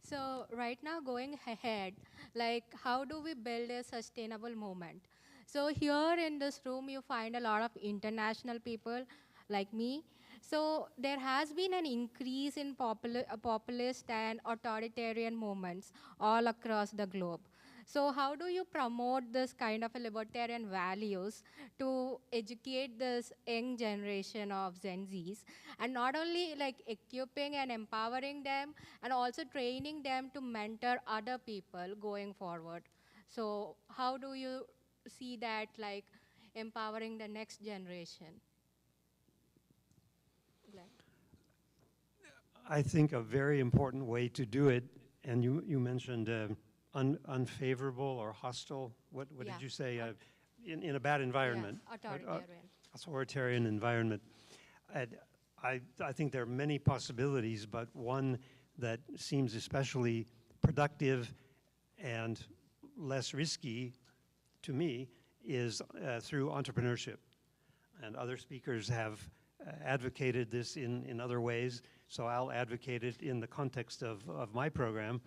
So right now, going ahead, like how do we build a sustainable movement? So here in this room, you find a lot of international people like me. So there has been an increase in populist and authoritarian movements all across the globe. So how do you promote this kind of a libertarian values to educate this young generation of Gen Zs, and not only like equipping and empowering them, and also training them to mentor other people going forward? So how do you see that, like empowering the next generation? I think a very important way to do it, and you mentioned unfavorable or hostile, what Yeah. did you say? In a bad environment. Yes, authoritarian. Authoritarian environment. I think there are many possibilities, but one that seems especially productive and less risky to me is through entrepreneurship. And other speakers have advocated this in other ways, so I'll advocate it in the context of my program.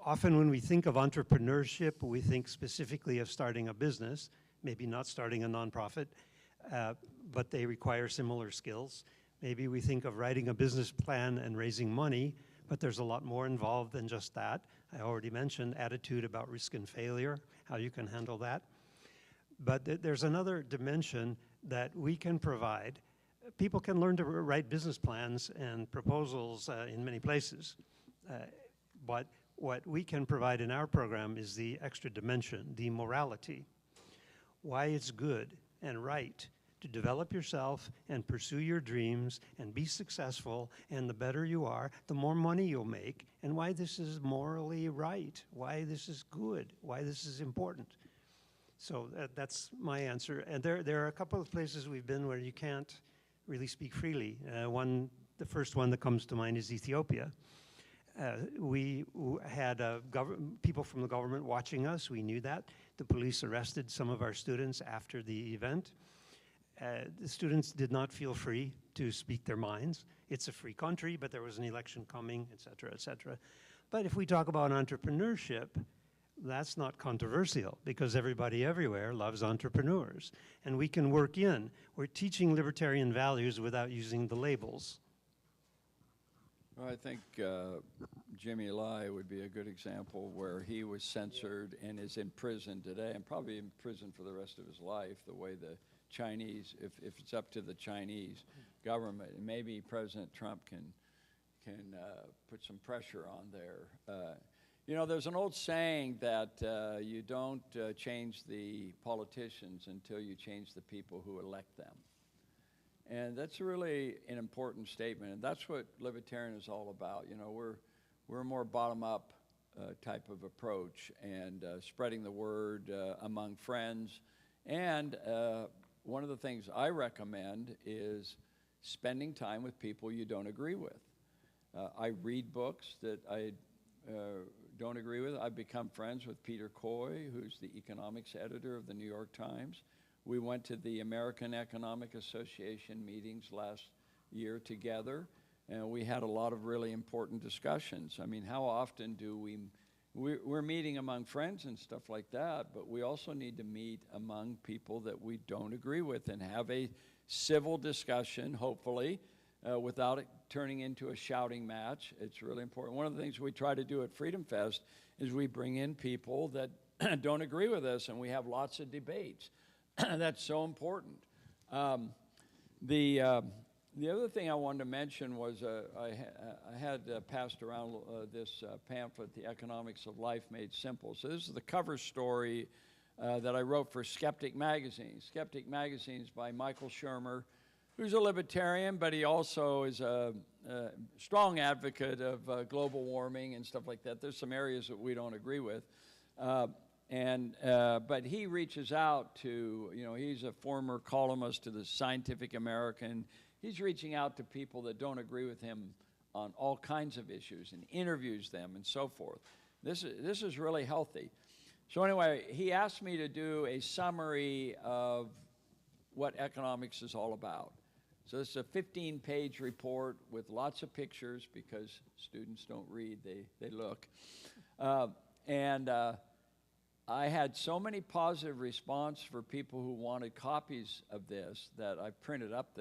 Often when we think of entrepreneurship, we think specifically of starting a business, maybe not starting a nonprofit, but they require similar skills. Maybe we think of writing a business plan and raising money, but there's a lot more involved than just that. I already mentioned attitude about risk and failure, how you can handle that. But there's another dimension that we can provide. People can learn to write business plans and proposals in many places. But what we can provide in our program is the extra dimension, the morality. Why it's good and right to develop yourself and pursue your dreams and be successful, and the better you are, the more money you'll make, and why this is morally right, why this is good, why this is important. So that's my answer. And there are a couple of places we've been where you can't really speak freely. The first one that comes to mind is Ethiopia. We had people from the government watching us. We knew that. The police arrested some of our students after the event. The students did not feel free to speak their minds. It's a free country, but there was an election coming, et cetera, et cetera. But if we talk about entrepreneurship, that's not controversial because everybody everywhere loves entrepreneurs. And we can work in. We're teaching libertarian values without using the labels. Well, I think Jimmy Lai would be a good example where he was censored and is in prison today, and probably in prison for the rest of his life, the way the Chinese, if it's up to the Chinese government, and maybe President Trump can can put some pressure on there. You know, there's an old saying that you don't change the politicians until you change the people who elect them. And that's really an important statement, and that's what libertarian is all about. You know, we're a more bottom-up type of approach, and spreading the word among friends. And one of the things I recommend is spending time with people you don't agree with. I read books that I don't agree with. I've become friends with Peter Coy, who's the economics editor of the New York Times. We went to the American Economic Association meetings last year together, and we had a lot of really important discussions. I mean, how often do we're meeting among friends and stuff like that, but we also need to meet among people that we don't agree with and have a civil discussion, hopefully, without it turning into a shouting match. It's really important. One of the things we try to do at Freedom Fest is we bring in people that don't agree with us, and we have lots of debates. That's so important. The other thing I wanted to mention was I had passed around this pamphlet, The Economics of Life Made Simple. So this is the cover story that I wrote for Skeptic Magazine. Skeptic Magazine is by Michael Shermer, who's a libertarian, but he also is a strong advocate of global warming and stuff like that. There's some areas that we don't agree with. But he reaches out to, you know, he's a former columnist to the Scientific American. He's reaching out to people that don't agree with him on all kinds of issues and interviews them and so forth. This is really healthy. So anyway, he asked me to do a summary of what economics is all about. So it's a 15-page report with lots of pictures because students don't read, they look. I had so many positive response for people who wanted copies of this that I printed up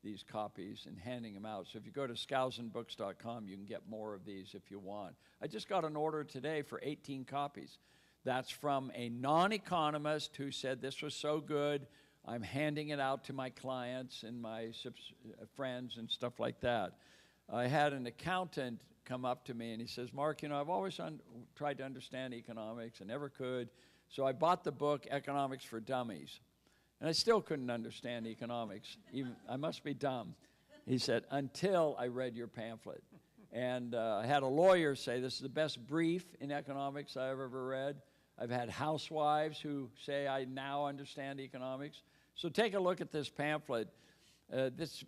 these copies and handing them out. So if you go to skousenbooks.com, you can get more of these if you want. I just got an order today for 18 copies. That's from a non-economist who said this was so good, I'm handing it out to my clients and my friends and stuff like that. I had an accountant come up to me and he says, Mark, you know, I've always tried to understand economics and never could, so I bought the book Economics for Dummies. And I still couldn't understand economics. I must be dumb. He said, until I read your pamphlet. And I had a lawyer say, this is the best brief in economics I've ever read. I've had housewives who say, I now understand economics. So take a look at this pamphlet. It's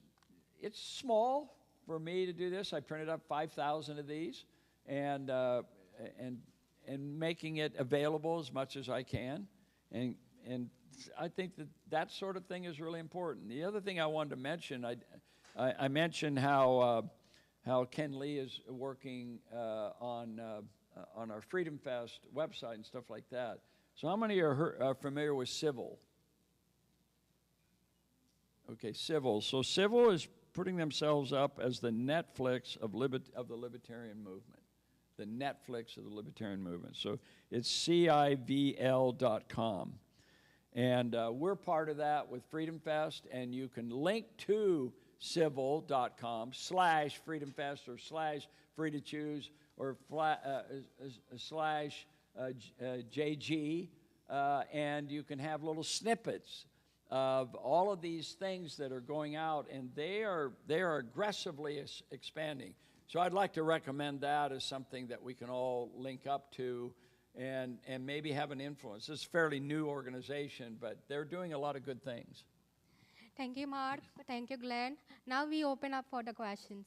small for me to do this. I printed up 5,000 of these and making it available as much as I can. And I think that sort of thing is really important. The other thing I wanted to mention, I mentioned how Ken Lee is working on our Freedom Fest website and stuff like that. So how many are familiar with Civil? Okay, Civil. So Civil is putting themselves up as the Netflix of the libertarian movement. The Netflix of the libertarian movement. So it's civl.com. And we're part of that with Freedom Fest, and you can link to civil.com/Freedom Fest or /Free to Choose or /JG, and you can have little snippets of all of these things that are going out, and they are aggressively expanding. So I'd like to recommend that as something that we can all link up to and maybe have an influence. It's a fairly new organization, but they're doing a lot of good things. Thank you, Mark. Thank you, Glenn. Now we open up for the questions.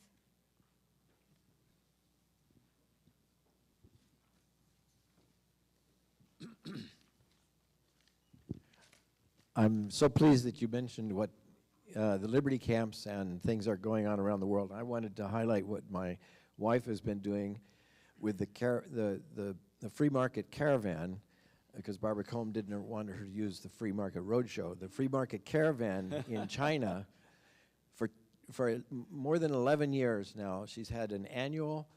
I'm so pleased that you mentioned what the Liberty camps and things are going on around the world. I wanted to highlight what my wife has been doing with the free market caravan, because Barbara Combe didn't want her to use the free market roadshow. The free market caravan in China, for more than 11 years now, she's had an annual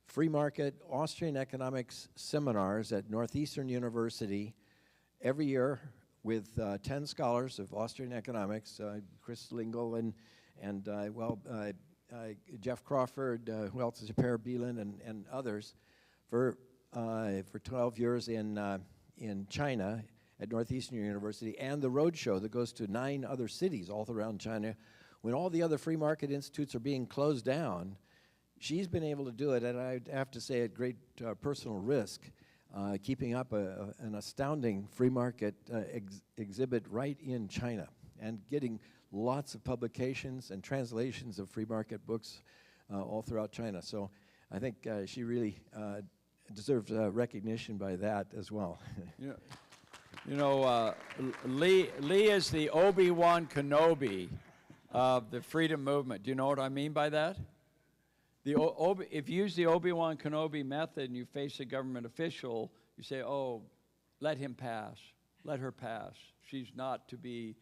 free market Austrian economics seminars at Northeastern University every year with 10 scholars of Austrian economics, Chris Lingle and Jeff Crawford, who else is Per Beelan, and others, for 12 years in China at Northeastern University, and the roadshow that goes to 9 other cities all around China. When all the other free market institutes are being closed down, she's been able to do it, and I have to say at great personal risk, keeping up an astounding free market exhibit right in China, and getting lots of publications and translations of free market books all throughout China. So I think she really deserves recognition by that as well. Lee is the Obi-Wan Kenobi of the freedom movement. Do you know what I mean by that? If you use the Obi-Wan Kenobi method and you face a government official, you say, oh, let him pass, let her pass. She's not to be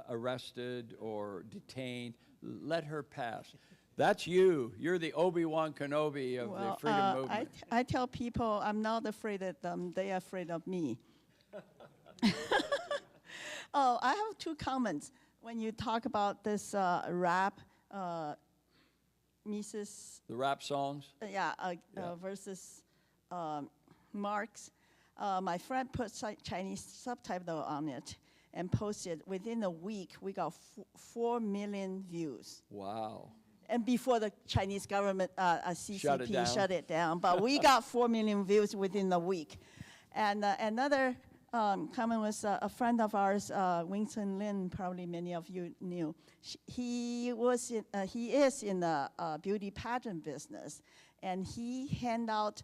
arrested or detained. Let her pass. That's you. You're the Obi-Wan Kenobi of the freedom movement. I tell people I'm not afraid of them. They are afraid of me. Oh, I have 2 comments. When you talk about this rap, Mrs. The rap songs? Versus Marx. My friend put Chinese subtitle on it and posted. Within a week, we got 4 million views. Wow. And before the Chinese government, CCP, shut it down. But we got 4 million views within a week. And another comment was a friend of ours, Winston Lin, probably many of you knew. He is in the beauty pageant business, and he hand out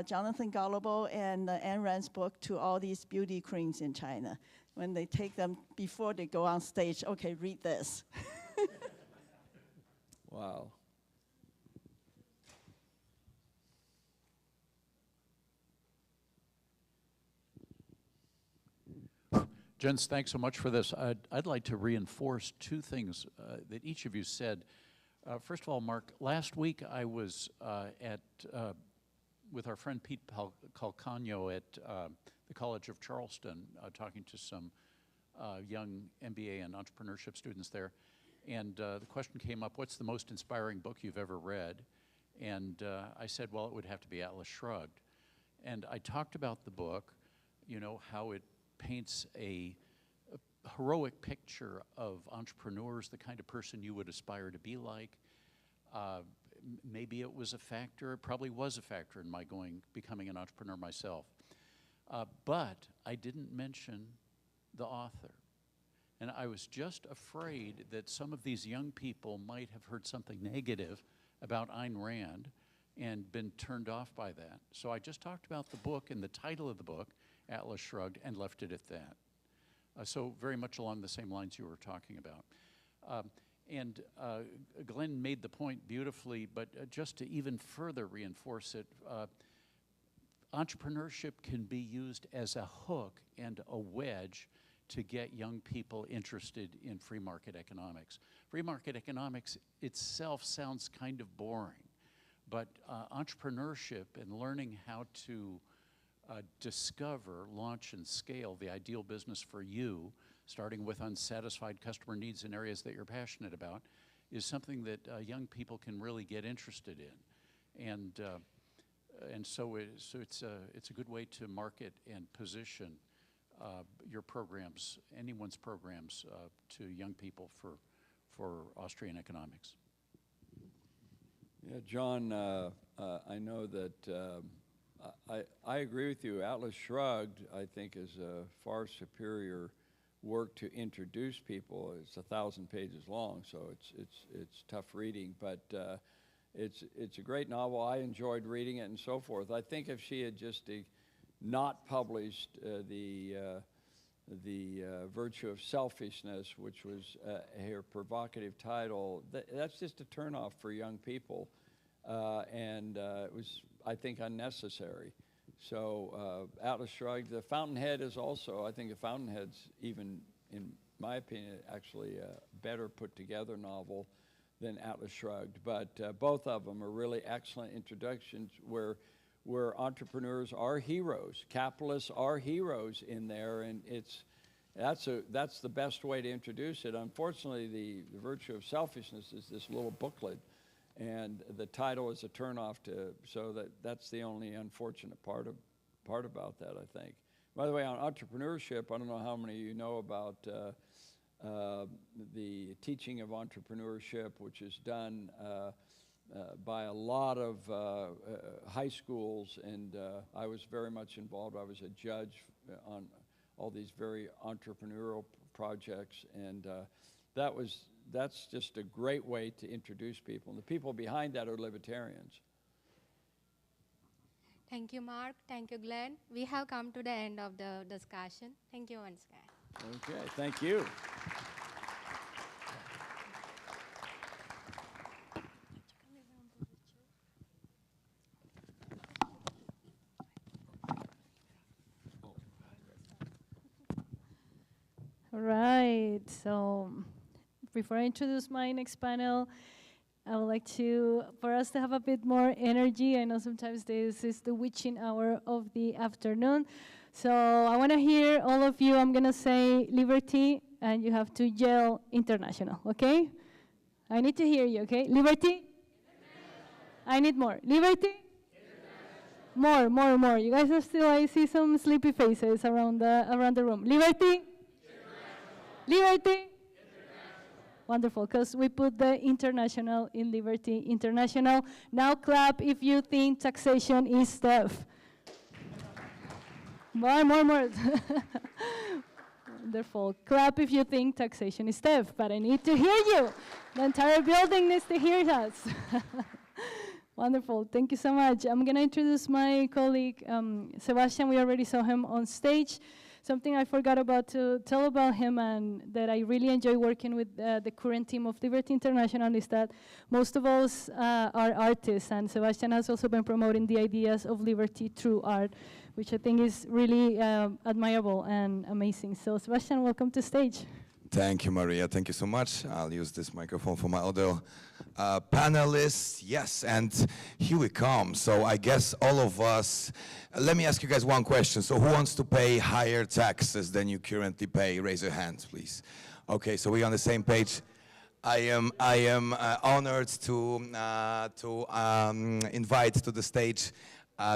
Jonathan Gullible and Ayn Rand's book to all these beauty queens in China. When they take them, before they go on stage, okay, read this. Wow. Jens, thanks so much for this. I'd like to reinforce 2 things that each of you said. First of all, Mark, last week I was with our friend Pete Calcagno at the College of Charleston, talking to some young MBA and entrepreneurship students there. And the question came up, what's the most inspiring book you've ever read? And I said, well, it would have to be Atlas Shrugged. And I talked about the book, you know, how it paints a heroic picture of entrepreneurs, the kind of person you would aspire to be like. Maybe it was a factor, it probably was a factor in my becoming an entrepreneur myself. But I didn't mention the author. And I was just afraid that some of these young people might have heard something negative about Ayn Rand and been turned off by that. So I just talked about the book and the title of the book, Atlas Shrugged, and left it at that. So very much along the same lines you were talking about. Glenn made the point beautifully, but just to even further reinforce it, entrepreneurship can be used as a hook and a wedge to get young people interested in free market economics. Free market economics itself sounds kind of boring, but entrepreneurship and learning how to discover, launch, and scale the ideal business for you, starting with unsatisfied customer needs in areas that you're passionate about, is something that young people can really get interested in. And so it's a good way to market and position your programs, anyone's programs, to young people for Austrian economics. Yeah, John, I know that I agree with you. Atlas Shrugged, I think, is a far superior work to introduce people. It's 1,000 pages long, so it's tough reading, but it's a great novel. I enjoyed reading it and so forth. I think if she had just not published the Virtue of Selfishness, which was her provocative title, that's just a turnoff for young people, and it was, I think, unnecessary. So Atlas Shrugged. The Fountainhead is also, I think the Fountainhead's even, in my opinion, actually a better put together novel than Atlas Shrugged. But both of them are really excellent introductions where entrepreneurs are heroes, capitalists are heroes in there, and that's the best way to introduce it. Unfortunately, the Virtue of Selfishness is this little booklet And the title is a turnoff so that's the only unfortunate part about that, I think. By the way, on entrepreneurship, I don't know how many of you know about the teaching of entrepreneurship, which is done by a lot of high schools, and I was very much involved. I was a judge on all these very entrepreneurial projects, and that's just a great way to introduce people. And the people behind that are libertarians. Thank you, Mark. Thank you, Glenn. We have come to the end of the discussion. Thank you once again. Okay, thank you. All right, so before I introduce my next panel, I would like for us to have a bit more energy. I know sometimes this is the witching hour of the afternoon. So I want to hear all of you. I'm going to say liberty, and you have to yell international, okay? I need to hear you, okay? Liberty? I need more. Liberty? More, more, more. You guys are still, I see some sleepy faces around the room. Liberty? Liberty? Wonderful, because we put the international in liberty international. Now clap if you think taxation is tough. More. Wonderful. Clap if you think taxation is tough, but I need to hear you. The entire building needs to hear us. Wonderful, thank you so much. I'm gonna introduce my colleague, Sebastian. We already saw him on stage. Something I forgot about to tell about him, and that I really enjoy working with the current team of Liberty International, is that most of us are artists, and Sebastian has also been promoting the ideas of liberty through art, which I think is really admirable and amazing. So Sebastian, welcome to stage. Thank you, Maria. Thank you so much. I'll use this microphone for my audio. Panelists, yes, and here we come. So I guess all of us, let me ask you guys one question. So who wants to pay higher taxes than you currently pay? Raise your hands, please. Okay, so we're on the same page. I am honored to invite to the stage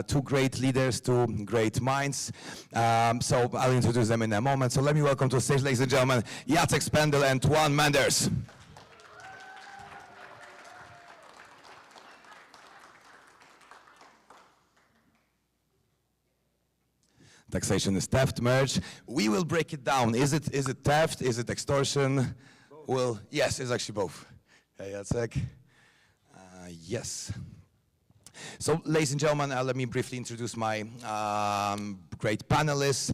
two great leaders, two great minds. So I'll introduce them in a moment. So let me welcome to the stage, ladies and gentlemen, Jacek Spendel and Juan Menders. Taxation is theft, merge. We will break it down. Is it theft? Is it extortion? Well, yes, it's actually both. Hey, Jacek. Yes. So, ladies and gentlemen, let me briefly introduce my great panelists.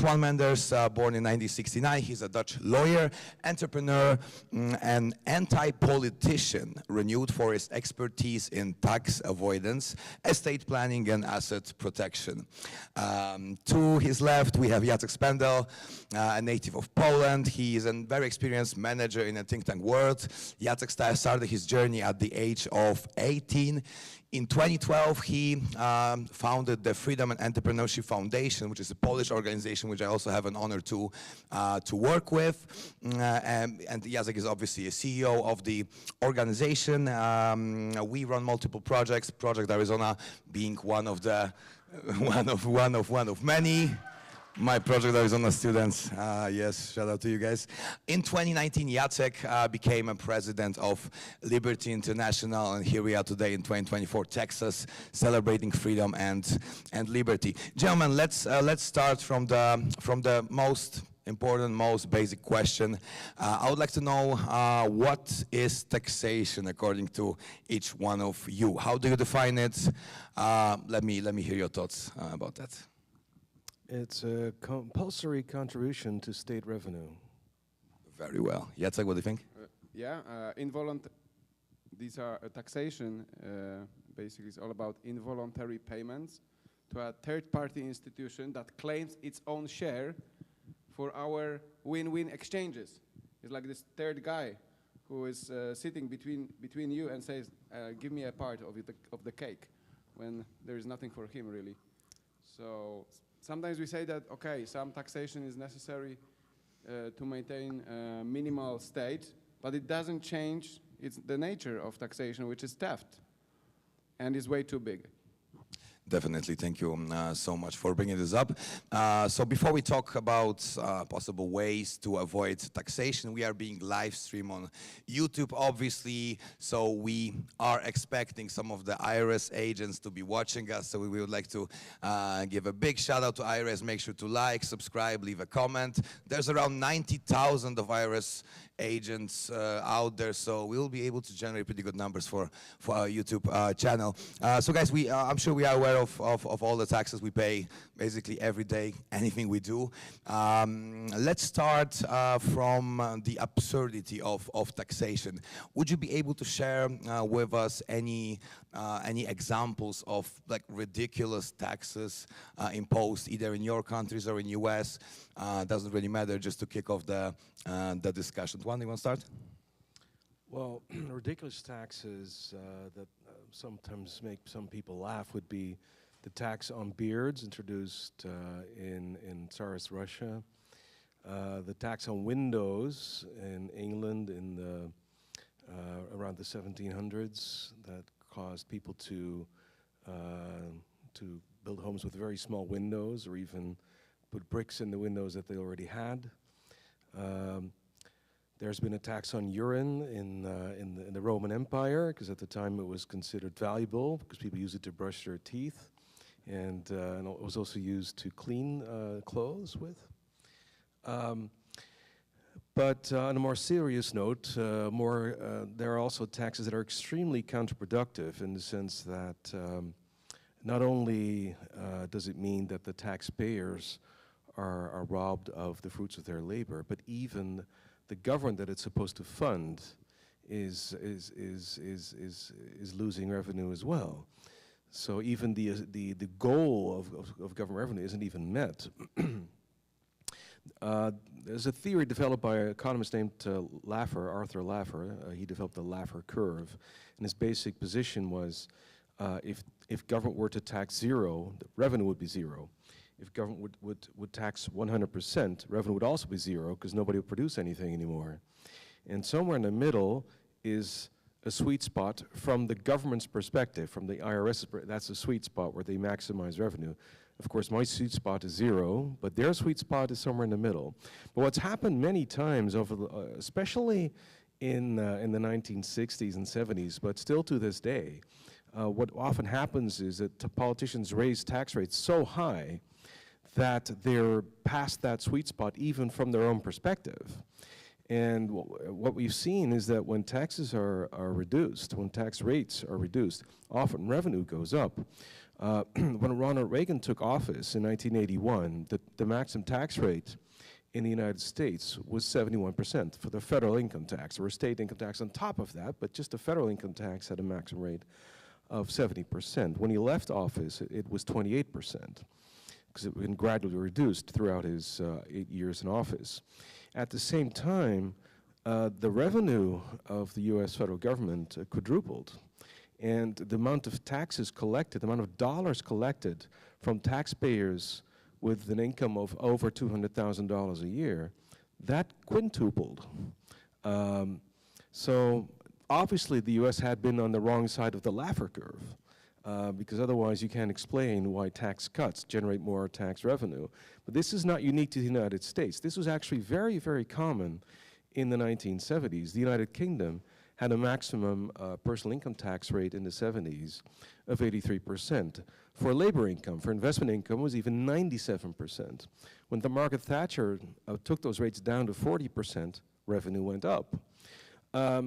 Juan Menders, born in 1969. He's a Dutch lawyer, entrepreneur, and anti-politician, renowned for his expertise in tax avoidance, estate planning, and asset protection. To his left, we have Jacek Spendel, a native of Poland. He is a very experienced manager in a think tank world. Jacek started his journey at the age of 18. In 2012, he founded the Freedom and Entrepreneurship Foundation, which is a Polish organization which I also have an honor to work with. And Jacek is obviously a CEO of the organization. We run multiple projects, Project Arizona being one of many. My Project Arizona students, yes, shout out to you guys. In 2019, Jacek became a president of Liberty International, and here we are today in 2024, Texas, celebrating freedom and liberty. Gentlemen, let's start from the most important, most basic question. I would like to know what is taxation according to each one of you. How do you define it? Let me hear your thoughts about that. It's a compulsory contribution to state revenue. Very well. Jacek, what do you think? These are taxation, basically it's all about involuntary payments to a third-party institution that claims its own share for our win-win exchanges. It's like this third guy who is sitting between you and says, give me a part of the cake, when there is nothing for him really. So sometimes we say that, okay, some taxation is necessary to maintain minimal state, but it doesn't change It's the nature of taxation, which is theft, and is way too big. Definitely, thank you so much for bringing this up. So before we talk about possible ways to avoid taxation, we are being live streamed on YouTube, obviously, so we are expecting some of the IRS agents to be watching us, so we would like to give a big shout out to IRS. Make sure to like, subscribe, leave a comment. There's around 90,000 of IRS agents out there, so we will be able to generate pretty good numbers for our YouTube channel. So guys, I'm sure we are aware of all the taxes we pay basically every day, anything we do. Let's start from the absurdity of taxation. Would you be able to share with us any examples of like ridiculous taxes imposed either in your countries or in US? Doesn't really matter, just to kick off the discussion. Juan, you want to start? Well, ridiculous taxes that sometimes make some people laugh would be the tax on beards introduced in Tsarist Russia, the tax on windows in England in the around the 1700s that caused people to build homes with very small windows or even put bricks in the windows that they already had. There's been a tax on urine in the Roman Empire, because at the time it was considered valuable because people used it to brush their teeth, and it was also used to clean clothes with. But on a more serious note, there are also taxes that are extremely counterproductive in the sense that not only does it mean that the taxpayers are robbed of the fruits of their labor, but even the government that it's supposed to fund is losing revenue as well. So even the goal of government revenue isn't even met. There's a theory developed by an economist named Arthur Laffer. He developed the Laffer curve, and his basic position was if government were to tax zero, the revenue would be zero. If government would tax 100%, revenue would also be zero because nobody would produce anything anymore. And somewhere in the middle is a sweet spot from the government's perspective, from the IRS, that's a sweet spot where they maximize revenue. Of course, my sweet spot is zero, but their sweet spot is somewhere in the middle. But what's happened many times, especially in the 1960s and 70s, but still to this day, what often happens is that politicians raise tax rates so high that they're past that sweet spot even from their own perspective. And what we've seen is that when taxes are reduced, when tax rates are reduced, often revenue goes up. When Ronald Reagan took office in 1981, the maximum tax rate in the United States was 71% for the federal income tax. There were state income tax on top of that, but just the federal income tax had a maximum rate of 70%. When he left office, it was 28%, because it had been gradually reduced throughout his 8 years in office. At the same time, the revenue of the US federal government quadrupled. And the amount of taxes collected, the amount of dollars collected from taxpayers with an income of over $200,000 a year, that quintupled. So obviously the US had been on the wrong side of the Laffer curve, because otherwise you can't explain why tax cuts generate more tax revenue. But this is not unique to the United States. This was actually very, very common in the 1970s. The United Kingdom had a maximum personal income tax rate in the 70s of 83%. For labor income, for investment income, it was even 97%. When the Margaret Thatcher took those rates down to 40%, revenue went up.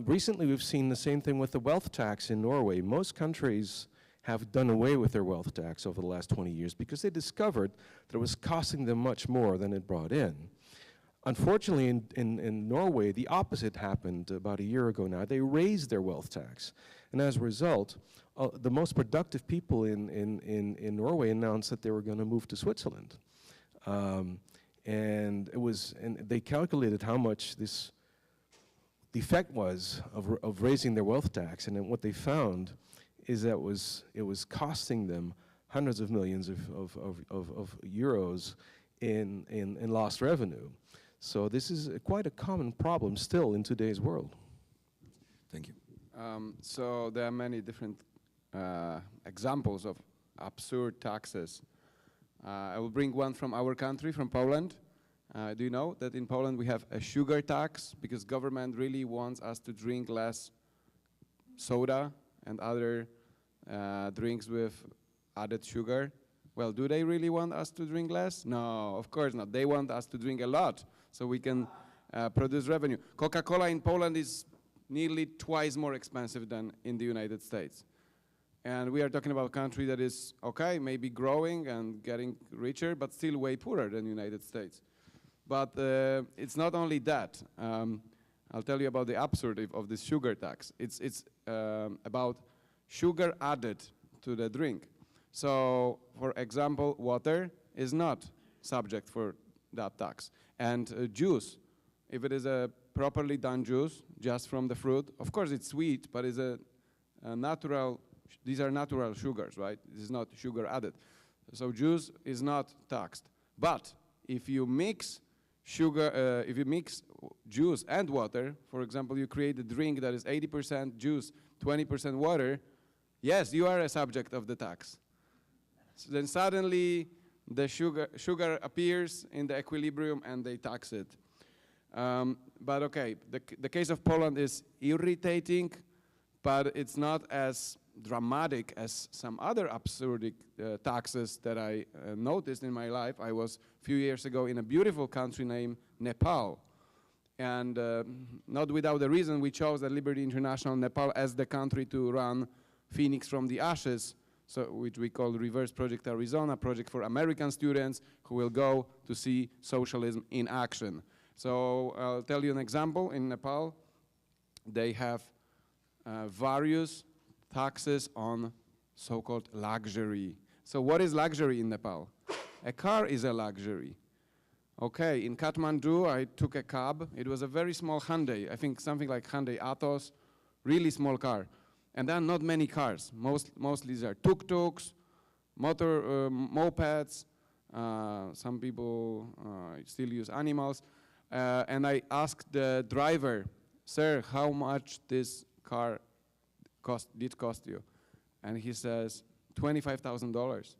Recently, we've seen the same thing with the wealth tax in Norway. Most countries have done away with their wealth tax over the last 20 years because they discovered that it was costing them much more than it brought in. Unfortunately, in Norway, the opposite happened about a year ago now. They raised their wealth tax. And as a result, the most productive people in Norway announced that they were going to move to Switzerland. And they calculated how much the effect was of raising their wealth tax. And then what they found is that it was costing them hundreds of millions of euros in lost revenue. So this is quite a common problem still in today's world. Thank you. So there are many different examples of absurd taxes. I will bring one from our country, from Poland. Do you know that in Poland we have a sugar tax because government really wants us to drink less soda and other drinks with added sugar? Well, do they really want us to drink less? No, of course not. They want us to drink a lot so we can produce revenue. Coca-Cola in Poland is nearly twice more expensive than in the United States. And we are talking about a country that is, okay, maybe growing and getting richer, but still way poorer than the United States. But it's not only that. I'll tell you about the absurdity of this sugar tax. It's about sugar added to the drink. So, for example, water is not subject for that tax. And juice, if it is a properly done juice, just from the fruit, of course it's sweet, but it's a natural, these are natural sugars, right? This is not sugar added. So juice is not taxed. But if you mix sugar, if you mix juice and water, for example, you create a drink that is 80% juice, 20% water, yes, you are a subject of the tax. So then suddenly the sugar appears in the equilibrium and they tax it. But okay, the case of Poland is irritating, but it's not as dramatic as some other absurd taxes that I noticed in my life. I was a few years ago in a beautiful country named Nepal. And not without a reason, we chose at Liberty International Nepal as the country to run Phoenix from the Ashes, so which we call Reverse Project Arizona, project for American students who will go to see socialism in action. So I'll tell you an example. In Nepal, they have various taxes on so-called luxury. So what is luxury in Nepal? A car is a luxury. Okay, in Kathmandu, I took a cab. It was a very small Hyundai, I think something like Hyundai Atos, really small car. And there are not many cars. Mostly there are tuk-tuks, mopeds, some people still use animals. And I asked the driver, sir, how much this car did cost you? And he says, $25,000.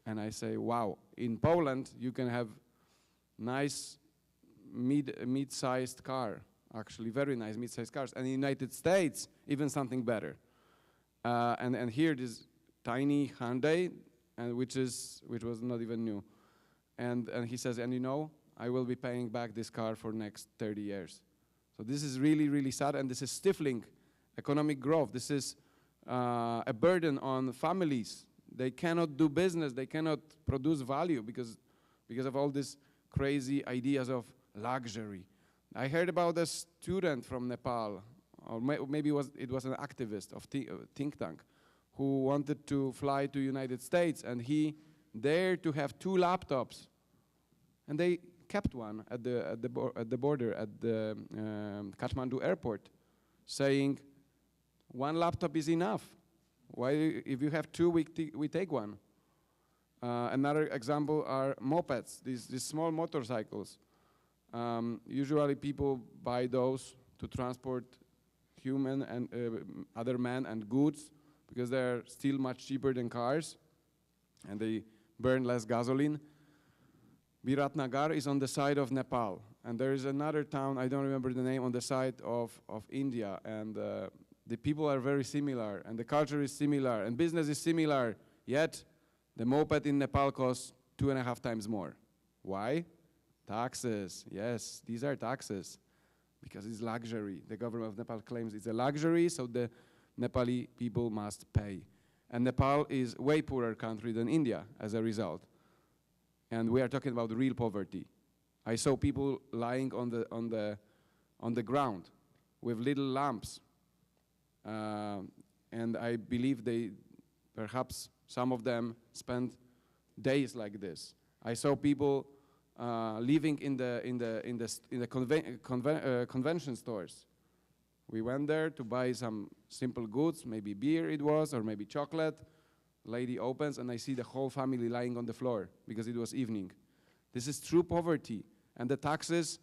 And I say, wow, in Poland, you can have nice mid-sized car, actually very nice mid-sized cars. And in the United States, even something better. And here this tiny Hyundai, which was not even new. And he says, and you know, I will be paying back this car for next 30 years. So this is really, really sad, and this is stifling economic growth. This is a burden on families. They cannot do business. They cannot produce value because of all these crazy ideas of luxury. I heard about a student from Nepal, or maybe it was an activist of think tank, who wanted to fly to United States, and he dared to have 2 laptops, and they kept one at the border at the Kathmandu airport, saying, 1 laptop is enough. Why, if you have 2, we take one. Another example are mopeds, these small motorcycles. Usually people buy those to transport human and other men and goods because they're still much cheaper than cars and they burn less gasoline. Biratnagar is on the side of Nepal, and there is another town, I don't remember the name, on the side of India, and the people are very similar, and the culture is similar, and business is similar, yet the moped in Nepal costs 2.5 times more. Why? Taxes. Yes, these are taxes, because it's luxury. The government of Nepal claims it's a luxury, so the Nepali people must pay. And Nepal is way poorer country than India as a result. And we are talking about real poverty. I saw people lying on the ground with little lamps. And I believe perhaps some of them spent days like this. I saw people living in the convention stores. We went there to buy some simple goods, maybe beer it was, or maybe chocolate. Lady opens, and I see the whole family lying on the floor because it was evening. This is true poverty. And the taxes,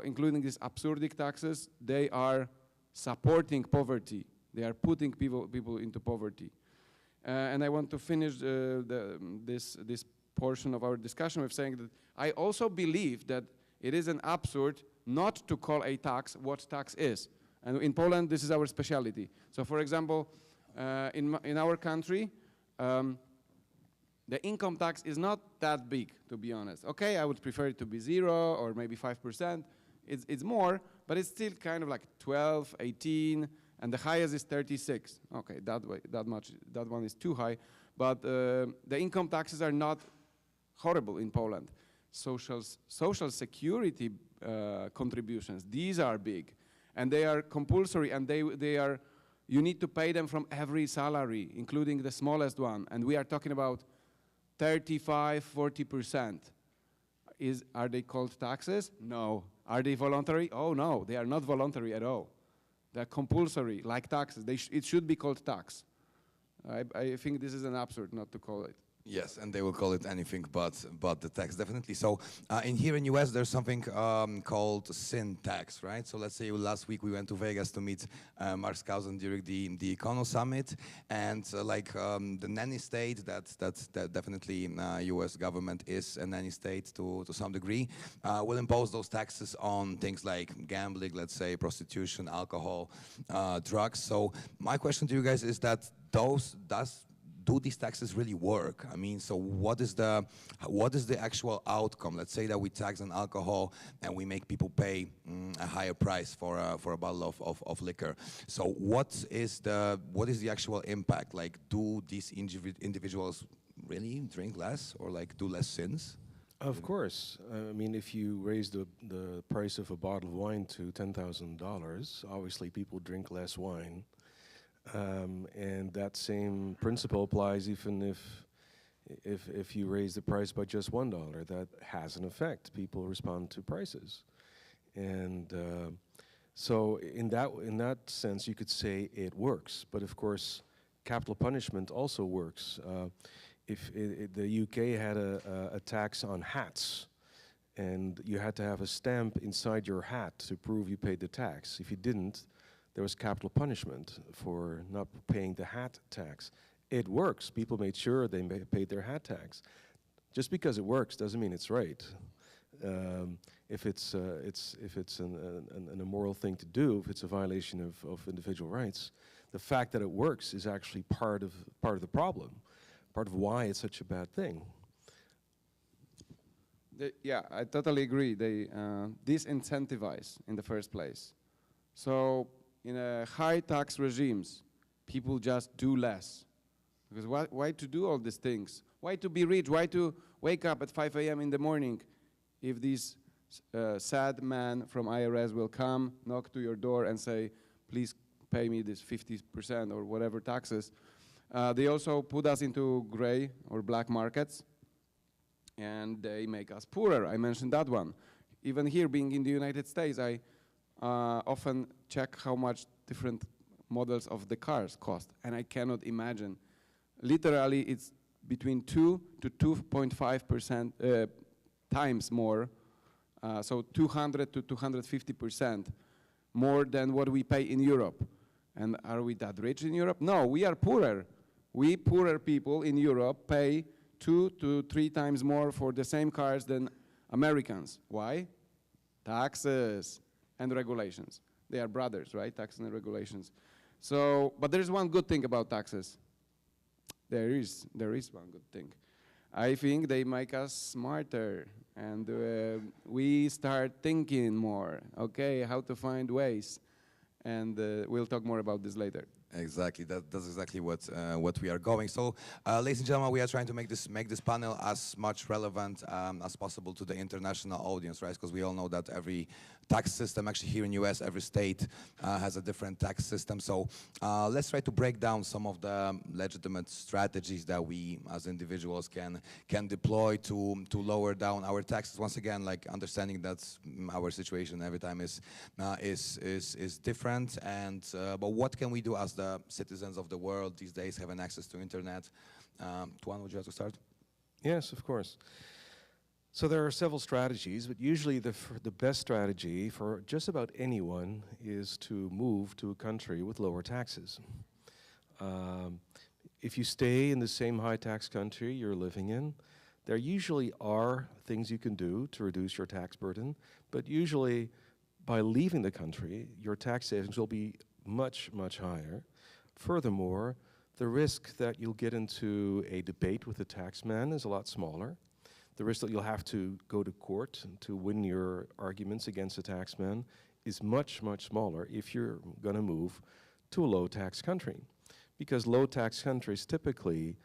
including these absurd taxes, they are supporting poverty. They are putting people into poverty. And I want to finish this portion of our discussion with saying that I also believe that it is an absurd not to call a tax what tax is. And in Poland, this is our specialty. So for example, in our country, the income tax is not that big, to be honest. Okay, I would prefer it to be 0 or maybe 5%. It's more, but it's still kind of like 12, 18, and the highest is 36. Okay, that one is too high. But the income taxes are not horrible in Poland. Social security contributions, these are big. And they are compulsory, and you need to pay them from every salary, including the smallest one. And we are talking about 35, 40%. Are they called taxes? No. Are they voluntary? Oh no, they are not voluntary at all. They're compulsory, like taxes. It should be called tax. I think this is an absurd not to call it. Yes, and they will call it anything but the tax, definitely. So here in US, there's something called sin tax, right? So let's say last week we went to Vegas to meet Mark Skousen during the Econo Summit, and the nanny state, that definitely US government is a nanny state to some degree, will impose those taxes on things like gambling, let's say, prostitution, alcohol, drugs. So my question to you guys is that do these taxes really work? I mean, so what is the actual outcome? Let's say that we tax on alcohol and we make people pay a higher price for a bottle of liquor. So what is the actual impact? Like, do these individuals really drink less or like do less sins? Of course. I mean, if you raise the price of a bottle of wine to $10,000, obviously people drink less wine. And that same principle applies even if you raise the price by just $1. That has an effect. People respond to prices, and so in that sense, you could say it works. But of course, capital punishment also works. If the UK had a tax on hats, and you had to have a stamp inside your hat to prove you paid the tax. If you didn't, there was capital punishment for not paying the hat tax. It works. People made sure they paid their hat tax. Just because it works doesn't mean it's right. If it's an immoral thing to do, if it's a violation of individual rights, the fact that it works is actually part of the problem, part of why it's such a bad thing. Yeah, I totally agree. They disincentivize in the first place. So in high tax regimes, people just do less. Because why to do all these things? Why to be rich? Why to wake up at 5 a.m. in the morning if this sad man from IRS will come, knock to your door and say, please pay me this 50% or whatever taxes. They also put us into gray or black markets, and they make us poorer. I mentioned that one. Even here, being in the United States, I often check how much different models of the cars cost, and I cannot imagine. Literally, it's between 2 to 2.5% times more, so 200 to 250% more than what we pay in Europe. And are we that rich in Europe? No, we are poorer. We poorer people in Europe pay 2 to 3 times more for the same cars than Americans. Why? Taxes and regulations. They are brothers, right? Taxes and regulations. So, but there's one good thing about taxes. There is one good thing. I think they make us smarter, and we start thinking more, okay, how to find ways. And we'll talk more about this later. Exactly, that's exactly what we are going. So, ladies and gentlemen, we are trying to make this panel as much relevant as possible to the international audience, right? Because we all know that every tax system, actually here in US, every state has a different tax system. So, let's try to break down some of the legitimate strategies that we, as individuals, can deploy to lower down our taxes. Once again, like understanding that our situation every time is different, and but what can we do as the citizens of the world these days having access to internet? Tuan, would you like to start? Yes, of course. So there are several strategies, but usually the best strategy for just about anyone is to move to a country with lower taxes. If you stay in the same high tax country you're living in, there usually are things you can do to reduce your tax burden, but usually by leaving the country, your tax savings will be much, much higher. Furthermore, the risk that you'll get into a debate with the taxman is a lot smaller. The risk that you'll have to go to court to win your arguments against the taxman is much, much smaller if you're going to move to a low-tax country. Because low-tax countries typically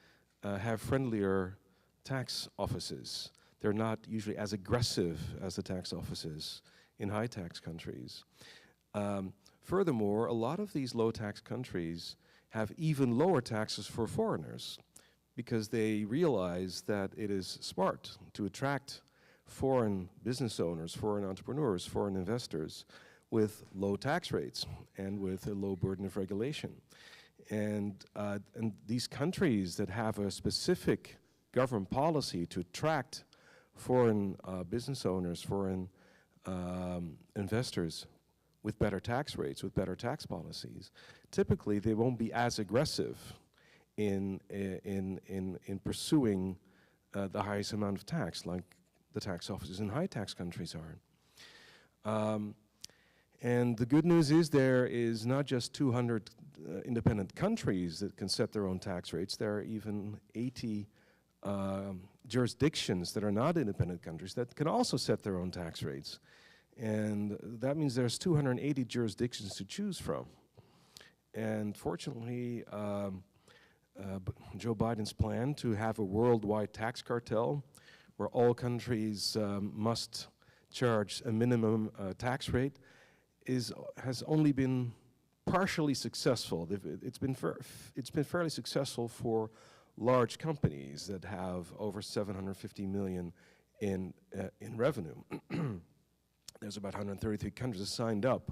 have friendlier tax offices. They're not usually as aggressive as the tax offices in high-tax countries. Furthermore, a lot of these low-tax countries have even lower taxes for foreigners because they realize that it is smart to attract foreign business owners, foreign entrepreneurs, foreign investors with low tax rates and with a low burden of regulation. And these countries that have a specific government policy to attract foreign business owners, foreign investors with better tax rates, with better tax policies, typically they won't be as aggressive in pursuing the highest amount of tax like the tax offices in high tax countries are. And the good news is there is not just 200 independent countries that can set their own tax rates. There are even 80 jurisdictions that are not independent countries that can also set their own tax rates. And that means there's 280 jurisdictions to choose from. And fortunately, Joe Biden's plan to have a worldwide tax cartel where all countries must charge a minimum tax rate has only been partially successful. It's been fairly successful for large companies that have over 750 million in revenue. There's about 133 countries that signed up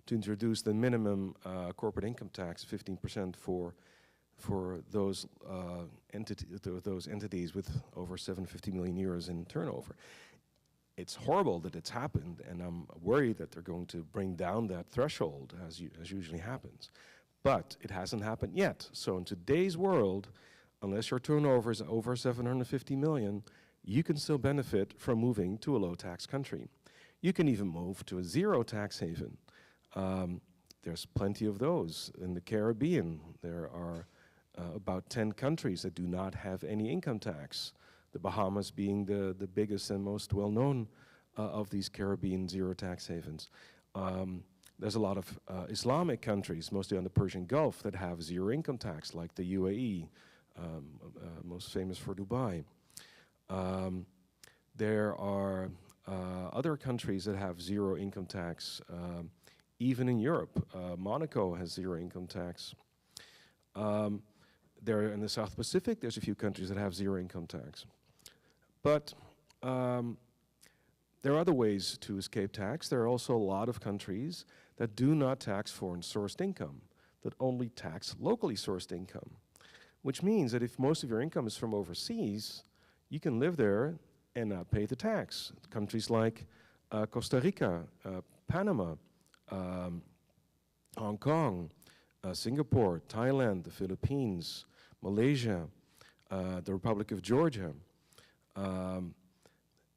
to introduce the minimum corporate income tax, 15% for those entities with over 750 million euros in turnover. It's horrible that it's happened, and I'm worried that they're going to bring down that threshold, as usually happens. But it hasn't happened yet. So in today's world, unless your turnover is over 750 million, you can still benefit from moving to a low-tax country. You can even move to a zero-tax haven. There's plenty of those. In the Caribbean, there are about 10 countries that do not have any income tax, the Bahamas being the biggest and most well-known of these Caribbean zero-tax havens. There's a lot of Islamic countries, mostly on the Persian Gulf, that have zero income tax, like the UAE, most famous for Dubai. There are other countries that have zero income tax, even in Europe. Monaco has zero income tax. There in the South Pacific, there's a few countries that have zero income tax. But there are other ways to escape tax. There are also a lot of countries that do not tax foreign-sourced income, that only tax locally sourced income, which means that if most of your income is from overseas, you can live there and not pay the tax. Countries like Costa Rica, Panama, Hong Kong, Singapore, Thailand, the Philippines, Malaysia, the Republic of Georgia.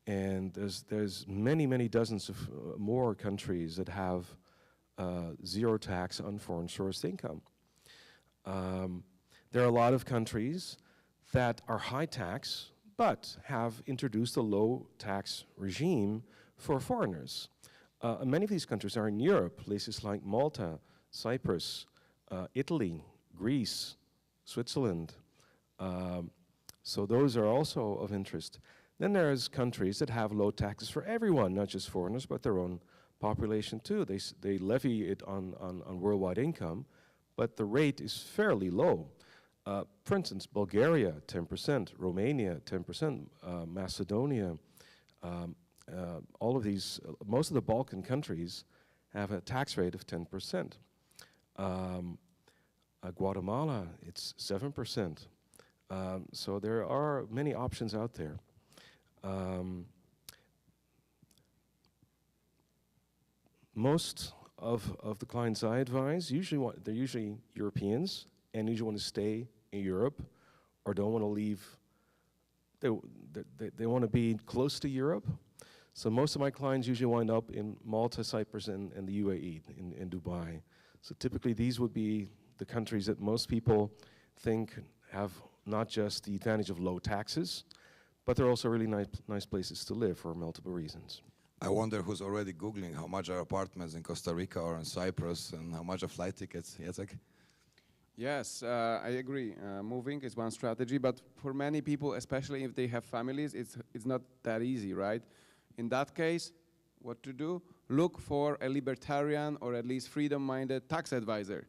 And there's many dozens of more countries that have zero tax on foreign sourced income. There are a lot of countries that are high tax but have introduced a low tax regime for foreigners. Many of these countries are in Europe, places like Malta, Cyprus, Italy, Greece, Switzerland. So those are also of interest. Then there's countries that have low taxes for everyone, not just foreigners, but their own population too. They levy it on worldwide income, but the rate is fairly low. For instance, Bulgaria, 10%, Romania, 10%, Macedonia, all of these, most of the Balkan countries have a tax rate of 10%. Guatemala, it's 7%. So there are many options out there. Most of the clients I advise they're usually Europeans and usually want to stay in Europe or don't want to leave. They want to be close to Europe. So most of my clients usually wind up in Malta, Cyprus, and the UAE, in Dubai. So typically these would be the countries that most people think have not just the advantage of low taxes, but they're also really nice places to live for multiple reasons. I wonder who's already Googling how much are apartments in Costa Rica or in Cyprus and how much are flight tickets. Jacek? Yes, I agree. Moving is one strategy, but for many people, especially if they have families, it's not that easy, right? In that case, what to do? Look for a libertarian or at least freedom-minded tax advisor.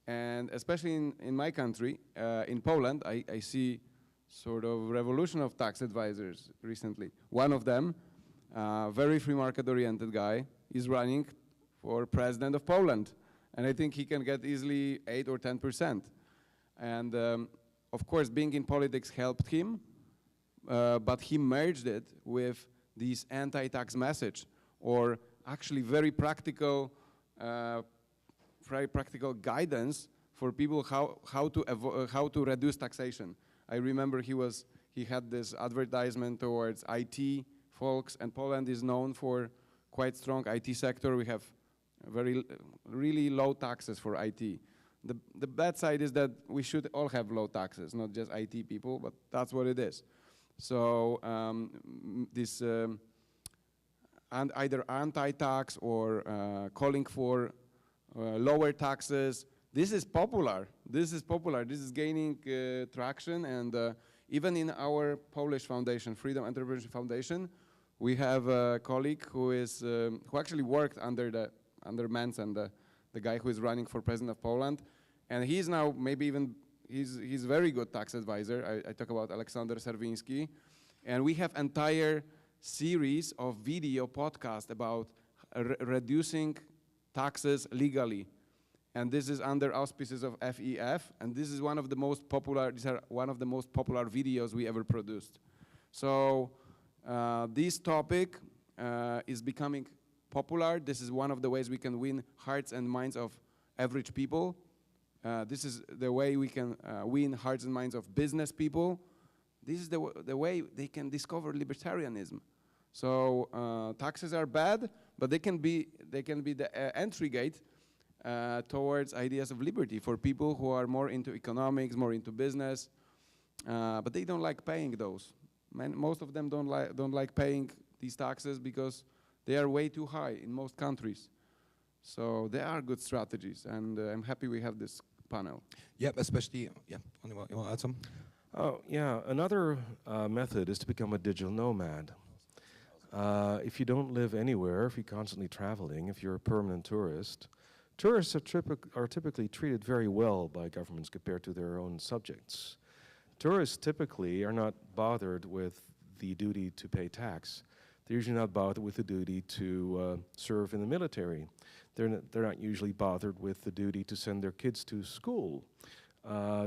And especially in my country, in Poland, I see sort of revolution of tax advisors recently. One of them, very free market-oriented guy, is running for president of Poland. And I think he can get easily 8 or 10%. And of course, being in politics helped him, but he merged it with this anti-tax message, or actually very practical guidance for people how to reduce taxation. I remember he had this advertisement towards IT folks, and Poland is known for quite strong IT sector. We have really low taxes for IT. The bad side is that we should all have low taxes, not just IT people, but that's what it is. So this and either anti-tax or calling for lower taxes, this is popular. This is gaining traction, and even in our Polish foundation, Freedom Entrepreneurship Foundation, we have a colleague who actually worked under Menz and the guy who is running for president of Poland, and he's now he's very good tax advisor. I talk about Aleksander Serwiński, and we have entire series of video podcast about reducing taxes legally, and this is under auspices of FEF, and this is one of the most popular. These are one of the most popular videos we ever produced. So this topic is becoming popular. This is one of the ways we can win hearts and minds of average people. This is the way we can win hearts and minds of business people. This is the way they can discover libertarianism. So taxes are bad, but they can be the entry gate towards ideas of liberty for people who are more into economics, more into business, but they don't like paying those. Most of them don't like paying these taxes because they are way too high in most countries. So there are good strategies, and I'm happy we have this panel. Yep, especially, yeah, you want to add some? Oh, yeah, another method is to become a digital nomad. If you don't live anywhere, if you're constantly traveling, if you're a permanent tourist, tourists are typically treated very well by governments compared to their own subjects. Tourists typically are not bothered with the duty to pay tax. They're usually not bothered with the duty to serve in the military. They're not usually bothered with the duty to send their kids to school.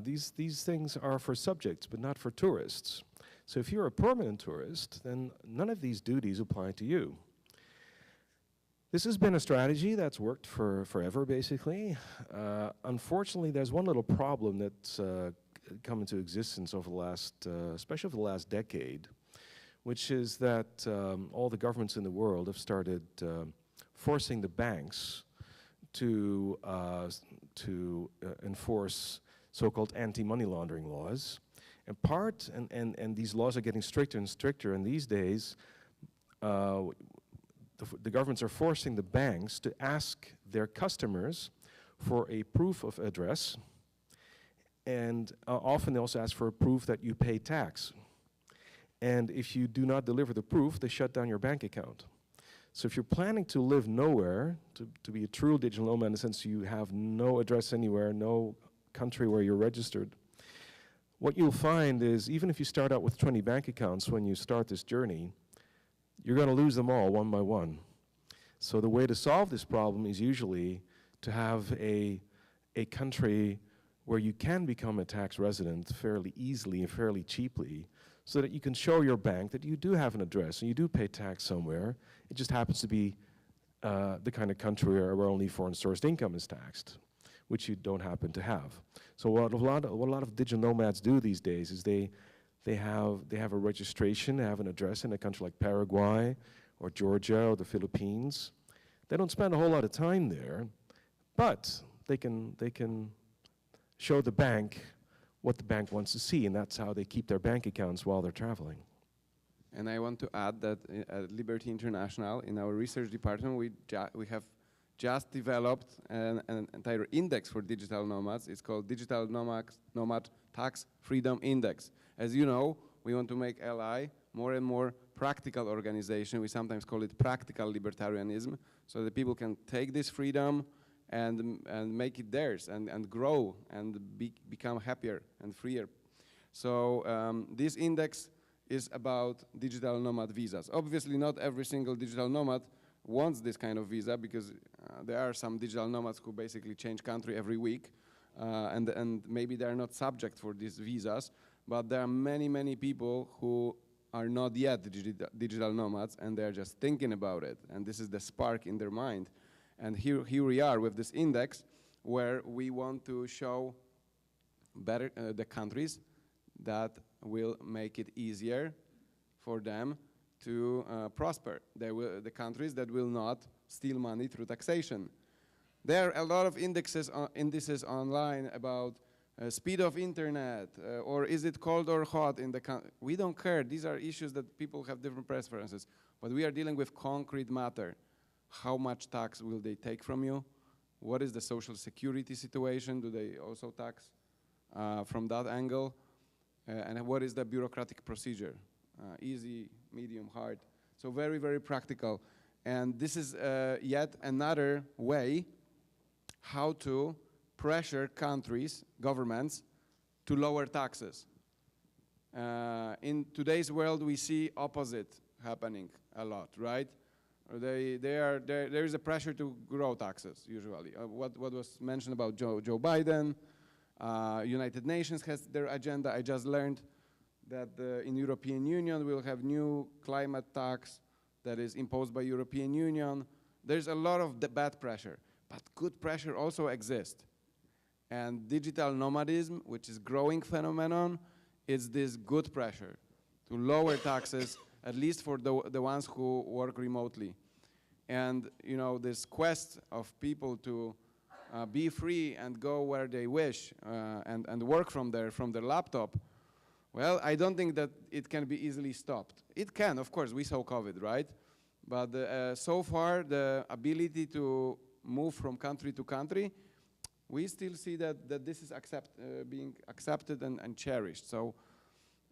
These things are for subjects, but not for tourists. So if you're a permanent tourist, then none of these duties apply to you. This has been a strategy that's worked for forever, basically. Unfortunately, there's one little problem that's come into existence over the last, especially over the last decade, which is that all the governments in the world have started forcing the banks to enforce so-called anti-money laundering laws. And these laws are getting stricter and stricter, and these days the governments are forcing the banks to ask their customers for a proof of address, and often they also ask for a proof that you pay tax. And if you do not deliver the proof, they shut down your bank account. So if you're planning to live nowhere, to be a true digital nomad in the sense you have no address anywhere, no country where you're registered, what you'll find is even if you start out with 20 bank accounts when you start this journey, you're going to lose them all one by one. So the way to solve this problem is usually to have a country where you can become a tax resident fairly easily and fairly cheaply, so that you can show your bank that you do have an address and you do pay tax somewhere. It just happens to be the kind of country where only foreign sourced income is taxed, which you don't happen to have. So what a lot of digital nomads do these days is they have a registration, they have an address in a country like Paraguay or Georgia or the Philippines. They don't spend a whole lot of time there, but they can show the bank what the bank wants to see, and that's how they keep their bank accounts while they're traveling. And I want to add that at Liberty International, in our research department, we have just developed an entire index for digital nomads. It's called Digital Nomad Tax Freedom Index. As you know, we want to make LI more and more practical organization. We sometimes call it practical libertarianism, so that people can take this freedom and make it theirs and grow and become happier and freer. So this index is about digital nomad visas. Obviously, not every single digital nomad wants this kind of visa, because there are some digital nomads who basically change country every week, and maybe they're not subject for these visas, but there are many, many people who are not yet digital nomads, and they're just thinking about it, and this is the spark in their mind. And here we are with this index, where we want to show better the countries that will make it easier for them to prosper. The countries that will not steal money through taxation. There are a lot of indices online about speed of internet, or is it cold or hot in the country. We don't care. These are issues that people have different preferences. But we are dealing with concrete matter. How much tax will they take from you? What is the social security situation? Do they also tax from that angle? And what is the bureaucratic procedure? Easy, medium, hard. So very, very practical. And this is yet another way how to pressure countries, governments, to lower taxes. In today's world, we see opposite happening a lot, right? There is a pressure to grow taxes, usually. What was mentioned about Joe Biden, United Nations has their agenda. I just learned that in European Union we'll have new climate tax that is imposed by European Union. There's a lot of bad pressure, but good pressure also exists. And digital nomadism, which is growing phenomenon, is this good pressure to lower taxes, at least for the ones who work remotely. And you know, this quest of people to be free and go where they wish and work from their laptop, well, I don't think that it can be easily stopped. It can, of course, we saw COVID, right? But so far, the ability to move from country to country, we still see that this is being accepted and cherished. So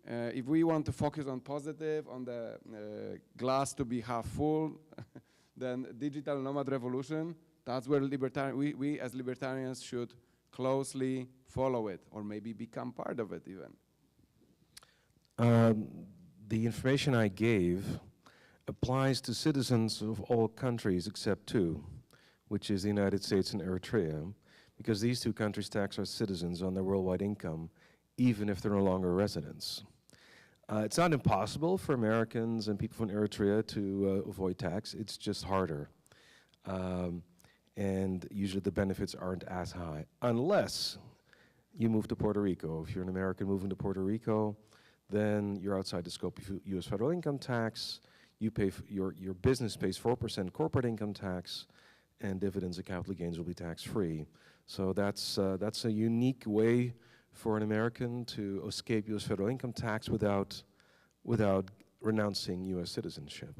if we want to focus on positive, on the glass to be half full, then digital nomad revolution, that's where we as libertarians should closely follow it, or maybe become part of it even. The information I gave applies to citizens of all countries except two, which is the United States and Eritrea, because these two countries tax our citizens on their worldwide income, even if they're no longer residents. It's not impossible for Americans and people from Eritrea to avoid tax. It's just harder. And usually the benefits aren't as high, unless you move to Puerto Rico. If you're an American moving to Puerto Rico, then you're outside the scope of U.S. federal income tax. You pay your business pays 4% corporate income tax, and dividends and capital gains will be tax-free. So that's a unique way for an American to escape U.S. federal income tax without renouncing U.S. citizenship.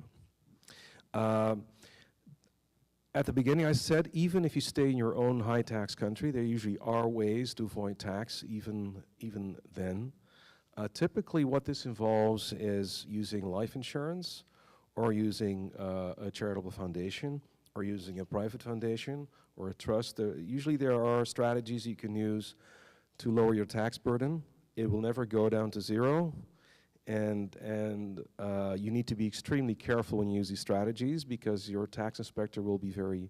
At the beginning, I said, even if you stay in your own high-tax country, there usually are ways to avoid tax, even then. Typically, what this involves is using life insurance, or using a charitable foundation, or using a private foundation, or a trust. Usually there are strategies you can use to lower your tax burden. It will never go down to zero, and you need to be extremely careful when you use these strategies, because your tax inspector will be very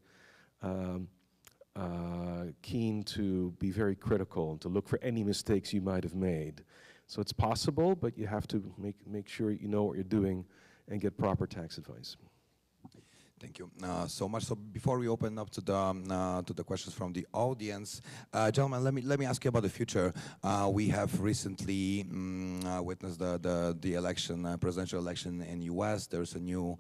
keen to be very critical and to look for any mistakes you might have made. So it's possible, but you have to make sure you know what you're doing and get proper tax advice. Thank you so much. So before we open up to the questions from the audience, gentlemen, let me ask you about the future. We have recently witnessed the election, presidential election in U.S. There's a new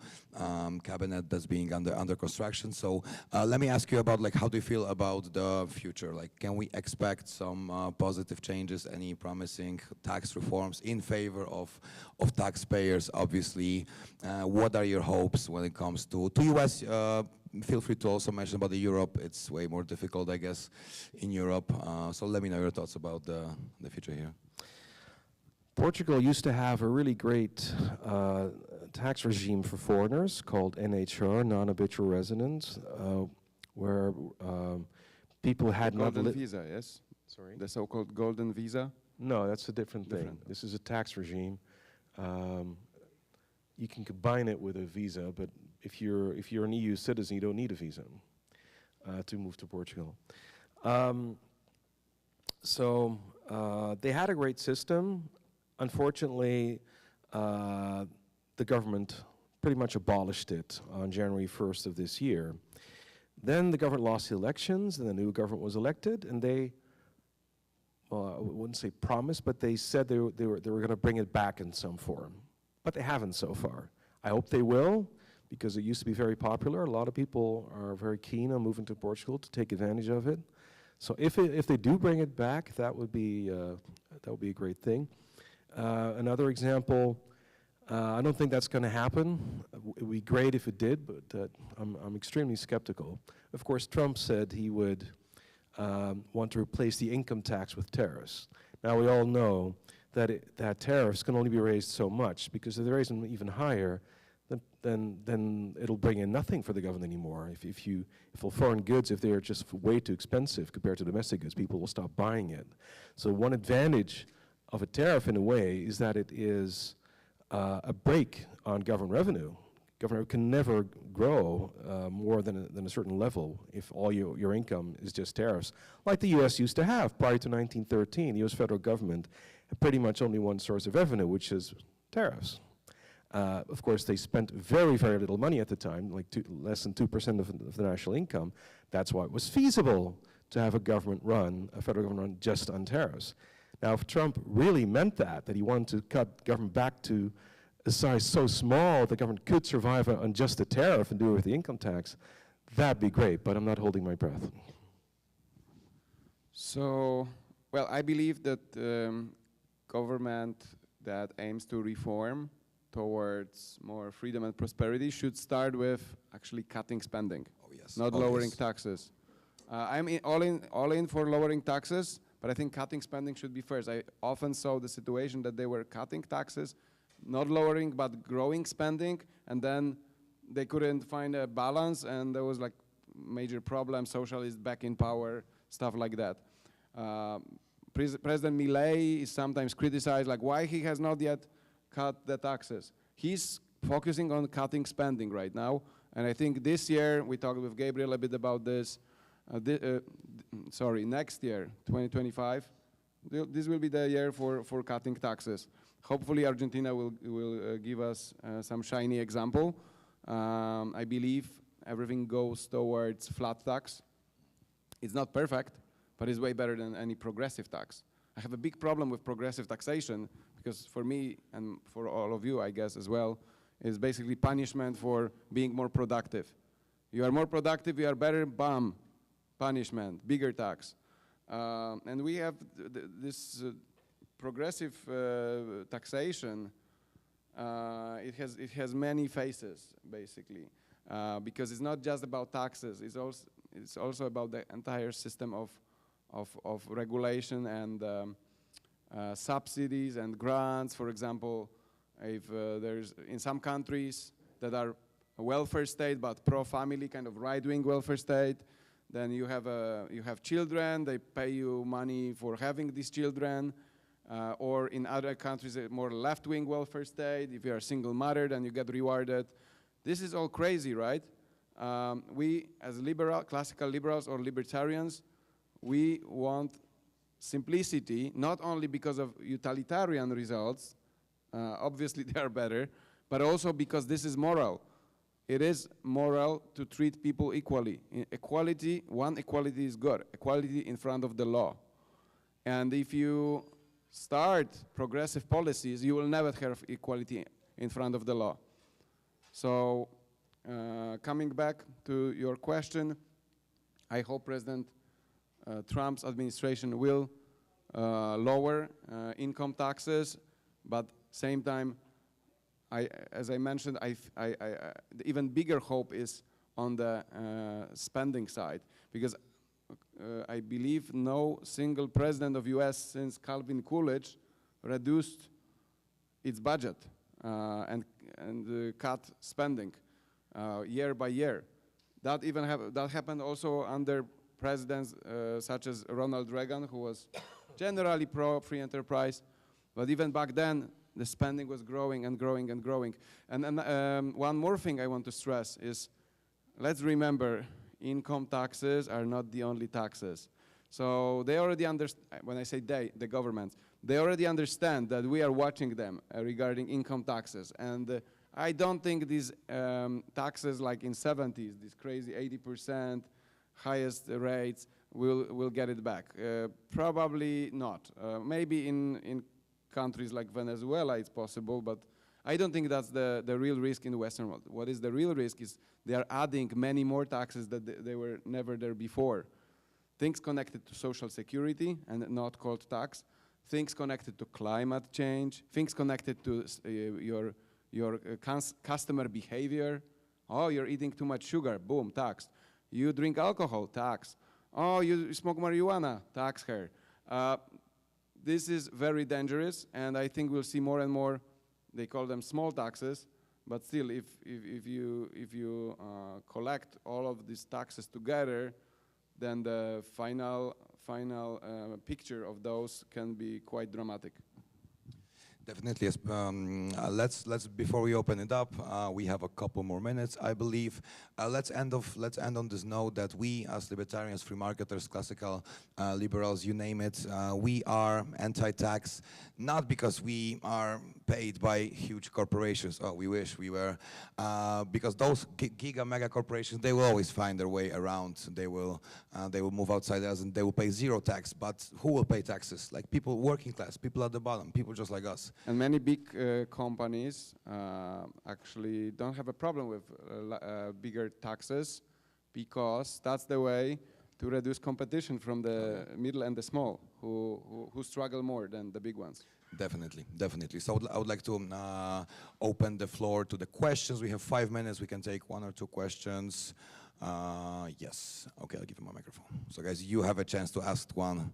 cabinet that's being under construction. So let me ask you about, like, how do you feel about the future? Like, can we expect some positive changes? Any promising tax reforms in favor of taxpayers? Obviously, what are your hopes when it comes to US? Feel free to also mention about the Europe. It's way more difficult, I guess, in Europe. So let me know your thoughts about the future here. Portugal used to have a really great tax regime for foreigners called NHR, non-habitual residents, where people had not golden visa, yes? Sorry? The so-called golden visa? No, that's a different thing. This is a tax regime. You can combine it with a visa, but if you're an EU citizen, you don't need a visa to move to Portugal. They had a great system. Unfortunately, the government pretty much abolished it on January 1st of this year. Then the government lost the elections, and the new government was elected, and they, well, I wouldn't say promised, but they said they were going to bring it back in some form. But they haven't so far. I hope they will, because it used to be very popular. A lot of people are very keen on moving to Portugal to take advantage of it. So if they do bring it back, that would be a great thing. Another example, I don't think that's going to happen. It would be great if it did, but I'm extremely skeptical. Of course, Trump said he would want to replace the income tax with tariffs. Now we all know that tariffs can only be raised so much, because if they raise them even higher, then it'll bring in nothing for the government anymore. If foreign goods, if they're just way too expensive compared to domestic goods, people will stop buying it. So one advantage of a tariff, in a way, is that it is a brake on government revenue. Government can never grow more than a certain level if all your income is just tariffs, like the U.S. used to have prior to 1913. The U.S. federal government had pretty much only one source of revenue, which is tariffs. Of course, they spent very, very little money at the time, like less than 2% of the national income. That's why it was feasible to have a federal government run just on tariffs. Now, if Trump really meant that he wanted to cut government back to a size so small the government could survive on just a tariff and do it with the income tax, that'd be great, but I'm not holding my breath. So, well, I believe that government that aims to reform towards more freedom and prosperity should start with actually cutting spending, not lowering taxes. I'm all in for lowering taxes, but I think cutting spending should be first. I often saw the situation that they were cutting taxes, not lowering, but growing spending, and then they couldn't find a balance, and there was like major problems, socialists back in power, stuff like that. President Milei is sometimes criticized, like why he has not yet cut the taxes. He's focusing on cutting spending right now, and I think this year, we talked with Gabriel a bit about this, next year, 2025, this will be the year for cutting taxes. Hopefully Argentina will give us some shiny example. I believe everything goes towards flat tax. It's not perfect, but it's way better than any progressive tax. I have a big problem with progressive taxation, because for me, and for all of you, I guess, as well, is basically punishment for being more productive. You are more productive, you are better, bam, punishment, bigger tax. And we have this progressive taxation. It has many faces, basically, because it's not just about taxes. It's also about the entire system of regulation and subsidies and grants. For example, if there's in some countries that are a welfare state but pro-family, kind of right-wing welfare state, then you have children. They pay you money for having these children. Or in other countries, a more left-wing welfare state. If you are a single mother, then you get rewarded. This is all crazy, right? We, as classical liberals or libertarians, we want simplicity, not only because of utilitarian results, obviously they are better, but also because this is moral. It is moral to treat people equally. Equality, one equality is good, equality in front of the law. And if you start progressive policies, you will never have equality in front of the law. So coming back to your question, I hope President Trump's administration will lower income taxes, but same time, as I mentioned, the even bigger hope is on the spending side, because I believe no single president of US since Calvin Coolidge reduced its budget and cut spending year by year. That happened also under presidents such as Ronald Reagan, who was generally pro-free enterprise, but even back then, the spending was growing and growing and growing. And one more thing I want to stress is, let's remember, income taxes are not the only taxes. So they already understand, when I say they, the governments, they already understand that we are watching them regarding income taxes. And I don't think these taxes like in 70s, these crazy 80% highest rates, will get it back. Probably not. Maybe in countries like Venezuela it's possible, but I don't think that's the real risk in the Western world. What is the real risk is they are adding many more taxes that they were never there before. Things connected to social security and not called tax, things connected to climate change, things connected to your customer behavior. Oh, you're eating too much sugar, boom, tax. You drink alcohol, tax. Oh, you smoke marijuana, tax here. This is very dangerous, and I think we'll see more and more. They call them small taxes, but still, if you collect all of these taxes together, then the final picture of those can be quite dramatic. Definitely, yes. Let's before we open it up, we have a couple more minutes, I believe. Let's end on this note that we, as libertarians, free marketers, classical liberals, you name it, we are anti-tax, not because we are paid by huge corporations. Oh, we wish we were, because those giga mega corporations, they will always find their way around. They will move outside us and they will pay zero tax. But who will pay taxes? Like people, working class, people at the bottom, people just like us. And many big companies actually don't have a problem with bigger taxes, because that's the way to reduce competition from the middle and the small, who struggle more than the big ones. Definitely, definitely. So I would like to open the floor to the questions. We have 5 minutes. We can take 1 or 2 questions. Yes. Okay, I'll give you my microphone. So guys, you have a chance to ask one.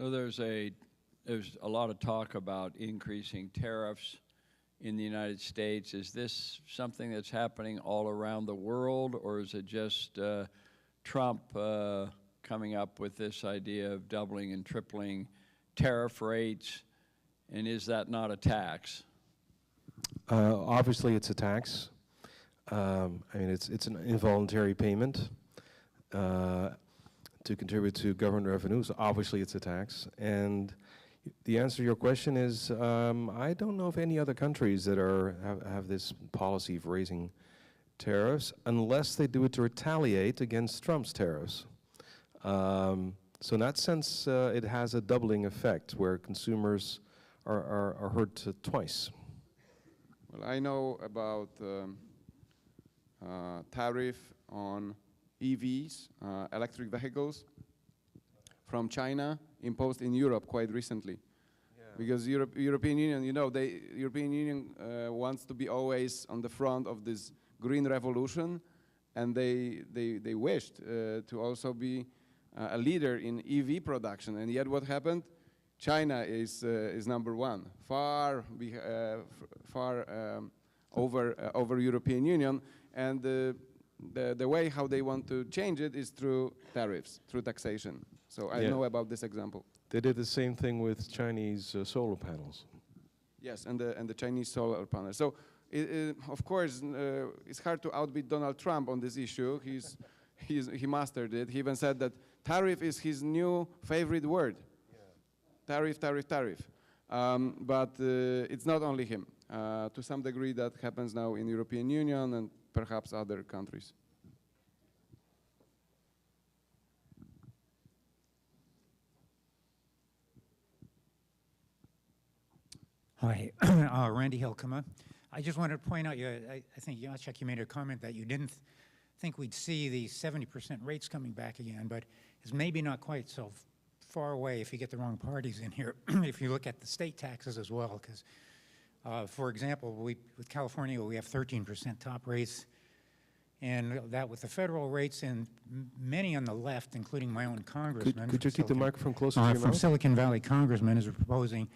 So there's a lot of talk about increasing tariffs in the United States. Is this something that's happening all around the world, or is it just Trump coming up with this idea of doubling and tripling tariff rates, and is that not a tax? Obviously, it's a tax. I mean, it's an involuntary payment to contribute to government revenues. Obviously, it's a tax. And the answer to your question is, I don't know of any other countries that have this policy of raising tariffs, unless they do it to retaliate against Trump's tariffs. So in that sense, it has a doubling effect, where consumers are hurt twice. Well, I know about tariff on EVs, electric vehicles, from China, imposed in Europe quite recently. Yeah. Because European Union, you know, European Union wants to be always on the front of this green revolution, and they wished to also be a leader in EV production. And yet what happened? China is number one, far over European Union, and the way how they want to change it is through tariffs, through taxation. So I know about this example. They did the same thing with Chinese solar panels. Yes, and the Chinese solar panels. So, of course, it's hard to outbeat Donald Trump on this issue. He mastered it. He even said that tariff is his new favorite word. Yeah. Tariff, tariff, tariff. But it's not only him. To some degree, that happens now in European Union and perhaps other countries. Hi, Randy Hilkema. I just wanted to point out, I think, Jacek, you made a comment that you didn't think we'd see the 70% rates coming back again, but it's maybe not quite so far away if you get the wrong parties in here, if you look at the state taxes as well, because, for example, with California, we have 13% top rates, and that with the federal rates, and many on the left, including my own congressman. Could you keep the microphone closer to your from mouth? Silicon Valley congressman is proposing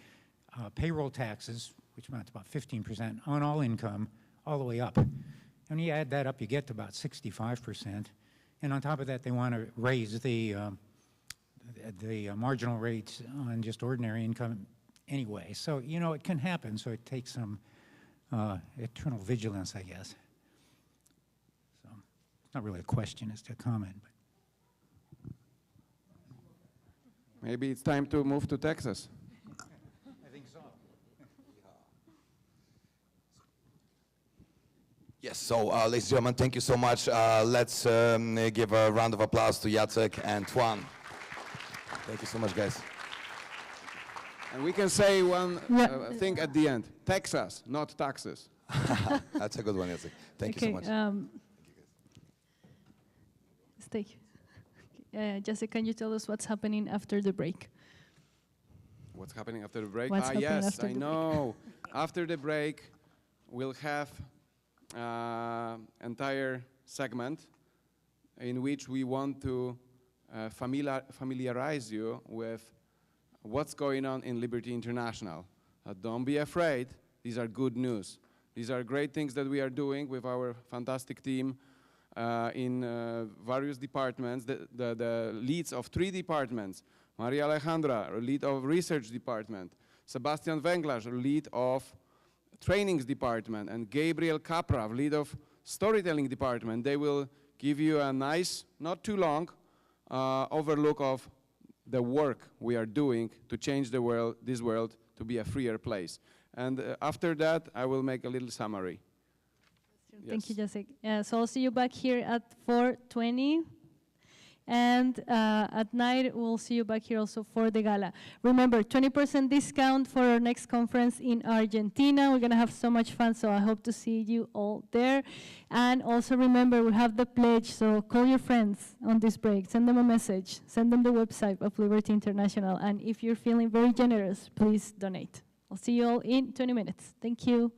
payroll taxes, which amount to about 15% on all income, all the way up. And you add that up, you get to about 65%. And on top of that, they want to raise the marginal rates on just ordinary income anyway. So, you know, it can happen, so it takes some eternal vigilance, I guess. So it's not really a question, it's a comment. But. Maybe it's time to move to Texas. Yes, so ladies and gentlemen, thank you so much. Let's give a round of applause to Jacek and Tuan. Thank you so much, guys. And we can say one thing at the end. Texas, not taxes. That's a good one, Jacek. Thank you so much. Stay. Jacek, can you tell us what's happening after the break? What's happening after the break? What's Yes, I know. After the break, we'll have entire segment in which we want to familiarize you with what's going on in Liberty International. Don't be afraid. These are good news. These are great things that we are doing with our fantastic team in various departments, the leads of 3 departments. Maria Alejandra, lead of research department. Sebastian Wenglarz, lead of trainings department, and Gabriel Kaprav, lead of storytelling department. They will give you a nice, not too long, overlook of the work we are doing to change the world, this world, to be a freer place. And after that, I will make a little summary. Thank you, Jacek. So I'll see you back here at 4:20. And at night, we'll see you back here also for the gala. Remember, 20% discount for our next conference in Argentina. We're going to have so much fun, so I hope to see you all there. And also remember, we have the pledge, so call your friends on this break. Send them a message. Send them the website of Liberty International. And if you're feeling very generous, please donate. I'll see you all in 20 minutes. Thank you.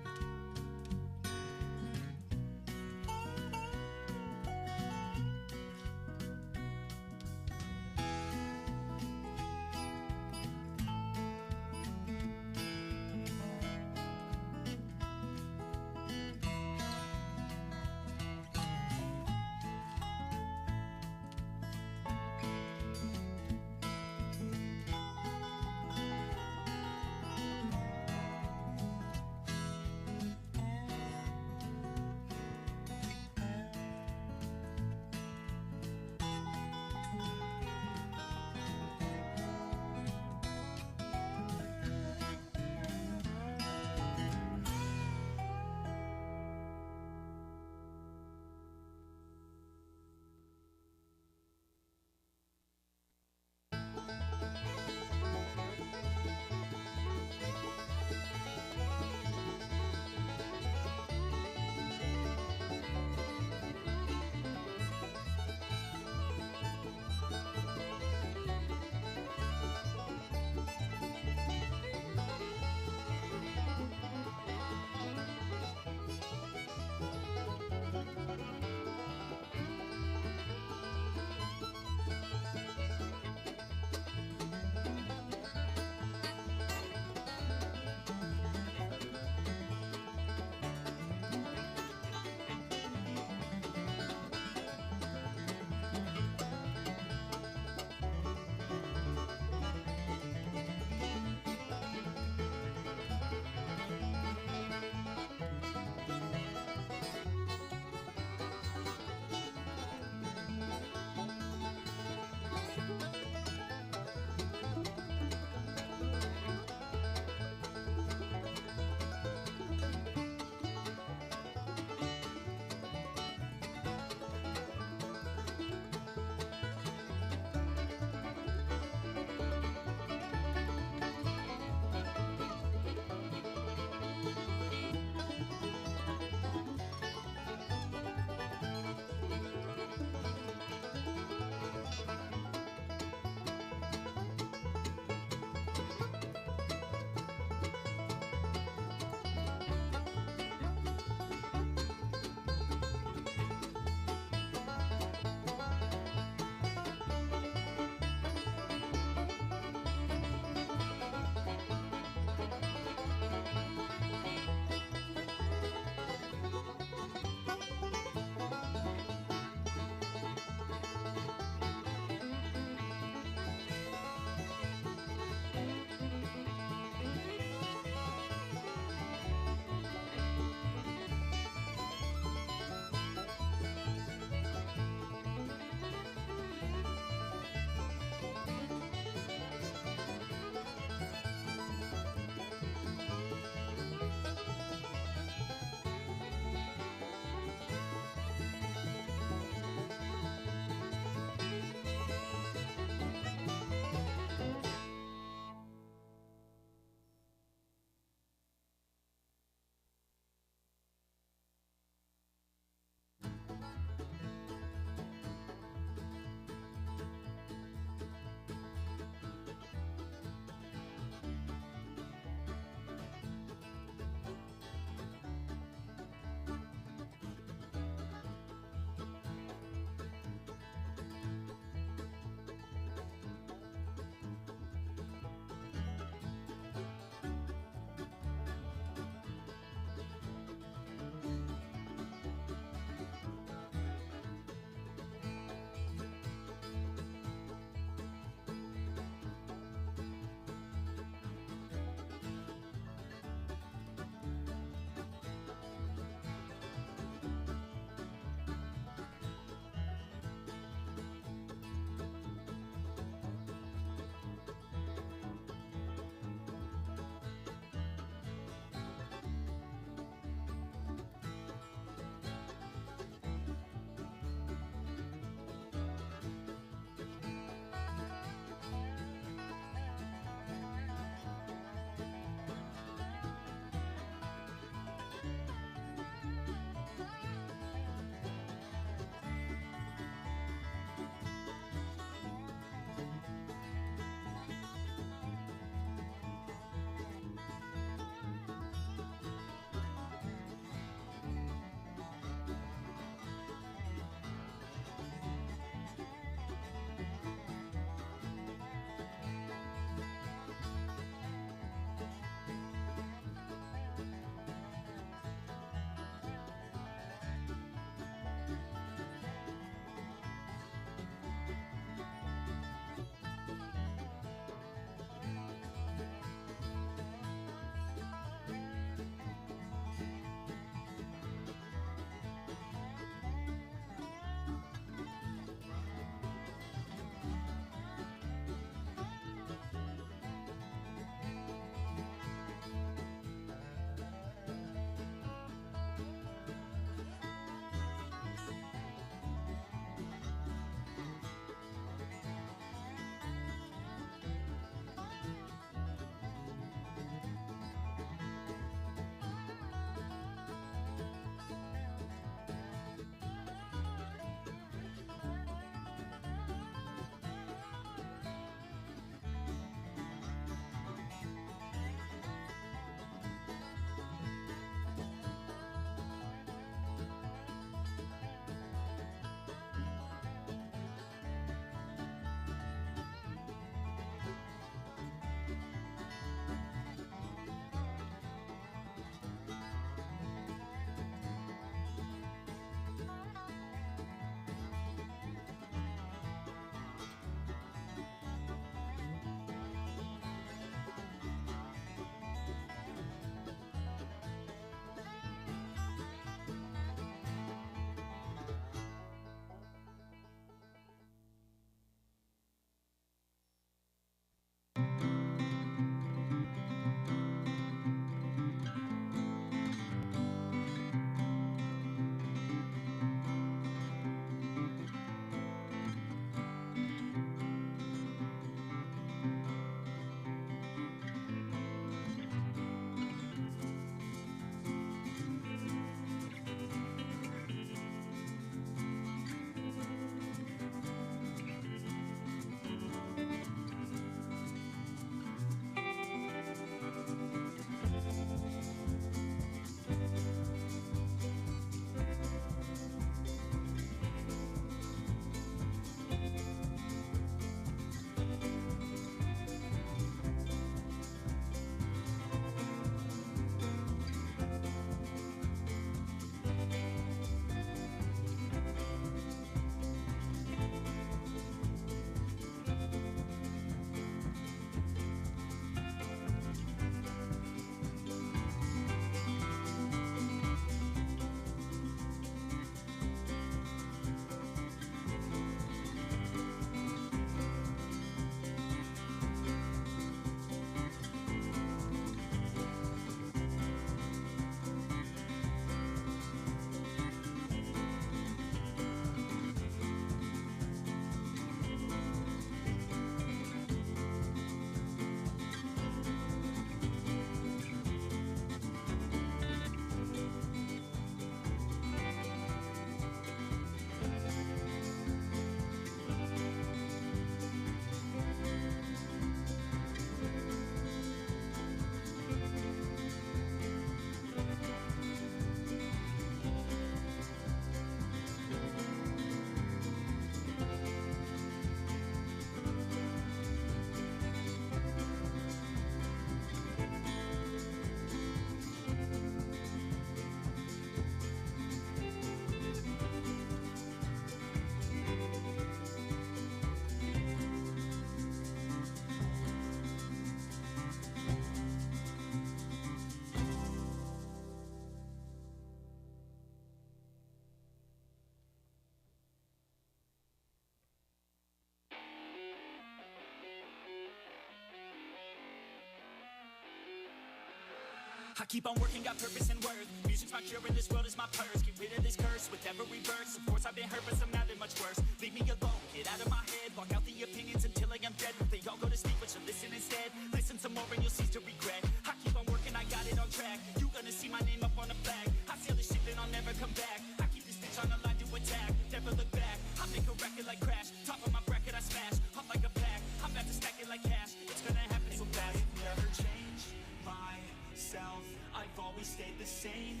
I keep on working, got purpose and worth. Music's my cure and this world is my purse. Get rid of this curse with every verse. Of course I've been hurt, but somehow they're much worse. Leave me alone, get out of my head. Block out the opinions until I am dead. They all go to sleep, but you listen instead. Listen some more and you'll cease to regret. I keep on working, I got it on track. You gonna see my name up on the flag. I sail this ship and I'll never come back. I keep this bitch on the line to attack. Never look back. I make a record like Crash. Top of my bracket I smash. Hot like a pack. I'm about to stack it like cash. It's gonna happen so fast. I've never changed myself. I've always stayed the same.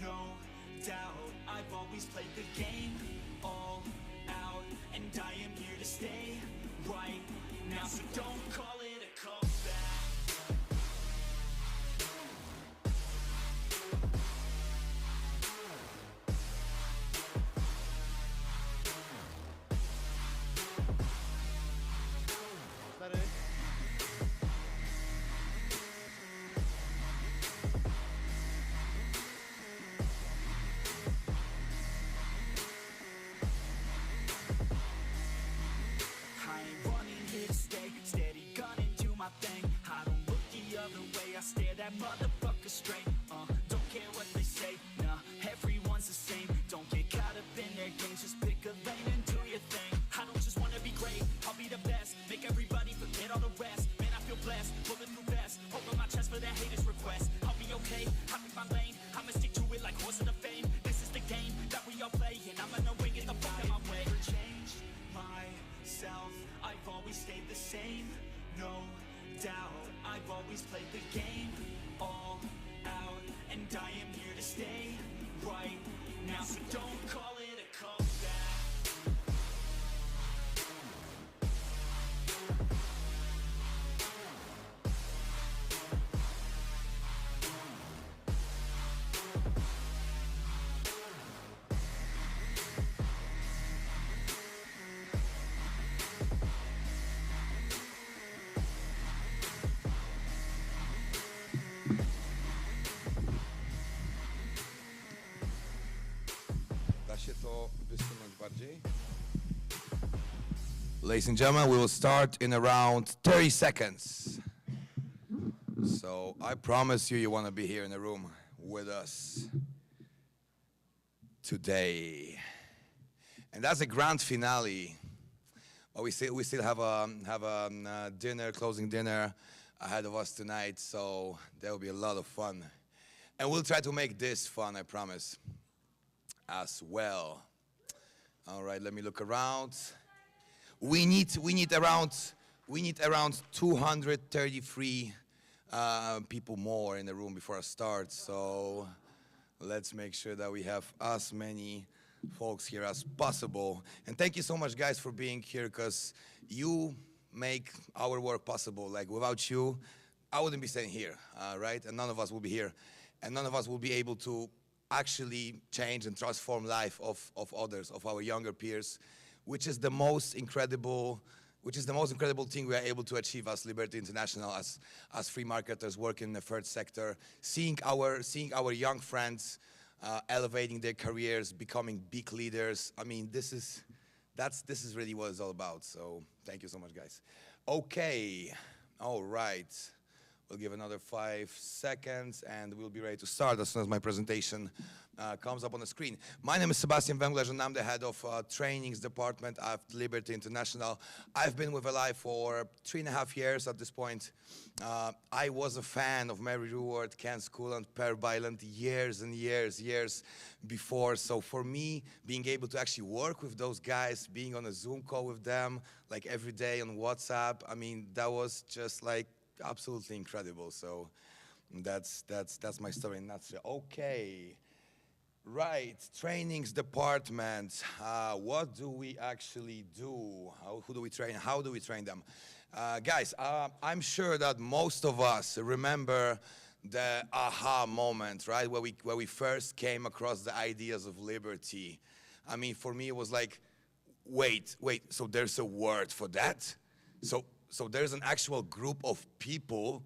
No doubt. I've always played the game all out, and I am here to stay right now. So don't call it a comeback. I ain't running here to stay, steady gunning, do my thing. I don't look the other way, I stare that motherfucker straight. Don't care what they say, nah, everyone's the same. Don't get caught up in their games, just pick a lane and do your thing. I don't just wanna be great, I'll be the best. Make everybody forget all the rest. Man, I feel blessed, pulling through best. Open my chest for that haters request. I'll be okay, I pick my lane. I'ma stick to it like horse of the fame. This is the game that we all play, and I'm gonna win it the fuck out my way. I've never changed myself, I've always stayed the same. No doubt, I've always played the game all out, and I am here to stay right now. So don't call it a comeback. Da się to wysunąć bardziej. Ladies and gentlemen, we will start in around 30 seconds. So I promise you, you want to be here in the room with us today. And that's a grand finale. But we still have a dinner, closing dinner ahead of us tonight. So there will be a lot of fun. And we'll try to make this fun, I promise, as well. All right, let me look around. We need around 233 people more in the room before I start. So let's make sure that we have as many folks here as possible. And thank you so much, guys, for being here, because you make our work possible. Like, without you, I wouldn't be sitting here, right? And none of us will be here. And none of us will be able to actually change and transform life of others, of our younger peers, which is the most incredible thing we are able to achieve as Liberty International, as free marketers working in the third sector, seeing our young friends elevating their careers, becoming big leaders. I mean, this is really what it's all about. So thank you so much, guys. Okay, all right. We'll give another 5 seconds, and we'll be ready to start as soon as my presentation comes up on the screen. My name is Sebastian Węglerz, and I'm the head of trainings department at Liberty International. I've been with LI for 3.5 years at this point. I was a fan of Mary Ruwart, Ken School, and Per Byland years and years before. So for me, being able to actually work with those guys, being on a Zoom call with them, like every day on WhatsApp, I mean, that was just like absolutely incredible. So that's my story in a nutshell. Okay, right, trainings department. What do we actually do? Who do we train? How do we train them? Guys, I'm sure that most of us remember the aha moment, right? Where we first came across the ideas of liberty. I mean, for me, it was like, wait, so there's a word for that? So there's an actual group of people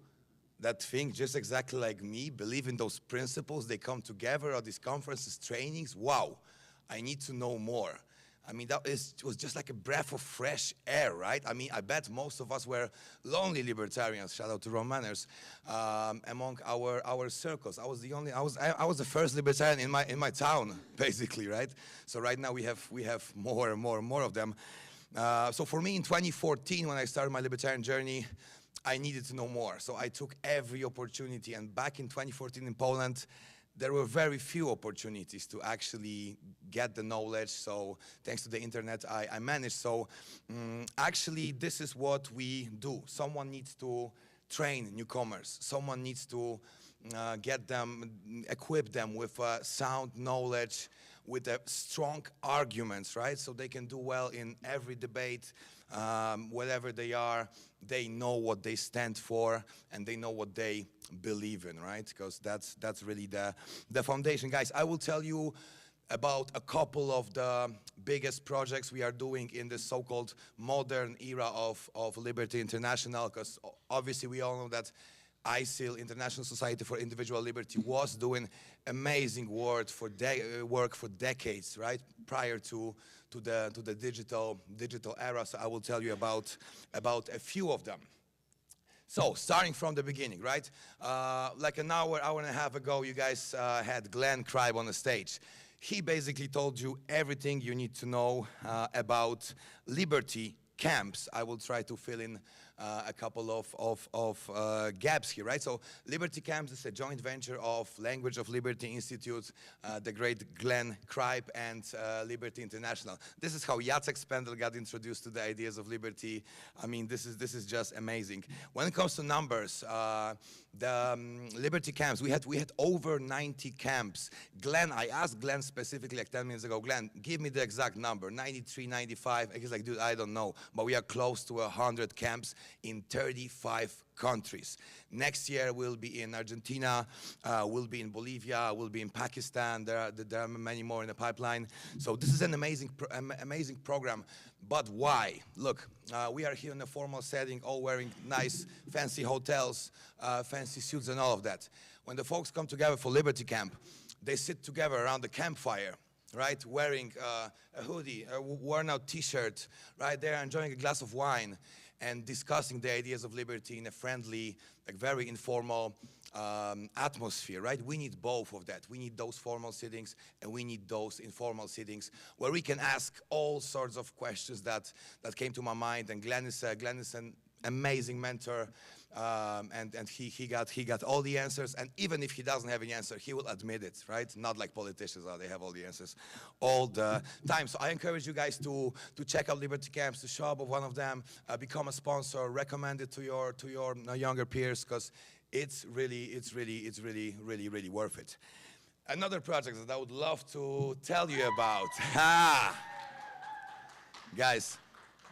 that think just exactly like me, believe in those principles. They come together at these conferences, trainings. Wow, I need to know more. I mean, was just like a breath of fresh air, right? I mean, I bet most of us were lonely libertarians, shout out to Ron Manners, among our circles. I was the first libertarian in my town, basically, right? So right now we have more and more of them. So for me in 2014, when I started my libertarian journey, I needed to know more. So I took every opportunity, and back in 2014 in Poland, there were very few opportunities to actually get the knowledge. So thanks to the internet, I managed. So actually, this is what we do. Someone needs to train newcomers. Someone needs to equip them with sound knowledge, with strong arguments, right? So they can do well in every debate, wherever they are. They know what they stand for, and they know what they believe in, right? Because that's really the foundation. Guys, I will tell you about a couple of the biggest projects we are doing in this so-called modern era of Liberty International, because obviously we all know that ISIL, International Society for Individual Liberty, was doing amazing work for decades, right? Prior to the digital era. So I will tell you about a few of them. So starting from the beginning, right? Like an hour and a half ago, you guys had Glenn Cribe on the stage. He basically told you everything you need to know about liberty camps. I will try to fill in a couple of gaps here, right? So Liberty Camps is a joint venture of Language of Liberty Institute, the great Glenn Cribe, and Liberty International. This is how Jacek Spendel got introduced to the ideas of liberty. I mean, this is just amazing. When it comes to numbers, the Liberty Camps, we had over 90 camps. Glenn, I asked Glenn specifically like 10 minutes ago, Glenn, give me the exact number, 93, 95. He's like, dude, I don't know, but we are close to 100 camps in 35 countries. Next year we'll be in Argentina, we'll be in Bolivia, we'll be in Pakistan. There are many more in the pipeline. So this is an amazing program. But why? Look, we are here in a formal setting, all wearing nice, fancy hotels, fancy suits and all of that. When the folks come together for Liberty Camp, they sit together around the campfire, right, wearing a hoodie, a worn-out T-shirt, right there, enjoying a glass of wine, and discussing the ideas of liberty in a friendly, like very informal atmosphere, right? We need both of that. We need those formal sittings, and we need those informal sittings where we can ask all sorts of questions that came to my mind. And Glenn is an amazing mentor, and he got all the answers. And even if he doesn't have an answer, he will admit it, right? Not like politicians, they have all the answers all the time. So I encourage you guys to check out Liberty Camps, to show up with one of them, become a sponsor, recommend it to your younger peers, because it's really worth it. Another project that I would love to tell you about.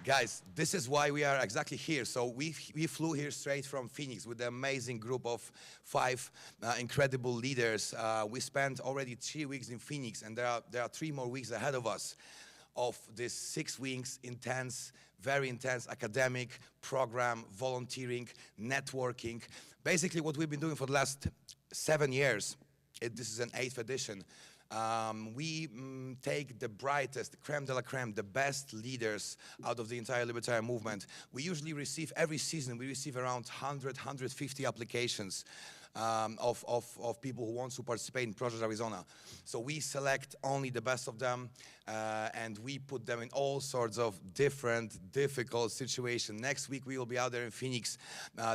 Guys, this is why we are exactly here. So we flew here straight from Phoenix with an amazing group of 5 incredible leaders. We spent already 3 weeks in Phoenix, and there are 3 more weeks ahead of us of this 6 weeks intense, very intense academic program, volunteering, networking. Basically what we've been doing for the last 7 years, this is an 8th edition, we take the brightest, the creme de la creme, the best leaders out of the entire libertarian movement. We usually receive, every season, we receive around 100, 150 applications of people who want to participate in Project Arizona. So we select only the best of them, and we put them in all sorts of different, difficult situations. Next week, we will be out there in Phoenix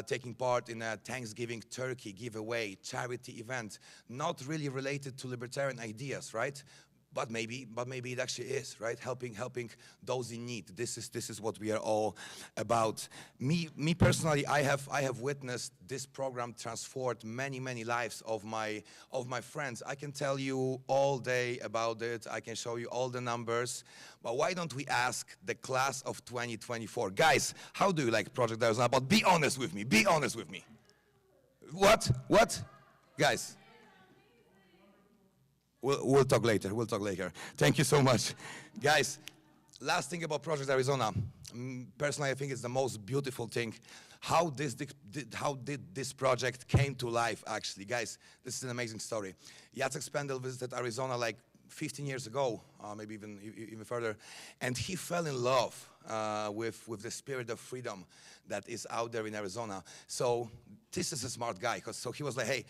taking part in a Thanksgiving turkey giveaway, charity event, not really related to libertarian ideas, right? But maybe it actually is, right? Helping those in need. This is what we are all about. Me personally, I have witnessed this program transform many lives of my friends. I can tell you all day about it. I can show you all the numbers. But why don't we ask the class of 2024, guys? How do you like Project Arizona? But be honest with me. Be honest with me. What, guys? We'll talk later. Thank you so much. Guys, last thing about Project Arizona. Personally, I think it's the most beautiful thing. How did this project came to life, actually? Guys, this is an amazing story. Jacek Spendel visited Arizona like 15 years ago, maybe even further, and he fell in love with the spirit of freedom that is out there in Arizona. So this is a smart guy, so he was like, hey,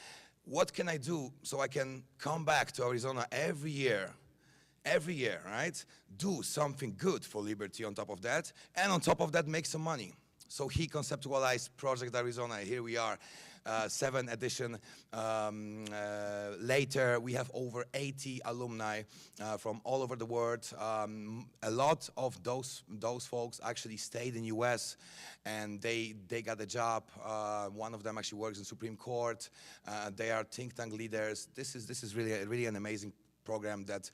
what can I do so I can come back to Arizona every year, right? Do something good for liberty on top of that, and on top of that, make some money. So he conceptualized Project Arizona. Here we are, 7th edition. Later, we have over 80 alumni from all over the world. A lot of those folks actually stayed in US, and they got a job. One of them actually works in Supreme Court. They are think tank leaders. This is really an amazing program that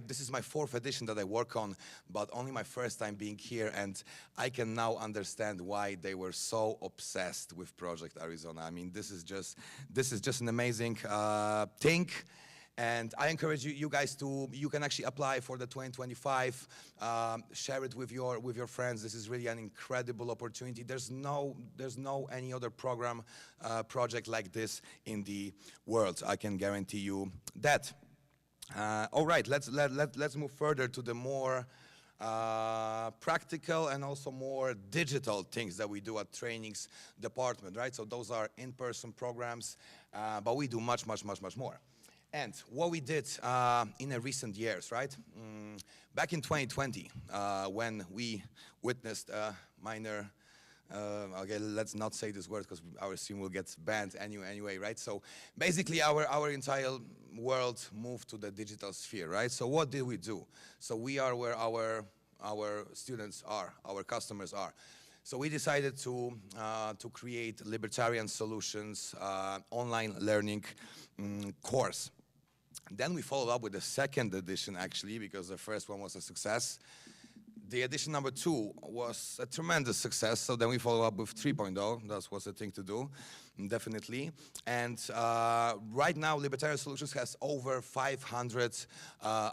this is my 4th edition that I work on, but only my first time being here, and I can now understand why they were so obsessed with Project Arizona. I mean, this is just an amazing thing. And I encourage you guys you can actually apply for the 2025, share it with your friends. This is really an incredible opportunity. There's no any other program, project like this in the world. I can guarantee you that. All right, let's move further to the more practical and also more digital things that we do at trainings department, right? So those are in-person programs, but we do much more. And what we did in the recent years, right? Back in 2020, when we witnessed a minor okay, let's not say this word because our stream will get banned anyway, right? So basically our entire world moved to the digital sphere, right? So what did we do? So we are where our students are, our customers are. So we decided to create Libertarian Solutions online learning course. Then we followed up with the 2nd edition, actually, because the first one was a success. The edition number 2 was a tremendous success, so then we follow up with 3.0. That was the thing to do, definitely. And right now, Libertarian Solutions has over 500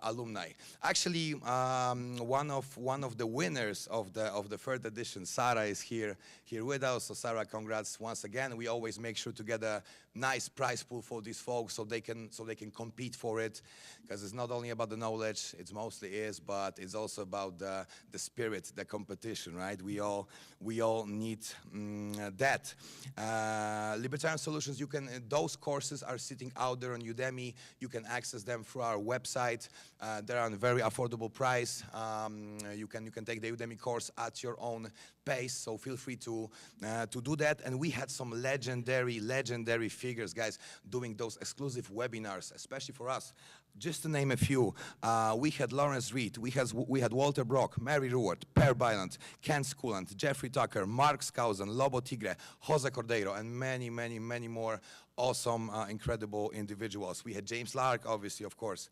alumni. Actually, one of the winners of the 3rd edition, Sarah, is here with us. So Sarah, congrats once again. We always make sure to get a nice prize pool for these folks so they can compete for it, because it's not only about the knowledge, it mostly is, but it's also about the spirit, the competition, right? We all need that. Libertarian Solutions, those courses are sitting out there on Udemy. You can access them through our website. They're on a very affordable price. You can take the Udemy course at your own pace, so feel free to do that. And we had some legendary figures, guys, doing those exclusive webinars, especially for us. Just to name a few, we had Lawrence Reed, we had Walter Brock, Mary Ruwart, Per Byland, Ken Schoolant, Jeffrey Tucker, Mark Skousen, Lobo Tigre, Jose Cordeiro, and many more awesome, incredible individuals. We had James Lark, obviously, of course.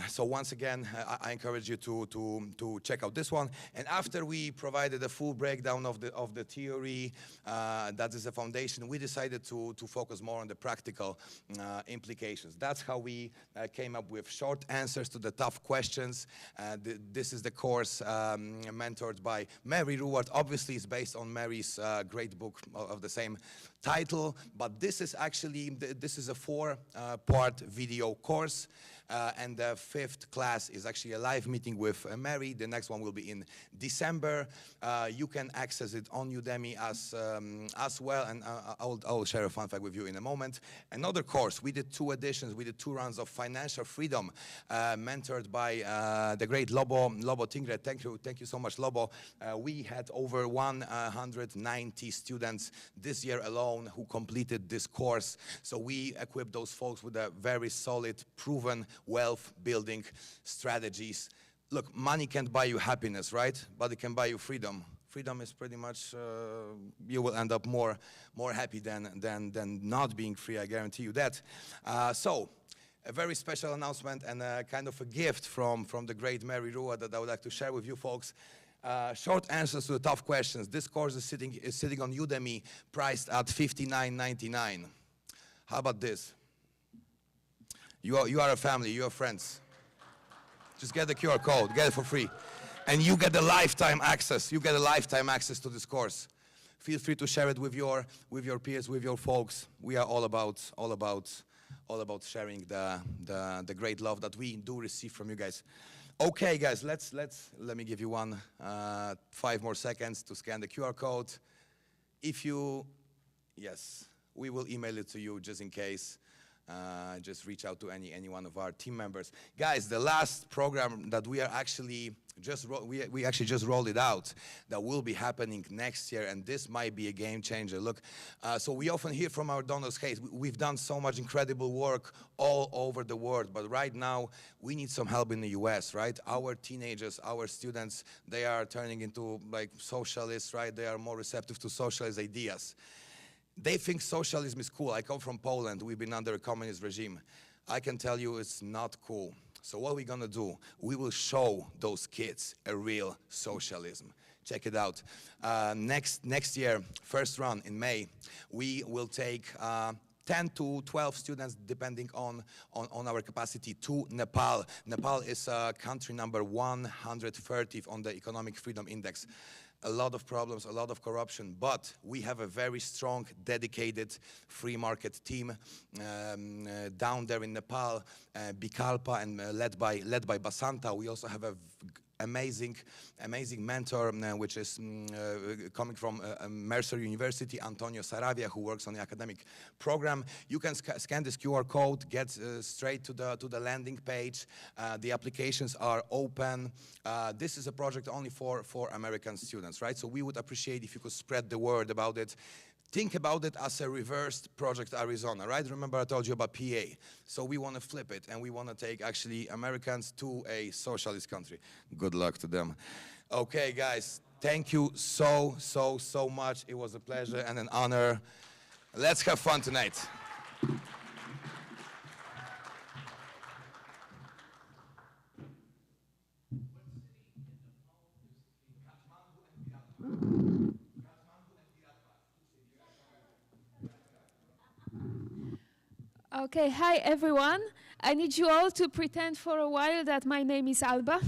So once again, I encourage you to check out this one. And after we provided a full breakdown of the theory, that is the foundation, we decided to focus more on the practical implications. That's how we came up with short answers to the tough questions. This is the course mentored by Mary Ruwart. Obviously, it's based on Mary's great book of the same title, but this is actually, this is a 4-part video course. And the 5th class is actually a live meeting with Mary. The next one will be in December. You can access it on Udemy as well, and I'll share a fun fact with you in a moment. Another course, we did 2 editions. We did 2 rounds of financial freedom, mentored by the great Lobo Tingre. Thank you so much, Lobo. We had over 190 students this year alone who completed this course. So we equipped those folks with a very solid, proven wealth building strategies. Look, money can't buy you happiness, right? But it can buy you freedom. Freedom is pretty much, you will end up more happy than not being free, I guarantee you that. So, a very special announcement and a kind of a gift from the great Mary Rua that I would like to share with you folks. Short answers to the tough questions. This course is sitting on Udemy, priced at $59.99. How about this? You are a family, you are friends. Just get the QR code, get it for free. And you get the lifetime access. You get a lifetime access to this course. Feel free to share it with your peers, with your folks. We are all about all about sharing the great love that we do receive from you guys. Okay, guys, let me give you 5 more seconds to scan the QR code. If you, yes, we will email it to you just in case. Just reach out to any one of our team members. Guys, the last program that we are actually we actually just rolled it out, that will be happening next year, and this might be a game changer. Look, so we often hear from our donors, hey, we've done so much incredible work all over the world, but right now we need some help in the US, right? Our teenagers, our students, they are turning into like socialists, right? They are more receptive to socialist ideas. They think socialism is cool. I come from Poland. We've been under a communist regime. I can tell you it's not cool. So what we're gonna do, we will show those kids a real socialism. Check it out. Next year, first run in May, we will take 10 to 12 students, depending on our capacity, to Nepal. Nepal is country number 130 on the Economic Freedom Index. A lot of problems, a lot of corruption, but we have a very strong, dedicated free market team down there in Nepal, Bikalpa, and led by Basanta. We also have a amazing mentor, which is coming from Mercer University, Antonio Saravia, who works on the academic program. You can scan this QR code, get straight to the landing page. The applications are open. This is a project only for American students, right? So we would appreciate if you could spread the word about it. Think about it as a reversed Project Arizona, right? Remember I told you about PA. So we want to flip it, and we want to take actually Americans to a socialist country. Good luck to them. Okay, guys, thank you so much. It was a pleasure and an honor. Let's have fun tonight. Okay, hi everyone. I need you all to pretend for a while that my name is Alba.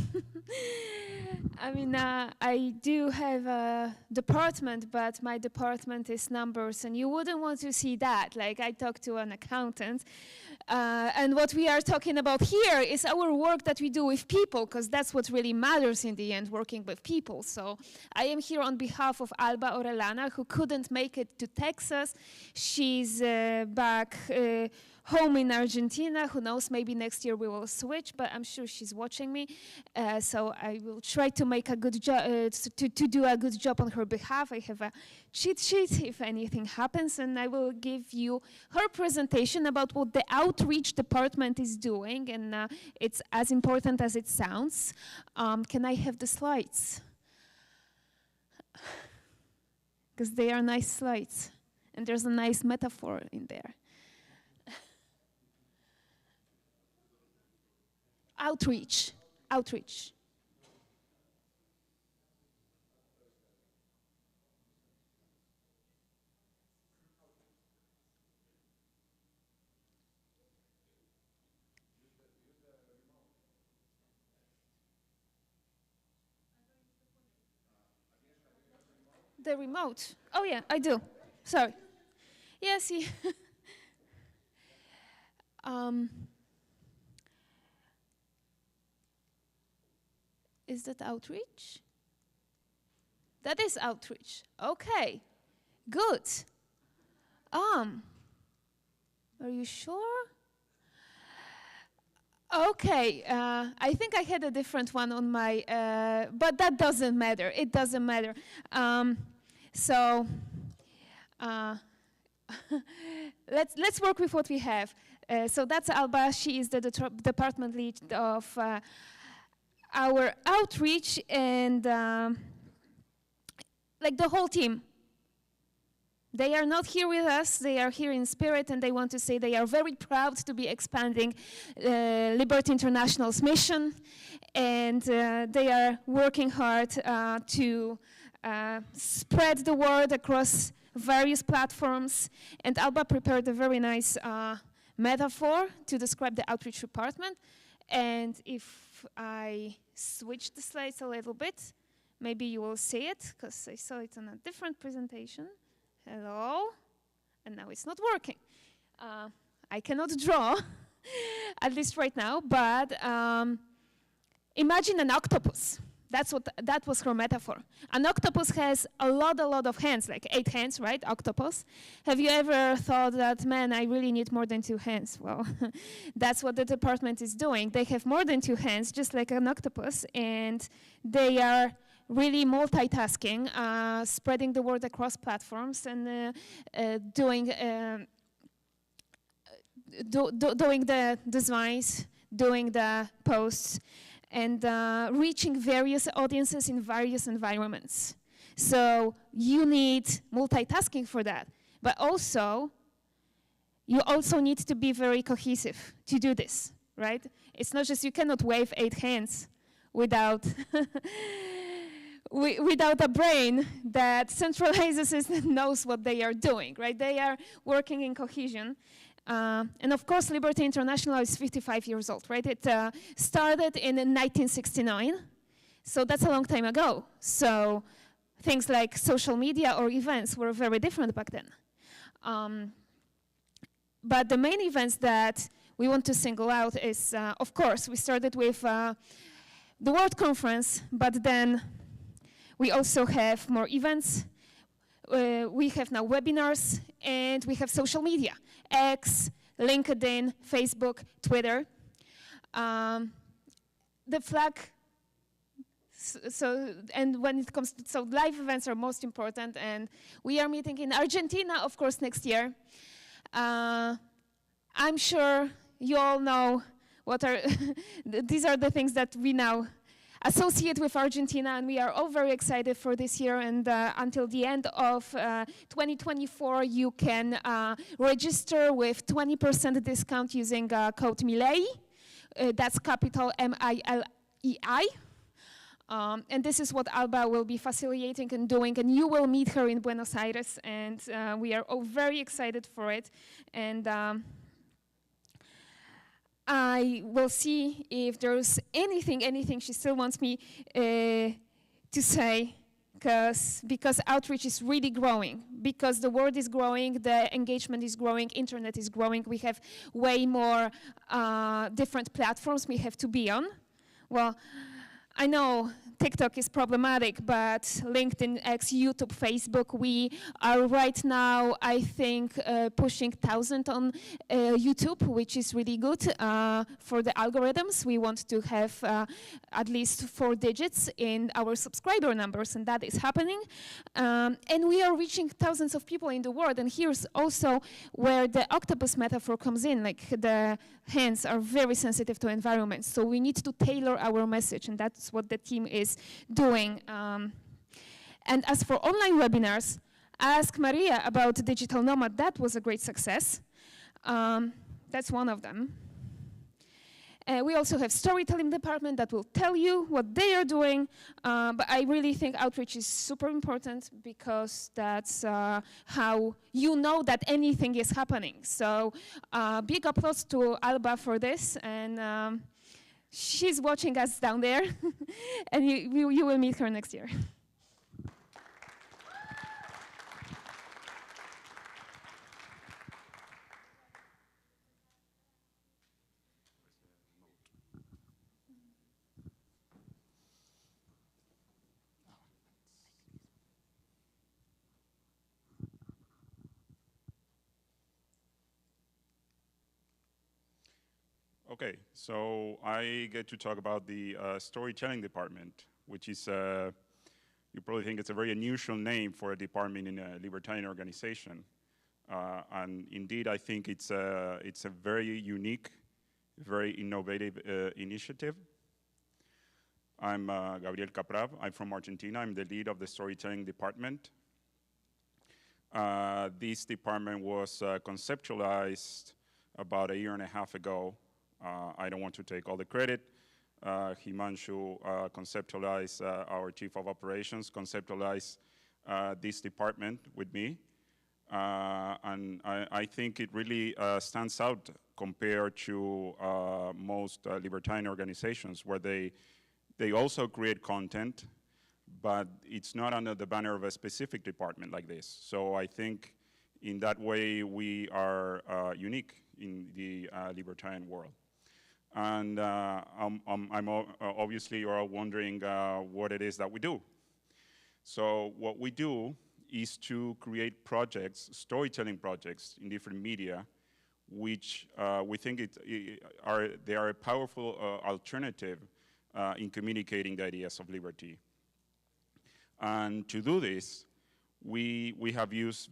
I mean, I do have a department, but my department is numbers, and you wouldn't want to see that. Like, I talked to an accountant, and what we are talking about here is our work that we do with people, because that's what really matters in the end, working with people. So I am here on behalf of Alba Orellana, who couldn't make it to Texas. She's back home in Argentina. Who knows, maybe next year we will switch, but I'm sure she's watching me. So I will try to make a good job, to do a good job on her behalf. I have a cheat sheet if anything happens, and I will give you her presentation about what the outreach department is doing, and it's as important as it sounds. Can I have the slides? Because they are nice slides, and there's a nice metaphor in there. Outreach. The remote. Oh yeah, I do. Sorry. Yeah, see. Is that outreach? That is outreach. Okay, good. Are you sure? Okay, I think I had a different one on my, but that doesn't matter. It doesn't matter. Let's work with what we have. So that's Alba. She is the department lead of our outreach, and like the whole team. They are not here with us, they are here in spirit, and they want to say they are very proud to be expanding Liberty International's mission, and they are working hard to spread the word across various platforms. And Alba prepared a very nice metaphor to describe the outreach department. And if I switch the slides a little bit, maybe you will see it, because I saw it on a different presentation. Hello, and now it's not working. I cannot draw, at least right now, but imagine an octopus. That was her metaphor. An octopus has a lot of hands, like 8 hands, right? Octopus. Have you ever thought that, man, I really need more than 2 hands? Well, that's what the department is doing. They have more than 2 hands, just like an octopus, and they are really multitasking, spreading the word across platforms and doing the designs, doing the posts, and reaching various audiences in various environments. So you need multitasking for that. But also, you also need to be very cohesive to do this, right? It's not just, you cannot wave 8 hands without without a brain that centralizes and knows what they are doing, right? They are working in cohesion. And of course, Liberty International is 55 years old, right? It started in 1969, so that's a long time ago. So things like social media or events were very different back then. But the main events that we want to single out is, of course, we started with the World Conference, but then we also have more events. We have now webinars, and we have social media. X, LinkedIn, Facebook, Twitter. The flag, and when it comes to, live events are most important, and we are meeting in Argentina, of course, next year. I'm sure you all know what are, these are the things that we now associate with Argentina, and we are all very excited for this year. And until the end of 2024, you can register with 20% discount using code MILEI. That's capital M-I-L-E-I. And this is what Alba will be facilitating and doing, and you will meet her in Buenos Aires, and we are all very excited for it. And I will see if there's anything she still wants me to say, because outreach is really growing, because the world is growing, the engagement is growing, internet is growing. We have way more different platforms we have to be on. Well, I know TikTok is problematic, but LinkedIn, X, YouTube, Facebook, we are right now, I think, pushing 1,000 on YouTube, which is really good for the algorithms. We want to have at least 4 digits in our subscriber numbers, and that is happening. And we are reaching thousands of people in the world, and here's also where the octopus metaphor comes in, like the hands are very sensitive to environment, so we need to tailor our message, and that's what the team is doing. And as for online webinars, ask Maria about Digital Nomad. That was a great success. That's one of them. We also have storytelling department that will tell you what they are doing, but I really think outreach is super important, because that's how you know that anything is happening. So big applause to Alba for this, and she's watching us down there, and you will meet her next year. Okay, so I get to talk about the storytelling department, which is, you probably think it's a very unusual name for a department in a libertarian organization. And indeed, I think it's a very unique, very innovative initiative. I'm Gabriel Caprav. I'm from Argentina. I'm the lead of the storytelling department. This department was conceptualized about 1.5 years ago. I don't want to take all the credit. Himanshu conceptualized, our chief of operations, conceptualized this department with me. And I think it really stands out compared to most libertarian organizations, where they also create content, but it's not under the banner of a specific department like this. So I think in that way we are unique in the libertarian world. And obviously you're all wondering what it is that we do. So what we do is to create projects, storytelling projects in different media, which we think they are a powerful alternative in communicating the ideas of liberty. And to do this, we have used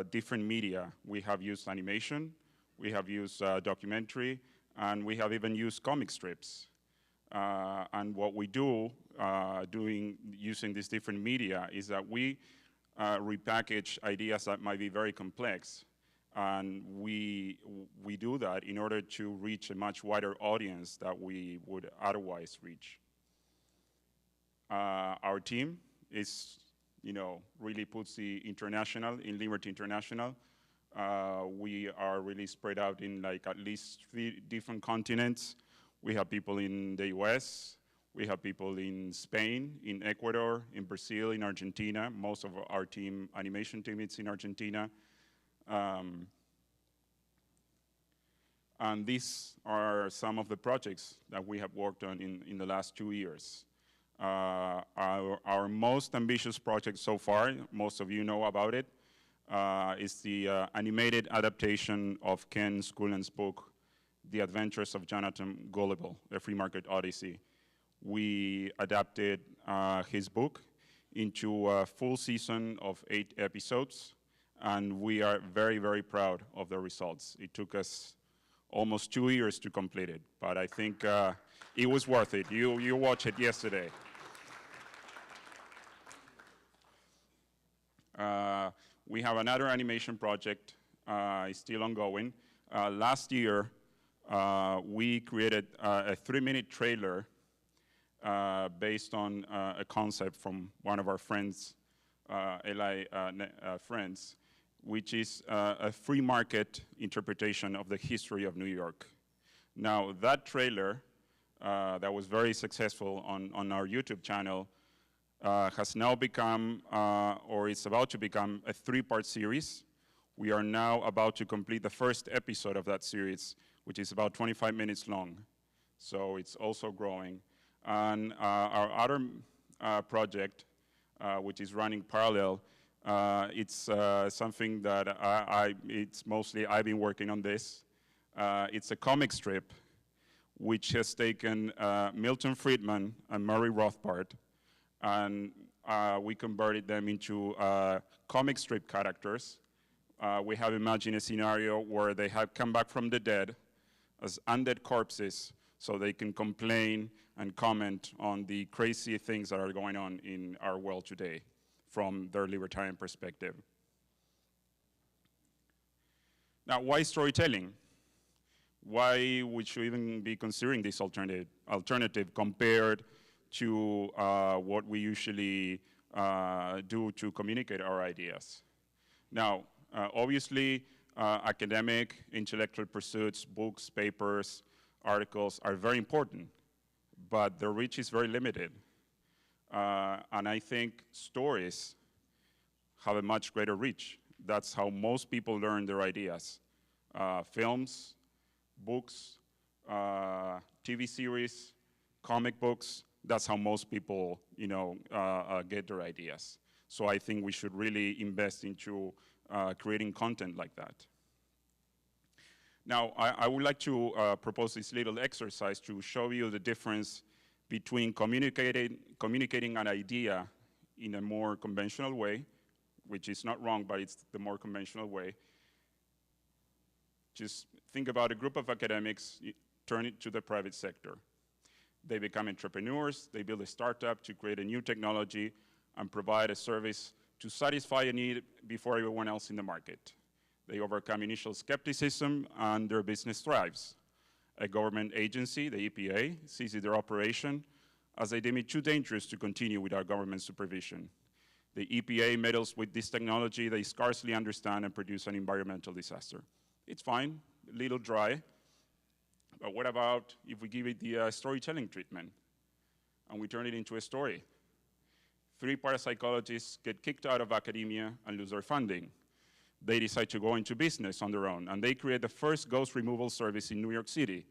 different media. We have used animation, we have used documentary, and we have even used comic strips. And what we do using these different media is that we repackage ideas that might be very complex, and we do that in order to reach a much wider audience that we would otherwise reach. Our team is, really puts the international in Liberty International. We are really spread out in like at least 3 different continents. We have people in the US, we have people in Spain, in Ecuador, in Brazil, in Argentina. Most of our team, animation team, is in Argentina. And these are some of the projects that we have worked on in the last 2 years. Our most ambitious project so far, most of you know about it, is the animated adaptation of Ken Schoolen's book, The Adventures of Jonathan Gullible, A Free Market Odyssey. We adapted his book into a full season of 8 episodes, and we are very, very proud of the results. It took us almost 2 years to complete it, but I think it was worth it. You watched it yesterday. We have another animation project, it's still ongoing. Last year, we created a 3-minute trailer based on a concept from one of our friends, Eli friends, which is a free market interpretation of the history of New York. Now, that trailer that was very successful on our YouTube channel has now become, or is about to become, a 3-part series. We are now about to complete the first episode of that series, which is about 25 minutes long. So it's also growing. And our other project, which is running parallel, it's something that it's mostly I've been working on this. It's a comic strip which has taken Milton Friedman and Murray Rothbard, and we converted them into comic strip characters. We have imagined a scenario where they have come back from the dead as undead corpses, so they can complain and comment on the crazy things that are going on in our world today from their libertarian perspective. Now, why storytelling? Why would you even be considering this alternative compared to what we usually do to communicate our ideas? Now, obviously, academic, intellectual pursuits, books, papers, articles are very important, but their reach is very limited. And I think stories have a much greater reach. That's how most people learn their ideas. Films, books, TV series, comic books, that's how most people, get their ideas. So I think we should really invest into creating content like that. Now, I would like to propose this little exercise to show you the difference between communicating an idea in a more conventional way, which is not wrong, but it's the more conventional way. Just think about a group of academics, turn it to the private sector. They become entrepreneurs, they build a startup to create a new technology and provide a service to satisfy a need before everyone else in the market. They overcome initial skepticism and their business thrives. A government agency, the EPA, seizes their operation as they deem it too dangerous to continue without government supervision. The EPA meddles with this technology they scarcely understand and produce an environmental disaster. It's fine, a little dry, but what about if we give it the storytelling treatment and we turn it into a story? 3 parapsychologists get kicked out of academia and lose their funding. they decide to go into business on their own, and they create the first ghost removal service in New York City.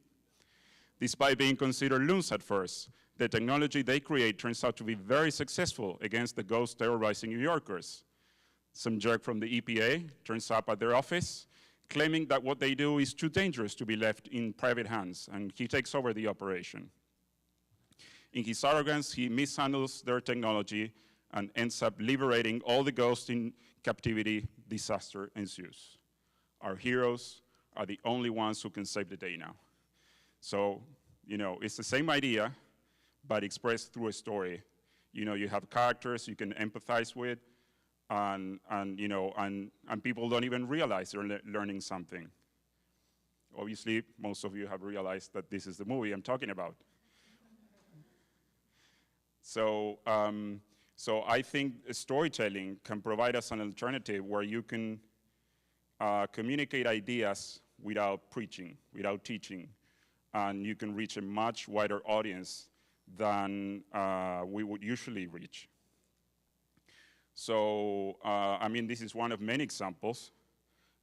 Despite being considered loons at first, the technology they create turns out to be very successful against the ghosts terrorizing New Yorkers. Some jerk from the EPA turns up at their office, claiming that what they do is too dangerous to be left in private hands, and he takes over the operation. In his arrogance, he mishandles their technology and ends up liberating all the ghosts in captivity. Disaster ensues. Our heroes are the only ones who can save the day now. So, you know, it's the same idea, but expressed through a story. You know, you have characters you can empathize with, and people don't even realize they're learning something. Obviously, most of you have realized that this is the movie I'm talking about. So I think storytelling can provide us an alternative where you can communicate ideas without preaching, without teaching, and you can reach a much wider audience than we would usually reach. So, I mean, this is one of many examples.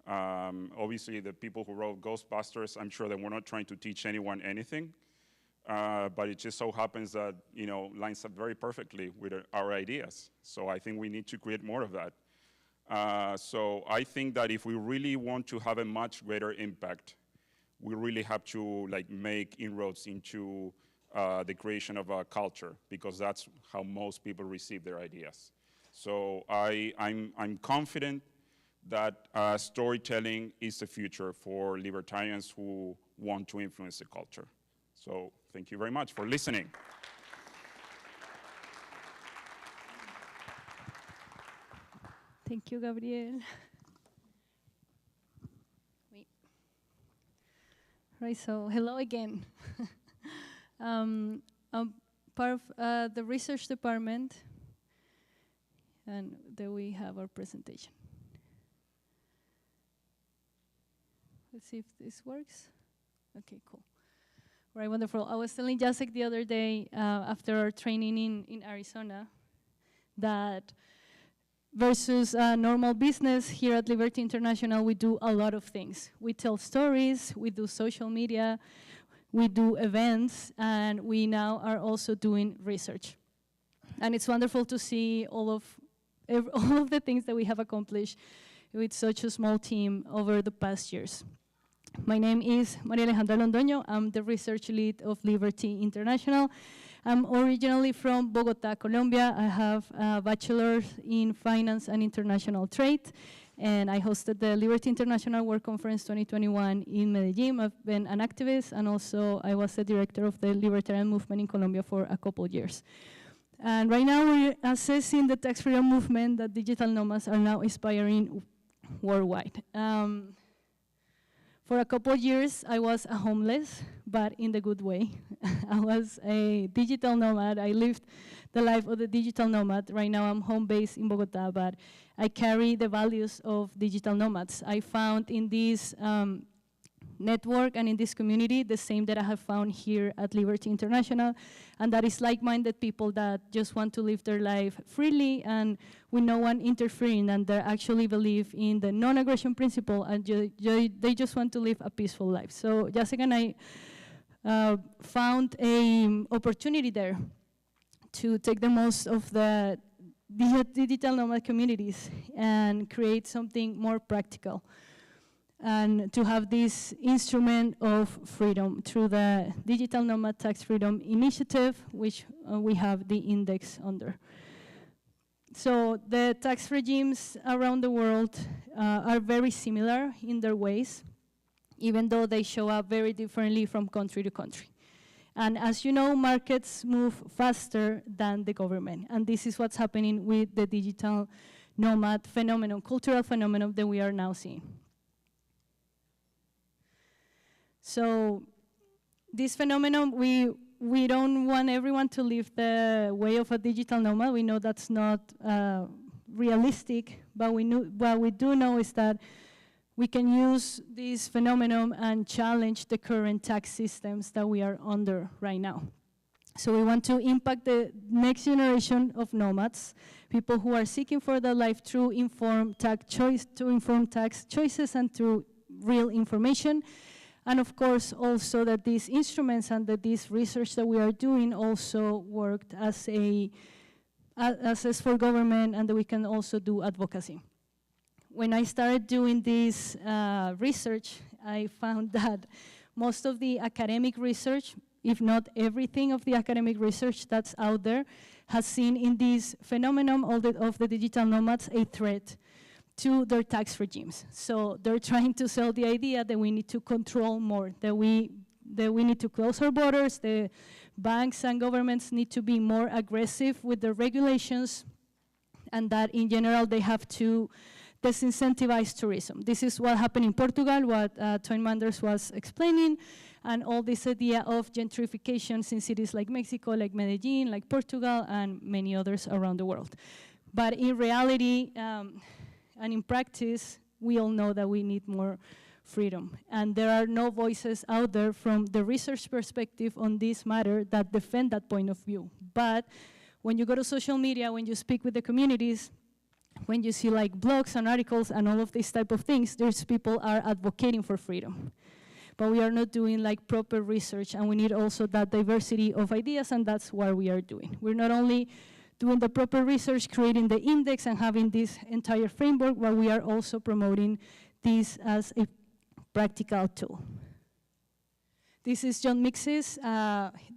Obviously, the people who wrote Ghostbusters, I'm sure that we're not trying to teach anyone anything. But it just so happens that, you know, lines up very perfectly with our ideas. So I think we need to create more of that. So I think that if we really want to have a much greater impact, we really have to make inroads into the creation of a culture, because that's how most people receive their ideas. So I'm confident that storytelling is the future for libertarians who want to influence the culture. So thank you very much for listening. Thank you, Gabriel. Wait. Right, so hello again. I'm part of the research department, and there we have our presentation. Let's see if this works. Okay, cool. Right, wonderful. I was telling Jacek the other day, after our training in Arizona, that versus normal business here at Liberty International, we do a lot of things. We tell stories, we do social media, we do events, and we now are also doing research. And it's wonderful to see all of the things that we have accomplished with such a small team over the past years. My name is Maria Alejandra Londoño. I'm the research lead of Liberty International. I'm originally from Bogota, Colombia. I have a bachelor's in finance and international trade, and I hosted the Liberty International World Conference 2021 in Medellin. I've been an activist, and also I was the director of the libertarian movement in Colombia for a couple of years. And right now we're assessing the tax freedom movement that digital nomads are now inspiring worldwide. For a couple of years, I was a homeless, but in the good way. I was a digital nomad. I lived the life of the digital nomad. Right now, I'm home-based in Bogota, but I carry the values of digital nomads. I found in this network and in this community the same that I have found here at Liberty International, and that is like-minded people that just want to live their life freely and with no one interfering, and they actually believe in the non-aggression principle, and they just want to live a peaceful life. So Jacek and I found an opportunity there to take the most of the digital nomad communities and create something more practical, and to have this instrument of freedom through the Digital Nomad Tax Freedom Initiative, which we have the index under. So the tax regimes around the world are very similar in their ways, even though they show up very differently from country to country. And as you know, markets move faster than the government, and this is what's happening with the digital nomad phenomenon, cultural phenomenon that we are now seeing. So this phenomenon, we don't want everyone to live the way of a digital nomad. We know that's not realistic, but what we do know is that we can use this phenomenon and challenge the current tax systems that we are under right now. So we want to impact the next generation of nomads, people who are seeking for their life through informed tax choices and through real information. And of course, also that these instruments and that this research that we are doing also worked as for government, and that we can also do advocacy. When I started doing this research, I found that most of the academic research, if not everything of the academic research that's out there, has seen in this phenomenon of the digital nomads a threat to their tax regimes. So they're trying to sell the idea that we need to control more, that we need to close our borders, the banks and governments need to be more aggressive with their regulations, and that in general they have to disincentivize tourism. This is what happened in Portugal, what Toyn Manders was explaining, and all this idea of gentrifications in cities like Mexico, like Medellin, like Portugal, and many others around the world. But in reality, and in practice, we all know that we need more freedom. And there are no voices out there from the research perspective on this matter that defend that point of view. But when you go to social media, when you speak with the communities, when you see like blogs and articles and all of these type of things, there's people are advocating for freedom. But we are not doing like proper research, and we need also that diversity of ideas, and that's what we are doing. We're not only doing the proper research, creating the index and having this entire framework, but we are also promoting this as a practical tool. This is John Mixes.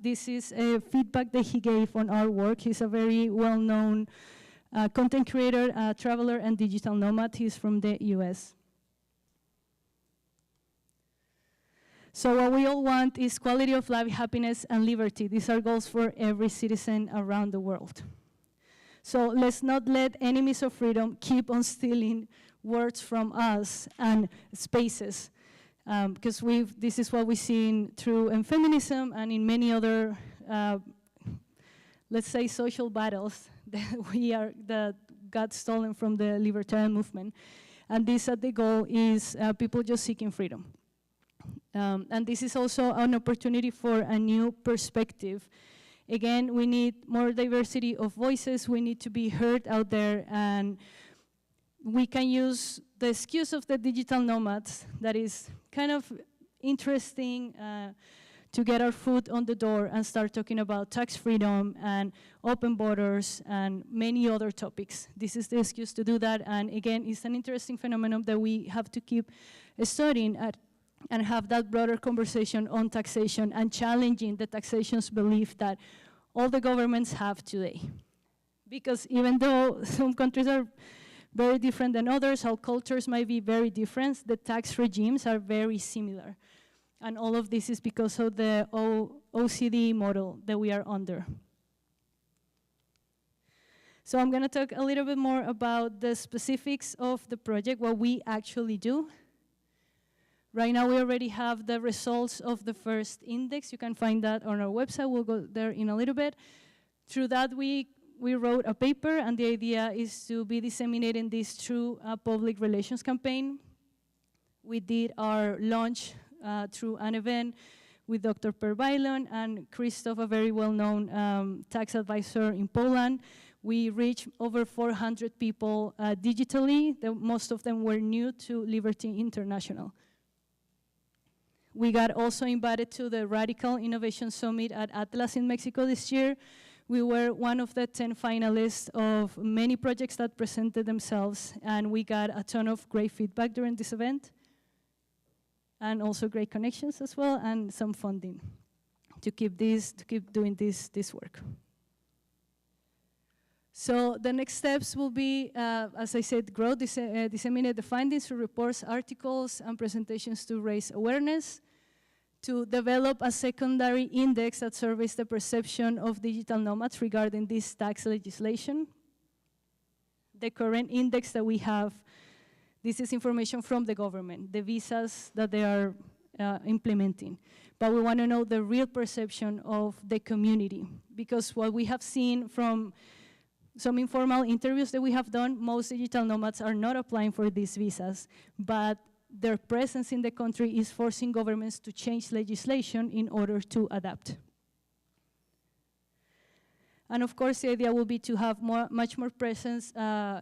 This is a feedback that he gave on our work. He's a very well-known content creator, traveler, and digital nomad. He's from the US. So what we all want is quality of life, happiness, and liberty. These are goals for every citizen around the world. So let's not let enemies of freedom keep on stealing words from us and spaces, because this is what we see through feminism and in many other, let's say, social battles that got stolen from the libertarian movement. And this at the goal is people just seeking freedom. And this is also an opportunity for a new perspective. Again, we need more diversity of voices. We need to be heard out there, and we can use the excuse of the digital nomads that is kind of interesting to get our foot on the door and start talking about tax freedom and open borders and many other topics. This is the excuse to do that, and again, it's an interesting phenomenon that we have to keep studying and have that broader conversation on taxation and challenging the taxation's belief that all the governments have today. Because even though some countries are very different than others, how cultures might be very different, the tax regimes are very similar. And all of this is because of the OECD model that we are under. So I'm going to talk a little bit more about the specifics of the project, what we actually do. Right now, we already have the results of the first index. You can find that on our website. We'll go there in a little bit. Through that, we wrote a paper, and the idea is to be disseminating this through a public relations campaign. We did our launch through an event with Dr. Per Bailon and Christoph, a very well-known tax advisor in Poland. We reached over 400 people digitally. Most of them were new to Liberty International. We got also invited to the Radical Innovation Summit at Atlas in Mexico this year. We were one of the 10 finalists of many projects that presented themselves, and we got a ton of great feedback during this event, and also great connections as well, and some funding to keep doing this work. So the next steps will be, as I said, grow, disseminate the findings through reports, articles, and presentations to raise awareness, to develop a secondary index that surveys the perception of digital nomads regarding this tax legislation. The current index that we have, this is information from the government, the visas that they are implementing. But we want to know the real perception of the community, because what we have seen from some informal interviews that we have done, most digital nomads are not applying for these visas, but their presence in the country is forcing governments to change legislation in order to adapt. And of course, the idea will be to have much more presence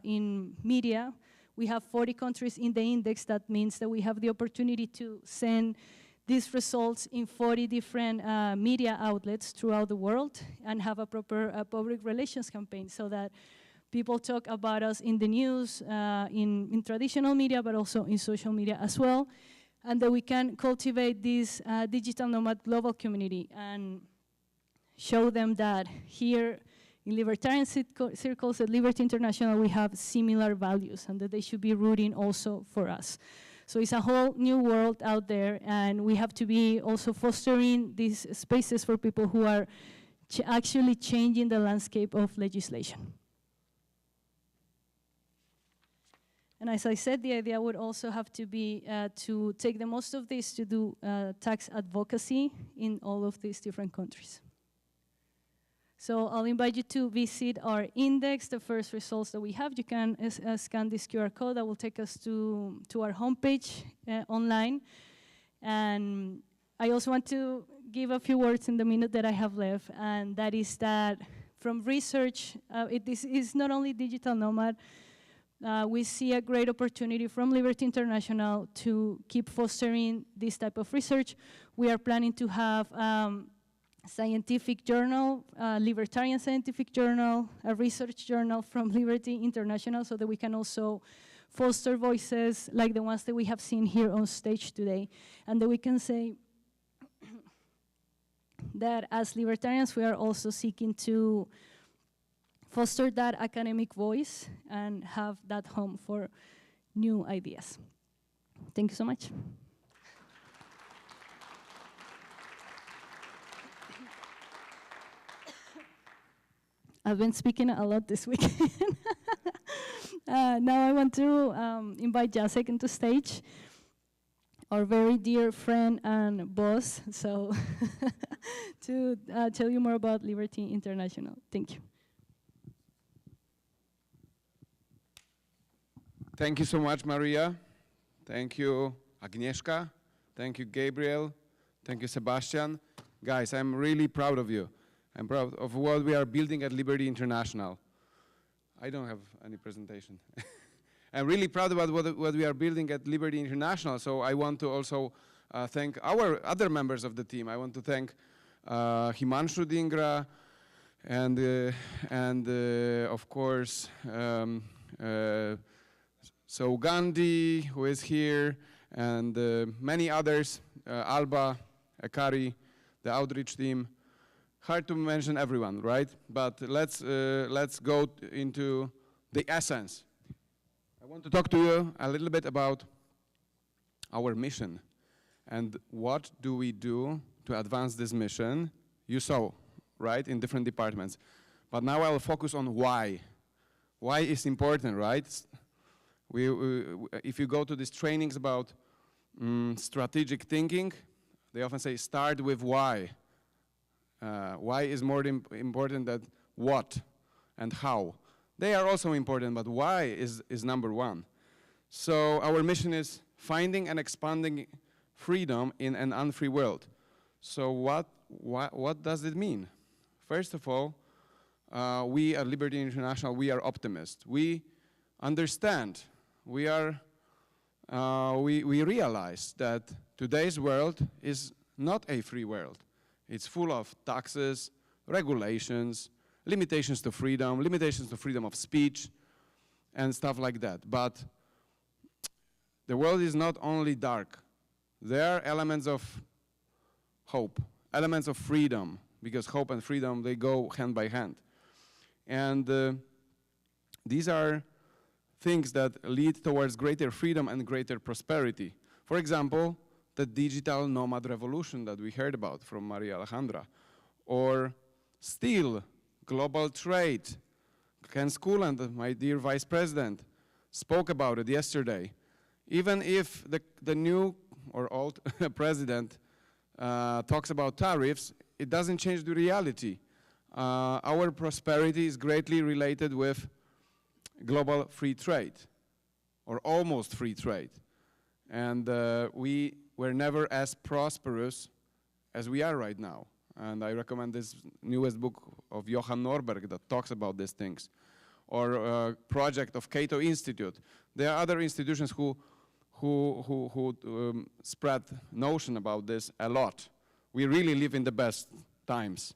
in media. We have 40 countries in the index. That means that we have the opportunity to send these results in 40 different media outlets throughout the world and have a proper public relations campaign so that people talk about us in the news, in traditional media, but also in social media as well, and that we can cultivate this digital nomad global community and show them that here in libertarian circles at Liberty International we have similar values and that they should be rooting also for us. So it's a whole new world out there, and we have to be also fostering these spaces for people who are actually changing the landscape of legislation. And as I said, the idea would also have to be to take the most of this to do tax advocacy in all of these different countries. So I'll invite you to visit our index, the first results that we have. You can scan this QR code that will take us to our homepage online. And I also want to give a few words in the minute that I have left, and that is that from research, this is not only digital nomad, we see a great opportunity from Liberty International to keep fostering this type of research. We are planning to have scientific journal, libertarian scientific journal, a research journal from Liberty International, so that we can also foster voices like the ones that we have seen here on stage today, and that we can say that as libertarians we are also seeking to foster that academic voice and have that home for new ideas. Thank you so much. I've been speaking a lot this week. Now I want to invite Jacek into stage, our very dear friend and boss, so to tell you more about Liberty International. Thank you. Thank you so much, Maria. Thank you, Agnieszka. Thank you, Gabriel. Thank you, Sebastian. Guys, I'm really proud of you. I'm proud of what we are building at Liberty International. I don't have any presentation. I'm really proud about what we are building at Liberty International, so I want to also thank our other members of the team. I want to thank Himanshu Dhingra and of course, so Gandhi, who is here, and many others, Alba, Akari, the outreach team. Hard to mention everyone, right? But let's go into the essence. I want to talk to you a little bit about our mission and what do we do to advance this mission. You saw, right, in different departments. But now I'll focus on why. Why is important, right? If you go to these trainings about strategic thinking, they often say start with why. Why is more important than what and how. They are also important, but why is number one. So our mission is finding and expanding freedom in an unfree world. So what does it mean? First of all, we at Liberty International, we are optimists. We understand, we realize that today's world is not a free world. It's full of taxes, regulations, limitations to freedom of speech, and stuff like that. But the world is not only dark. There are elements of hope, elements of freedom, because hope and freedom, they go hand by hand. And these are things that lead towards greater freedom and greater prosperity. For example, the digital nomad revolution that we heard about from Maria Alejandra, or still global trade. Ken Schooland, my dear vice president, spoke about it yesterday. Even if the new or old president talks about tariffs, it doesn't change the reality. Our prosperity is greatly related with global free trade, or almost free trade. And we were never as prosperous as we are right now. and I recommend this newest book of Johan Norberg that talks about these things, or project of Cato Institute. There are other institutions who spread notion about this a lot. We really live in the best times,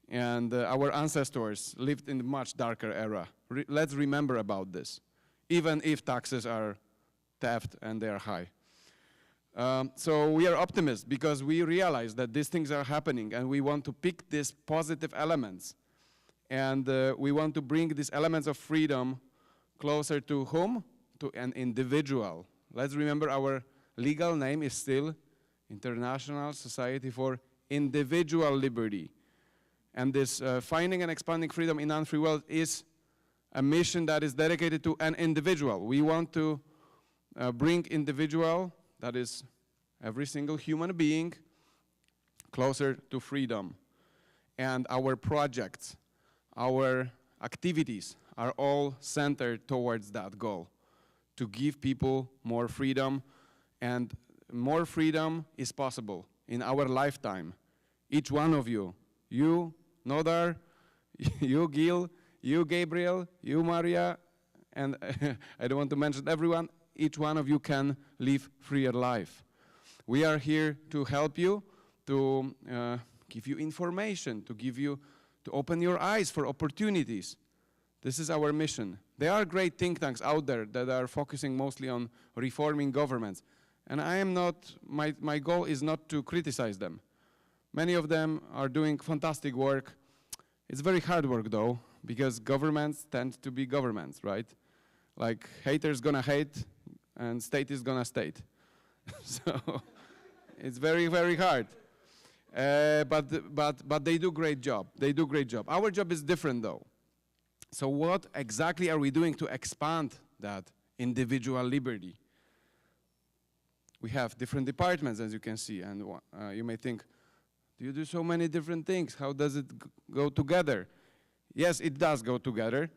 and our ancestors lived in a much darker era. Let's remember about this, even if taxes are theft and they are high. So we are optimists because we realize that these things are happening, and we want to pick these positive elements, and we want to bring these elements of freedom closer to whom? To an individual. Let's remember our legal name is still International Society for Individual Liberty. And this finding and expanding freedom in non-free world is a mission that is dedicated to an individual. We want to bring individual, that is every single human being, closer to freedom. And our projects, our activities are all centered towards that goal, to give people more freedom, and more freedom is possible in our lifetime. Each one of you, Nodar, you Gil, you Gabriel, you Maria, and I don't want to mention everyone, each one of you can live freer life. We are here to help you, to give you information, to open your eyes for opportunities. This is our mission. There are great think tanks out there that are focusing mostly on reforming governments. And I am not, my goal is not to criticize them. Many of them are doing fantastic work. It's very hard work though, because governments tend to be governments, right? Like haters gonna hate and state is gonna state. So it's very, very hard. But they do great job. They do great job. Our job is different though. So what exactly are we doing to expand that individual liberty? We have different departments, as you can see, and you may think, do you do so many different things? How does it go together? Yes, it does go together.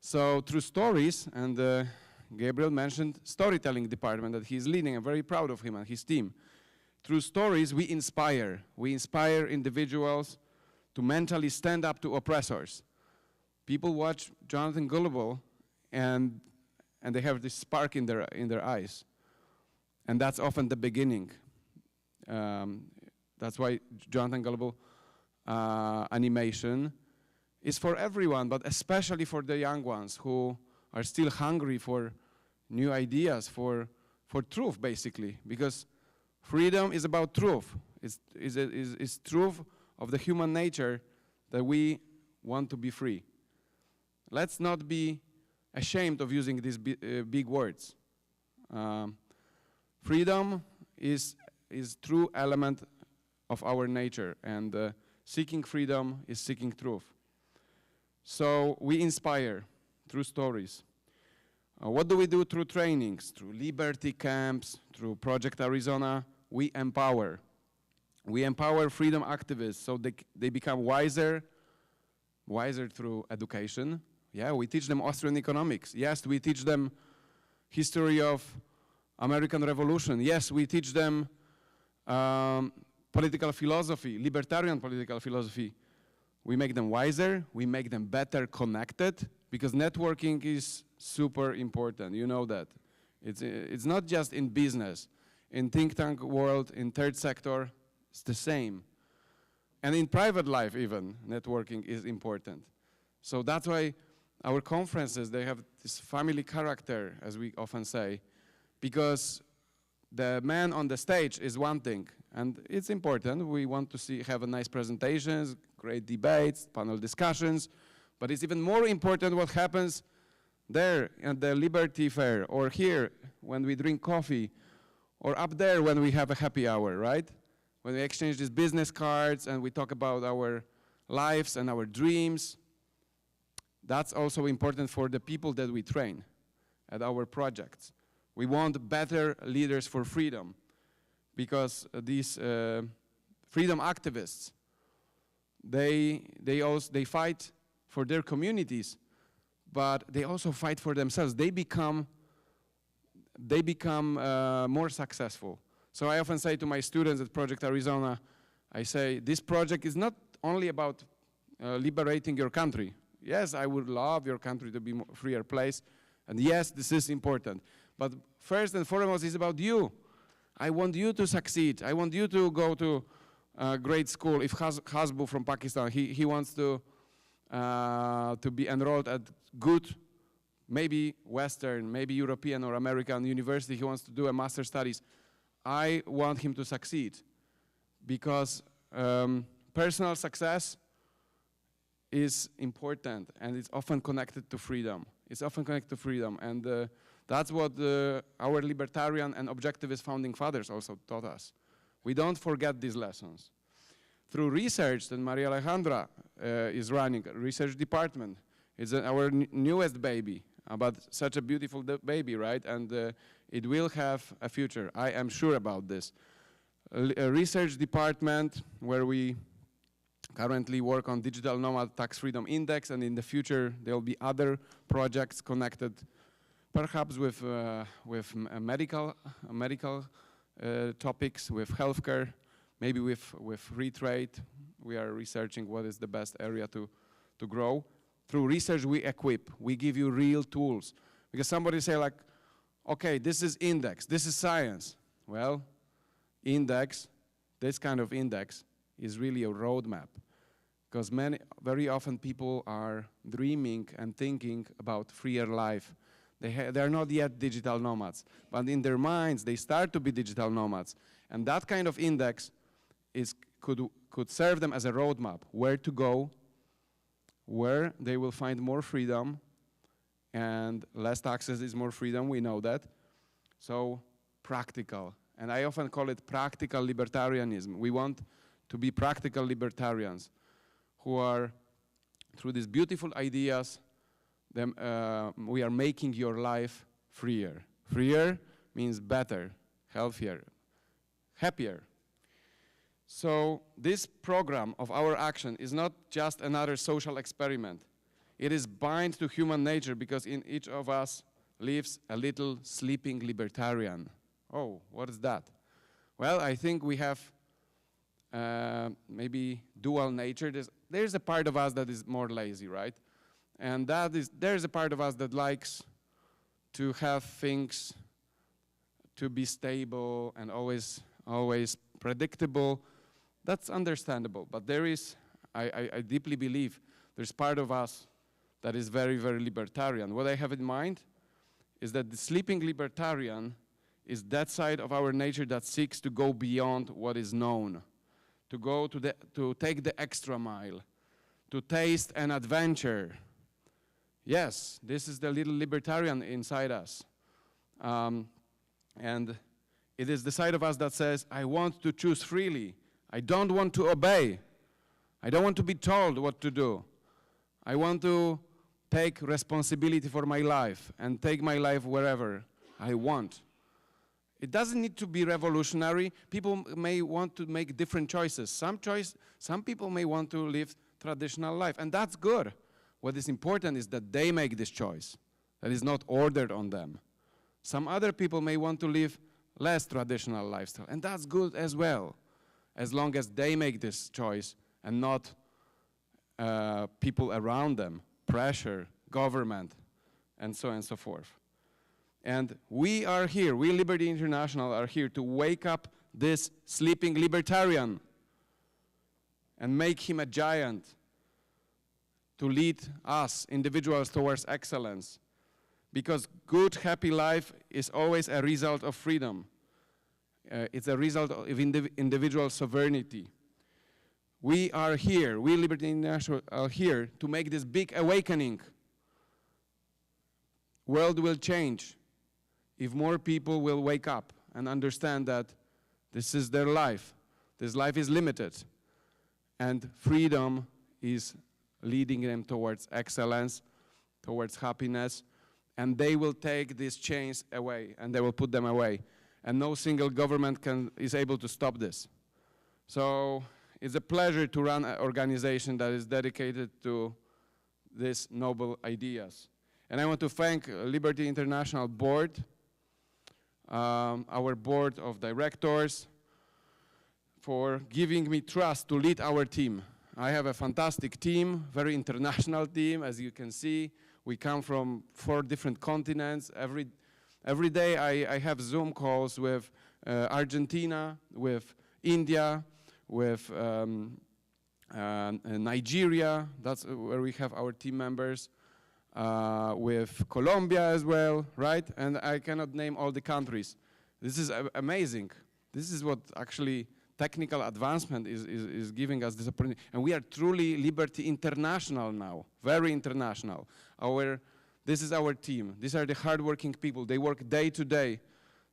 So through stories, and Gabriel mentioned storytelling department that he's leading. I'm very proud of him and his team. Through stories, we inspire. We inspire individuals to mentally stand up to oppressors. People watch Jonathan Gullible, and they have this spark in their eyes. And that's often the beginning. That's why Jonathan Gullible animation is for everyone, but especially for the young ones who are still hungry for new ideas, for truth, basically. Because freedom is about truth. It's truth of the human nature that we want to be free. Let's not be ashamed of using these big words. Freedom is true element of our nature, and seeking freedom is seeking truth. So we inspire through stories. What do we do through trainings? Through Liberty camps, through Project Arizona, we empower. We empower freedom activists so they become wiser through education. Yeah, we teach them Austrian economics. Yes, we teach them history of American Revolution. Yes, we teach them political philosophy, libertarian political philosophy. We make them wiser, we make them better connected, because networking is super important, you know that. It's not just in business. In think tank world, in third sector, it's the same. And in private life even, networking is important. So that's why our conferences, they have this family character, as we often say, because the man on the stage is one thing, and it's important. We want to have a nice presentations, great debates, panel discussions, but it's even more important what happens there at the Liberty Fair, or here when we drink coffee, or up there when we have a happy hour, right? When we exchange these business cards and we talk about our lives and our dreams. That's also important for the people that we train at our projects. We want better leaders for freedom, because these freedom activists, they fight for their communities, but they also fight for themselves. They become more successful. So I often say to my students at Project Arizona, I say, this project is not only about liberating your country. Yes, I would love your country to be a freer place, and yes, this is important. But first and foremost, it's about you. I want you to succeed. I want you to go to grade school. If Hasbu from Pakistan, he wants to be enrolled at good, maybe Western, maybe European or American university, he wants to do a master's studies. I want him to succeed because personal success is important and it's often connected to freedom. It's often connected to freedom, and that's what our libertarian and objectivist founding fathers also taught us. We don't forget these lessons. Through research that Maria Alejandra is running, a research department, it's our newest baby, but such a beautiful baby, right? And it will have a future. I am sure about this. A research department where we currently work on digital nomad tax freedom index, and in the future there will be other projects connected perhaps with medical topics, with healthcare, maybe with free trade. We are researching what is the best area to grow. Through research we equip, we give you real tools. Because somebody say like, okay, this is index, this is science. Well, index, this kind of index is really a roadmap. Because very often people are dreaming and thinking about freer life. They're not yet digital nomads, but in their minds they start to be digital nomads. And that kind of index could serve them as a roadmap, where to go, where they will find more freedom, and less taxes is more freedom, we know that. So practical, and I often call it practical libertarianism. We want to be practical libertarians who are, through these beautiful ideas, we are making your life freer. Freer means better, healthier, happier. So this program of our action is not just another social experiment. It is bound to human nature because in each of us lives a little sleeping libertarian. Oh, what is that? Well, I think we have maybe dual nature. There's a part of us that is more lazy, right? And there's a part of us that likes to have things to be stable and always predictable. That's understandable, but there is, I deeply believe, there's part of us that is very, very libertarian. What I have in mind is that the sleeping libertarian is that side of our nature that seeks to go beyond what is known, to take the extra mile, to taste an adventure. Yes, this is the little libertarian inside us. And it is the side of us that says, I want to choose freely. I don't want to obey. I don't want to be told what to do. I want to take responsibility for my life and take my life wherever I want. It doesn't need to be revolutionary. People may want to make different choices. Some people may want to live traditional life, and that's good. What is important is that they make this choice. That is not ordered on them. Some other people may want to live less traditional lifestyle, and that's good as well, as long as they make this choice and not people around them, pressure, government, and so on and so forth. And we are here, we Liberty International are here to wake up this sleeping libertarian and make him a giant, to lead us, individuals, towards excellence. Because good, happy life is always a result of freedom. It's a result of individual sovereignty. We are here, we Liberty International are here to make this big awakening. World will change if more people will wake up and understand that this is their life. This life is limited. And freedom is leading them towards excellence, towards happiness, and they will take these chains away, and they will put them away. And no single government is able to stop this. So it's a pleasure to run an organization that is dedicated to these noble ideas. And I want to thank Liberty International Board, our board of directors, for giving me trust to lead our team. I have a fantastic team, very international team, as you can see. We come from 4 different continents. Every day I have Zoom calls with Argentina, with India, with Nigeria, that's where we have our team members, with Colombia as well, right? And I cannot name all the countries. This is amazing. This is what actually technical advancement is giving us this opportunity. And we are truly Liberty International now, very international. This is our team. These are the hardworking people. They work day to day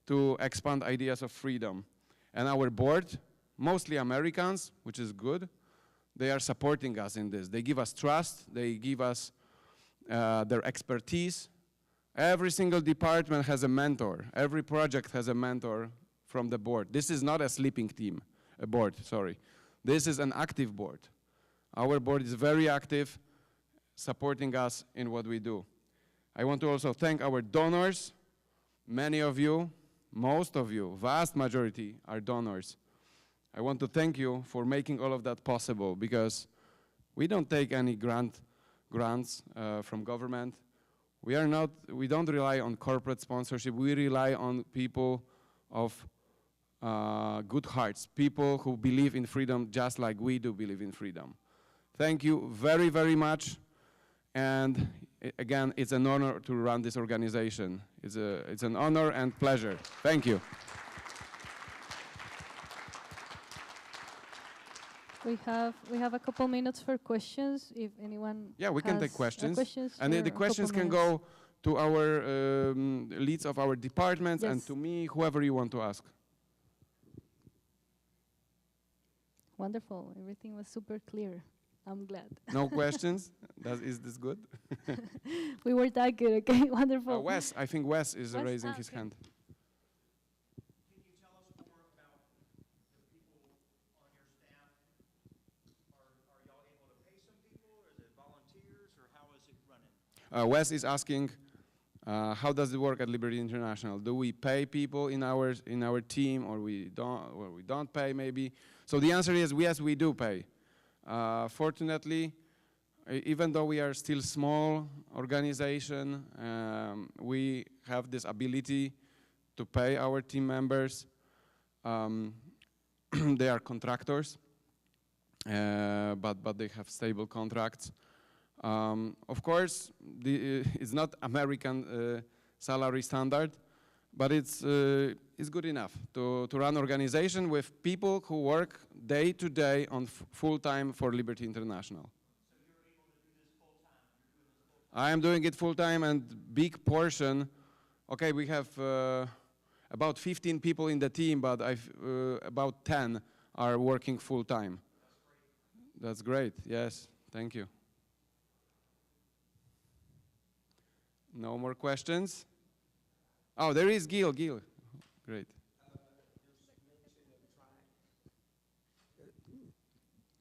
to expand ideas of freedom. And our board, mostly Americans, which is good, they are supporting us in this. They give us trust. They give us their expertise. Every single department has a mentor. Every project has a mentor from the board. This is not a sleeping team, a board, sorry. This is an active board. Our board is very active, supporting us in what we do. I want to also thank our donors. Many of you, most of you, vast majority are donors. I want to thank you for making all of that possible, because we don't take any grants from government. We don't rely on corporate sponsorship. We rely on people of good hearts, people who believe in freedom just like we do believe in freedom. Thank you very, very much. And again, it's an honor to run this organization. It's an honor and pleasure. Thank you. We have a couple minutes for questions. If anyone we can has take questions. questions And the questions can go to our leads of our departments and to me, whoever you want to ask. Wonderful. Everything was super clear. I'm glad. No questions? Is this good? We were that good. Okay, wonderful. Wes, I think Wes is raising his hand. Wes is asking, how does it work at Liberty International? Do we pay people in our team, or we don't pay maybe? So the answer is yes, we do pay. Fortunately, even though we are still small organization, we have this ability to pay our team members. They are contractors, but they have stable contracts. Of course, it's not American salary standard, but it's good enough to run organization with people who work day to day on full-time for Liberty International. I am doing it full-time, and big portion, okay, we have about 15 people in the team, but about 10 are working full-time. That's great, yes, thank you. No more questions? Oh, there is Gil. Great.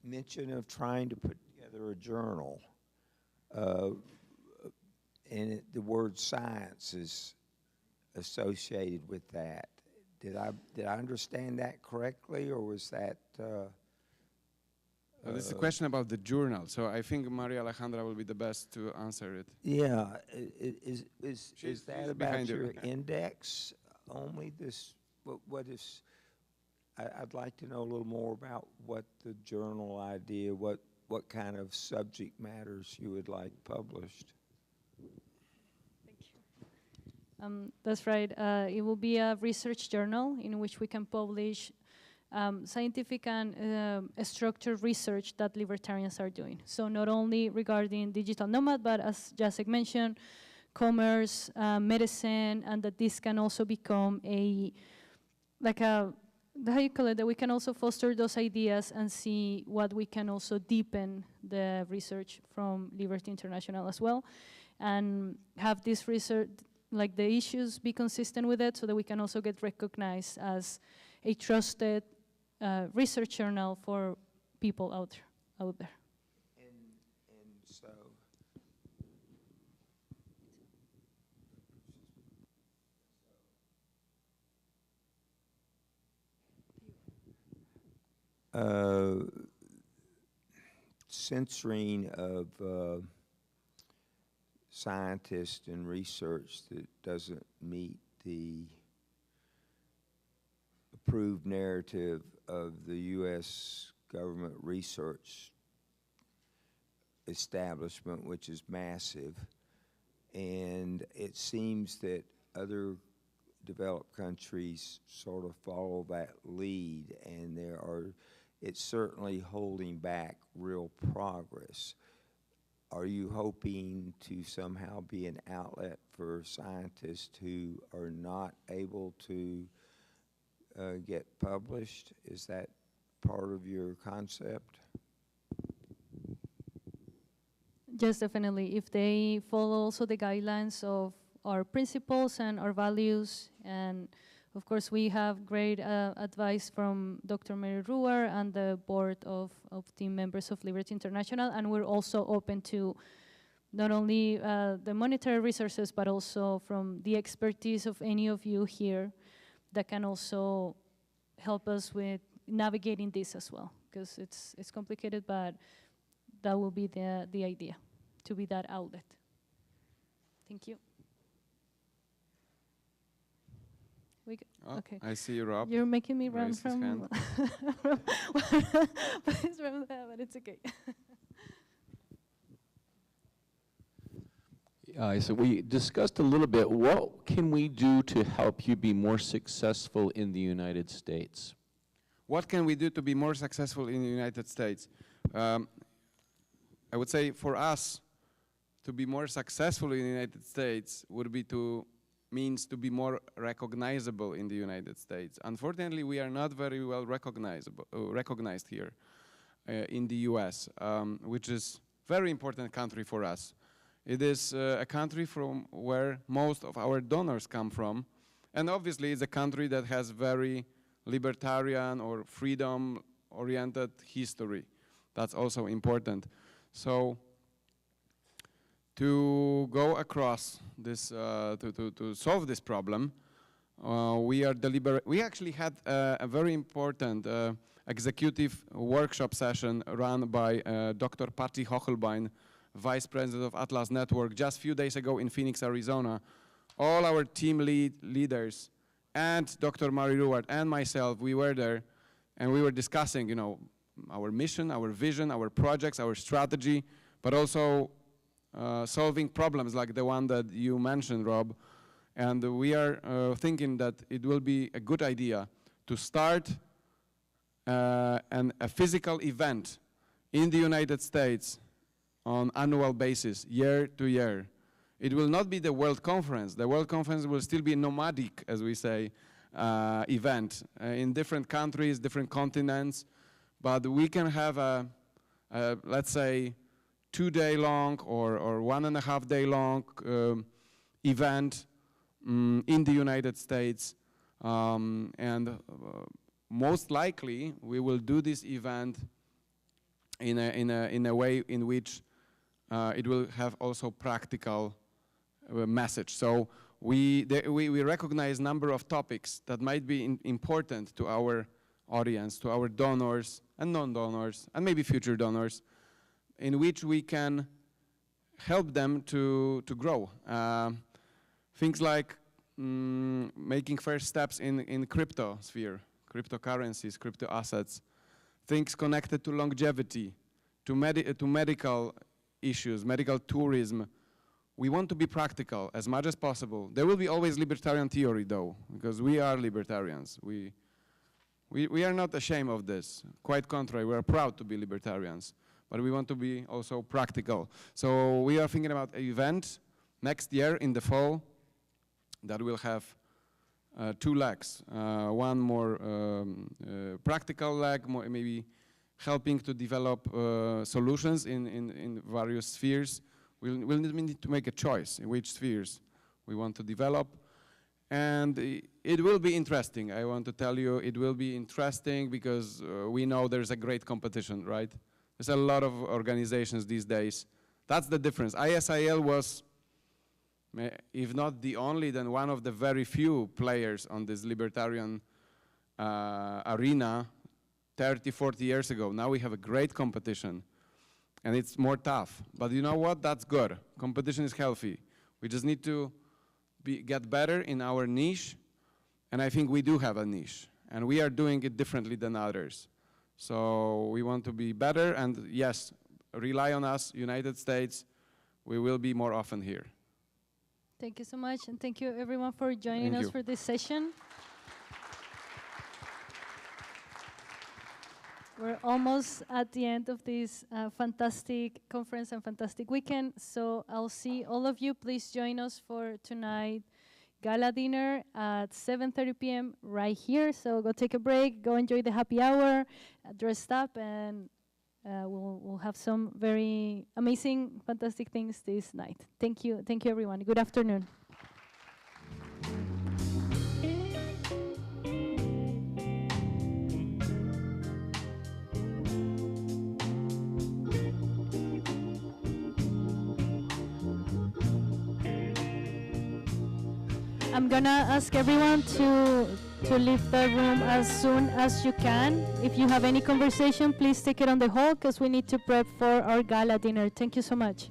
Mention of trying to put together a journal, and the word science is associated with that. Did I understand that correctly, or was that? This is a question about the journal, so I think Maria Alejandra will be the best to answer it. Yeah, is that about your you. index only? What is? I'd like to know a little more about what the journal idea, what kind of subject matters you would like published. That's right. It will be a research journal in which we can publish scientific and structured research that libertarians are doing. So not only regarding digital nomad, but as Jacek mentioned, commerce, medicine, and that this can also become how you call it, that we can also foster those ideas and see what we can also deepen the research from Liberty International as well, and have this research, like the issues be consistent with it, so that we can also get recognized as a trusted research journal for people out there. And so, censoring of scientists and research that doesn't meet the approved narrative of the U.S. government research establishment, which is massive. And it seems that other developed countries sort of follow that lead, and it's certainly holding back real progress. Are you hoping to somehow be an outlet for scientists who are not able to get published? Is that part of your concept? Yes, definitely. If they follow also the guidelines of our principles and our values, and of course we have great advice from Dr. Mary Ruhr and the board of team members of Liberty International, and we're also open to not only the monetary resources, but also from the expertise of any of you here that can also help us with navigating this as well, because it's complicated, but that will be the idea, to be that outlet. Thank you. Okay. I see Rob. You're making me run raised his from, hand. but it's okay. So we discussed a little bit, what can we do to help you be more successful in the United States? What can we do to be more successful in the United States? I would say for us, to be more successful in the United States would be means to be more recognizable in the United States. Unfortunately, we are not very well recognized here in the US, which is very important country for us. It is a country from where most of our donors come from, and obviously it's a country that has very libertarian or freedom-oriented history. That's also important. So to go across this, to solve this problem, we actually had a very important executive workshop session run by Dr. Patty Hochelbein, Vice President of Atlas Network, just a few days ago in Phoenix, Arizona. All our team leaders and Dr. Mary Ruhr and myself, we were there, and we were discussing, our mission, our vision, our projects, our strategy, but also solving problems like the one that you mentioned, Rob. And we are thinking that it will be a good idea to start a physical event in the United States on annual basis, year to year. It will not be the World Conference. The World Conference will still be nomadic, as we say, event in different countries, different continents, but we can have a let's say, 2-day long or 1.5 day long event in the United States, and most likely we will do this event in a way in which it will have also practical message. So we recognize number of topics that might be important to our audience, to our donors and non-donors, and maybe future donors, in which we can help them to grow. Things like making first steps in crypto sphere, cryptocurrencies, crypto assets, things connected to longevity, to medical issues, medical tourism. We want to be practical as much as possible. There will be always libertarian theory, though, because we are libertarians. We are not ashamed of this. Quite contrary, we are proud to be libertarians, but we want to be also practical. So we are thinking about an event next year in the fall that will have 2 legs. One more practical leg, more maybe helping to develop solutions in various spheres. We'll need to make a choice in which spheres we want to develop. And it will be interesting. I want to tell you, it will be interesting because we know there's a great competition, right? There's a lot of organizations these days. That's the difference. ISIL was, if not the only, then one of the very few players on this libertarian arena 30, 40 years ago. Now we have a great competition, and it's more tough. But you know what? That's good. Competition is healthy. We just need to get better in our niche, and I think we do have a niche, and we are doing it differently than others. So we want to be better, and yes, rely on us, United States. We will be more often here. Thank you so much, and thank you everyone for joining Thank us you. for this session. We're almost at the end of this fantastic conference and fantastic weekend, so I'll see all of you. Please join us for tonight gala dinner at 7:30 p.m. right here. So go take a break, go enjoy the happy hour, dressed up, and we'll have some very amazing, fantastic things this night. Thank you everyone. Good afternoon. I'm gonna ask everyone to leave the room as soon as you can. If you have any conversation, please take it on the hall because we need to prep for our gala dinner. Thank you so much.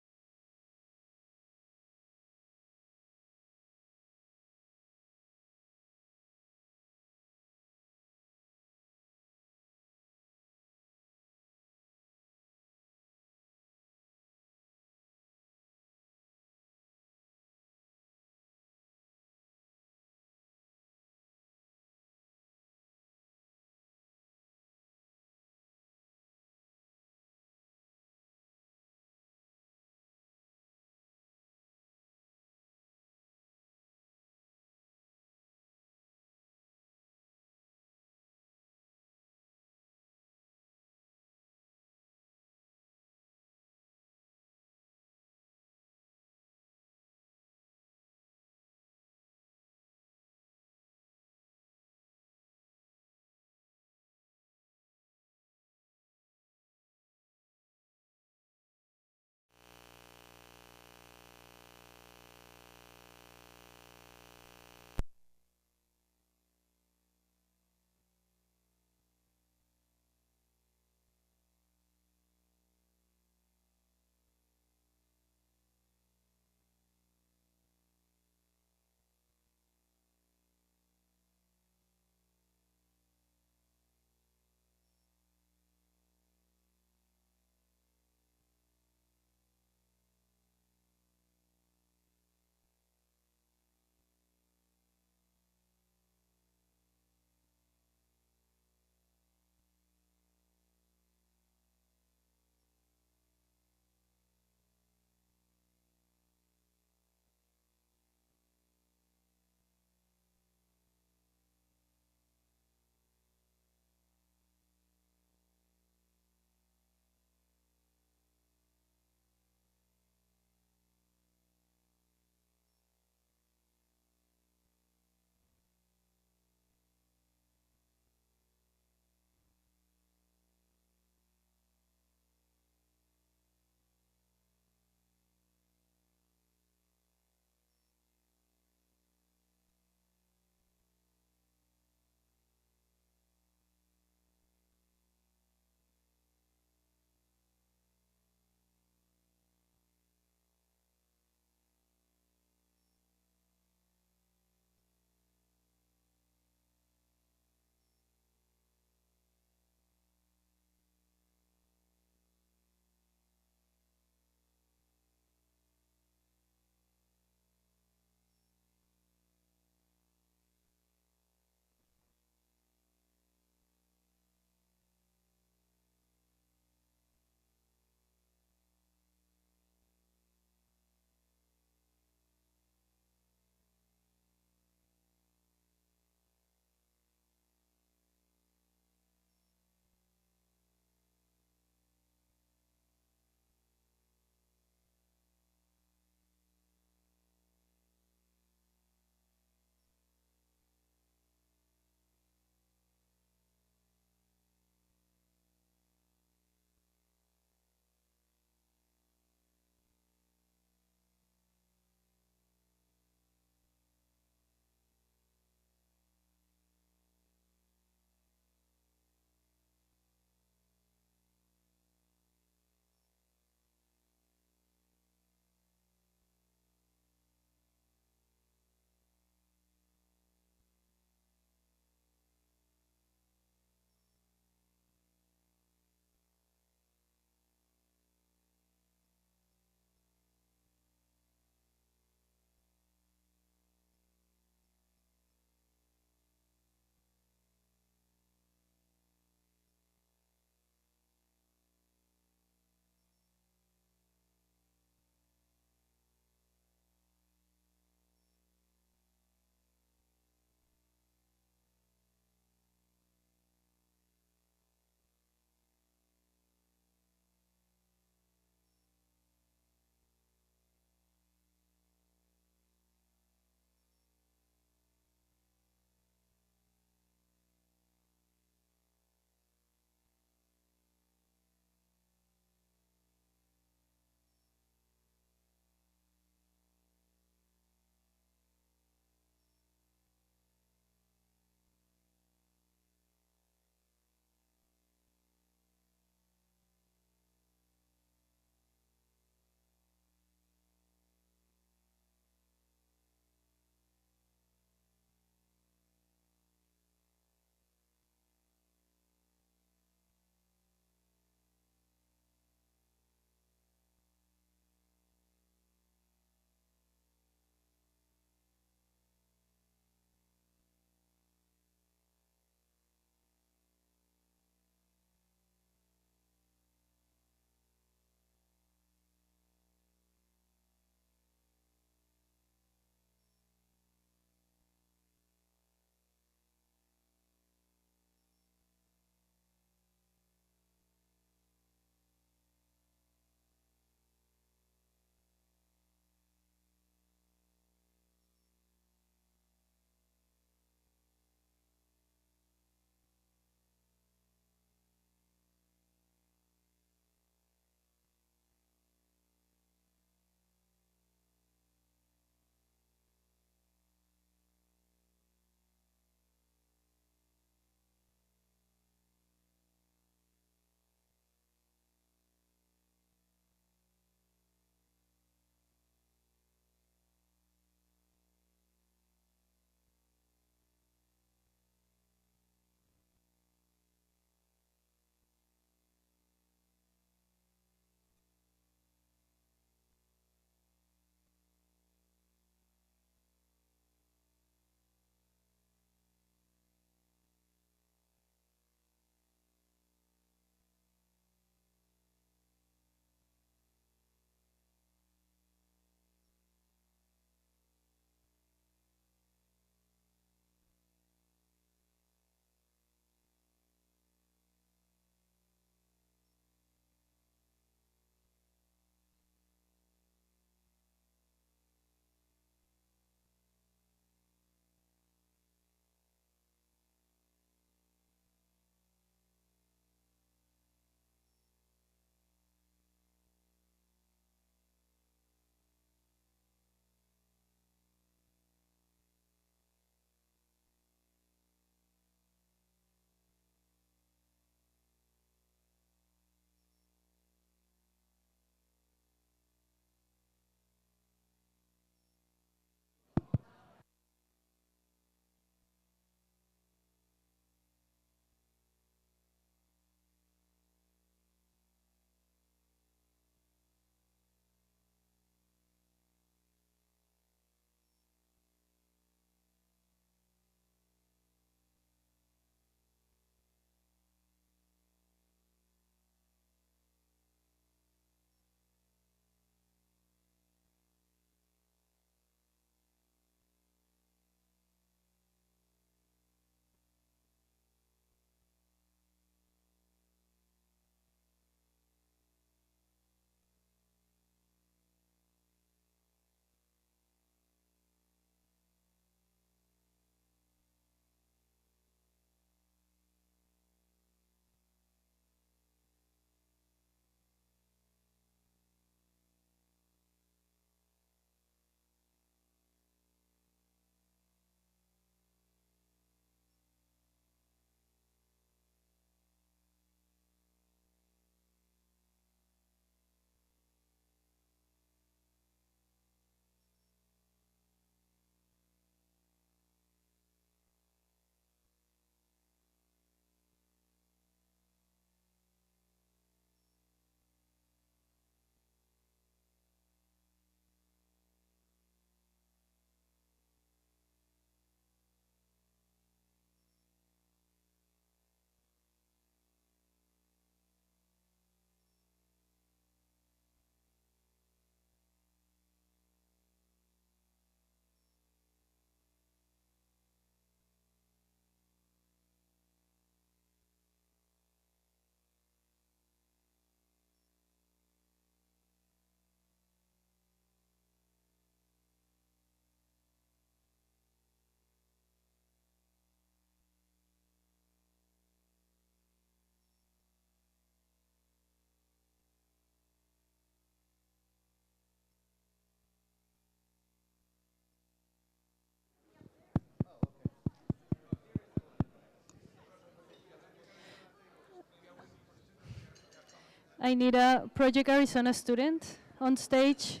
I need a Project Arizona student on stage.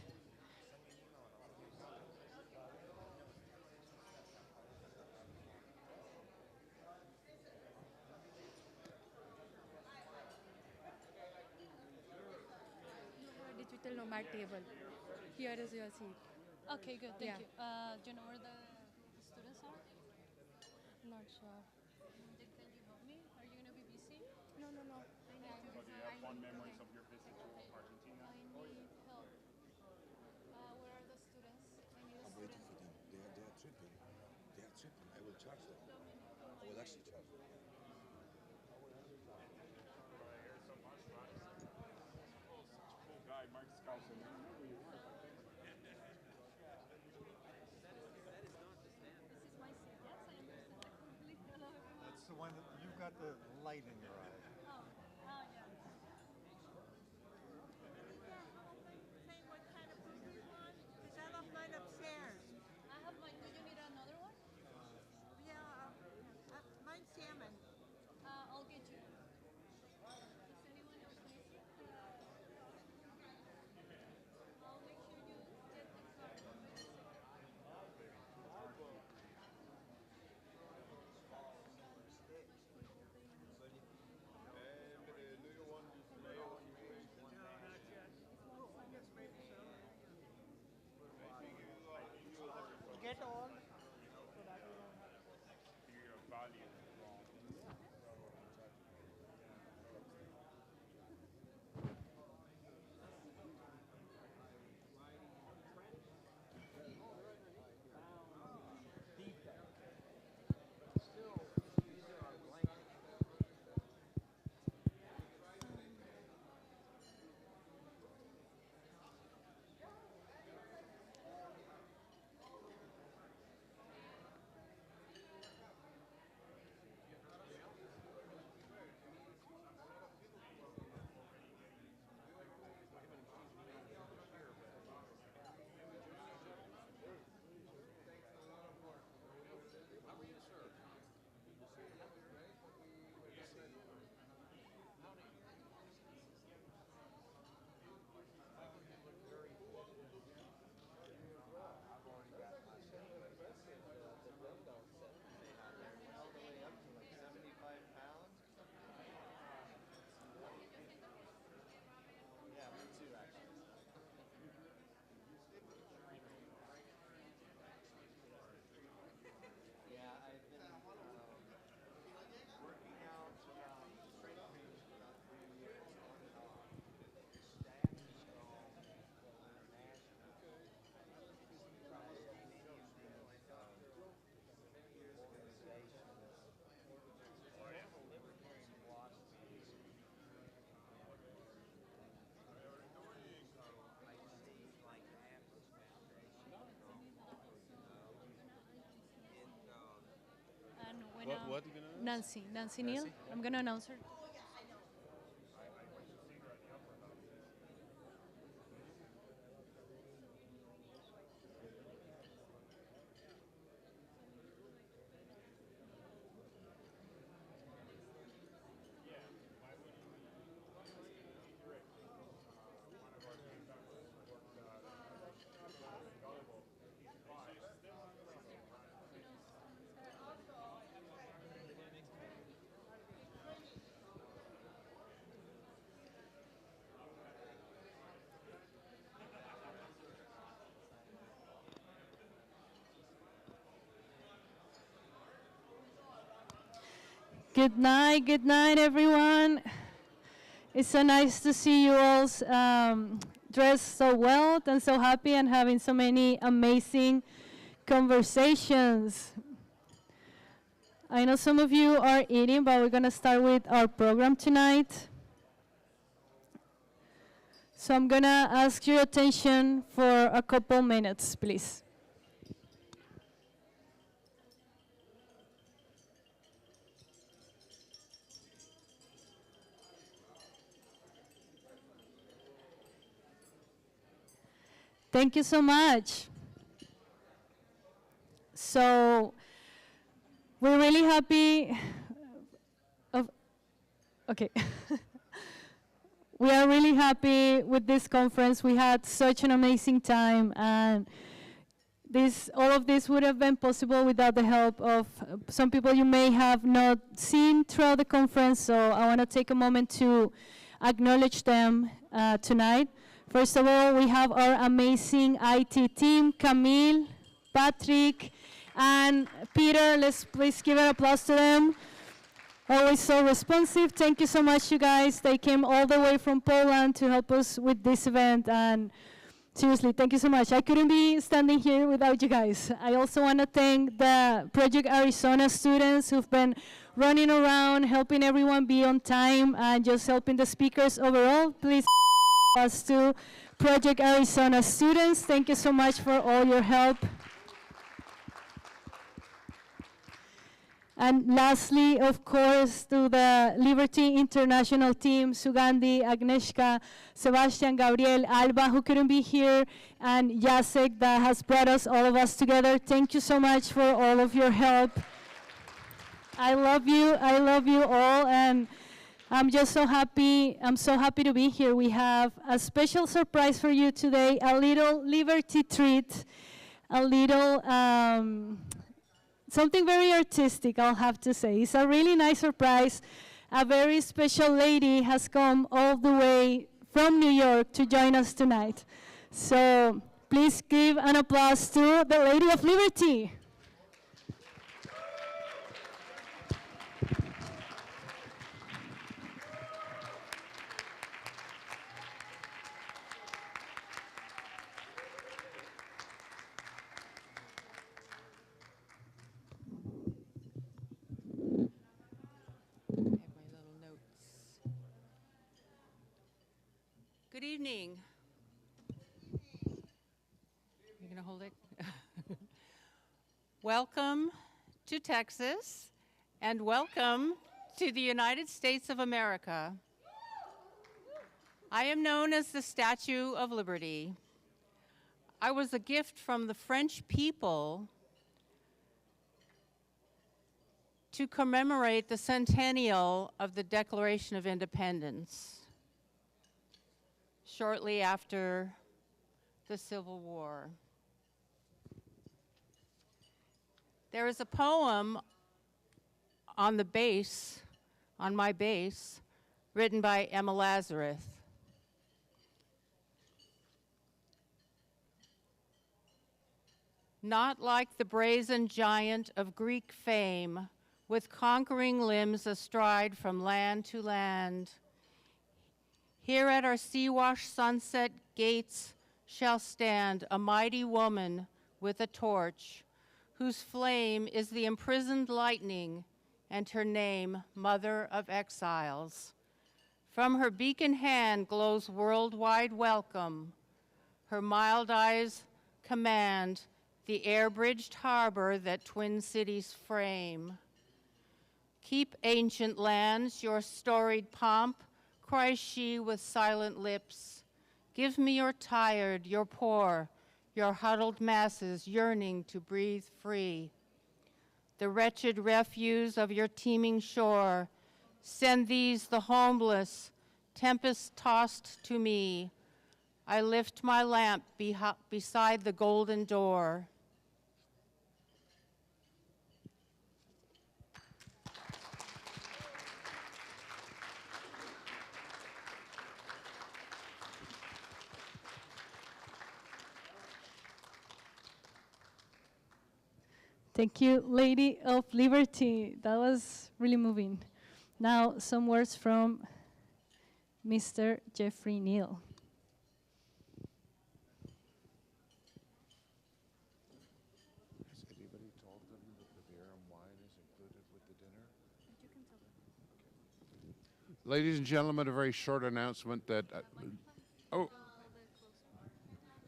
Digital nomad table. Here is your seat. Okay, good, thank Yeah. you. Do you know where the students are? Not sure. Can you help me? Are you going to be busy? No, no, no. I need to So do you have fond memories of your visit to Argentina? I need help. Where are the students? I need a I'm waiting student. for them. They are tripping. They are tripping. I will charge them. I will actually charge them. Cool guy, Mark Skousen. That's the one that you've got the light in your eye. I have mine. Do you need another one? Mine's salmon. I'll get you. Does anyone else need it? I'll make sure you get the card. Wait a second. Get all. Your value is wrong. And when What you gonna announce? Nancy Neal. I'm gonna announce her. Good night, everyone. It's so nice to see you all dressed so well and so happy and having so many amazing conversations. I know some of you are eating, but we're going to start with our program tonight. So I'm going to ask your attention for a couple minutes, please. Thank you so much. So we're really happy. Okay. we are really happy with this conference. We had such an amazing time, and all of this would have been possible without the help of some people you may have not seen throughout the conference, so I want to take a moment to acknowledge them tonight. First of all, we have our amazing IT team, Camille, Patrick, and Peter. Let's please give an applause to them. Always so responsive. Thank you so much, you guys. They came all the way from Poland to help us with this event, and seriously, thank you so much. I couldn't be standing here without you guys. I also want to thank the Project Arizona students who've been running around, helping everyone be on time, and just helping the speakers overall. Please us to Project Arizona students. Thank you so much for all your help. And lastly, of course, to the Liberty International team, Sugandhi, Agnieszka, Sebastian, Gabriel, Alba, who couldn't be here, and Jacek, that has brought us, all of us together. Thank you so much for all of your help. I love you all, and I'm just so happy. I'm so happy to be here. We have a special surprise for you today, a little Liberty treat, a little something very artistic, I'll have to say. It's a really nice surprise. A very special lady has come all the way from New York to join us tonight. So please give an applause to the Lady of Liberty. Good evening. You're going to hold it? Welcome to Texas, and welcome to the United States of America. I am known as the Statue of Liberty. I was a gift from the French people to commemorate the centennial of the Declaration of Independence, shortly after the Civil War. There is a poem on the base, on my base, written by Emma Lazarus. Not like the brazen giant of Greek fame, with conquering limbs astride from land to land, here at our sea-washed sunset gates shall stand a mighty woman with a torch, whose flame is the imprisoned lightning, and her name, Mother of Exiles. From her beacon hand glows worldwide welcome. Her mild eyes command the air-bridged harbor that twin cities frame. Keep, ancient lands, your storied pomp, cries she with silent lips. Give me your tired, your poor, your huddled masses yearning to breathe free. The wretched refuse of your teeming shore, send these, the homeless, tempest-tossed to me. I lift my lamp beside the golden door. Thank you, Lady of Liberty. That was really moving. Now, some words from Mr. Jeffrey Neal. Has anybody told them that the beer and wine is included with the dinner? Ladies and gentlemen, a very short announcement that...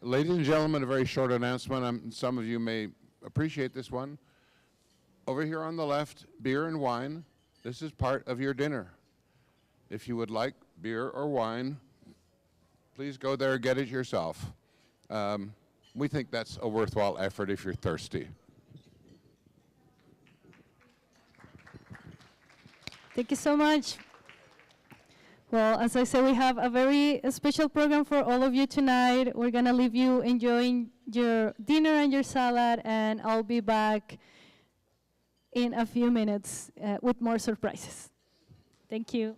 Ladies and gentlemen, a very short announcement. Some of you may appreciate this one. Over here on the left, beer and wine. This is part of your dinner. If you would like beer or wine, please go there and get it yourself. We think that's a worthwhile effort if you're thirsty. Thank you so much. Well, as I said, we have a very special program for all of you tonight. We're going to leave you enjoying your dinner and your salad, and I'll be back in a few minutes with more surprises. Thank you.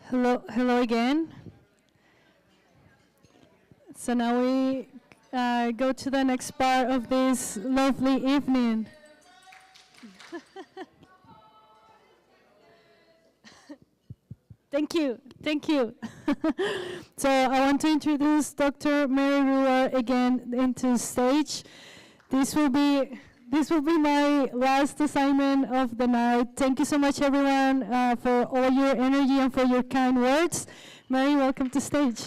Hello again. So now we go to the next part of this lovely evening. Thank you. So I want to introduce Dr. Mary Ruler again into stage. This will be my last assignment of the night. Thank you so much, everyone, for all your energy and for your kind words. Mary, welcome to stage.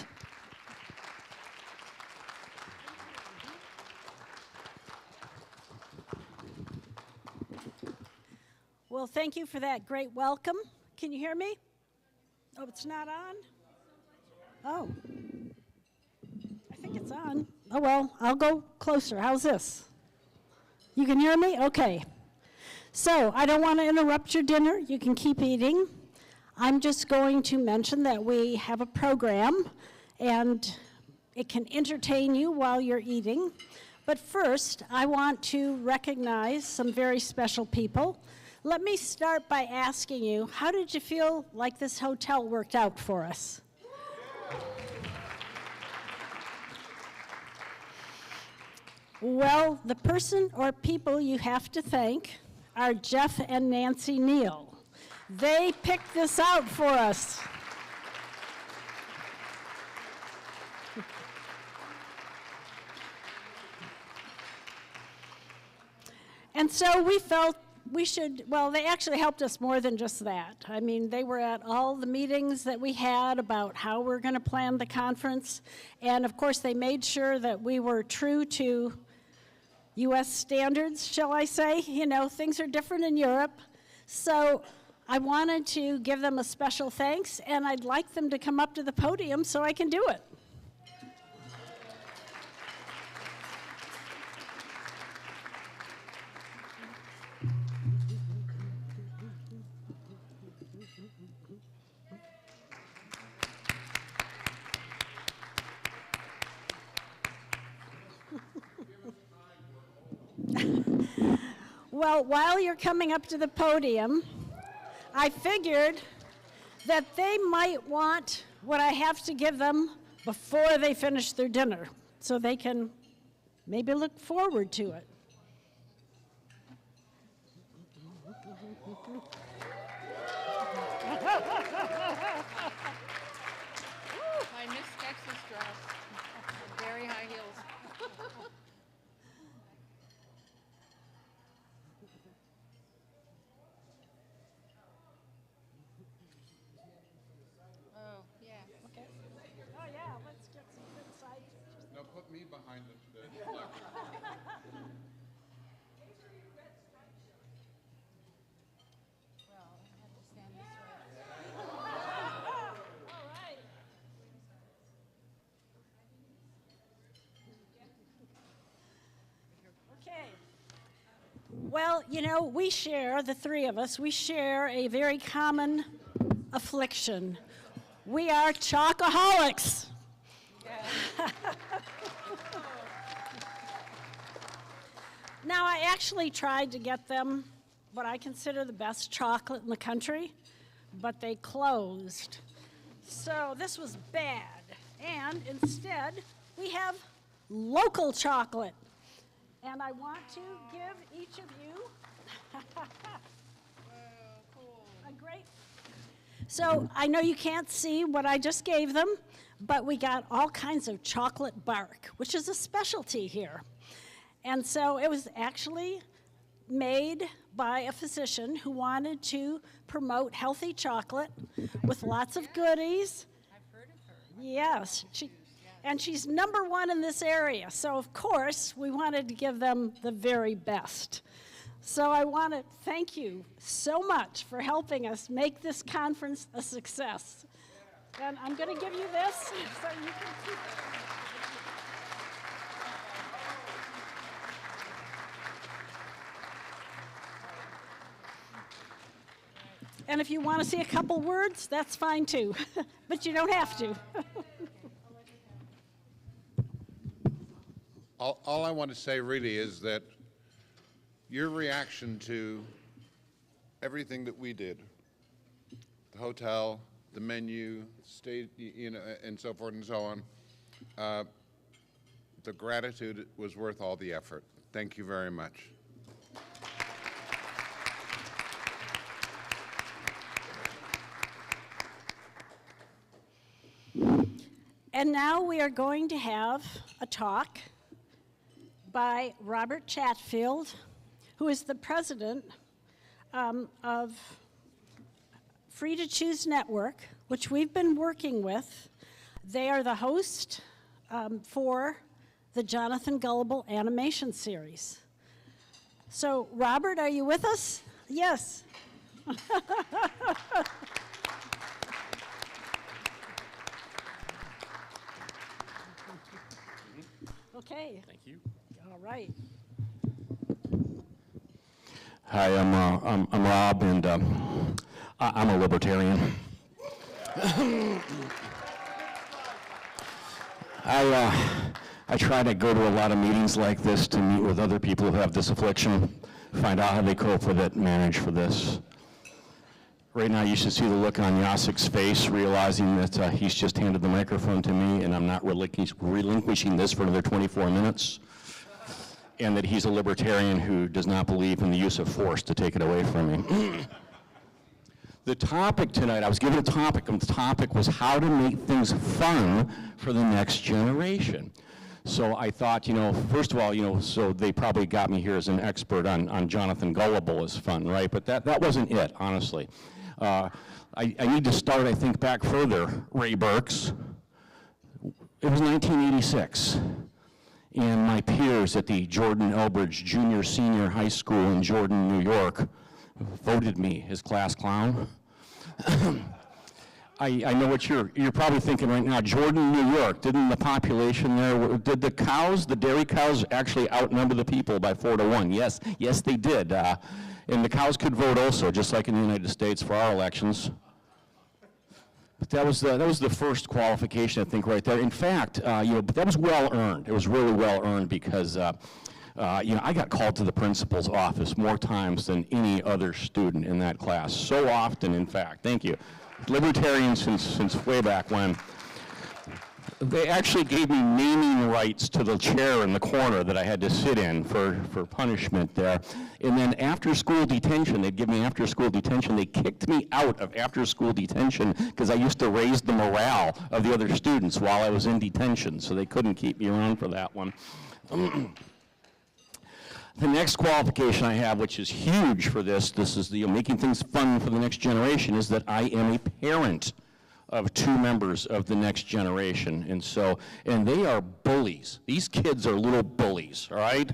Well, thank you for that great welcome. Can you hear me? Oh, it's not on? Oh. I think it's on. Oh, well, I'll go closer. How's this? You can hear me? Okay. So I don't want to interrupt your dinner. You can keep eating. I'm just going to mention that we have a program, and it can entertain you while you're eating. But first, I want to recognize some very special people. Let me start by asking you, how did you feel like this hotel worked out for us? Well, the person or people you have to thank are Jeff and Nancy Neal. They picked this out for us. And so we felt we should, well, they actually helped us more than just that. I mean, they were at all the meetings that we had about how we're going to plan the conference. And of course, they made sure that we were true to US standards, shall I say. You know, things are different in Europe. So I wanted to give them a special thanks, and I'd like them to come up to the podium so I can do it. Well, while you're coming up to the podium, I figured that they might want what I have to give them before they finish their dinner, so they can maybe look forward to it. My Miss Texas dress, very high heels. Oh, yeah. Okay. Oh, yeah, let's get some good sight. Now put me behind the Well, I have to stand this way. All right. Okay. Well, you know, we share, the three of us, we share a very common affliction. We are chocoholics. Now, I actually tried to get them what I consider the best chocolate in the country, but they closed. So this was bad. And instead, we have local chocolate. And I want to give each of you a great. So I know you can't see what I just gave them, but we got all kinds of chocolate bark, which is a specialty here. And so it was actually made by a physician who wanted to promote healthy chocolate with lots of goodies. I've heard of her. Yes, and she's #1 in this area. So of course, we wanted to give them the very best. So I want to thank you so much for helping us make this conference a success. And I'm going to give you this so you can keep it. And if you want to see a couple words, that's fine too, but you don't have to. All I want to say really is that your reaction to everything that we did, the hotel, the menu, and so forth and so on. The gratitude was worth all the effort. Thank you very much. And now we are going to have a talk by Robert Chatfield, who is the president of Free to Choose Network, which we've been working with. They are the host for the Jonathan Gullible animation series. So, Robert, are you with us? Yes. Okay. Thank you. All right. Hi, I'm Rob, and I'm a libertarian. I try to go to a lot of meetings like this to meet with other people who have this affliction, find out how they cope with it, manage for this. Right now, you should see the look on Yasek's face, realizing that he's just handed the microphone to me, and I'm not relinquishing this for another 24 minutes, and that he's a libertarian who does not believe in the use of force to take it away from me. The topic tonight, I was given a topic, and the topic was how to make things fun for the next generation. So I thought, first of all, so they probably got me here as an expert on Jonathan Gullible as fun, right? But that wasn't it, honestly. I need to start, I think, back further. Ray Burks. It was 1986, and my peers at the Jordan Elbridge Junior Senior High School in Jordan, New York, voted me as class clown. I know what you're probably thinking right now. Jordan, New York, didn't the population there, did the cows, the dairy cows, actually outnumber the people by 4 to 1? Yes, they did. And the cows could vote also, just like in the United States for our elections. But that was the first qualification, I think, right there. In fact, but that was well earned. It was really well earned because, I got called to the principal's office more times than any other student in that class. So often, in fact. Thank you. Libertarians since way back when. They actually gave me naming rights to the chair in the corner that I had to sit in for punishment there. And then after school detention, they'd give me after school detention. They kicked me out of after school detention because I used to raise the morale of the other students while I was in detention, so they couldn't keep me around for that one. The next qualification I have, which is huge for this is making things fun for the next generation, is that I am a parent of 2 members of the next generation. And they are bullies. These kids are little bullies, all right?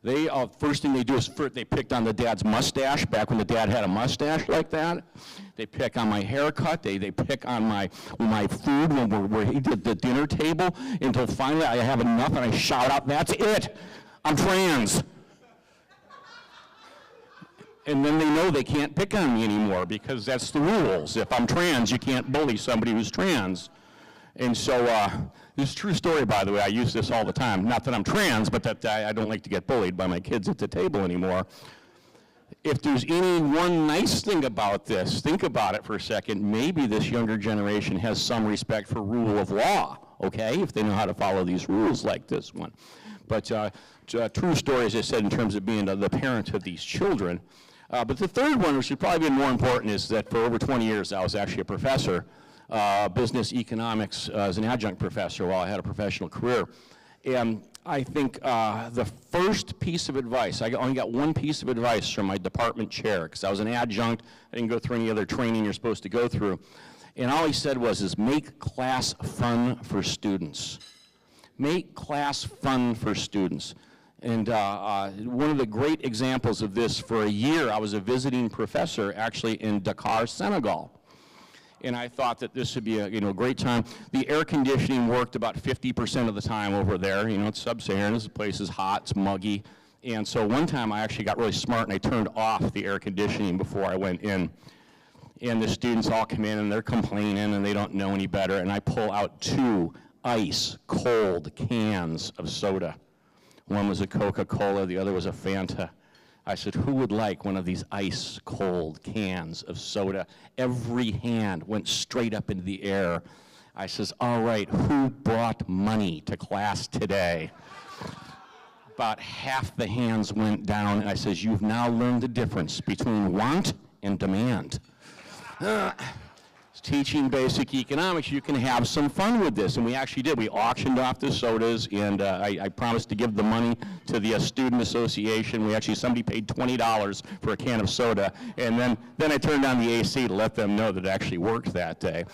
They, first thing they do is they picked on the dad's mustache back when the dad had a mustache like that. They pick on my haircut. They pick on my food when we're at the dinner table, until finally I have enough and I shout out, "That's it! I'm trans." And then they know they can't pick on me anymore because that's the rules. If I'm trans, you can't bully somebody who's trans. And so, this is a true story, by the way. I use this all the time. Not that I'm trans, but that I don't like to get bullied by my kids at the table anymore. If there's any one nice thing about this, think about it for a second. Maybe this younger generation has some respect for rule of law, okay, if they know how to follow these rules like this one. But true story, as I said, in terms of being the parent of these children. But the third one, which should probably be more important, is that for over 20 years I was actually a professor, business economics as an adjunct professor while I had a professional career. And I think the first piece of advice, I only got one piece of advice from my department chair, because I was an adjunct. I didn't go through any other training you're supposed to go through. And all he said was, make class fun for students. Make class fun for students. And one of the great examples of this, for a year I was a visiting professor actually in Dakar, Senegal. And I thought that this would be a great time. The air conditioning worked about 50% of the time over there. It's sub-Saharan, this place is hot, it's muggy. And so one time I actually got really smart and I turned off the air conditioning before I went in. And the students all come in and they're complaining and they don't know any better. And I pull out 2 ice cold cans of soda. One was a Coca-Cola, the other was a Fanta. I said, who would like one of these ice cold cans of soda? Every hand went straight up into the air. I says, all right, who brought money to class today? About half the hands went down, and I says, you've now learned the difference between want and demand. Teaching basic economics, you can have some fun with this, and we actually did. We auctioned off the sodas, and I promised to give the money to the student association. Somebody paid $20 for a can of soda, and then I turned on the AC to let them know that it actually worked that day.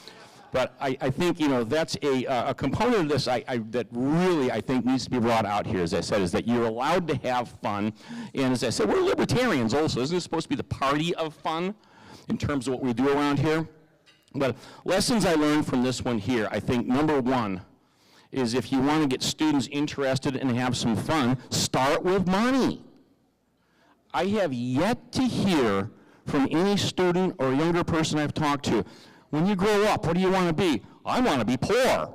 But I think, that's a component of this that really, I think, needs to be brought out here, as I said, is that you're allowed to have fun. And as I said, we're libertarians also. Isn't it supposed to be the party of fun in terms of what we do around here? But lessons I learned from this one here, I think number one is if you want to get students interested and have some fun, start with money. I have yet to hear from any student or younger person I've talked to, when you grow up, what do you want to be? I want to be poor.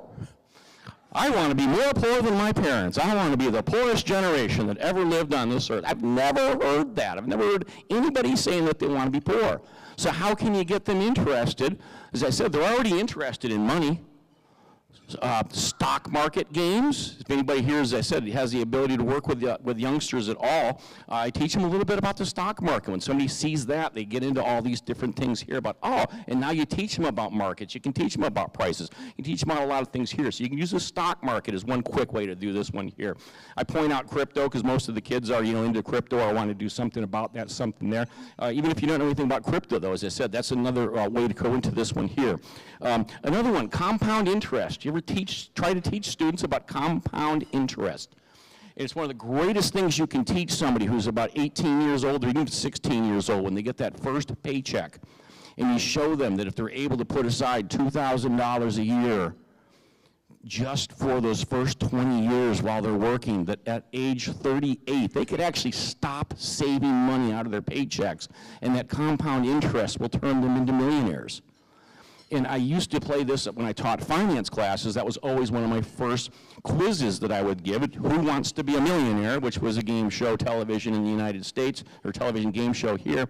I want to be more poor than my parents. I want to be the poorest generation that ever lived on this earth. I've never heard that. I've never heard anybody saying that they want to be poor. So how can you get them interested? As I said, they're already interested in money. Stock market games. If anybody here, as I said, has the ability to work with youngsters at all, I teach them a little bit about the stock market. When somebody sees that, they get into all these different things here about, and now you teach them about markets. You can teach them about prices. You can teach them about a lot of things here. So you can use the stock market as one quick way to do this one here. I point out crypto because most of the kids are, into crypto or want to do something about that, something there. Even if you don't know anything about crypto, though, as I said, that's another way to go into this one here. Another one, compound interest. You ever try to teach students about compound interest? It's one of the greatest things you can teach somebody who's about 18 years old or even 16 years old when they get that first paycheck. And you show them that if they're able to put aside $2,000 a year just for those first 20 years while they're working, that at age 38, they could actually stop saving money out of their paychecks, and that compound interest will turn them into millionaires. And I used to play this when I taught finance classes. That was always one of my first quizzes that I would give. Who Wants to Be a Millionaire, which was a game show television in the United States, or television game show here.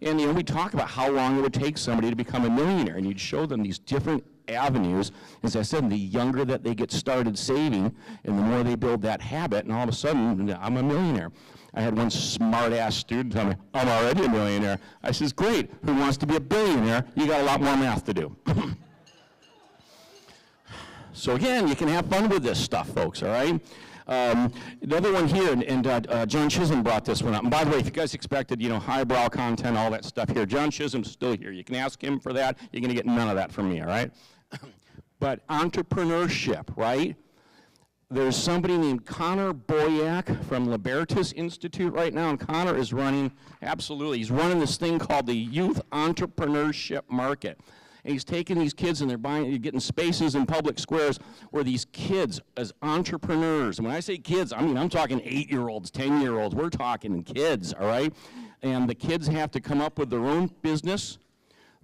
And we'd talk about how long it would take somebody to become a millionaire. And you'd show them these different avenues. As I said, the younger that they get started saving, and the more they build that habit, and all of a sudden, I'm a millionaire. I had one smart-ass student tell me, I'm already a millionaire. I says, great, who wants to be a billionaire? You got a lot more math to do. So again, you can have fun with this stuff, folks, all right? Another one here, and John Chisholm brought this one up. And by the way, if you guys expected, highbrow content, all that stuff here, John Chisholm's still here. You can ask him for that. You're going to get none of that from me, all right? But entrepreneurship, right? There's somebody named Connor Boyack from Liberties Institute right now, and Connor is running, he's running this thing called the Youth Entrepreneurship Market. And he's taking these kids and they're getting spaces in public squares where these kids as entrepreneurs, and when I say kids, I'm talking 8-year-olds, 10-year-olds, we're talking kids, all right? And the kids have to come up with their own business,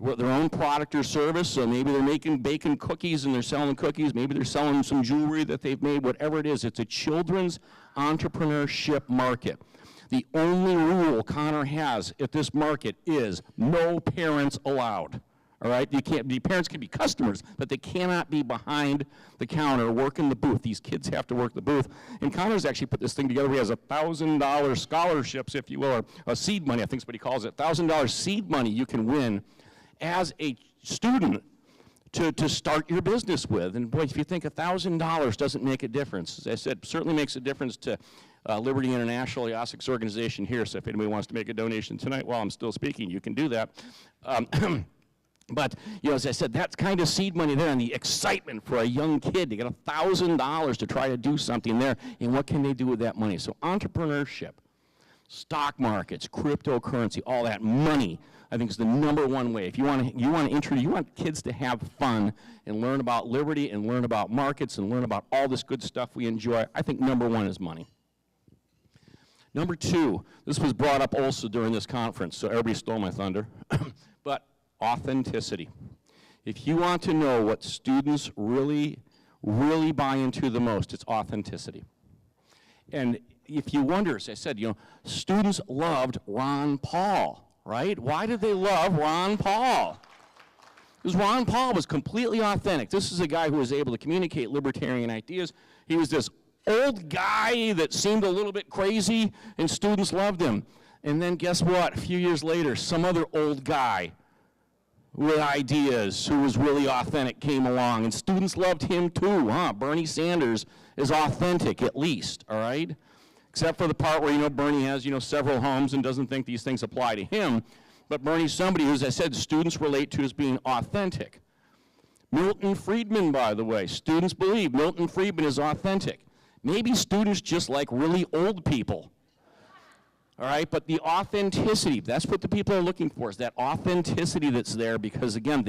their own product or service. So maybe they're baking cookies and they're selling cookies. Maybe they're selling some jewelry that they've made, whatever it is. It's a children's entrepreneurship market. The only rule Connor has at this market is no parents allowed. All right, the parents can be customers, but they cannot be behind the counter working the booth. These kids have to work the booth. And Connor's actually put this thing together. He has $1,000 scholarships, if you will, or seed money, I think is what he calls it. $1,000 seed money you can win as a student to start your business with. And boy, if you think $1,000 doesn't make a difference, as I said, it certainly makes a difference to Liberty International, the OSIC's organization here. So if anybody wants to make a donation tonight while I'm still speaking, you can do that. But, as I said, that's kind of seed money there, and the excitement for a young kid to get $1,000 to try to do something there, and what can they do with that money? So entrepreneurship, stock markets, cryptocurrency, all that money, I think is the number one way. If you want kids to have fun and learn about liberty and learn about markets and learn about all this good stuff we enjoy, I think number one is money. Number two, this was brought up also during this conference, so everybody stole my thunder, but authenticity. If you want to know what students really, really buy into the most, it's authenticity. And, if you wonder, as I said, students loved Ron Paul, right? Why did they love Ron Paul? Because Ron Paul was completely authentic. This is a guy who was able to communicate libertarian ideas. He was this old guy that seemed a little bit crazy, and students loved him. And then guess what? A few years later, some other old guy with ideas who was really authentic came along, and students loved him too, huh? Bernie Sanders is authentic, at least, all right? Except for the part where, Bernie has, several homes and doesn't think these things apply to him. But Bernie's somebody who, as I said, students relate to as being authentic. Milton Friedman, by the way, students believe Milton Friedman is authentic. Maybe students just like really old people. All right, but the authenticity, that's what the people are looking for, is that authenticity that's there, because again,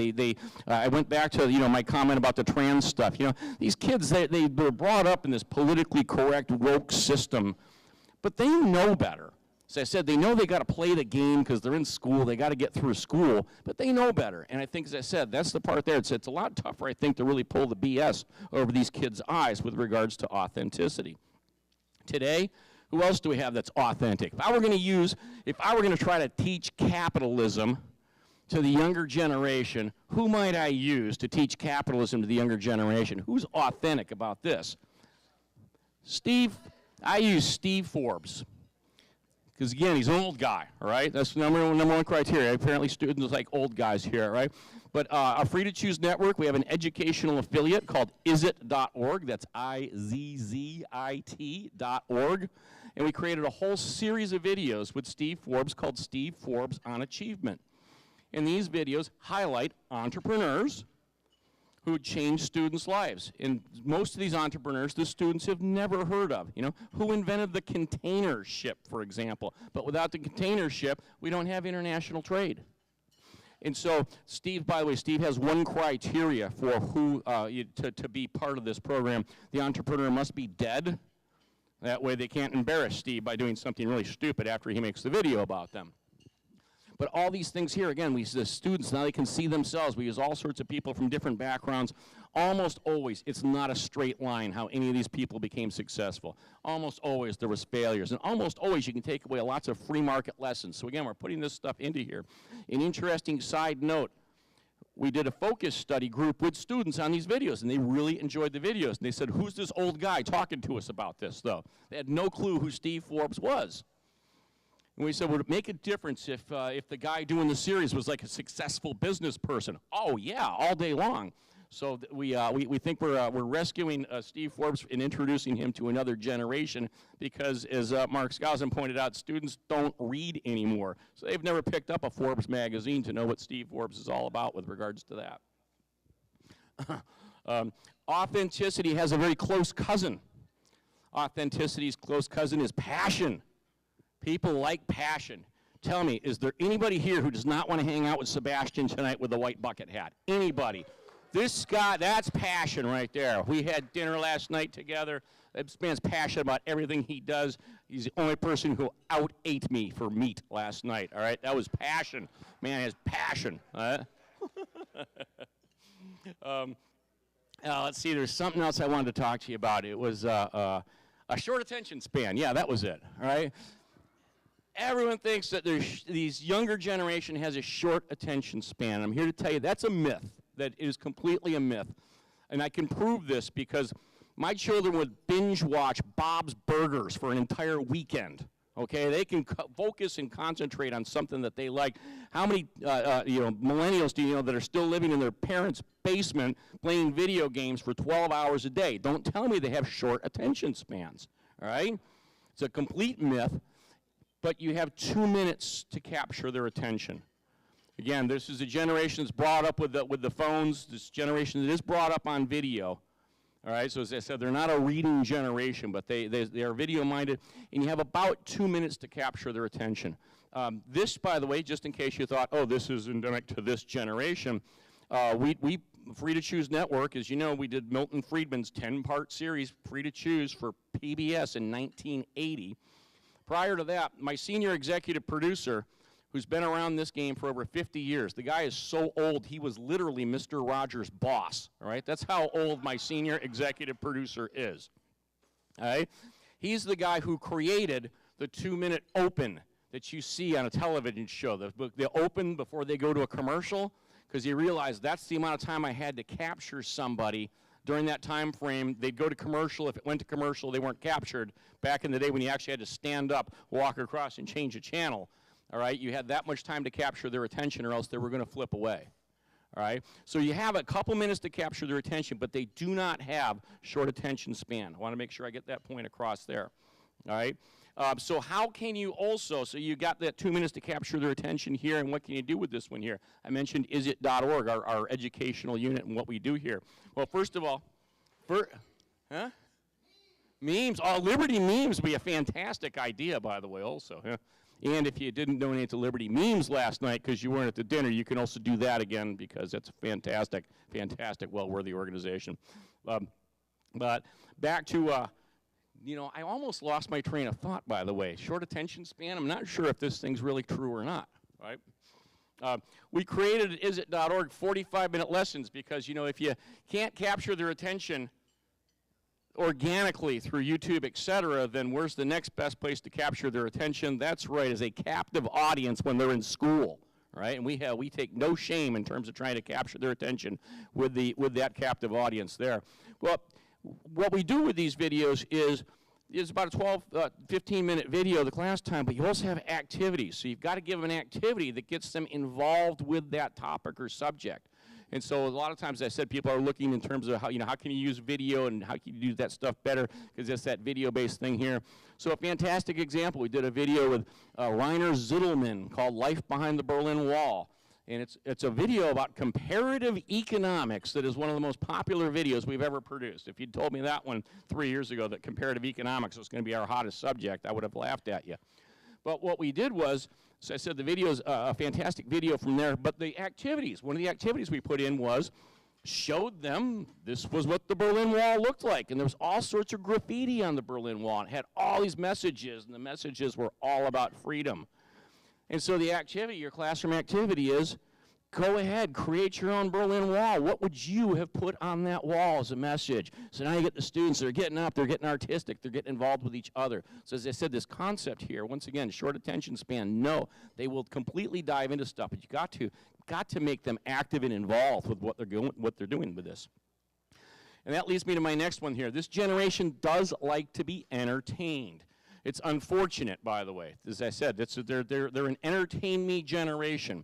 I went back to, my comment about the trans stuff. These kids, they were brought up in this politically correct, woke system, but they know better. As I said, they know they got to play the game because they're in school, they got to get through school, but they know better. And I think, as I said, that's the part there. It's a lot tougher, I think, to really pull the BS over these kids' eyes with regards to authenticity. Today, who else do we have that's authentic? If I were going to try to teach capitalism to the younger generation, who might I use to teach capitalism to the younger generation? Who's authentic about this? I use Steve Forbes. Because again, he's an old guy, all right? That's the number one criteria. Apparently students like old guys here, right? But our Free to Choose network, we have an educational affiliate called izzit.org. That's IZZIT.org. And we created a whole series of videos with Steve Forbes called Steve Forbes on Achievement. And these videos highlight entrepreneurs who change students' lives. And most of these entrepreneurs, the students have never heard of. Who invented the container ship, for example. But without the container ship, we don't have international trade. And so, Steve, by the way, Steve has one criteria for who to be part of this program. The entrepreneur must be dead. That way they can't embarrass Steve by doing something really stupid after he makes the video about them. But all these things here, again, the students, now they can see themselves. We use all sorts of people from different backgrounds. Almost always, it's not a straight line how any of these people became successful. Almost always there was failures. And almost always you can take away lots of free market lessons. So again, we're putting this stuff into here. An interesting side note, we did a focus study group with students on these videos, and they really enjoyed the videos. And they said, who's this old guy talking to us about this, though? They had no clue who Steve Forbes was. And we said, would it make a difference if the guy doing the series was like a successful business person? Oh, yeah, all day long. So we think we're rescuing Steve Forbes and introducing him to another generation because, as Mark Skousen pointed out, students don't read anymore. So they've never picked up a Forbes magazine to know what Steve Forbes is all about with regards to that. Authenticity has a very close cousin. Authenticity's close cousin is passion. People like passion. Tell me, is there anybody here who does not want to hang out with Sebastian tonight with a white bucket hat? Anybody? This guy, that's passion right there. We had dinner last night together. This man's passionate about everything he does. He's the only person who out-ate me for meat last night, all right? That was passion. Man has passion. Let's see, there's something else I wanted to talk to you about. It was a short attention span. Yeah, that was it, all right? Everyone thinks that these younger generation has a short attention span. I'm here to tell you that's a myth. That is completely a myth. And I can prove this because my children would binge watch Bob's Burgers for an entire weekend. Okay, they can focus and concentrate on something that they like. How many millennials do you know that are still living in their parents' basement playing video games for 12 hours a day? Don't tell me they have short attention spans, all right? It's a complete myth, but you have 2 minutes to capture their attention. Again, this is a generation that's brought up with the phones. This generation that is brought up on video. All right, so as I said, they're not a reading generation, but they are video-minded, and you have about 2 minutes to capture their attention. This, by the way, just in case you thought, oh, this is endemic to this generation, we Free to Choose Network, as you know, we did Milton Friedman's 10-part series, Free to Choose, for PBS in 1980. Prior to that, my senior executive producer, who's been around this game for over 50 years. The guy is so old, he was literally Mr. Rogers' boss, all right? That's how old my senior executive producer is, all right? He's the guy who created the 2-minute open that you see on a television show. The open before they go to a commercial, because he realized that's the amount of time I had to capture somebody during that time frame. They'd go to commercial. If it went to commercial, they weren't captured. Back in the day when you actually had to stand up, walk across, and change a channel, all right, you had that much time to capture their attention or else they were going to flip away. All right, so you have a couple minutes to capture their attention, but they do not have short attention span. I want to make sure I get that point across there. All right, so how can you also, so you got that 2 minutes to capture their attention here, and what can you do with this one here? I mentioned isit.org, our educational unit, and what we do here. Well, first of all, memes. Oh, Liberty memes would be a fantastic idea, by the way, also. Huh? And if you didn't donate to Liberty Memes last night because you weren't at the dinner, you can also do that again because that's a fantastic, fantastic, well-worthy organization. But back to, you know, I almost lost my train of thought, by the way. Short attention span, I'm not sure if this thing's really true or not, right? We created at isit.org 45-minute lessons because, you know, if you can't capture their attention organically through YouTube, etc., then where's the next best place to capture their attention? That's right, as a captive audience when they're in school, right? And we take no shame in terms of trying to capture their attention with that captive audience there. Well, what we do with these videos is about a 12, 15-minute video, the class time, but you also have activities. So you've got to give them an activity that gets them involved with that topic or subject. And so a lot of times, as I said, people are looking in terms of how, you know, how can you use video and how can you do that stuff better, because it's that video-based thing here. So a fantastic example, we did a video with Reiner Zittelman called Life Behind the Berlin Wall. And it's a video about comparative economics that is one of the most popular videos we've ever produced. If you'd told me that one 3 years ago, that comparative economics was going to be our hottest subject, I would have laughed at you. But what we did was, so I said the video's a fantastic video from there, but the activities, one of the activities we put in was, showed them this was what the Berlin Wall looked like, and there was all sorts of graffiti on the Berlin Wall. It had all these messages, and the messages were all about freedom. And so the activity, your classroom activity is, go ahead, create your own Berlin Wall. What would you have put on that wall as a message? So now you get the students, they're getting up, they're getting artistic, they're getting involved with each other. So as I said, this concept here, once again, short attention span, no, they will completely dive into stuff, but you got to make them active and involved with what they're doing with this. And that leads me to my next one here. This generation does like to be entertained. It's unfortunate, by the way. As I said, they're an entertain me generation.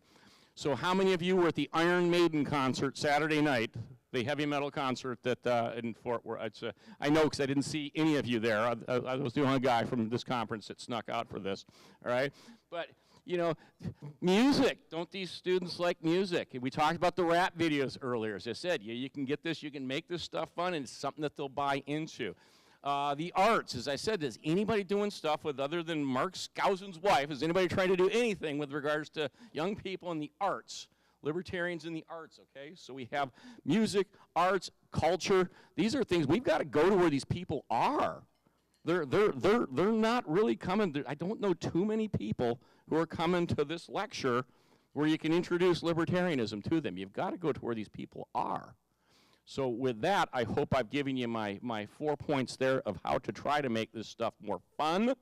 So how many of you were at the Iron Maiden concert Saturday night, the heavy metal concert that in Fort Worth? I know because I didn't see any of you there. I was the only guy from this conference that snuck out for this, all right? But, you know, music. Don't these students like music? And we talked about the rap videos earlier. As I said, you can get this, you can make this stuff fun, and it's something that they'll buy into. The arts, as I said, is anybody doing stuff with, other than Mark Skousen's wife, is anybody trying to do anything with regards to young people in the arts, libertarians in the arts, okay? So we have music, arts, culture. These are things, we've got to go to where these people are. They're not really coming, I don't know too many people who are coming to this lecture where you can introduce libertarianism to them. You've got to go to where these people are. So with that, I hope I've given you my 4 points there of how to try to make this stuff more fun.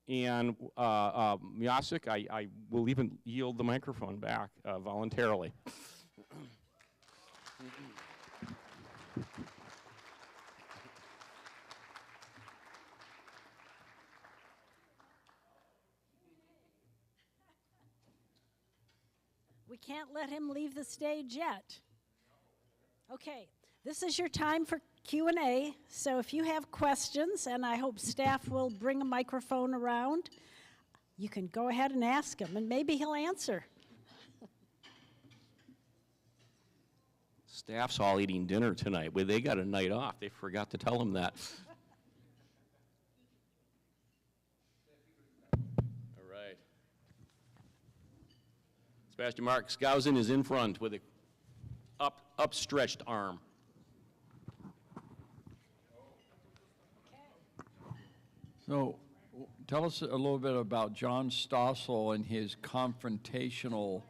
And Jacek, I will even yield the microphone back voluntarily. We can't let him leave the stage yet. Okay, this is your time for Q&A, so if you have questions, and I hope staff will bring a microphone around, you can go ahead and ask him, and maybe he'll answer. Staff's all eating dinner tonight. Well, they got a night off. They forgot to tell them that. All right. Sebastian Mark Skousen is in front with a upstretched arm. So tell us a little bit about John Stossel and his confrontational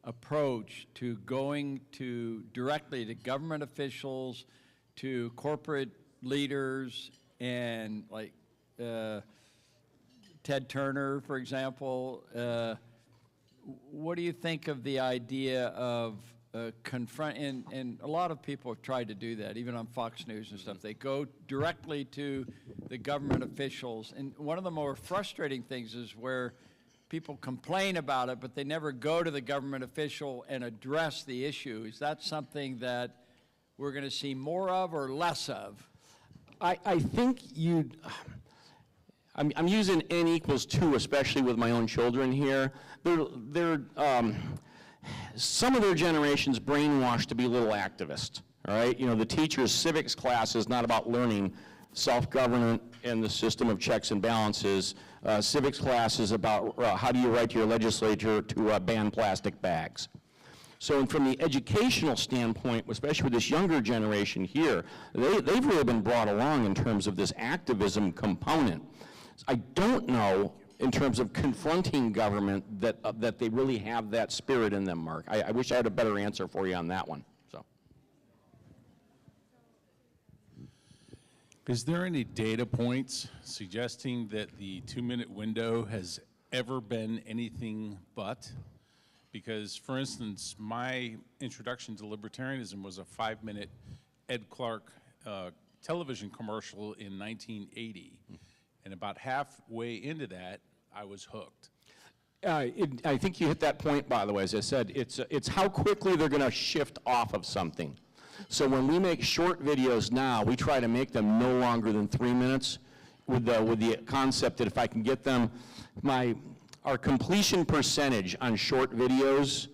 approach to going directly to government officials, to corporate leaders, and like Ted Turner, for example. What do you think of the idea of and a lot of people have tried to do that, even on Fox News and stuff. They go directly to the government officials. And one of the more frustrating things is where people complain about it, but they never go to the government official and address the issue. Is that something that we're going to see more of or less of? I think I'm using N equals 2, especially with my own children here. Some of their generation's brainwashed to be little activists, all right? You know, the teacher's civics class is not about learning self-government and the system of checks and balances. Civics class is about how do you write to your legislature to ban plastic bags. So from the educational standpoint, especially with this younger generation here, they've really been brought along in terms of this activism component. I don't know in terms of confronting government that they really have that spirit in them, Mark. I wish I had a better answer for you on that one. So, is there any data points suggesting that the 2-minute window has ever been anything but? Because, for instance, my introduction to libertarianism was a 5-minute Ed Clark television commercial in 1980. And about halfway into that, I was hooked. I think you hit that point, by the way. As I said, it's how quickly they're going to shift off of something. So when we make short videos now, we try to make them no longer than 3 minutes with the concept that if I can get them, our completion percentage on short videos,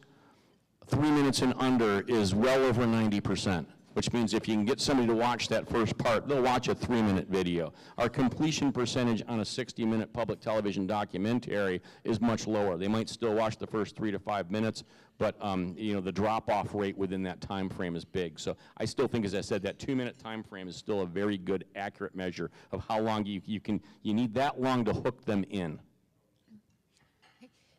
3 minutes and under, is well over 90%. Which means if you can get somebody to watch that first part, they'll watch a 3-minute video. Our completion percentage on a 60-minute public television documentary is much lower. They might still watch the first 3 to 5 minutes, but you know, the drop-off rate within that time frame is big. So I still think, as I said, that 2-minute time frame is still a very good, accurate measure of how long you need that long to hook them in.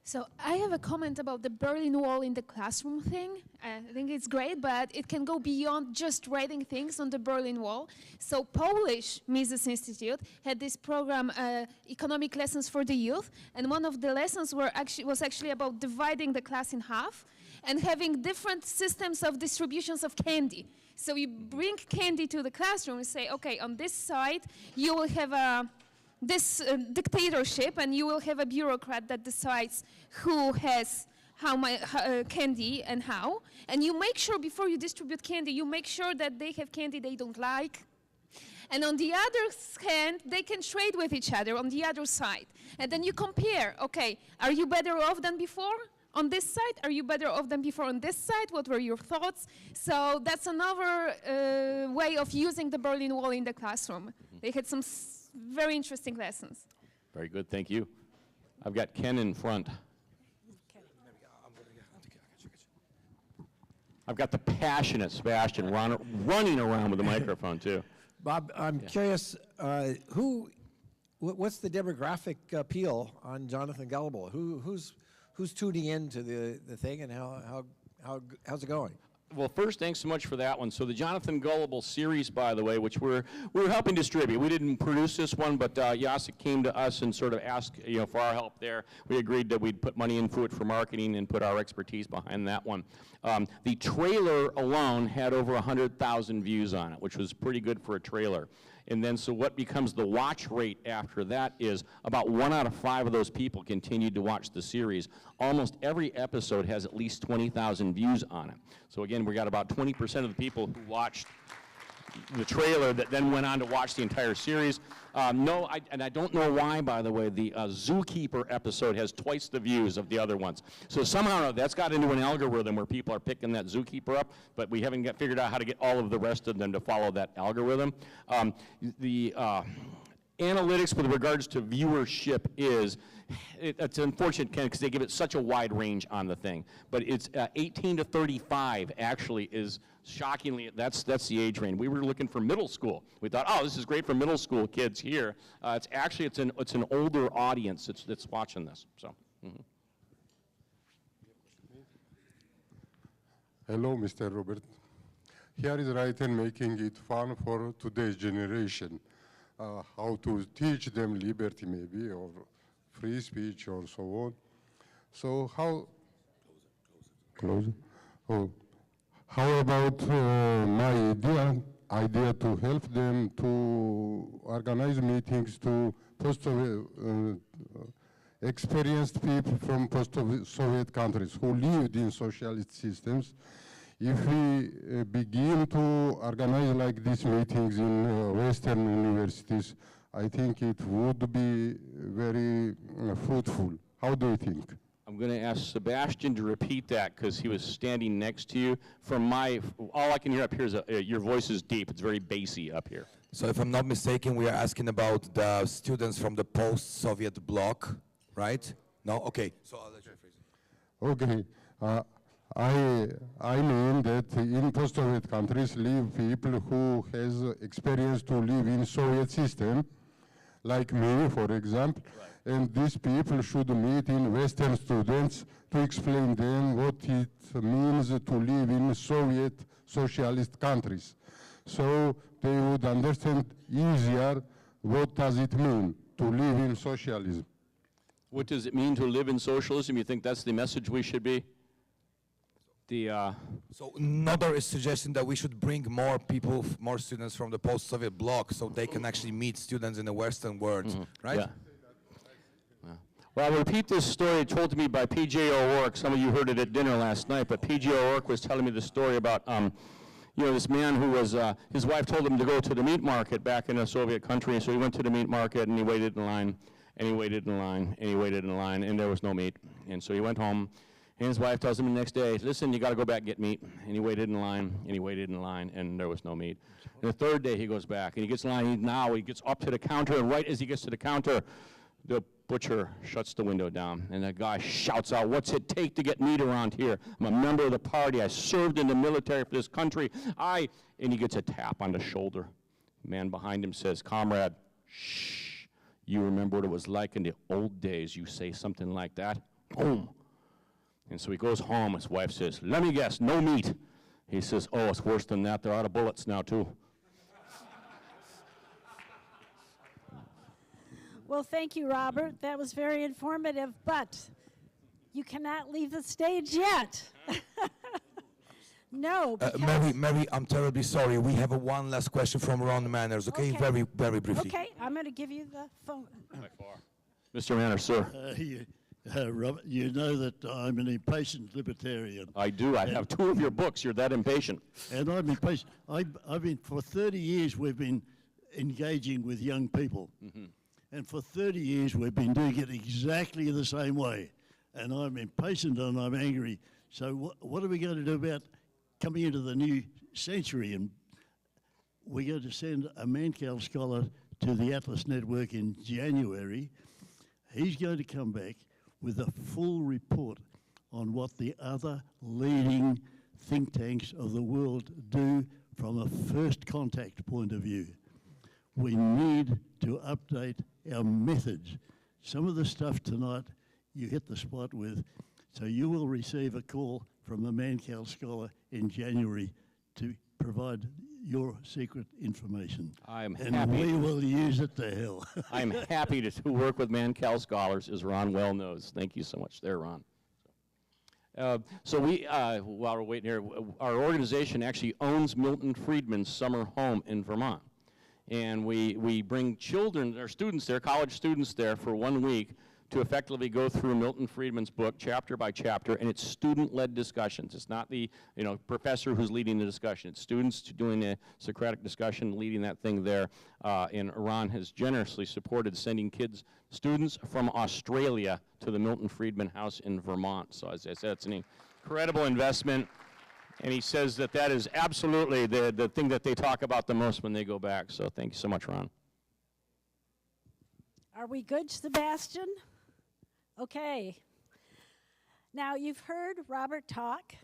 So I have a comment about the Berlin Wall in the classroom thing. I think it's great, but it can go beyond just writing things on the Berlin Wall. So Polish Mises Institute had this program, Economic Lessons for the Youth, and one of the lessons was actually about dividing the class in half and having different systems of distributions of candy. So you bring candy to the classroom and say, okay, on this side you will have this dictatorship, and you will have a bureaucrat that decides who has how much candy and how. And you make sure before you distribute candy, you make sure that they have candy they don't like. And on the other hand, they can trade with each other on the other side. And then you compare, okay, are you better off than before on this side? Are you better off than before on this side? What were your thoughts? So that's another way of using the Berlin Wall in the classroom. They had some very interesting lessons. Very good, thank you. I've got Ken in front. I've got the passionate Sebastian running around with the microphone too. Bob, I'm curious, what's the demographic appeal on Jonathan Gullible? Who's tuning into the thing, and how's it going? Well, first, thanks so much for that one. So the Jonathan Gullible series, by the way, which we're helping distribute. We didn't produce this one, but Jacek came to us and sort of asked, for our help there. We agreed that we'd put money into it for marketing and put our expertise behind that one. The trailer alone had over 100,000 views on it, which was pretty good for a trailer. And then so what becomes the watch rate after that is about 1 out of 5 of those people continued to watch the series. Almost every episode has at least 20,000 views on it. So again, we got about 20% of the people who watched the trailer that then went on to watch the entire series. And I don't know why, by the way, the Zookeeper episode has twice the views of the other ones. So somehow that's got into an algorithm where people are picking that Zookeeper up, but we haven't figured out how to get all of the rest of them to follow that algorithm. The analytics with regards to viewership it's unfortunate, Ken, because they give it such a wide range on the thing. But it's 18 to 35 actually is shockingly, that's the age range. We were looking for middle school. We thought, oh, this is great for middle school kids here. It's an older audience that's watching this. So. Mm-hmm. Hello, Mr. Robert. Here is written making it fun for today's generation. how to teach them liberty maybe, or free speech or so on. So close it. Oh, how about my idea to help them to organize meetings to experienced people from post-Soviet countries who lived in socialist systems. If we begin to organize like these meetings in Western universities, I think it would be very fruitful. How do you think? I'm going to ask Sebastian to repeat that because he was standing next to you. All I can hear up here is your voice is deep. It's very bassy up here. So if I'm not mistaken, we are asking about the students from the post-Soviet bloc, right? No? Okay. So I'll let you phrase it. Okay. I mean that in post-Soviet countries live people who has experience to live in Soviet system, like me, for example. Right. And these people should meet in Western students to explain them what it means to live in Soviet socialist countries. So they would understand easier what does it mean to live in socialism. What does it mean to live in socialism? You think that's the message we should be? So another is suggesting that we should bring more people, more students from the post-Soviet bloc so they can actually meet students in the Western world, right? Yeah. Well, I'll repeat this story told to me by P.J. O'Rourke. Some of you heard it at dinner last night, but P.J. O'Rourke was telling me the story about, this man who was, his wife told him to go to the meat market back in a Soviet country, so he went to the meat market and he waited in line, and he waited in line, and he waited in line, and there was no meat. And so he went home, and his wife tells him the next day, listen, you got to go back and get meat. And he waited in line, and he waited in line, and there was no meat. And the third day he goes back, and he gets in line, he gets up to the counter, and right as he gets to the counter, the butcher shuts the window down, and the guy shouts out, what's it take to get meat around here? I'm a member of the party. I served in the military for this country. And he gets a tap on the shoulder. The man behind him says, comrade, shh, you remember what it was like in the old days. You say something like that, boom. And so he goes home. His wife says, let me guess, no meat. He says, oh, it's worse than that. They're out of bullets now, too. Well, thank you, Robert. That was very informative, but you cannot leave the stage yet. No, Mary, I'm terribly sorry. We have one last question from Ron Manners, okay? Very, very briefly. Okay, I'm going to give you the phone. Mr. Manners, sir. Robert, you know that I'm an impatient libertarian. I do. I have 2 of your books. You're that impatient. And I'm impatient. I've been, for 30 years, we've been engaging with young people. Mm-hmm. And for 30 years, we've been doing it exactly the same way. And I'm impatient and I'm angry. So what are we going to do about coming into the new century? And we're going to send a Mancal scholar to the Atlas Network in January. He's going to come back with a full report on what the other leading think tanks of the world do from a first contact point of view. We need to update our methods. Some of the stuff tonight you hit the spot with, so you will receive a call from a Mancal scholar in January to provide your secret information. I'm and happy. We will use it to hell. I'm happy to work with Mancal scholars, as Ron well knows. Thank you so much there, Ron. So we, while we're waiting here, our organization actually owns Milton Friedman's summer home in Vermont. And we bring children, our students there, college students there for 1 week to effectively go through Milton Friedman's book chapter by chapter, and it's student-led discussions. It's not the professor who's leading the discussion. It's students doing a Socratic discussion, leading that thing there. And Ron has generously supported sending students from Australia to the Milton Friedman House in Vermont. So as I said, it's an incredible investment. And he says that is absolutely the thing that they talk about the most when they go back. So thank you so much, Ron. Are we good, Sebastian? Okay. Now, you've heard Robert talk,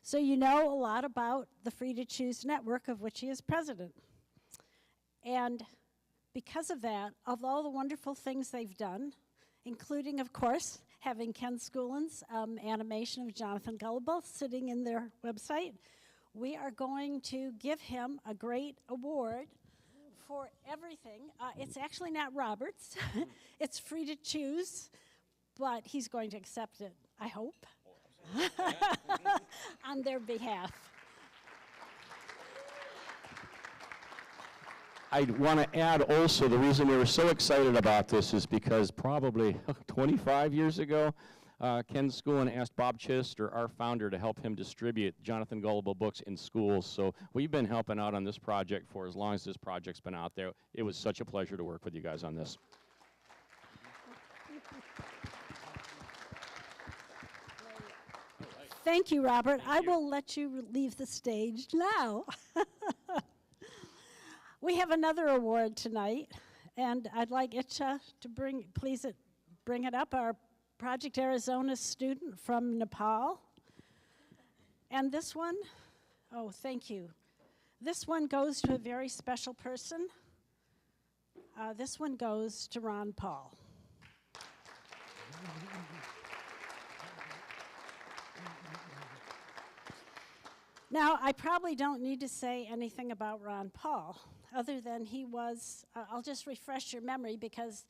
so you know a lot about the Free to Choose network, of which he is president. And because of that, of all the wonderful things they've done, including, of course, having Ken Schoolin's animation of Jonathan Gullible sitting in their website, we are going to give him a great award for everything. It's actually not Robert's. It's free to choose, but he's going to accept it, I hope, on their behalf. I want to add also, the reason we were so excited about this is because probably 25 years ago, Ken Schoolin asked Bob Chittister, our founder, to help him distribute Jonathan Gullible books in schools. So we've been helping out on this project for as long as this project's been out there. It was such a pleasure to work with you guys on this. Thank you, Robert. I will let you leave the stage now. We have another award tonight, and I'd like Itcha to bring it up, our Project Arizona student from Nepal. And this one, oh, thank you. This one goes to a very special person. This one goes to Ron Paul. Now, I probably don't need to say anything about Ron Paul, other than he was, I'll just refresh your memory, because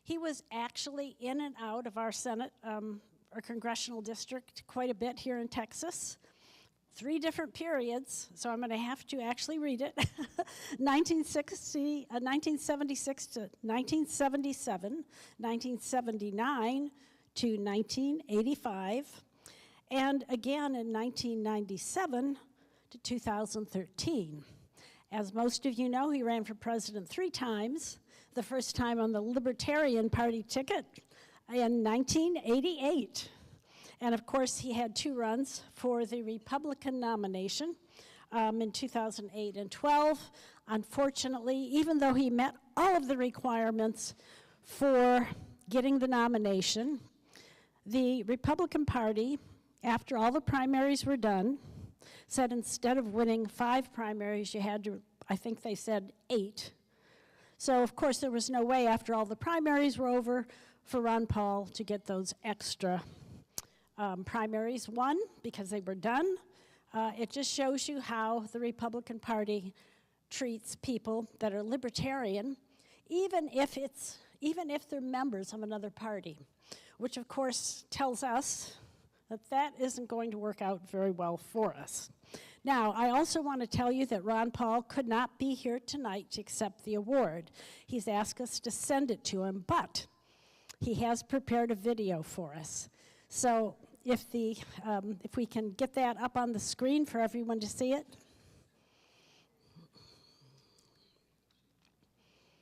he was actually in and out of our Senate, our congressional district quite a bit here in Texas. 3 different periods, so I'm going to have to actually read it. 1976 to 1977, 1979 to 1985, and again in 1997 to 2013. As most of you know, he ran for president 3 times, the first time on the Libertarian Party ticket in 1988. And of course, he had 2 runs for the Republican nomination in 2008 and 12. Unfortunately, even though he met all of the requirements for getting the nomination, the Republican Party, after all the primaries were done, said instead of winning 5 primaries, you had to, I think they said 8. So of course, there was no way after all the primaries were over for Ron Paul to get those extra primaries won because they were done. It just shows you how the Republican Party treats people that are libertarian, even if they're members of another party, which of course tells us that isn't going to work out very well for us. Now, I also want to tell you that Ron Paul could not be here tonight to accept the award. He's asked us to send it to him, but he has prepared a video for us. So if we can get that up on the screen for everyone to see it.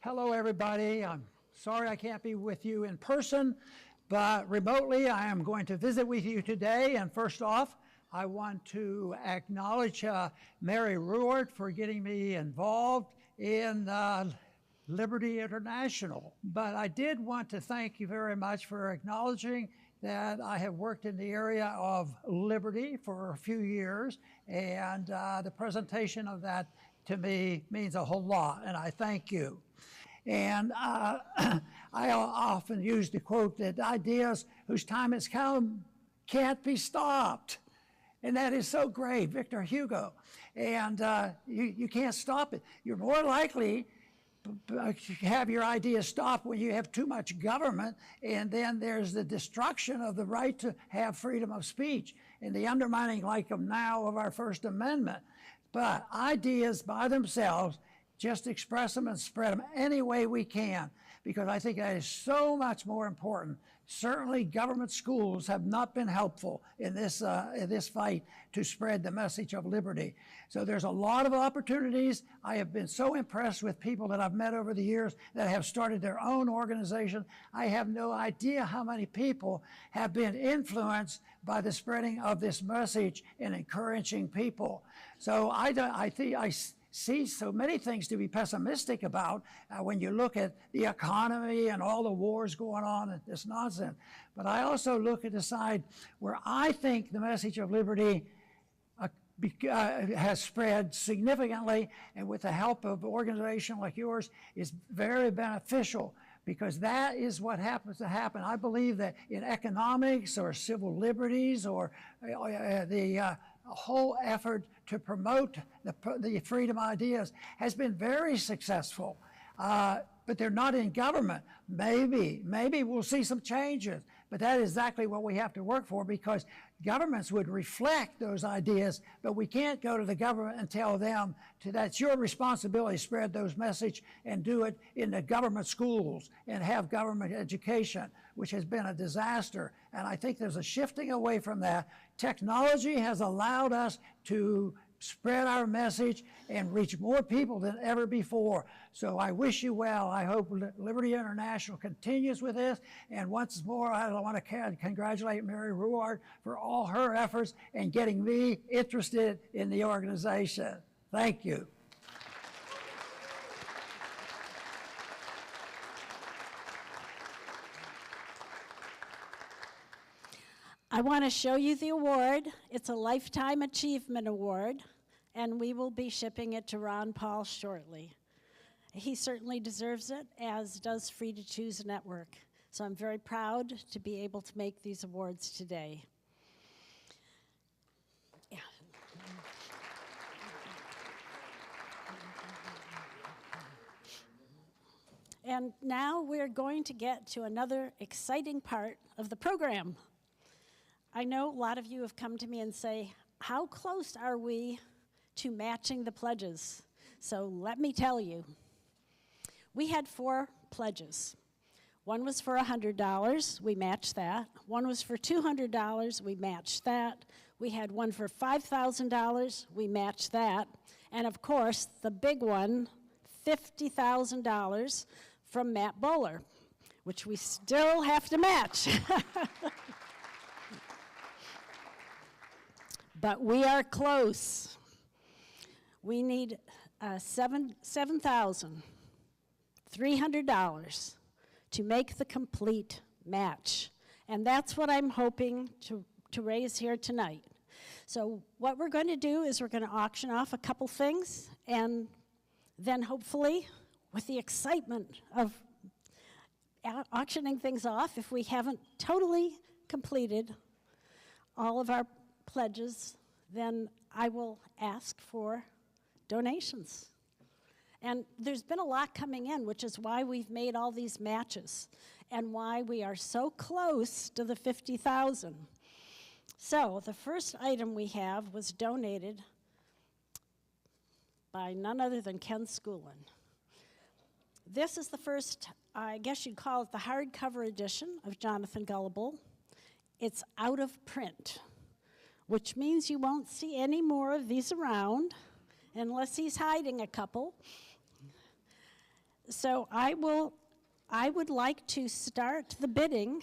Hello, everybody. I'm sorry I can't be with you in person, but remotely I am going to visit with you today. And first off, I want to acknowledge Mary Ruart for getting me involved in Liberty International. But I did want to thank you very much for acknowledging that I have worked in the area of liberty for a few years, and the presentation of that to me means a whole lot, and I thank you. And I often use the quote that ideas whose time has come can't be stopped. And that is so great, Victor Hugo. And you can't stop it. You're more likely to have your ideas stopped when you have too much government, and then there's the destruction of the right to have freedom of speech and the undermining, like them now, of our First Amendment. But ideas by themselves, just express them and spread them any way we can, because I think that is so much more important. Certainly government schools have not been helpful in this fight to spread the message of liberty. So there's a lot of opportunities. I have been so impressed with people that I've met over the years that have started their own organization. I have no idea how many people have been influenced by the spreading of this message and encouraging people. So I see so many things to be pessimistic about when you look at the economy and all the wars going on and this nonsense. But I also look at the side where I think the message of liberty has spread significantly, and with the help of an organization like yours is very beneficial, because that is what happens to happen. I believe that in economics or civil liberties or the whole effort to promote the freedom ideas has been very successful. But they're not in government. Maybe we'll see some changes, but that is exactly what we have to work for, because governments would reflect those ideas, but we can't go to the government and tell them that's your responsibility to spread those messages and do it in the government schools and have government education, which has been a disaster. And I think there's a shifting away from that. Technology has allowed us to spread our message and reach more people than ever before. So I wish you well. I hope Liberty International continues with this. And once more, I want to congratulate Mary Ruard for all her efforts in getting me interested in the organization. Thank you. I want to show you the award. It's a Lifetime Achievement Award, and we will be shipping it to Ron Paul shortly. He certainly deserves it, as does Free to Choose Network. So I'm very proud to be able to make these awards today. Yeah. And now we're going to get to another exciting part of the program. I know a lot of you have come to me and say, how close are we to matching the pledges? So let me tell you. We had 4 pledges. One was for $100, we matched that. One was for $200, we matched that. We had one for $5,000, we matched that. And of course, the big one, $50,000 from Matt Bowler, which we still have to match. But we are close. We need $7,300 to make the complete match. And that's what I'm hoping to raise here tonight. So what we're going to do is we're going to auction off a couple things, and then hopefully, with the excitement of auctioning things off, if we haven't totally completed all of our pledges, then I will ask for donations. And there's been a lot coming in, which is why we've made all these matches and why we are so close to the 50,000. So the first item we have was donated by none other than Ken Schoolin. This is the first, I guess you'd call it the hardcover edition of Jonathan Gullible. It's out of print, which means you won't see any more of these around unless he's hiding a couple. So I would like to start the bidding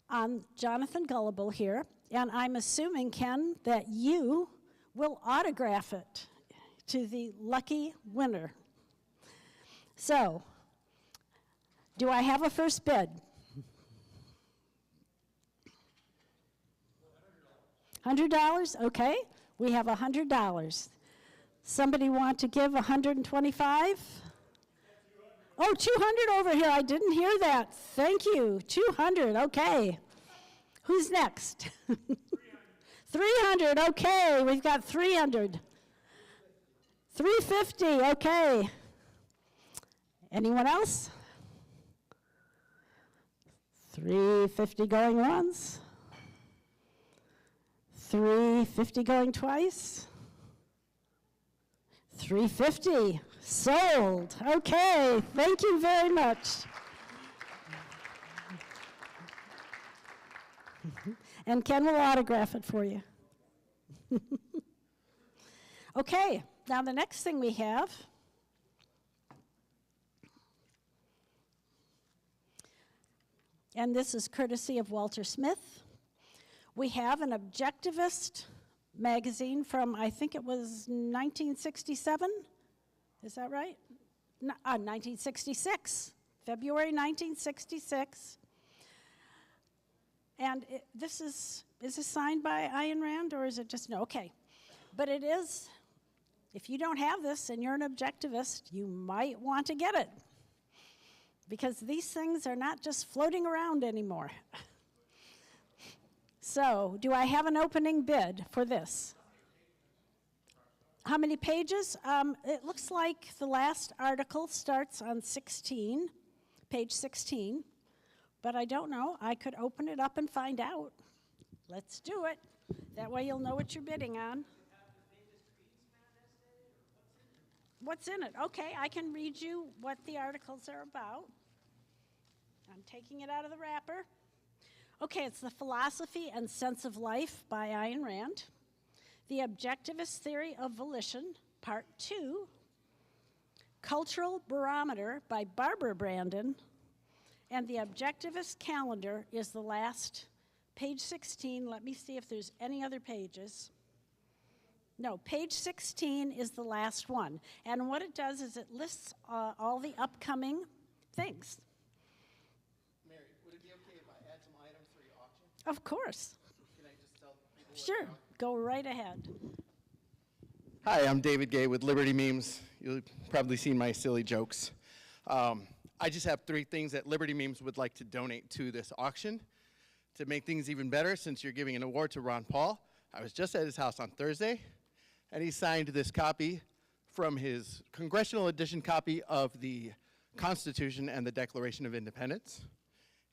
on Jonathan Gullible here, and I'm assuming, Ken, that you will autograph it to the lucky winner. So, do I have a first bid? $100? Okay, we have $100. Somebody want to give $125? Oh, 200 over here. I didn't hear that. Thank you. 200. Okay. Who's next? 300. Okay, we've got 300. 350. Okay. Anyone else? 350 going once. 350 going twice. 350. Sold. Okay, thank you very much. And Ken will autograph it for you. Okay, now the next thing we have and this is courtesy of Walter Smith. We have an objectivist magazine from, I think it was 1967. Is that right? 1966, February 1966. And this is this signed by Ayn Rand, or is it just, no, okay. But it is, if you don't have this and you're an objectivist, you might want to get it. Because these things are not just floating around anymore. So, do I have an opening bid for this? How many pages? It looks like the last article starts on 16, page 16, but I don't know. I could open it up and find out. Let's do it. That way you'll know what you're bidding on. What's in it? Okay, I can read you what the articles are about. I'm taking it out of the wrapper. Okay, it's The Philosophy and Sense of Life by Ayn Rand. The Objectivist Theory of Volition, Part 2. Cultural Barometer by Barbara Brandon. And The Objectivist Calendar is the last, page 16. Let me see if there's any other pages. No, page 16 is the last one. And what it does is it lists all the upcoming things. Mary, would it be okay if I add some items for your auction? Of course. Can I just tell people? Sure, go right ahead. Hi, I'm David Gay with Liberty Memes. You've probably seen my silly jokes. I just have 3 things that Liberty Memes would like to donate to this auction. To make things even better, since you're giving an award to Ron Paul, I was just at his house on Thursday, and he signed this copy from his congressional edition copy of the Constitution and the Declaration of Independence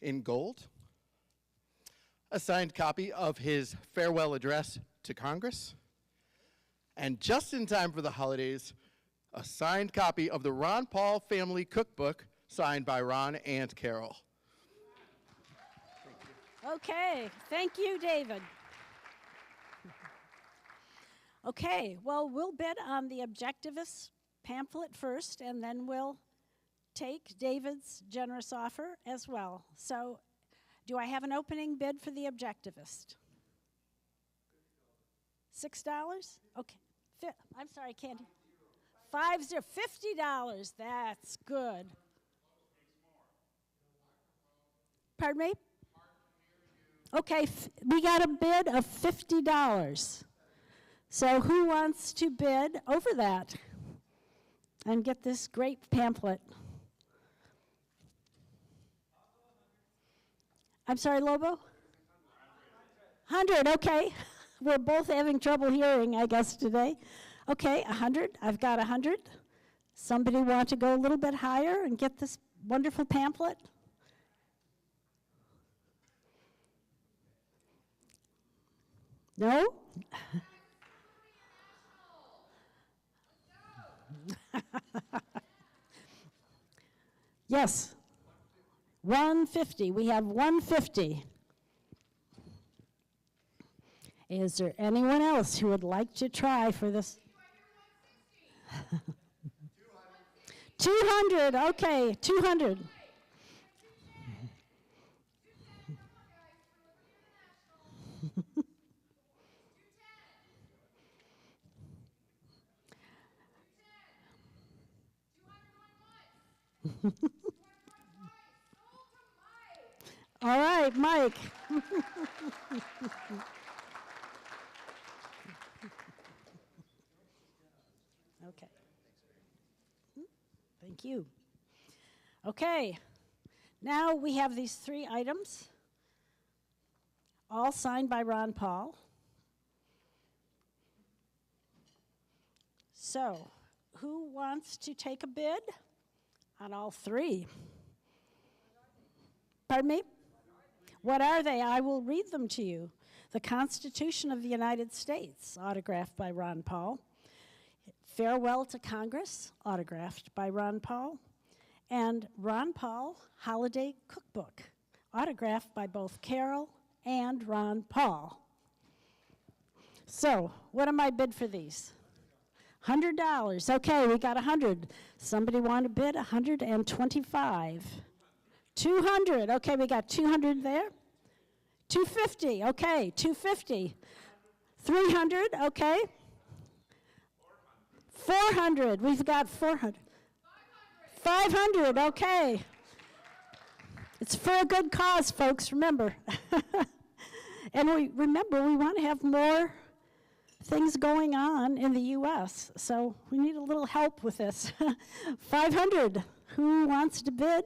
in gold, a signed copy of his farewell address to Congress, and just in time for the holidays, a signed copy of the Ron Paul Family Cookbook signed by Ron and Carol. Okay, thank you, David. Okay, well, we'll bid on the Objectivist pamphlet first, and then we'll take David's generous offer as well. So, do I have an opening bid for the Objectivist? $6? Okay. I'm sorry, Candy. $50. That's good. Pardon me? Okay, we got a bid of $50. So who wants to bid over that and get this great pamphlet? I'm sorry, Lobo? 100, okay. We're both having trouble hearing, I guess, today. Okay, 100. I've got 100. Somebody want to go a little bit higher and get this wonderful pamphlet? No? Yes. 150. We have 150. Is there anyone else who would like to try for this? 200. Okay, 200. All right, Mike. Okay. Thank you. Okay. Now we have these 3 items, all signed by Ron Paul. So, who wants to take a bid on all 3? Pardon me? What are they? I will read them to you. The Constitution of the United States, autographed by Ron Paul. Farewell to Congress, autographed by Ron Paul. And Ron Paul Holiday Cookbook, autographed by both Carol and Ron Paul. So, what am I bid for these? $100. Okay, we got 100. Somebody want to bid? 125. 200. Okay, we got 200 there. 250. Okay, 250. 300. Okay. 400. We've got 400. 500. Okay. It's for a good cause, folks. Remember. And we want to have more things going on in the U.S., so we need a little help with this. 500. Who wants to bid?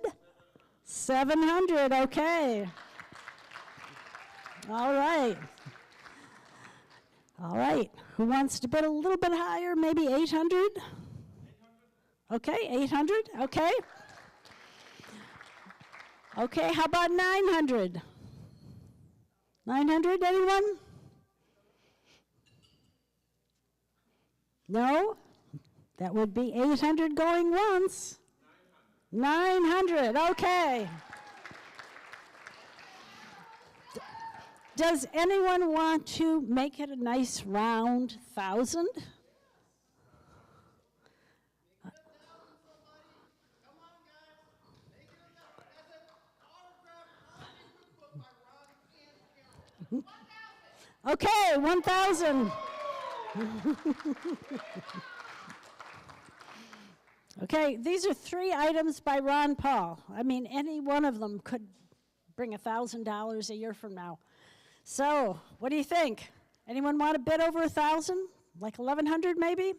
700. Okay. All right. All right, who wants to bid a little bit higher, maybe 800? Okay, 800, okay. Okay, how about 900? 900, anyone? No? That would be 800 going once. 900, okay. Does anyone want to make it a nice round 1,000? Okay, 1,000. Okay, these are 3 items by Ron Paul. I mean, any one of them could bring $1,000 a year from now. So, what do you think? Anyone want to bid over 1,000? Like 1,100 maybe?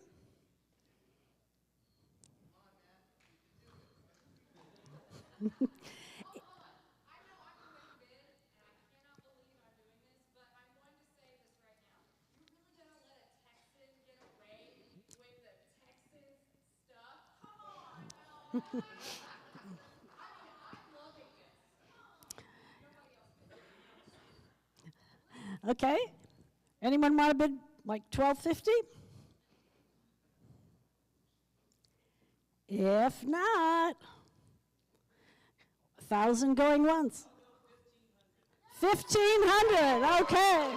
Okay. Anyone want to bid like 1,250? If not, 1,000 going once. 1,500. Okay.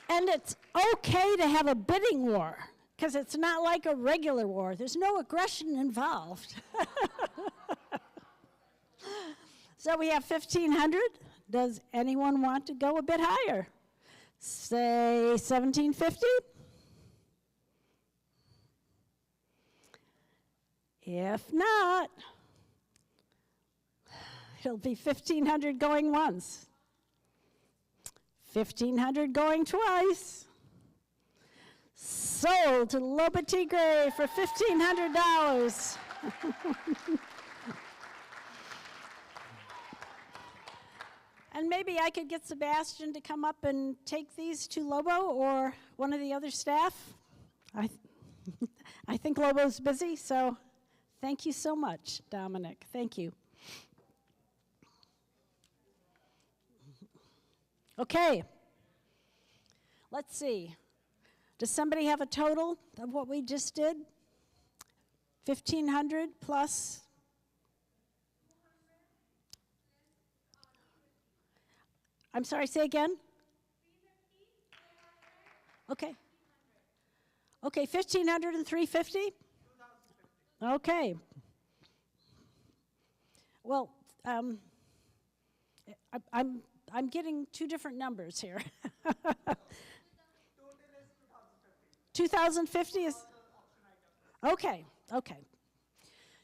And it's okay to have a bidding war, because it's not like a regular war. There's no aggression involved. So we have 1,500. Does anyone want to go a bit higher? Say 1,750? If not, it'll be 1,500 going once. 1,500 going twice. Sold to Loba Tigre for $1,500. And maybe I could get Sebastian to come up and take these to Lobo or one of the other staff. I think Lobo's busy, so thank you so much, Dominic. Thank you. Okay. Let's see. Does somebody have a total of what we just did? 1,500 plus? I'm sorry, say again? Okay. Okay, 1,500 and 350? Okay. Well, I'm getting 2 different numbers here. 2,050 is? Okay, okay.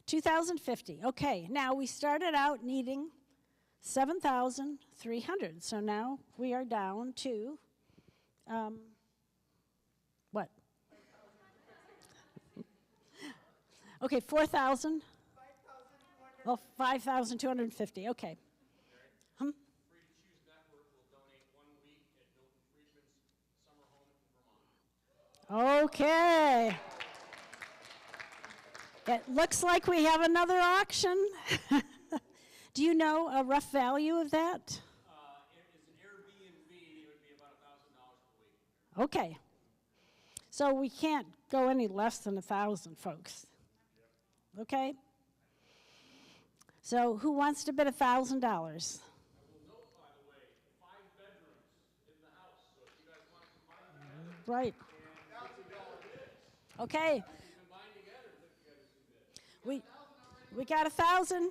2,050, okay. Now, we started out needing 7,300, so now we are down to, what? Okay, 4,000? Well, 5,250, okay. Okay. It looks like we have another auction. Do you know a rough value of that? It's an Airbnb. It would be about $1,000 a week. Okay. So we can't go any less than 1,000, folks. Okay? So who wants to bid $1,000? I will note, by the way, 5 bedrooms in the house. So if you guys want to combine together. Right. Okay. We got 1,000.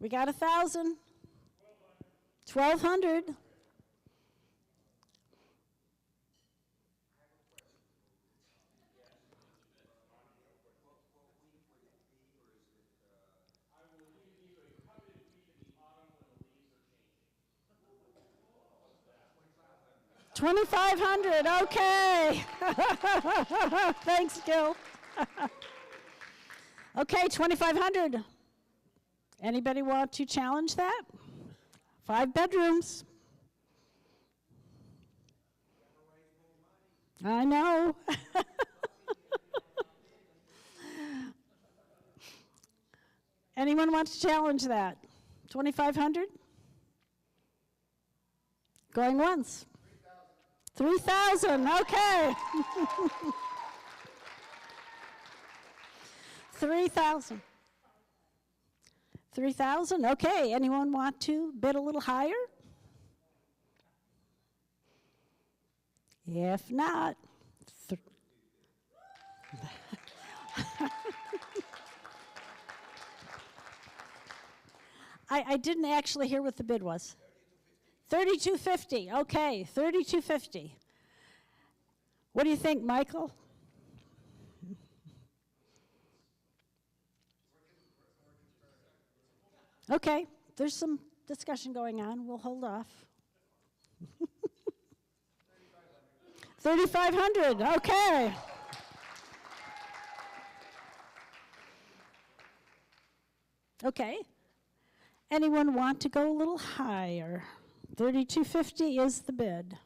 We got 1,000. 1,200. $2,500, okay. Thanks, Gil. Okay, 2,500. Anybody want to challenge that? 5 bedrooms. I know. Anyone want to challenge that? 2,500? Going once. 3,000, okay. 3,000. 3,000, okay. Anyone want to bid a little higher? If not, I didn't actually hear what the bid was. 3250, okay, 3250. What do you think, Michael? Okay, there's some discussion going on. We'll hold off. 3,500, okay. Okay. Anyone want to go a little higher? 3,250 is the bid.